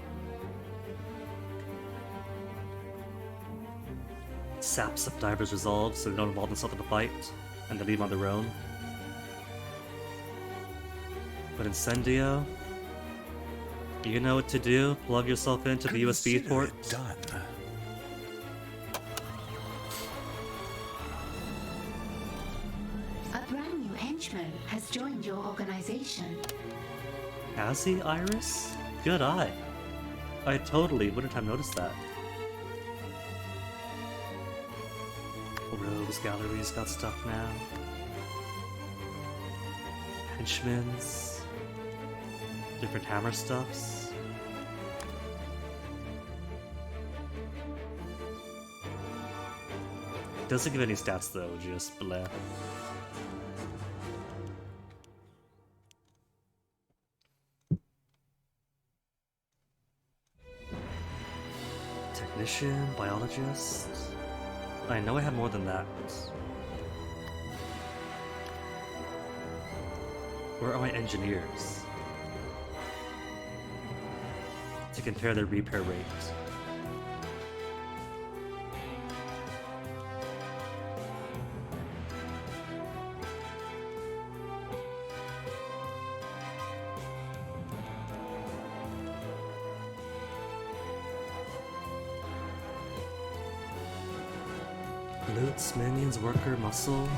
Saps of divers resolve so they don't involve themselves in the fight, and they leave on their own. But Incendio, you know what to do. Plug yourself into the USB port. Done. A brand new henchman has joined your organization. Has he, Iris? Good eye. I totally wouldn't have noticed that. Rogues Gallery's got stuff now. Henchmen's. Different hammer stuffs. Doesn't give any stats though, just bleh. Technician, biologist. I know I have more than that. Where are my engineers? To compare their repair rate. Loots, minions, worker, muscle.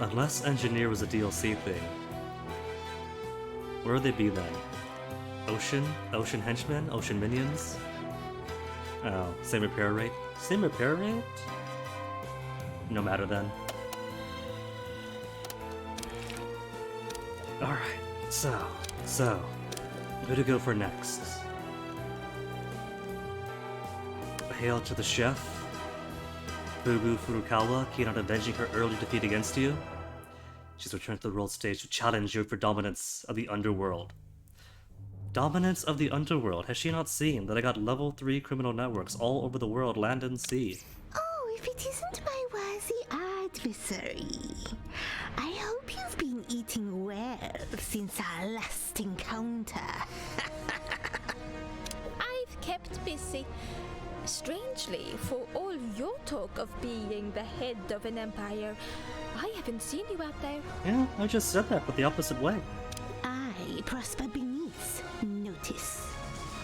Unless engineer was a DLC thing. Where would they be then? Ocean? Ocean henchmen? Ocean minions? Oh, same repair rate? Same repair rate? No matter then. Alright, so, who to go for next? Hail to the chef. Fugu Furukawa, keen on avenging her early defeat against you. She's returned to the world stage to challenge you for dominance of the underworld. Dominance of the underworld. Has she not seen that I got level 3 criminal networks all over the world, land and sea? Oh, if it isn't my worthy adversary. I hope you've been eating well since our last encounter. I've kept busy. Strangely, for all your talk of being the head of an empire, I haven't seen you out there. Yeah, I just said that, but the opposite way. I prosper beneath notice.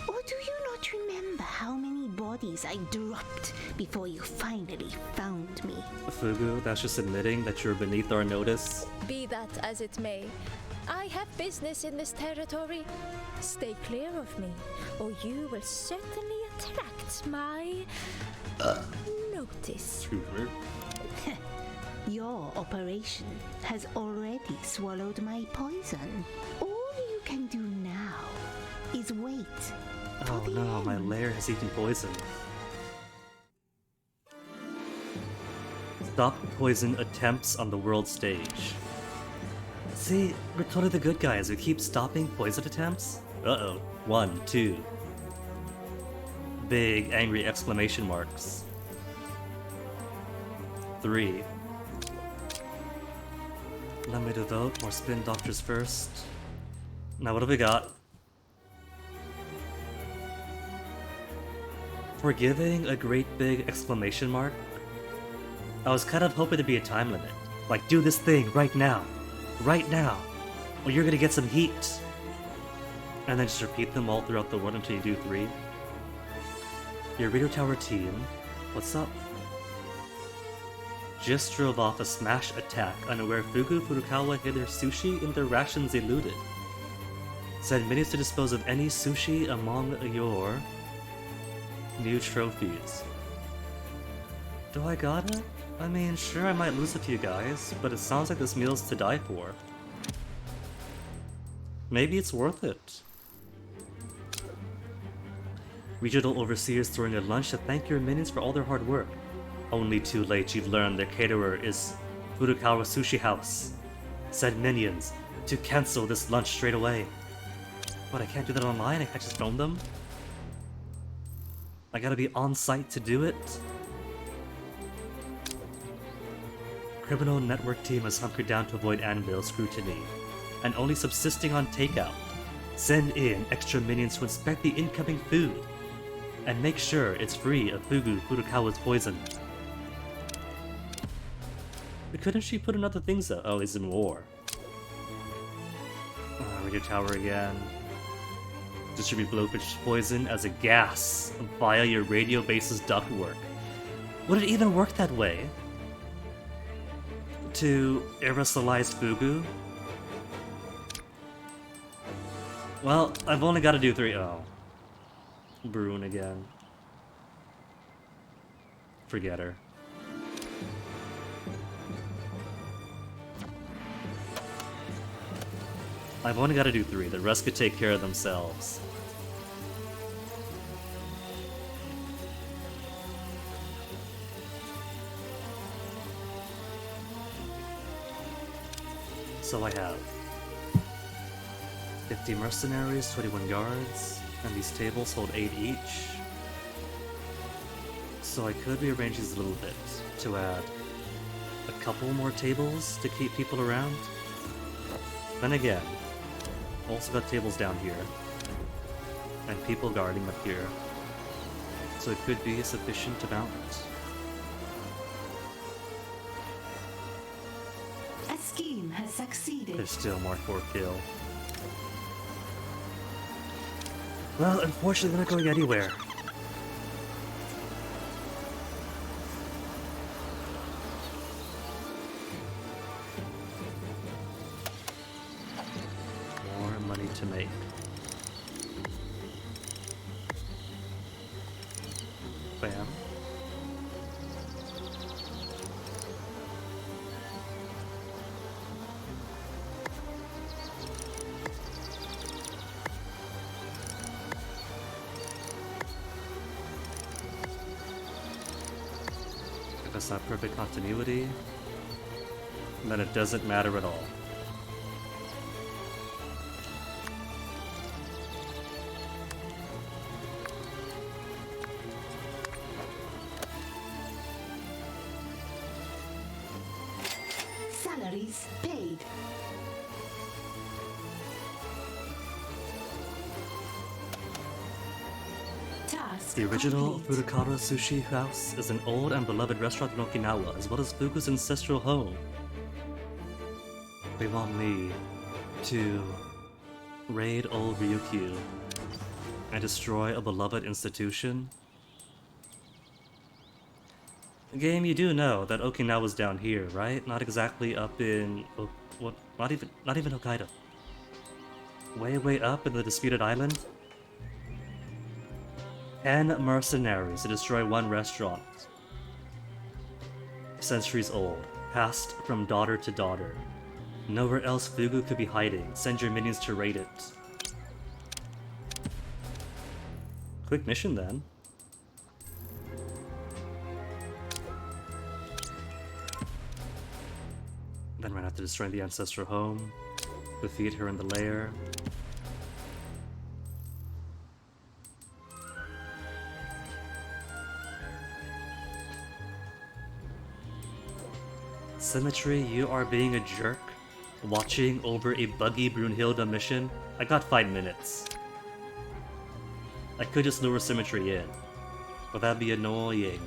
Or do you not remember how many bodies I dropped before you finally found me? Fugu, that's just admitting that you're beneath our notice. Be that as it may, I have business in this territory. Stay clear of me, or you will certainly attract my notice. Your operation has already swallowed my poison. All you can do now is wait. Oh no, my lair has eaten poison. Stop poison attempts on the world stage. See, we're totally the good guys. We keep stopping poison attempts. Uh-oh. 1, 2. Big, angry exclamation marks. 3. Let me devote more spin doctors first. Now what have we got? Forgiving a great big exclamation mark? I was kind of hoping there'd be a time limit. Like, do this thing right now. Right now. Or you're gonna get some heat. And then just repeat them all throughout the world until you do 3. Your Radio Tower team, what's up? Just drove off a smash attack unaware Fugu Furukawa hid their sushi in their rations eluded. Send minions to dispose of any sushi among your new trophies. Do I gotta? I mean, sure I might lose a few guys, but it sounds like this meal's to die for. Maybe it's worth it. Regional overseers throwing a lunch to thank your minions for all their hard work. Only too late you've learned their caterer is Furukawa Sushi House. Send minions to cancel this lunch straight away. What, I can't do that online? I can't just phone them? I gotta be on site to do it? Criminal network team is hunkered down to avoid anvil scrutiny, and only subsisting on takeout. Send in extra minions to inspect the incoming food, and make sure it's free of Fugu Furukawa's poison. But couldn't she put in other things though? Oh, he's in war. Radio Tower again. Distribute blowfish poison as a gas via your radio base's ductwork. Would it even work that way? To aerosolize Fugu? Well, I've only got to do 3. Oh. Bruin again. Forget her. I've only got to do 3. The rest could take care of themselves. So I have 50 mercenaries, 21 guards, and these tables hold 8 each. So I could rearrange these a little bit to add a couple more tables to keep people around. Then again, also got tables down here, and people guarding up here. So it could be a sufficient amount. A scheme has succeeded. There's still more for kill. Well, unfortunately, we're not going anywhere. More money to make. Bam. If it's not perfect continuity, then it doesn't matter at all. Salaries paid. Task The original complete. Furukawa Sushi House is an old and beloved restaurant in Okinawa, as well as Fugu's ancestral home. They want me to raid old Ryukyu and destroy a beloved institution. Game, you do know that Okinawa's down here, right? Not exactly up in... what? Not even Hokkaido. Way up in the disputed island? 10 mercenaries to destroy one restaurant. Centuries old, passed from daughter to daughter. Nowhere else Fugu could be hiding. Send your minions to raid it. Quick mission then. Then run after destroying the ancestral home. Defeat her in the lair. Symmetry, you are being a jerk. Watching over a buggy Brunhilde mission. I got 5 minutes. I could just lure Symmetry in, but that'd be annoying.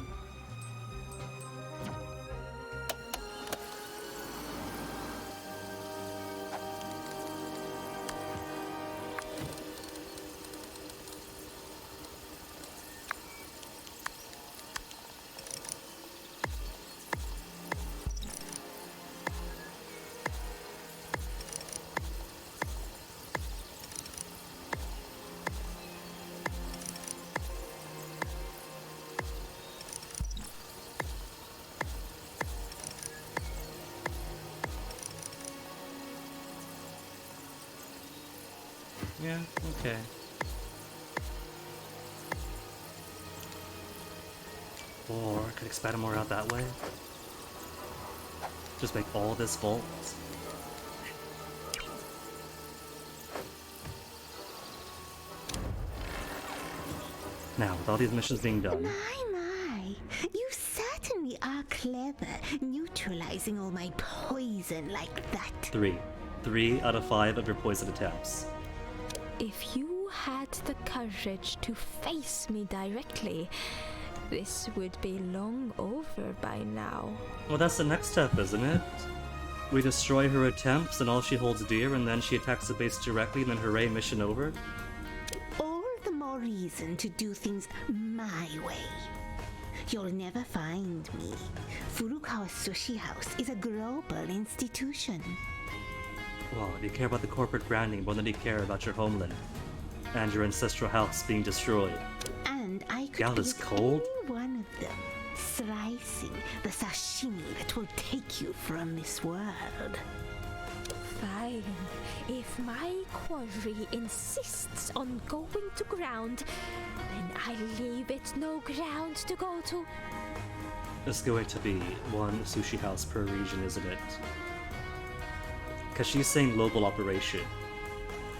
Yeah, okay. Or could expand more out that way. Just make all this vault. Now, with all these missions being done. My, you certainly are clever, neutralizing all my poison like that. 3 out of 5 of your poison attempts. If you had the courage to face me directly, this would be long over by now. Well, that's the next step, isn't it? We destroy her attempts and all she holds dear, and then she attacks the base directly, and then hooray, mission over. All the more reason to do things my way. You'll never find me. Furukawa Sushi House is a global institution. Well, you care about the corporate branding more than you care about your homeland and your ancestral house being destroyed. And I could Gal be is cold? one of them, slicing the sashimi that will take you from this world. Fine. If my quarry insists on going to ground, then I leave it no ground to go to. It's going to be one sushi house per region, isn't it? Because she's saying global operation.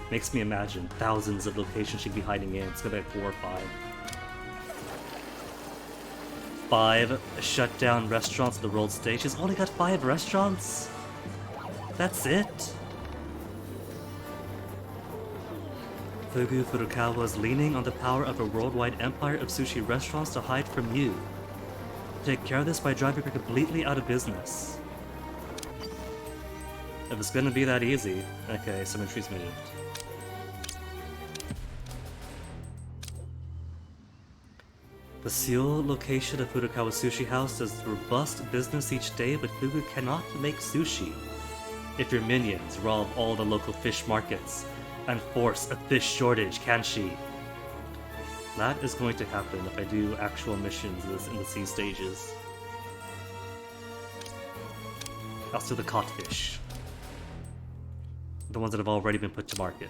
Makes me imagine thousands of locations she'd be hiding in. It's gonna be 4 or 5. 5 shut down restaurants on the world stage. She's only got 5 restaurants? That's it? Fugu Furukawa is leaning on the power of a worldwide empire of sushi restaurants to hide from you. Take care of this by driving her completely out of business. If it's gonna be that easy, okay, Symmetry's moved. The Seoul location of Furukawa Sushi House does robust business each day, but Fugu cannot make sushi. If your minions rob all the local fish markets and force a fish shortage, can she? That is going to happen if I do actual missions in the sea stages. I'll steal the codfish. The ones that have already been put to market.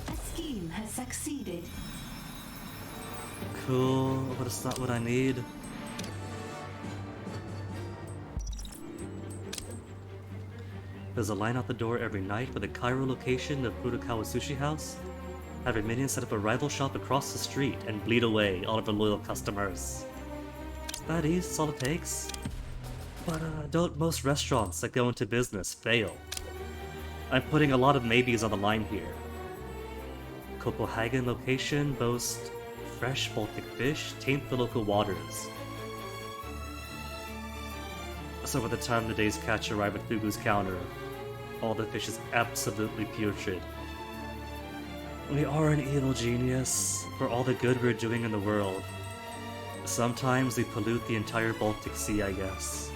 A scheme has succeeded. Cool, but it's not what I need. There's a line out the door every night for the Cairo location of Furukawa Sushi House. Have your minions set up a rival shop across the street and bleed away all of the loyal customers. That easy, that's all it takes. But don't most restaurants that go into business fail? I'm putting a lot of maybes on the line here. Copenhagen location boasts fresh Baltic fish, taint the local waters. So by the time the day's catch arrive at Fugu's counter, all the fish is absolutely putrid. We are an evil genius for all the good we're doing in the world. Sometimes we pollute the entire Baltic Sea, I guess.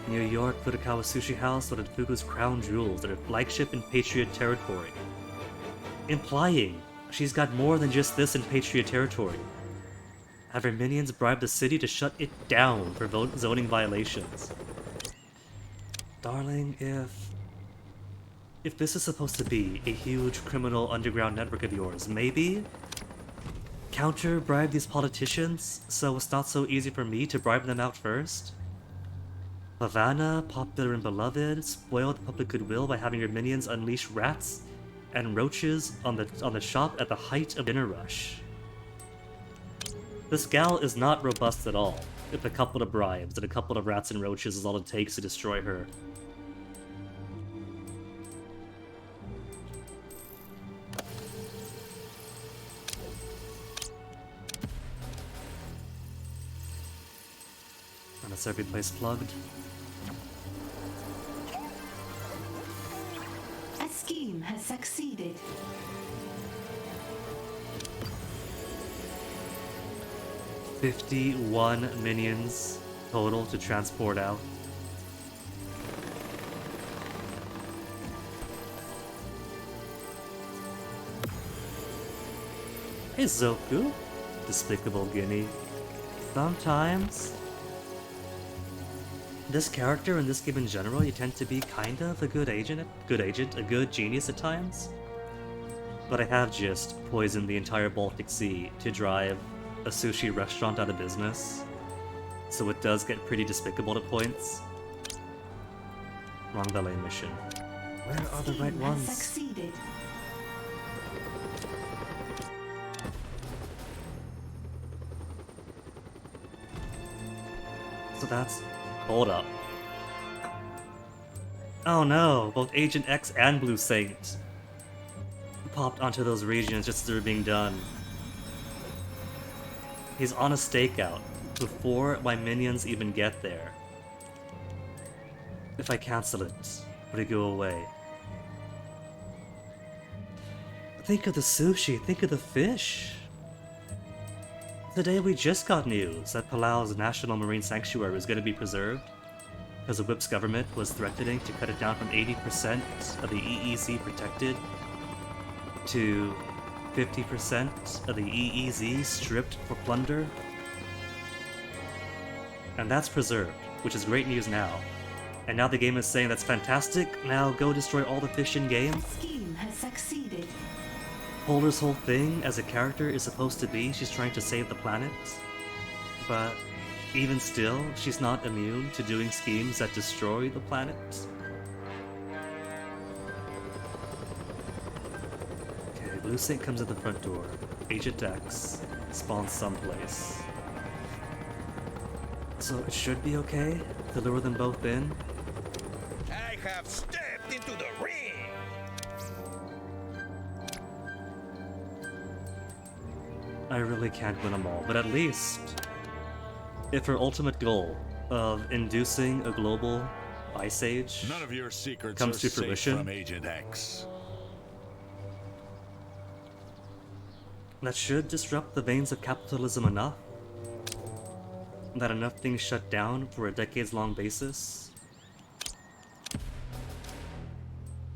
New York Furukawa Sushi House loaded Fuku's crown jewels at her flagship in Patriot territory. Implying she's got more than just this in Patriot territory. Have her minions bribe the city to shut it down for zoning violations. Darling, if this is supposed to be a huge criminal underground network of yours, maybe counter-bribe these politicians so it's not so easy for me to bribe them out first? Havana, popular and beloved, spoil the public goodwill by having your minions unleash rats and roaches on the shop at the height of dinner rush. This gal is not robust at all, if a couple of bribes and a couple of rats and roaches is all it takes to destroy her. And that's every place plugged. A scheme has succeeded. 51 minions total to transport out. Hey Zoku, despicable guinea. Sometimes this character and this game in general, you tend to be kind of a good agent, a good genius at times. But I have just poisoned the entire Baltic Sea to drive a sushi restaurant out of business, so it does get pretty despicable at points. Wrong ballet mission. Where are the right ones? Succeeded. So that's... hold up. Oh no, both Agent X and Blue Saint popped onto those regions just as they were being done. He's on a stakeout before my minions even get there. If I cancel it, would it go away? Think of the sushi, think of the fish. Today we just got news that Palau's National Marine Sanctuary is going to be preserved because the Whip's government was threatening to cut it down from 80% of the EEZ protected to 50% of the EEZ stripped for plunder. And that's preserved, which is great news now. And now the game is saying that's fantastic, now go destroy all the fish in game. Scheme has succeeded. Polar's whole thing as a character is supposed to be she's trying to save the planet. But even still, she's not immune to doing schemes that destroy the planet. Blue Saint comes at the front door. Agent X spawns someplace. So it should be okay to lure them both in. I have stepped into the ring! I really can't win them all, but at least if her ultimate goal of inducing a global ice age None of your secrets comes are to safe fruition, from Agent X. that should disrupt the veins of capitalism enough that enough things shut down for a decades-long basis,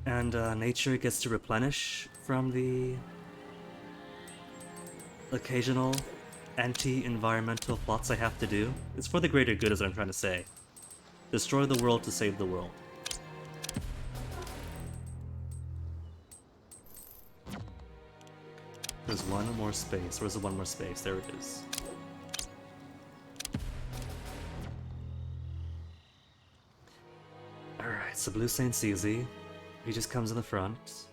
and nature gets to replenish from the occasional anti-environmental plots I have to do. It's for the greater good is what I'm trying to say. Destroy the world to save the world. There's one more space. Where's the one more space? There it is. Alright, so Blue Saint's easy. He just comes in the front.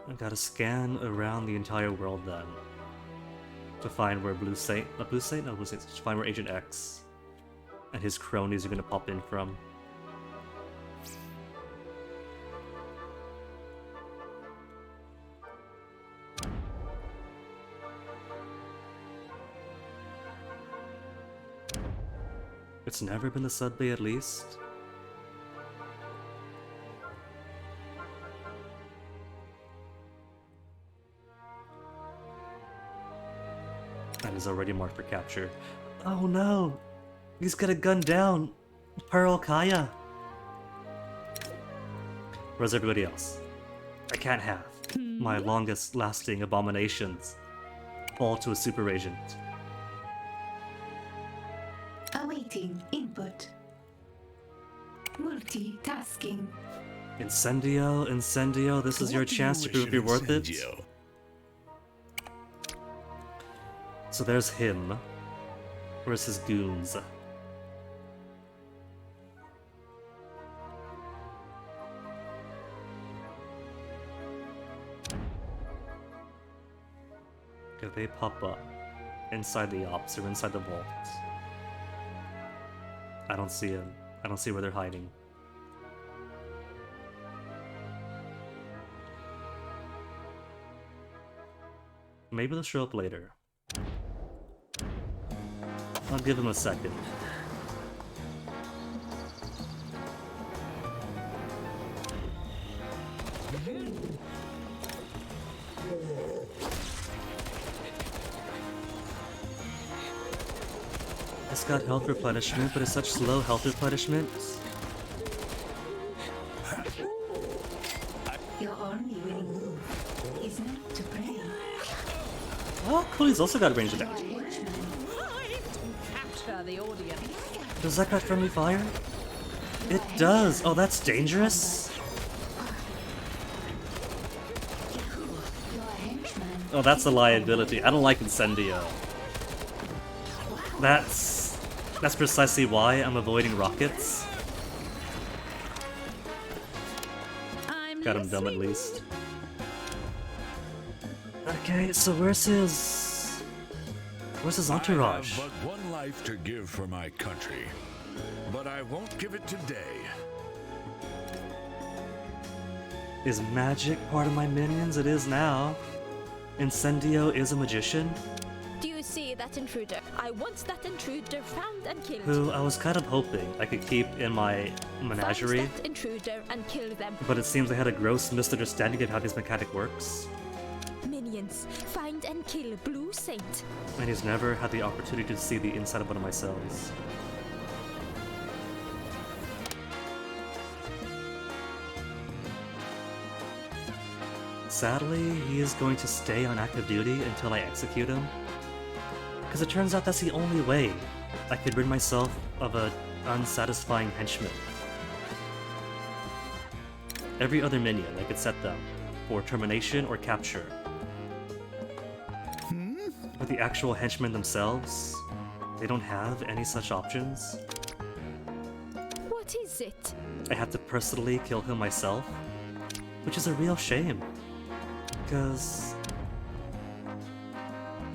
I gotta scan around the entire world then to find where to find where Agent X and his cronies are gonna pop in from. It's never been the subway, at least. And is already marked for capture. Oh no! He's got a gun down! Pearl Kaya. Where's everybody else? I can't have my longest lasting abominations fall to a super agent. Awaiting input. Multitasking. Incendio, this is your chance to prove you're worth it. So there's him. Where's his goons? If they pop up inside the ops or inside the vault, I don't see him. I don't see where they're hiding. Maybe they'll show up later. I'll give him a second. It's got health replenishment, but it's such slow health replenishment. Your only winning move is not to pray. Oh, Cody's also got range attack. Capture the audience. Does that got friendly fire? It does! Oh, that's dangerous! Oh, that's a liability. I don't like Incendio. That's precisely why I'm avoiding rockets. Got him dumb at least. Okay, so where's his entourage? I have but one life to give for my country, but I won't give it today. Is magic part of my minions? It is now. Incendio is a magician. Do you see that intruder? I want that intruder found and killed. Who I was kind of hoping I could keep in my menagerie. Find that intruder and kill them. But it seems I had a gross misunderstanding of how this mechanic works. Minions, find and kill Blue Saint. And he's never had the opportunity to see the inside of one of my cells. Sadly, he is going to stay on active duty until I execute him. Because it turns out that's the only way I could rid myself of an unsatisfying henchman. Every other minion, I could set them for termination or capture. But the actual henchmen themselves, they don't have any such options. What is it? I have to personally kill him myself, which is a real shame. Because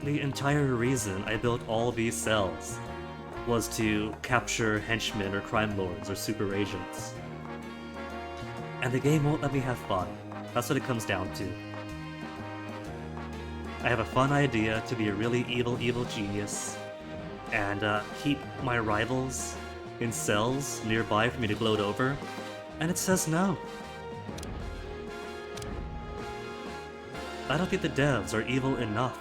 the entire reason I built all these cells was to capture henchmen or crime lords or super agents. And the game won't let me have fun. That's what it comes down to. I have a fun idea to be a really evil genius and keep my rivals in cells nearby for me to gloat over, and it says no. I don't think the devs are evil enough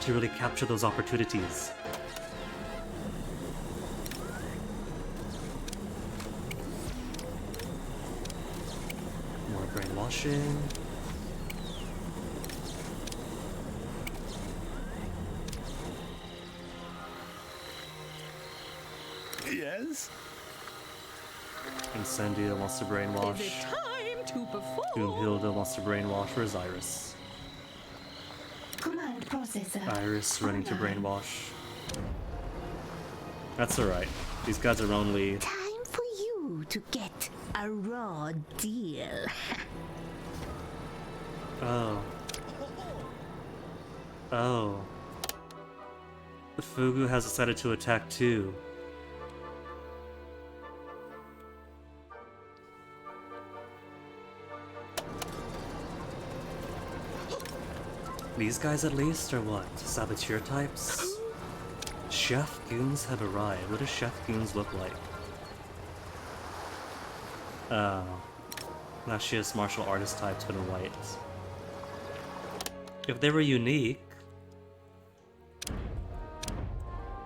to really capture those opportunities. More brainwashing. Yes? Incendia wants to brainwash. Is it time to perform? Doomhilda wants to brainwash. Where's Iris? Command processor. Iris running to brainwash. That's alright. These guys are only... Time for you to get a raw deal. Oh. Oh. Fugu has decided to attack too. These guys at least are what? Saboteur types? Chef Goons have arrived. What does Chef Goons look like? Oh. That's just martial artist types but in white. If they were unique,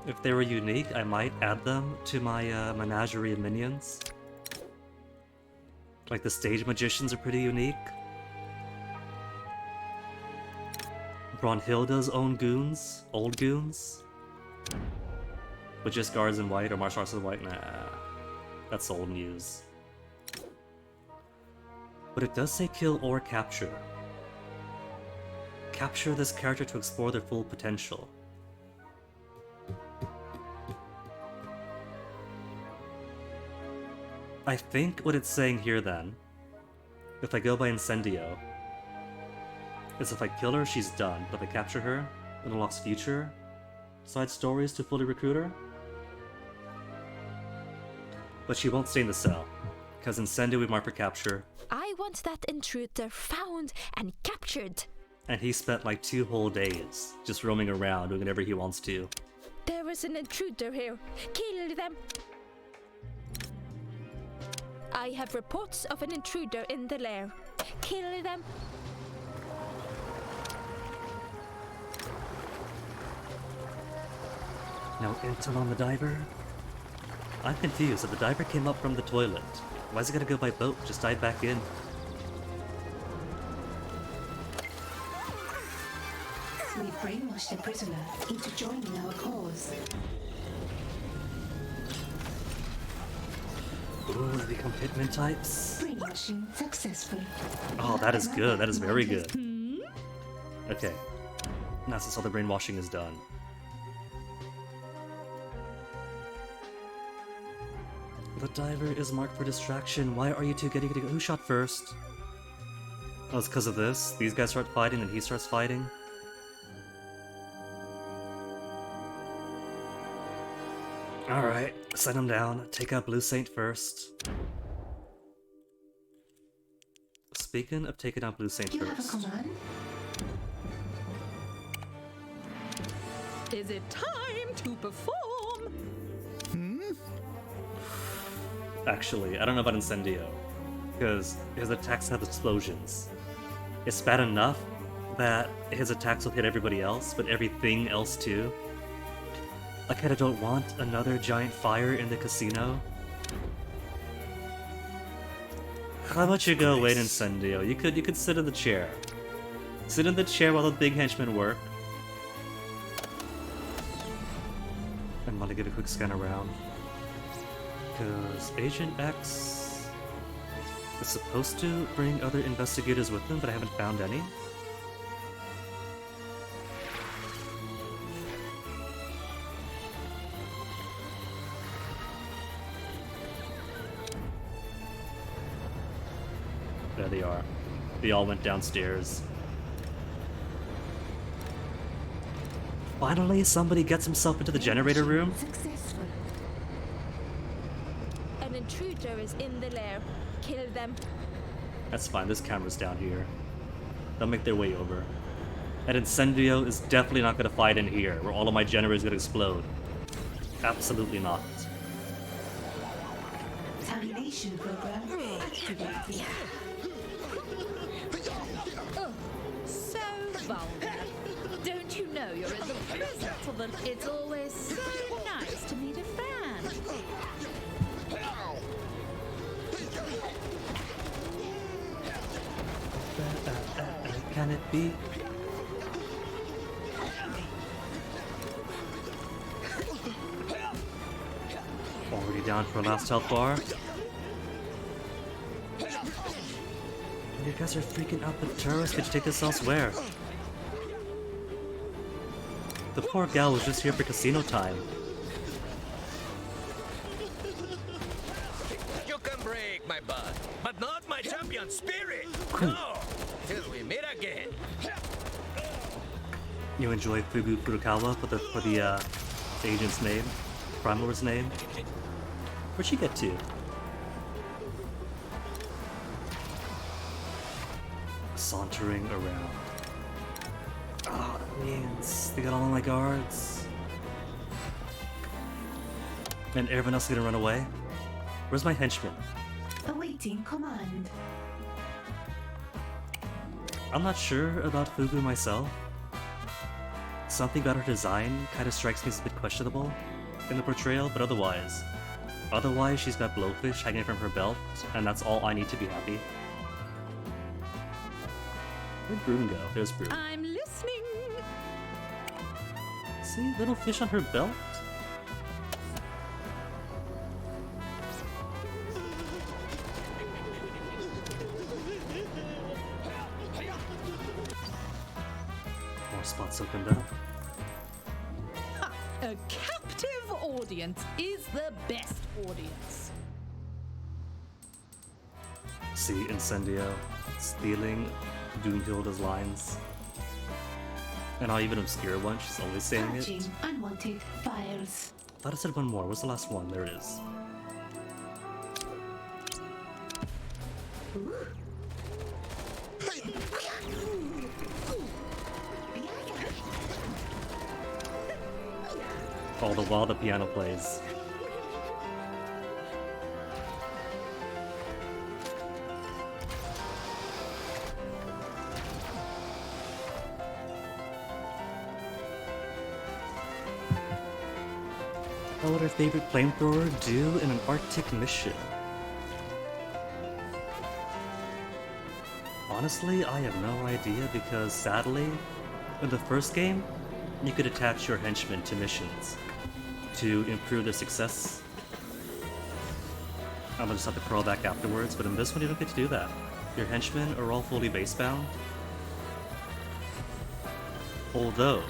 If they were unique, I might add them to my menagerie of minions. Like the stage magicians are pretty unique. Brunhilde's own goons, old goons. But just guards in white or martial arts in white? Nah, that's old news. But it does say kill or capture. Capture this character to explore their full potential. I think what it's saying here then, if I go by Incendio, is if I kill her, she's done. But if I capture her, it unlocks future side stories to fully recruit her. But she won't stay in the cell, because Incendio we mark for capture. I want that intruder found and captured. And he spent like 2 whole days just roaming around doing whatever he wants to. There is an intruder here. Kill them. I have reports of an intruder in the lair. Kill them. No intel on the diver? I'm confused. If the diver came up from the toilet, why is he gotta go by boat? Just dive back in. We've brainwashed the prisoner into joining our cause. Ooh, they become hitman types. Brainwashing successful. Oh, that is good. That is very good. Okay. Now since all the brainwashing is done. The diver is marked for distraction. Why are you two getting... Who shot first? Oh, it's because of this? These guys start fighting and he starts fighting? Alright, set him down. Take out Blue Saint first. Speaking of taking out Blue Saint You have a first. command? Is it time to perform? Actually, I don't know about Incendio, because his attacks have explosions. It's bad enough that his attacks will hit everybody else, but everything else too. I kinda don't want another giant fire in the casino. How about you go away, Incendio? You could sit in the chair. Sit in the chair while the big henchmen work. I'm gonna give a quick scan around. Because Agent X is supposed to bring other investigators with him, but I haven't found any. There they are. They all went downstairs. Finally, somebody gets himself into the generator room. Successful. An intruder is in the lair. Kill them. That's fine, this camera's down here. They'll make their way over. And Incendio is definitely not gonna fight in here, where all of my generators are gonna explode. Absolutely not. Termination program activated. Oh, so vulgar. Don't you know you're in the presence of an... It's always so nice to meet a fan. Can it be? Already down for a last health bar. You guys are freaking out the tourists. Could you take this elsewhere? The poor gal was just here for casino time. You can break my butt, but not my champion spirit. Cool. No, till we meet again. You enjoy Fugu Furukawa for the agent's name, Prime Lord's name. Where'd she get to? Sauntering around. Oh, that means they got all of my guards. And everyone else is gonna run away? Where's my henchman? Awaiting command. I'm not sure about Fugu myself. Something about her design kind of strikes me as a bit questionable in the portrayal, but otherwise she's got blowfish hanging from her belt, and that's all I need to be happy. Where'd Broom go? There's Broom. I'm listening. See, little fish on her belt? More spots opened up. A captive audience is the best audience. See, Incendio stealing Doomhilda's lines. And not even obscure one, she's always saying Searching it. unwanted files. Thought I said one more. What's the last one? There it is. All the while the piano plays. What would our favorite flamethrower do in an Arctic mission? Honestly, I have no idea because sadly, in the first game, you could attach your henchmen to missions to improve their success. I'm gonna just have to crawl back afterwards, but in this one you don't get to do that. Your henchmen are all fully base-bound. Although,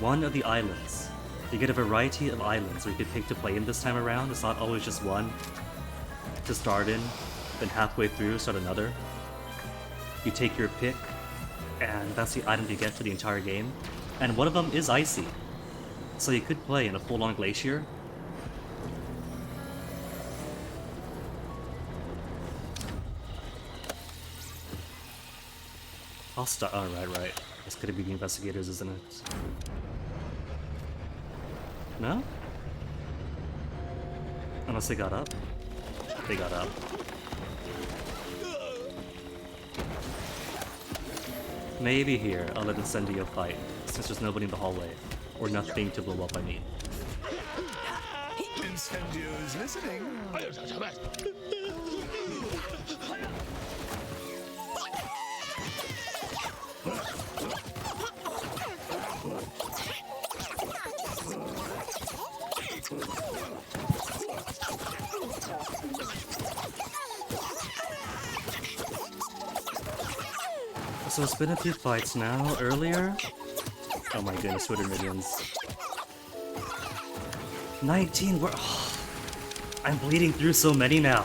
one of the islands, you get a variety of islands where you can pick to play in this time around. It's not always just one to start in, then halfway through start another. You take your pick, and that's the item you get for the entire game. And one of them is icy. So you could play in a full-on glacier. I'll start. Oh, right. It's gonna be the investigators, isn't it? No? Unless they got up. They got up. Maybe here, I'll let Incendio fight, since there's nobody in the hallway. Or nothing to blow up, I mean. Incendio is listening. So it's been a few fights now. Earlier... Oh my goodness, Twitter minions. 19, we're... Oh, I'm bleeding through so many now.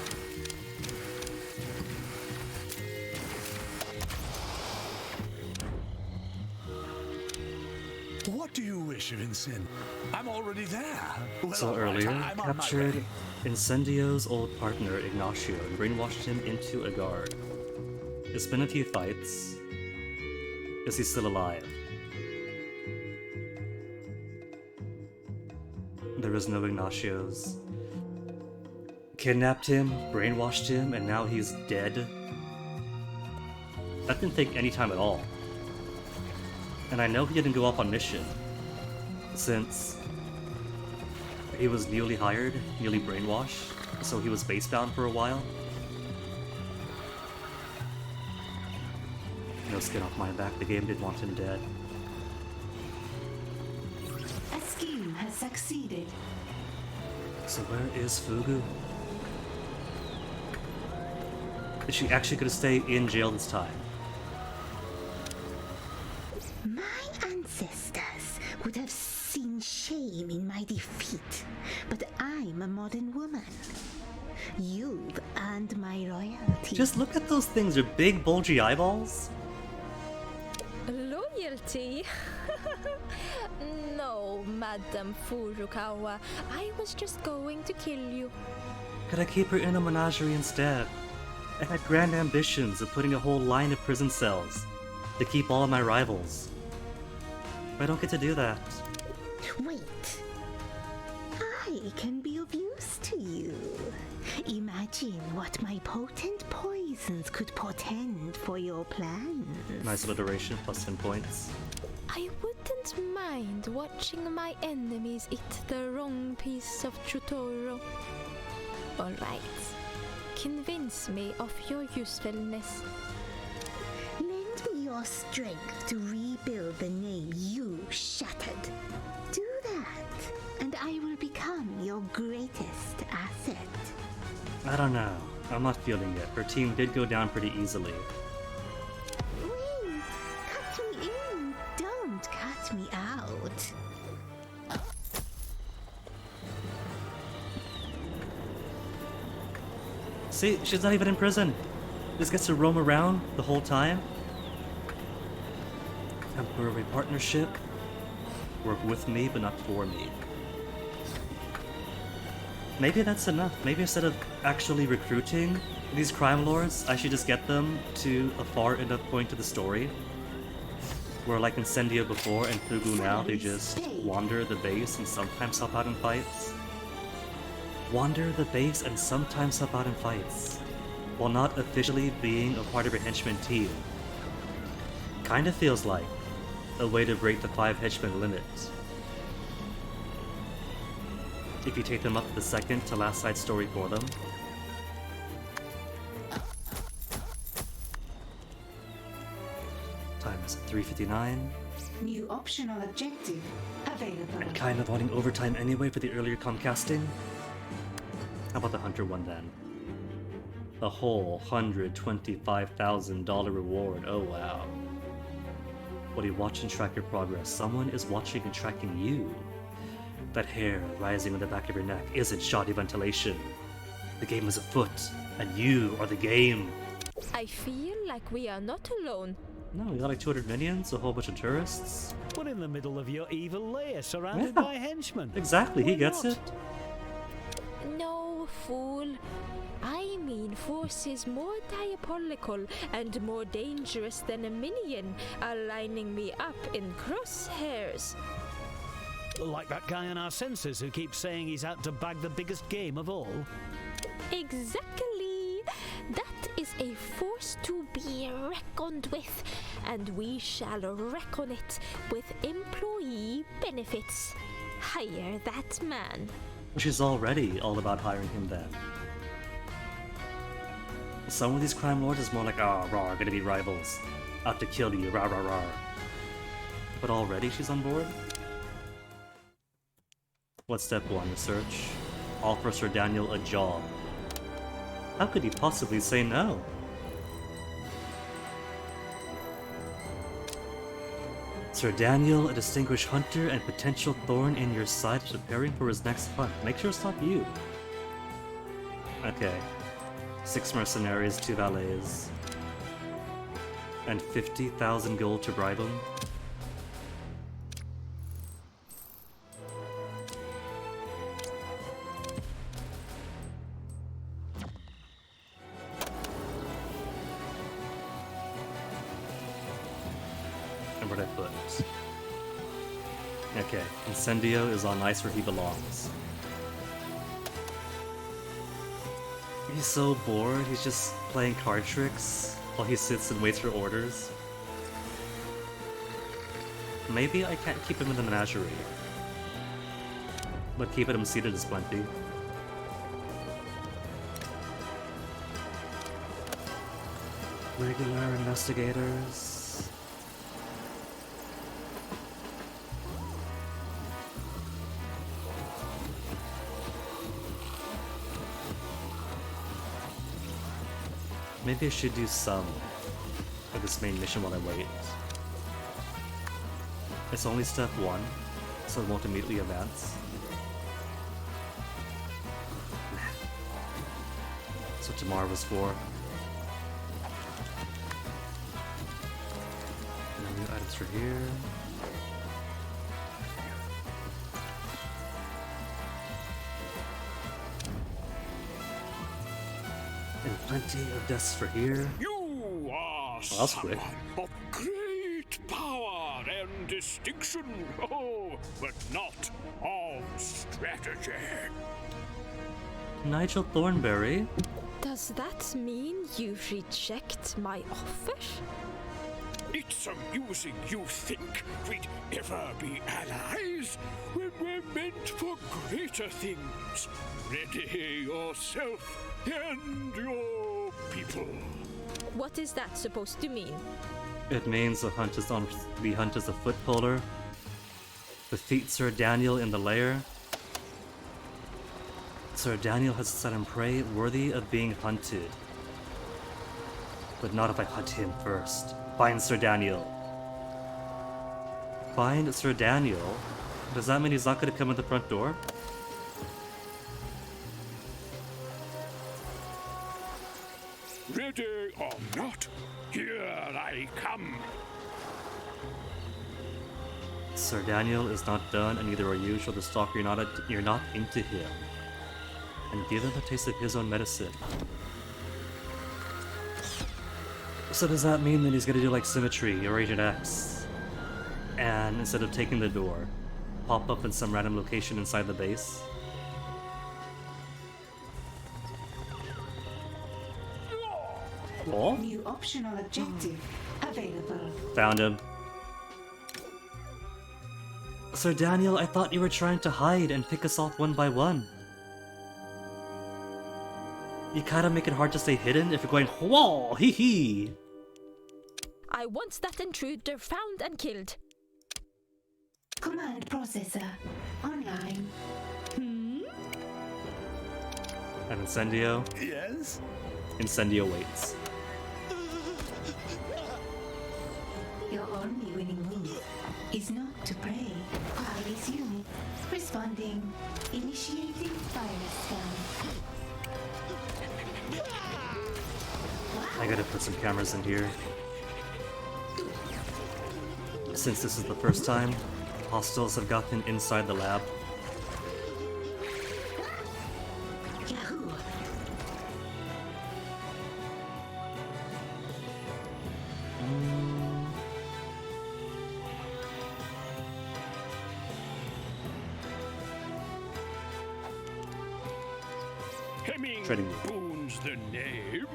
What do you wish of Incend? I'm already there. Well, So all right, earlier, I'm on my captured way. Incendio's old partner, Ignacio, and brainwashed him into a guard. It's been a few fights. Is he still alive? There is no Ignacio's. Kidnapped him, brainwashed him, and now he's dead. That didn't take any time at all. And I know he didn't go off on mission, since he was newly hired, newly brainwashed, so he was base-bound for a while. No skin off my back, the game did want him dead. A scheme has succeeded. So where is Fugu? Is she actually gonna stay in jail this time? My ancestors would have seen shame in my defeat, but I'm a modern woman. You've earned my royalty. Just look at those things, they're big bulgy eyeballs. Loyalty? No, Madam Furukawa. I was just going to kill you. Could I keep her in a menagerie instead? I had grand ambitions of putting a whole line of prison cells to keep all of my rivals. I don't get to do that. Wait. I can be of use to you. Imagine what my potent poisons could portend for your plans. Nice alliteration, plus 10 points. I wouldn't mind watching my enemies eat the wrong piece of chutoro? Alright. Convince me of your usefulness. Lend me your strength to rebuild the name you shattered. Do that, and I will become your greatest asset. I don't know. I'm not feeling it. Her team did go down pretty easily. Wait! Cut me in! Don't cut me out! See, she's not even in prison. Just gets to roam around the whole time. Temporary partnership. Work with me, but not for me. Maybe that's enough. Maybe instead of actually recruiting these crime lords, I should just get them to a far enough point to the story where, like Incendio before and Fugu now, they just wander the base and sometimes help out in fights. Wander the base and sometimes help out in fights, while not officially being a part of your henchman team. Kinda feels like a way to break the 5 henchman limit. If you take them up to the second to last side story for them. Time is 3:59. New optional objective available. And kind of wanting overtime anyway for the earlier Comcasting. How about the Hunter one then? The whole $125,000 reward. Oh wow. What do you watch and track your progress? Someone is watching and tracking you. That hair rising on the back of your neck isn't shoddy ventilation. The game is afoot, and you are the game. I feel like we are not alone. No, we got like 200 minions, a whole bunch of tourists. We're in the middle of your evil lair, surrounded by henchmen. Exactly, he Why gets not? it. No, fool. I mean forces more diabolical and more dangerous than a minion are lining me up in crosshairs. Like that guy on our census who keeps saying he's out to bag the biggest game of all. Exactly. That is a force to be reckoned with, and we shall reckon it with employee benefits. Hire that man. She's already all about hiring him then. Some of these crime lords is more like, ah, rah, gonna be rivals. Out to kill you, rah, rah, rah. But already she's on board? What's step 1? Research. Offer Sir Daniel a job. How could he possibly say no? Sir Daniel, a distinguished hunter and potential thorn in your side, is preparing for his next hunt. Make sure it's not you. Okay. 6 mercenaries, 2 valets. And 50,000 gold to bribe him. And where'd I put it? Okay, Incendio is on ice where he belongs. He's so bored, he's just playing card tricks while he sits and waits for orders. Maybe I can't keep him in the menagerie. But keeping him seated is plenty. Regular investigators. Maybe I should do some of this main mission while I wait. It's only step 1, so it won't immediately advance. That's what tomorrow was for. No new items for here. And plenty of desks for here. You are Well, that's quick. of great power and distinction, oh, but not of strategy. Nigel Thornberry. Does that mean you reject my offer? It's amusing you think we'd ever be allies when we're meant for greater things. Ready yourself and your people. What is that supposed to mean? It means the hunt is a foot puller. Defeat Sir Daniel in the lair. Sir Daniel has set him prey worthy of being hunted. But not if I hunt him first. Find Sir Daniel. Find Sir Daniel? Does that mean he's not gonna come in the front door? Ready or not, here I come. Sir Daniel is not done, and neither are you. Show the stalker you're not into him. And give him a taste of his own medicine. So does that mean that he's gonna do like Symmetry or Agent X? And instead of taking the door, pop up in some random location inside the base? Oh? New optional objective available. Found him. Sir Daniel, I thought you were trying to hide and pick us off one by one. You kinda make it hard to stay hidden if you're going, whoa, hee hee. I want that intruder found and killed. Command processor online. And Incendio? Yes? Incendio waits. Your only winning move is not to pray. Iris unit responding. Initiating virus scan. I gotta put some cameras in here. Since this is the first time, hostiles have gotten inside the lab. Yahoo! Trading. Boon's the name,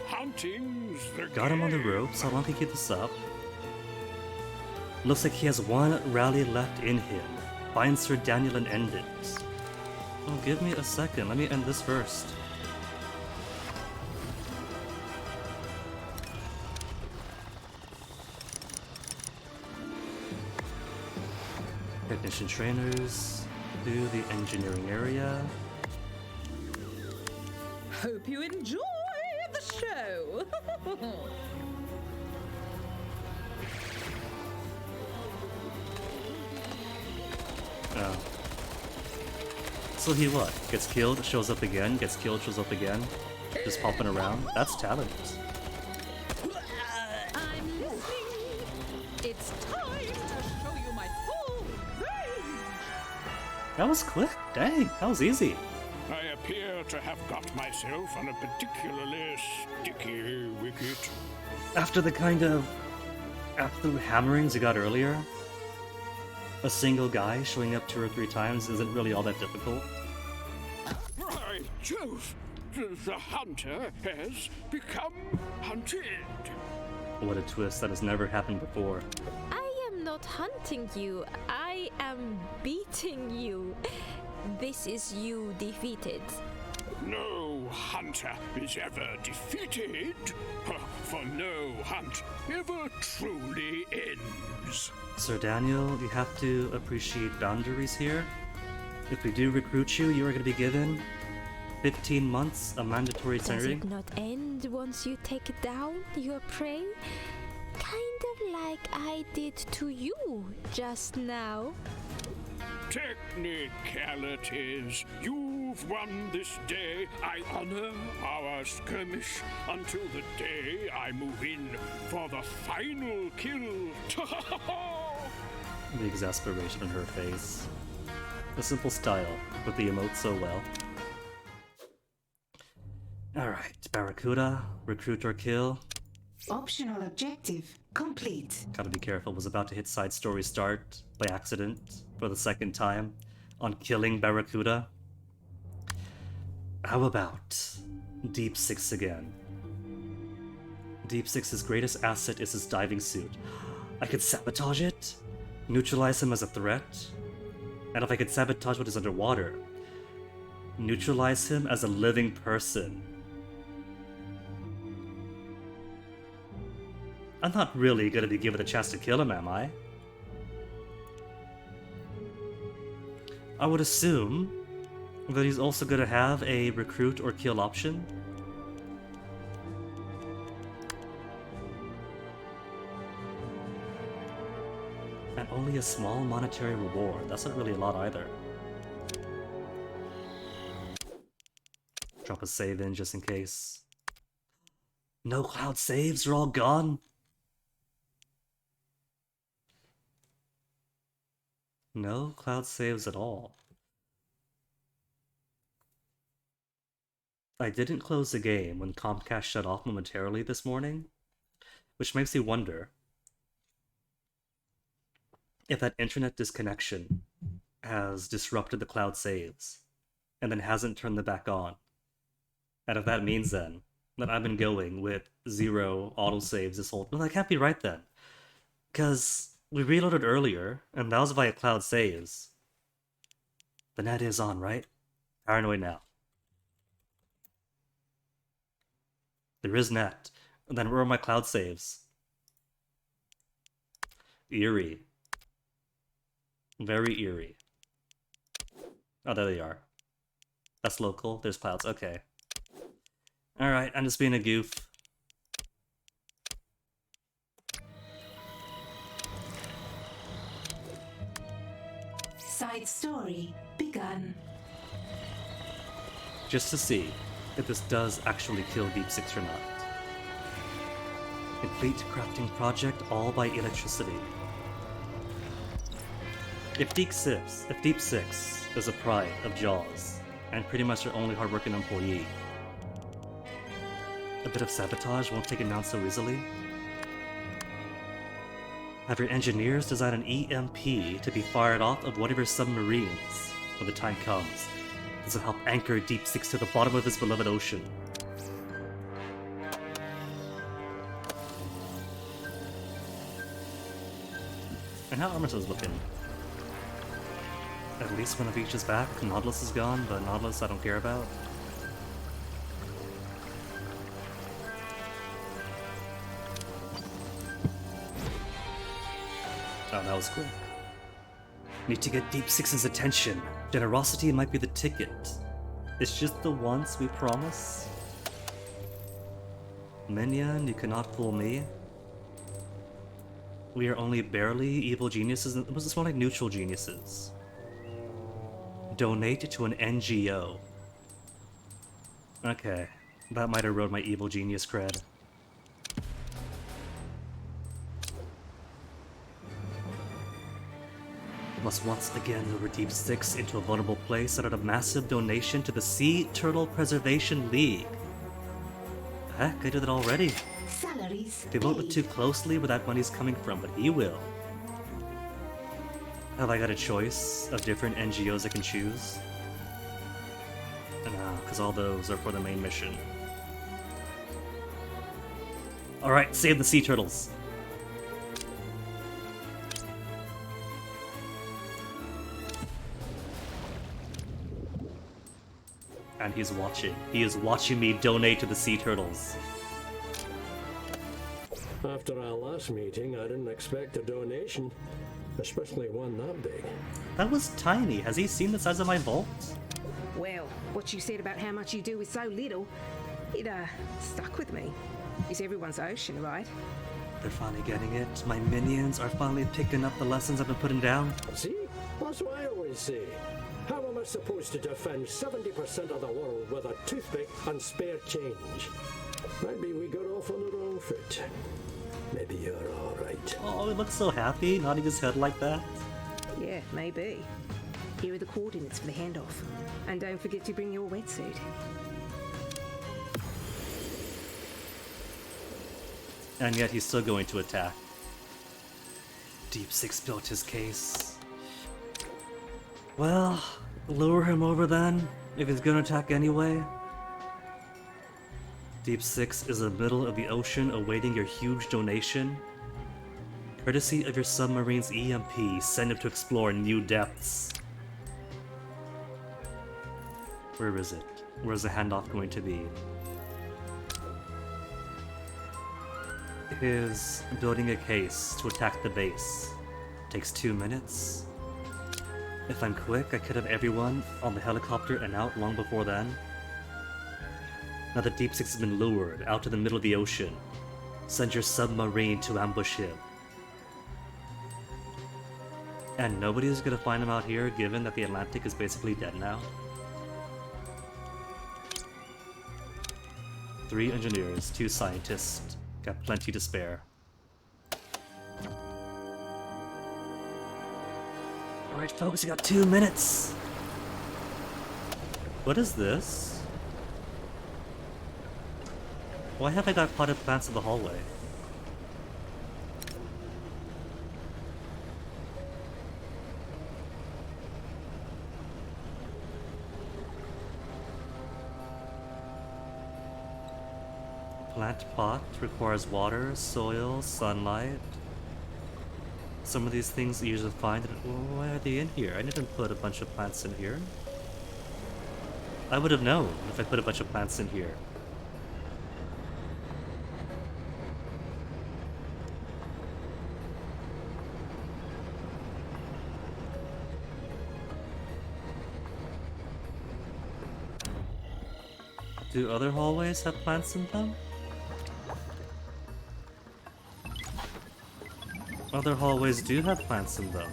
hunting's the Got him on the ropes. How long can he keep this up? Looks like he has one rally left in him. Find Sir Daniel and end it. Oh, give me a second. Let me end this first. Technician trainers. Do the engineering area. Hope you enjoy the show. Oh. So he what? Gets killed, shows up again, gets killed, shows up again. Just popping around. That's talent. I'm listening. It's time to show you my full range. That was quick. Dang, that was easy. I appear to have got myself on a particularly sticky wicket. After the hammerings you got earlier, a single guy showing up 2 or 3 times isn't really all that difficult. By Jove, the hunter has become hunted. What a twist, that has never happened before. I am not hunting you. I am beating you. This is you defeated. No hunter is ever defeated, for no hunt ever truly ends. Sir Daniel, you have to appreciate boundaries here. If we do recruit you, you are going to be given 15 months of mandatory Does training. it not end once you take down your prey? Kind of like I did to you just now. Technicalities. You've won this day. I honor our skirmish until the day I move in for the final kill. The exasperation in her face. A simple style, but the emote so well. Alright, Barracuda, recruit or kill. Optional objective complete. Gotta be careful, was about to hit side story start by accident for the second time on killing Barracuda. How about Deep Six again? Deep Six's greatest asset is his diving suit. I could sabotage it, neutralize him as a threat, and if I could sabotage what is underwater, neutralize him as a living person. I'm not really gonna be given a chance to kill him, am I? I would assume that he's also gonna have a recruit or kill option. And only a small monetary reward. That's not really a lot either. Drop a save in just in case. No cloud saves, they're all gone. No cloud saves at all. I didn't close the game when Comcast shut off momentarily this morning, which makes me wonder if that internet disconnection has disrupted the cloud saves and then hasn't turned them back on. And if that means then that I've been going with 0 autosaves this whole... Well, that can't be right then. Because we reloaded earlier, and that was via cloud saves. The net is on, right? Paranoid now. There is net. And then where are my cloud saves? Eerie. Very eerie. Oh, there they are. That's local. There's clouds. Okay. Alright, I'm just being a goof. Side story begun. Just to see if this does actually kill Deep Six or not. Complete crafting project all by electricity. If Deep Six is a pride of Jaws, and pretty much their only hardworking employee, a bit of sabotage won't take it down so easily. Have your engineers design an EMP to be fired off of one of your submarines when the time comes. This will help anchor Deep Six to the bottom of his beloved ocean. And how Armitage is looking? At least one of each is back. Nautilus is gone, but Nautilus I don't care about. Oh, that was quick. Need to get Deep Six's attention. Generosity might be the ticket. It's just the once we promise. Minion, you cannot fool me. We are only barely evil geniuses. Was this more like neutral geniuses? Donate to an NGO. Okay, that might erode my evil genius cred. Must once again lure Deep Six into a vulnerable place out of a massive donation to the Sea Turtle Preservation League. Heck, I did that already. Salaries They won't look too closely where that money's coming from, but he will. Have I got a choice of different NGOs I can choose? No, because all those are for the main mission. Alright, save the sea turtles. And he's watching. He is watching me donate to the sea turtles. After our last meeting, I didn't expect a donation, especially one that big. That was tiny. Has he seen the size of my vault? Well, what you said about how much you do with so little, it stuck with me. It's everyone's ocean, right? They're finally getting it. My minions are finally picking up the lessons I've been putting down. See? That's what I always say. How am I supposed to defend 70% of the world with a toothpick and spare change? Maybe we got off on the wrong foot. Maybe you're alright. Oh, he looks so happy, nodding his head like that. Yeah, maybe. Here are the coordinates for the handoff. And don't forget to bring your wetsuit. And yet he's still going to attack. Deep Six built his case. Well, lure him over then, if he's gonna attack anyway. Deep 6 is in the middle of the ocean awaiting your huge donation. Courtesy of your submarine's EMP, send him to explore new depths. Where is it? Where's the handoff going to be? Is building a case to attack the base. Takes 2 minutes. If I'm quick, I could have everyone on the helicopter and out long before then. Now the Deep 6 has been lured out to the middle of the ocean. Send your submarine to ambush him. And nobody's gonna find him out here, given that the Atlantic is basically dead now. 3 engineers, 2 scientists. Got plenty to spare. Alright folks, we got 2 minutes! What is this? Why have I got potted plants in the hallway? Plant pot requires water, soil, sunlight. Some of these things you usually find. Why are they in here? I didn't put a bunch of plants in here. I would have known if I put a bunch of plants in here. Do other hallways have plants in them? Other hallways do have plants in them.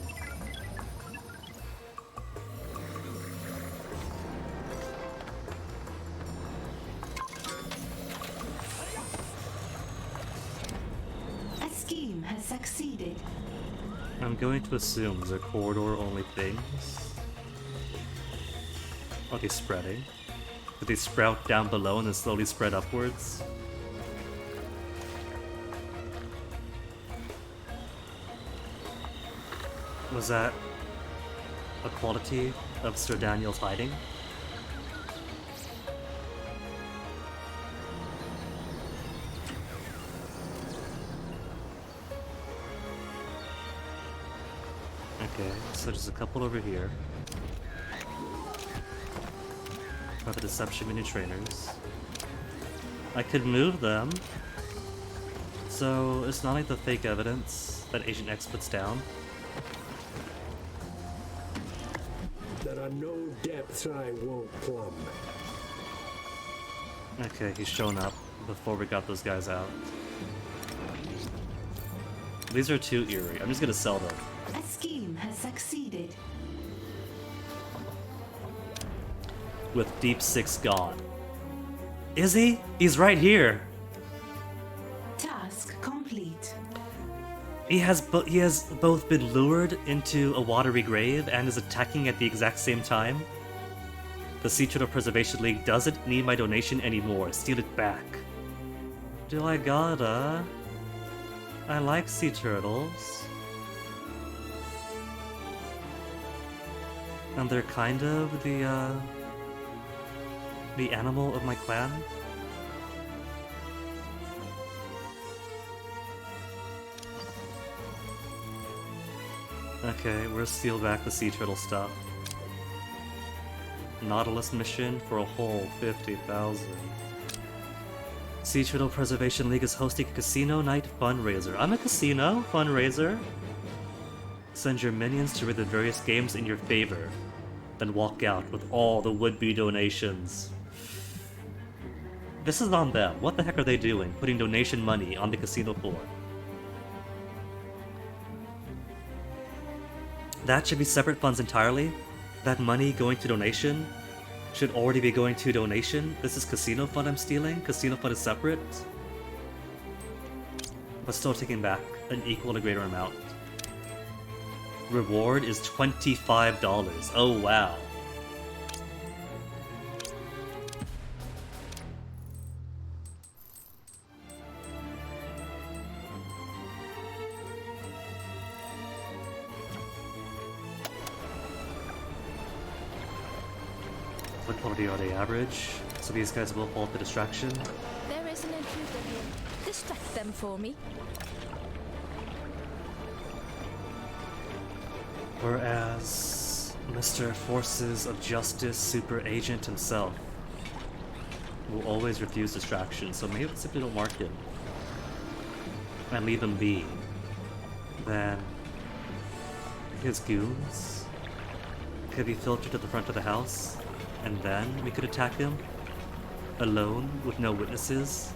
A scheme has succeeded. I'm going to assume these are corridor-only things. Are they spreading? Do they sprout down below and then slowly spread upwards? Was that a quality of Sir Daniel's hiding? Okay, so there's a couple over here. Are the Deception Mini Trainers. I could move them. So it's not like the fake evidence that Agent X puts down. There are no depths I won't plumb. Okay, he's shown up before we got those guys out. These are too eerie. I'm just gonna sell them. A scheme has succeeded. With Deep 6 gone. Is he? He's right here! Task complete. He has both been lured into a watery grave and is attacking at the exact same time. The Sea Turtle Preservation League doesn't need my donation anymore. Steal it back. Do I gotta? I like sea turtles. And they're kind of the animal of my clan. Okay, we'll steal back the sea turtle stuff. Nautilus mission for a whole 50,000. Sea Turtle Preservation League is hosting a casino night fundraiser. I'm a casino fundraiser. Send your minions to rid the various games in your favor, then walk out with all the would-be donations. This is on them. What the heck are they doing? Putting donation money on the casino floor. That should be separate funds entirely. That money going to donation should already be going to donation. This is casino fund I'm stealing. Casino fund is separate. But still taking back an equal or greater amount. Reward is $25. Oh wow. What quality are they? Average? So these guys will hold the distraction. There is an intruder here. Distract them for me. Whereas Mr. Forces of Justice Super Agent himself will always refuse distraction, so maybe simply don't mark him and leave him be. Then his goons could be filtered to the front of the house, and then we could attack him alone with no witnesses,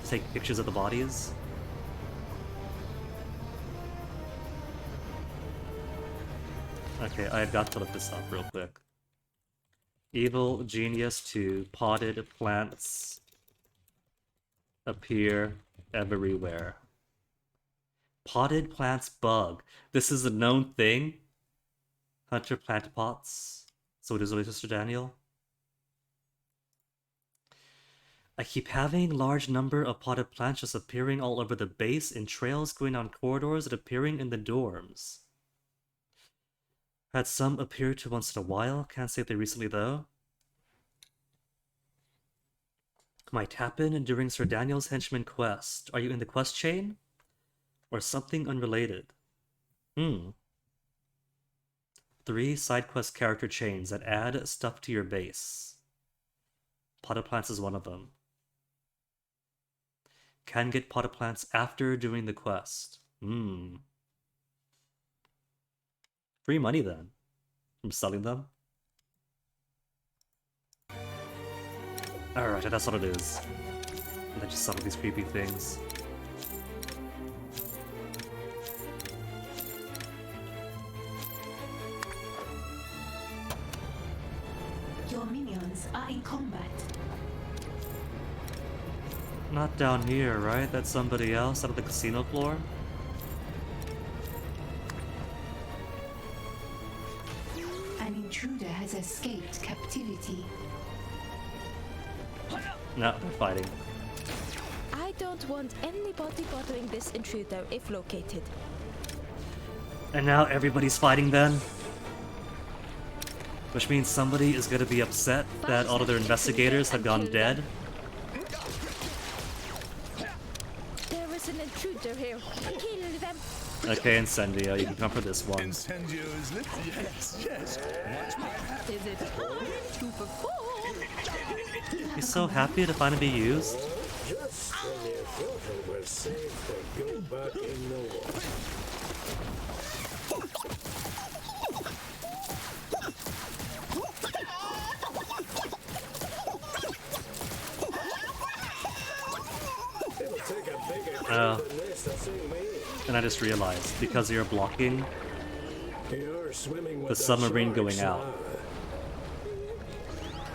take pictures of the bodies. Okay, I've got to look this up real quick. Evil genius to potted plants appear everywhere. Potted plants bug. This is a known thing. Hunter plant pots. So it is always Mr. Daniel. I keep having large number of potted plants just appearing all over the base, in trails going down corridors, and appearing in the dorms. Had some appear to once in a while. Can't say if they recently though. Might happen during Sir Daniel's henchman quest. Are you in the quest chain? Or something unrelated? 3 side quest character chains that add stuff to your base. Potted plants is one of them. Can get potted plants after doing the quest. Free money then. From selling them. Alright, that's what it is. And then just some of these creepy things. Your minions are in combat. Not down here, right? That's somebody else out of the casino floor? An intruder has escaped captivity. No, they're fighting. I don't want anybody bothering this intruder if located. And now everybody's fighting then? Which means somebody is gonna be upset that all of their investigators have gone dead? There is an intruder here. Kill them. Okay, Incendio, you can come for this one. Incendio is lit. Yes. Watch my hat. Is it time to perform? He's so happy to finally be used. Just when you thought it was safe to go back in the war. Oh. And I just realized, because you're blocking the submarine going out,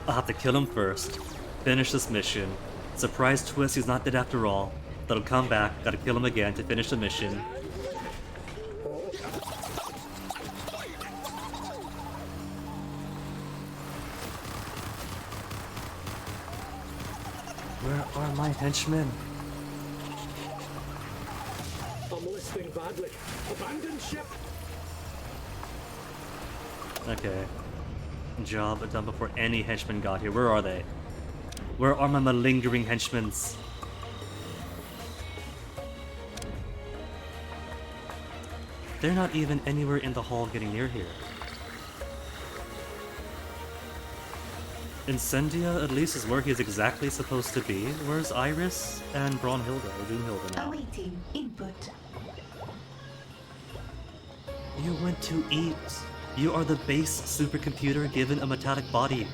I'll have to kill him first, finish this mission, surprise twist he's not dead after all, then he'll come back, gotta kill him again to finish the mission. Where are my henchmen? I'm listing badly. Abandon ship! Okay. Job done before any henchmen got here. Where are they? Where are my malingering henchmen? They're not even anywhere in the hall getting near here. Incendia at least is where he's exactly supposed to be. Where's Iris and Braunhilde, or Doomhilde now? Awaiting input. You went to eat. You are the base supercomputer given a metallic body.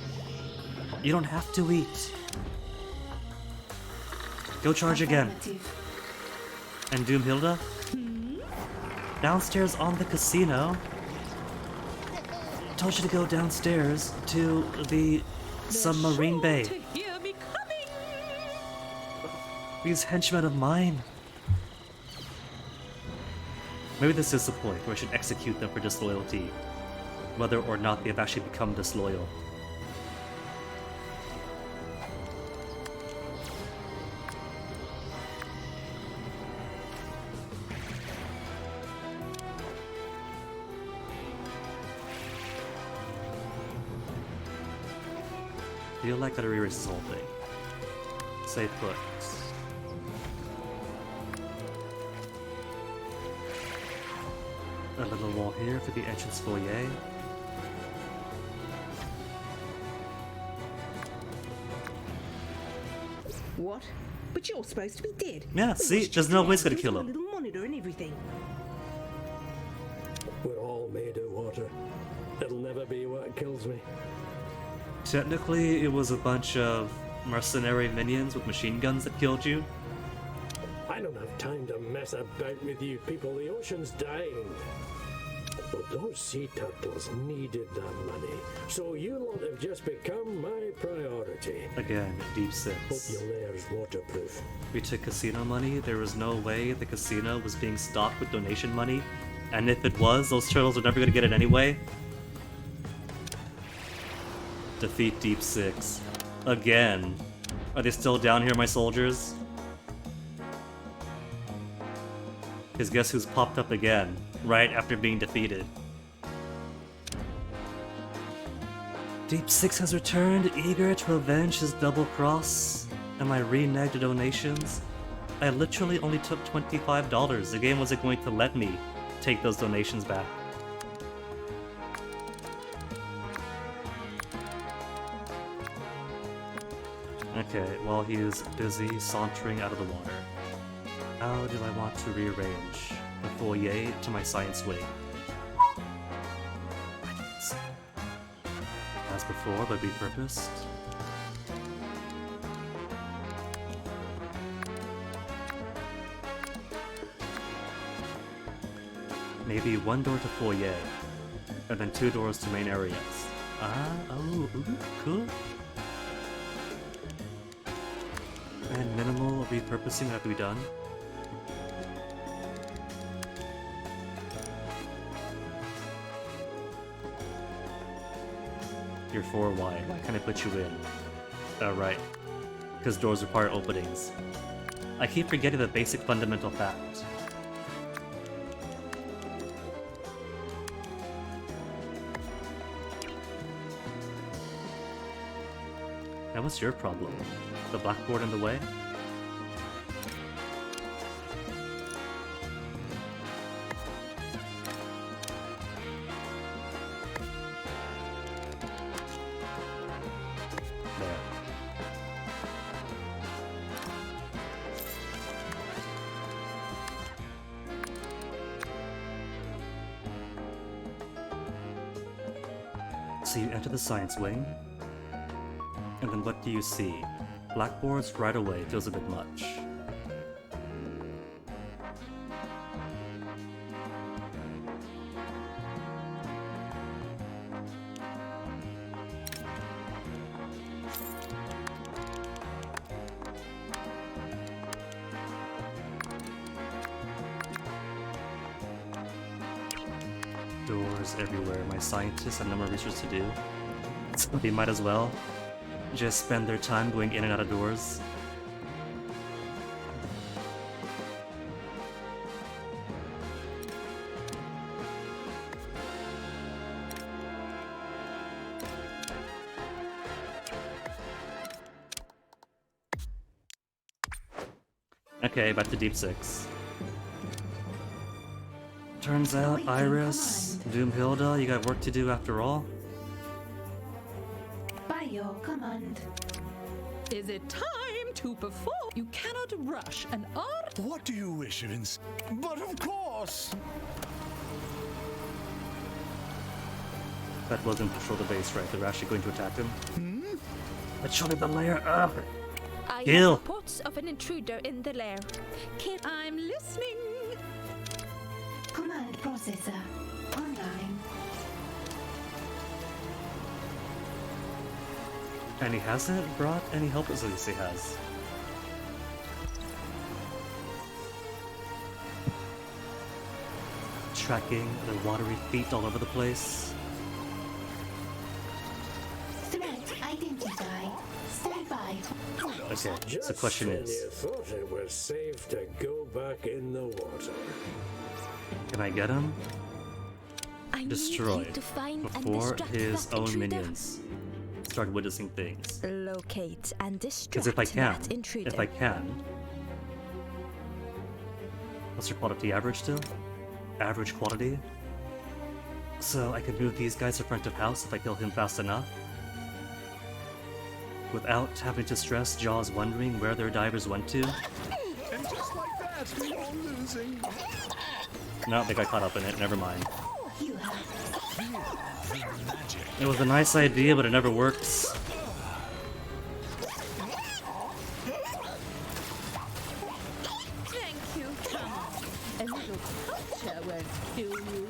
You don't have to eat. Go charge again. And Doomhilde? Downstairs on the casino. Told you to go downstairs to the submarine bay. These henchmen of mine. Maybe this is the point where I should execute them for disloyalty, whether or not they have actually become disloyal. Feel like I gotta erase this whole thing. Stay put. a little wall here for the entrance foyer. What? But you're supposed to be dead. Yeah, We see? watched There's you no come way it's out. gonna He was kill on a him. little monitor and everything. We're all made of water. It'll never be what kills me. Technically, it was a bunch of mercenary minions with machine guns that killed you. I don't have time to mess about with you people. The ocean's dying. But those sea turtles needed that money. So you lot have just become my priority. Again, Deep Hope 6. your lair's waterproof. We took casino money. There was no way the casino was being stocked with donation money. And if it was, those turtles were never going to get it anyway. Defeat Deep 6. Again. Are they still down here, my soldiers? Because guess who's popped up again, right after being defeated? Deep 6 has returned, eager to avenge his double cross and my reneged donations. I literally only took $25. The game wasn't going to let me take those donations back. Okay, while he is busy sauntering out of the water, how do I want to rearrange the foyer to my science wing? As before, but repurposed. Maybe one door to foyer, and then 2 doors to main areas. Ooh, cool. And minimal repurposing would have to be done. You're 4 wide. Why can't I put you in? Oh, right. Because doors require openings. I keep forgetting the basic fundamental fact. Now what's your problem? The blackboard in the way? There. So you enter the science wing, and then what do you see? Blackboards right away feels a bit much. Doors everywhere. My scientists have no more research to do, so they might as well just spend their time going in and out of doors. Okay, back to Deep 6. Turns out, Iris, Doomhilda, you got work to do after all. By your command. Is it time to perform? You cannot rush an art. What do you wish, Vince? But of course! That wasn't patrol the base, right? They're actually going to attack him. Let's show them the lair up. I Kill. have reports of an intruder in the lair. I'm listening. Command processor online. And he hasn't brought any helpers, at least he has. Tracking their watery feet all over the place. Threat identified. Stand by. Okay, so the Just question when is, you thought it was safe to go back in the water. can I get him? I need Destroyed you to find and before distract his that own intruder. minions start witnessing things. Locate and Because distract if I can, that intruder. what's your quality average still? Average quality? So I can move these guys to front of house if I kill him fast enough. Without having to stress Jaws wondering where their divers went to. And just like that, you're losing. No, they got caught up in it, never mind. Feel the magic. It was a nice idea, but it never works. Thank you. Come on. A little culture won't kill you.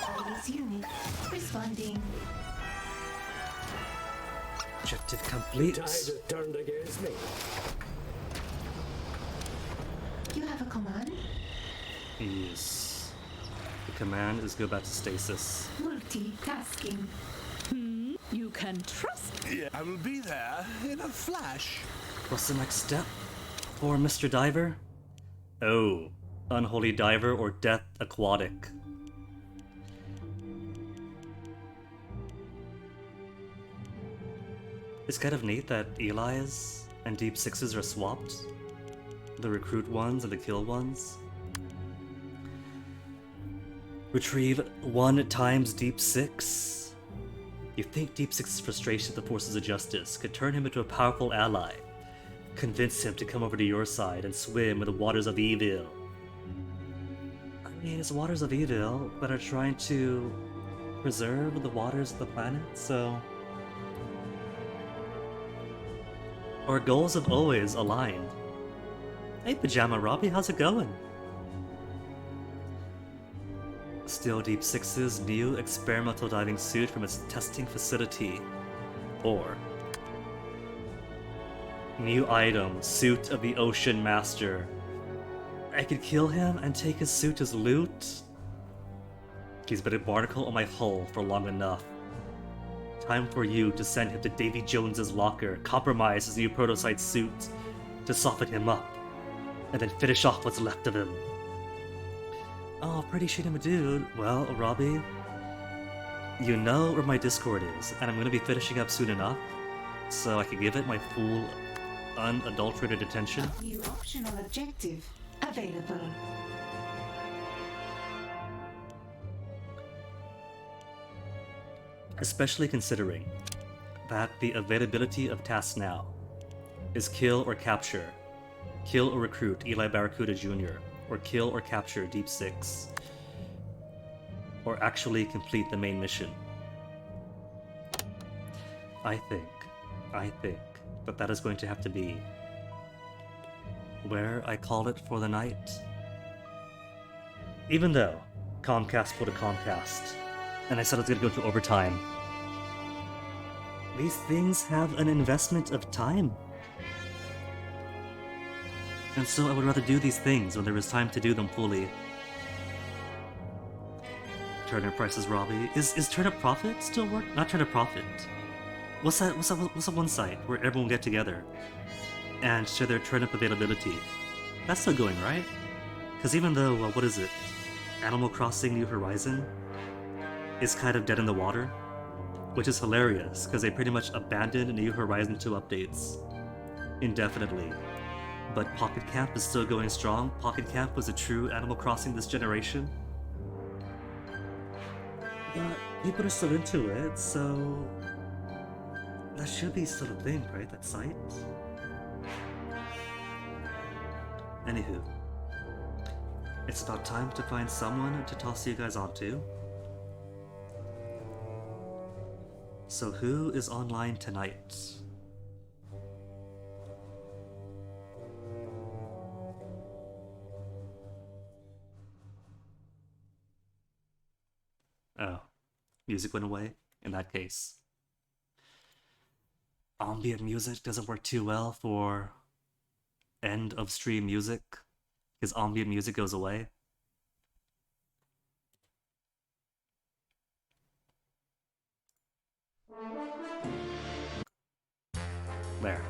Iris unit responding. Objective complete. The tide has turned against me. You have a command? Yes. The command is go back to stasis. Multitasking. You can trust. Yeah, I will be there in a flash. What's the next step for Mr. Diver? Oh, Unholy Diver or Death Aquatic. It's kind of neat that Eli's and Deep Sixes are swapped. The recruit ones and the kill ones. Retrieve 1 times Deep Six. You think Deep Six's frustration at the forces of justice could turn him into a powerful ally. Convince him to come over to your side and swim in the waters of evil. I mean, it's waters of evil that are trying to preserve the waters of the planet, so... Our goals have always aligned. Hey Pajama Robbie, how's it going? Steal Deep Six's new experimental diving suit from its testing facility. Or new item, Suit of the Ocean Master. I could kill him and take his suit as loot? He's been a barnacle on my hull for long enough. Time for you to send him to Davy Jones's locker, compromise his new prototype suit, to soften him up, and then finish off what's left of him. Oh, pretty shit of a dude. Well, Robbie, you know where my Discord is, and I'm gonna be finishing up soon enough, so I can give it my full, unadulterated attention. New optional objective available. Especially considering that the availability of tasks now is kill or capture, kill or recruit Eli Barracuda Jr., or kill or capture Deep Six, or actually complete the main mission. I think that is going to have to be where I call it for the night. Even though Comcast pulled a Comcast, and I said it's gonna go to overtime, these things have an investment of time. And so I would rather do these things when there is time to do them fully. Turnip prices, Robbie. Is Turnip Profit still work? Not Turnip Profit. What's that one site where everyone get together and share their turnip availability? That's still going, right? Because even though, what is it? Animal Crossing New Horizon is kind of dead in the water, which is hilarious because they pretty much abandoned New Horizon 2 updates indefinitely. But Pocket Camp is still going strong. Pocket Camp was a true Animal Crossing this generation. But people are still into it, so that should be still a thing, right? That site? Anywho, it's about time to find someone to toss you guys onto. So who is online tonight? Oh, music went away? In that case. Ambient music doesn't work too well for end of stream music, because ambient music goes away. There.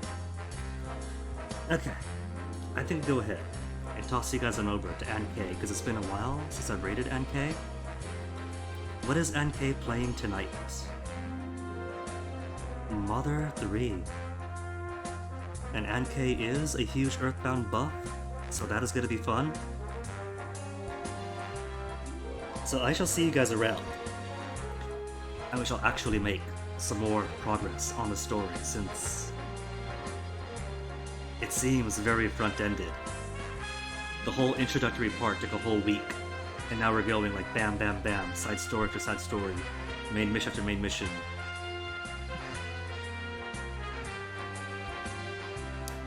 Okay, I think go ahead and toss you guys on over to Ank, because it's been a while since I've rated Ank. What is Ank playing tonight? Mother 3. And Ankei is a huge Earthbound buff, so that is going to be fun. So I shall see you guys around. And we shall actually make some more progress on the story, since it seems very front-ended. The whole introductory part took a whole week, and now we're going like bam bam bam, side story after side story, main mission after main mission.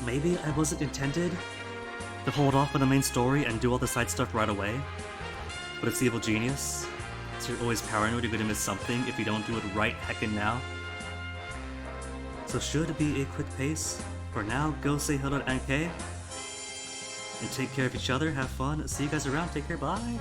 Maybe I wasn't intended to hold off on the main story and do all the side stuff right away, but it's the evil genius, so you're always paranoid you're gonna miss something if you don't do it right heckin' now. So should it be a quick pace? For now, go say hello to Ankei, and take care of each other, have fun, see you guys around, take care, bye!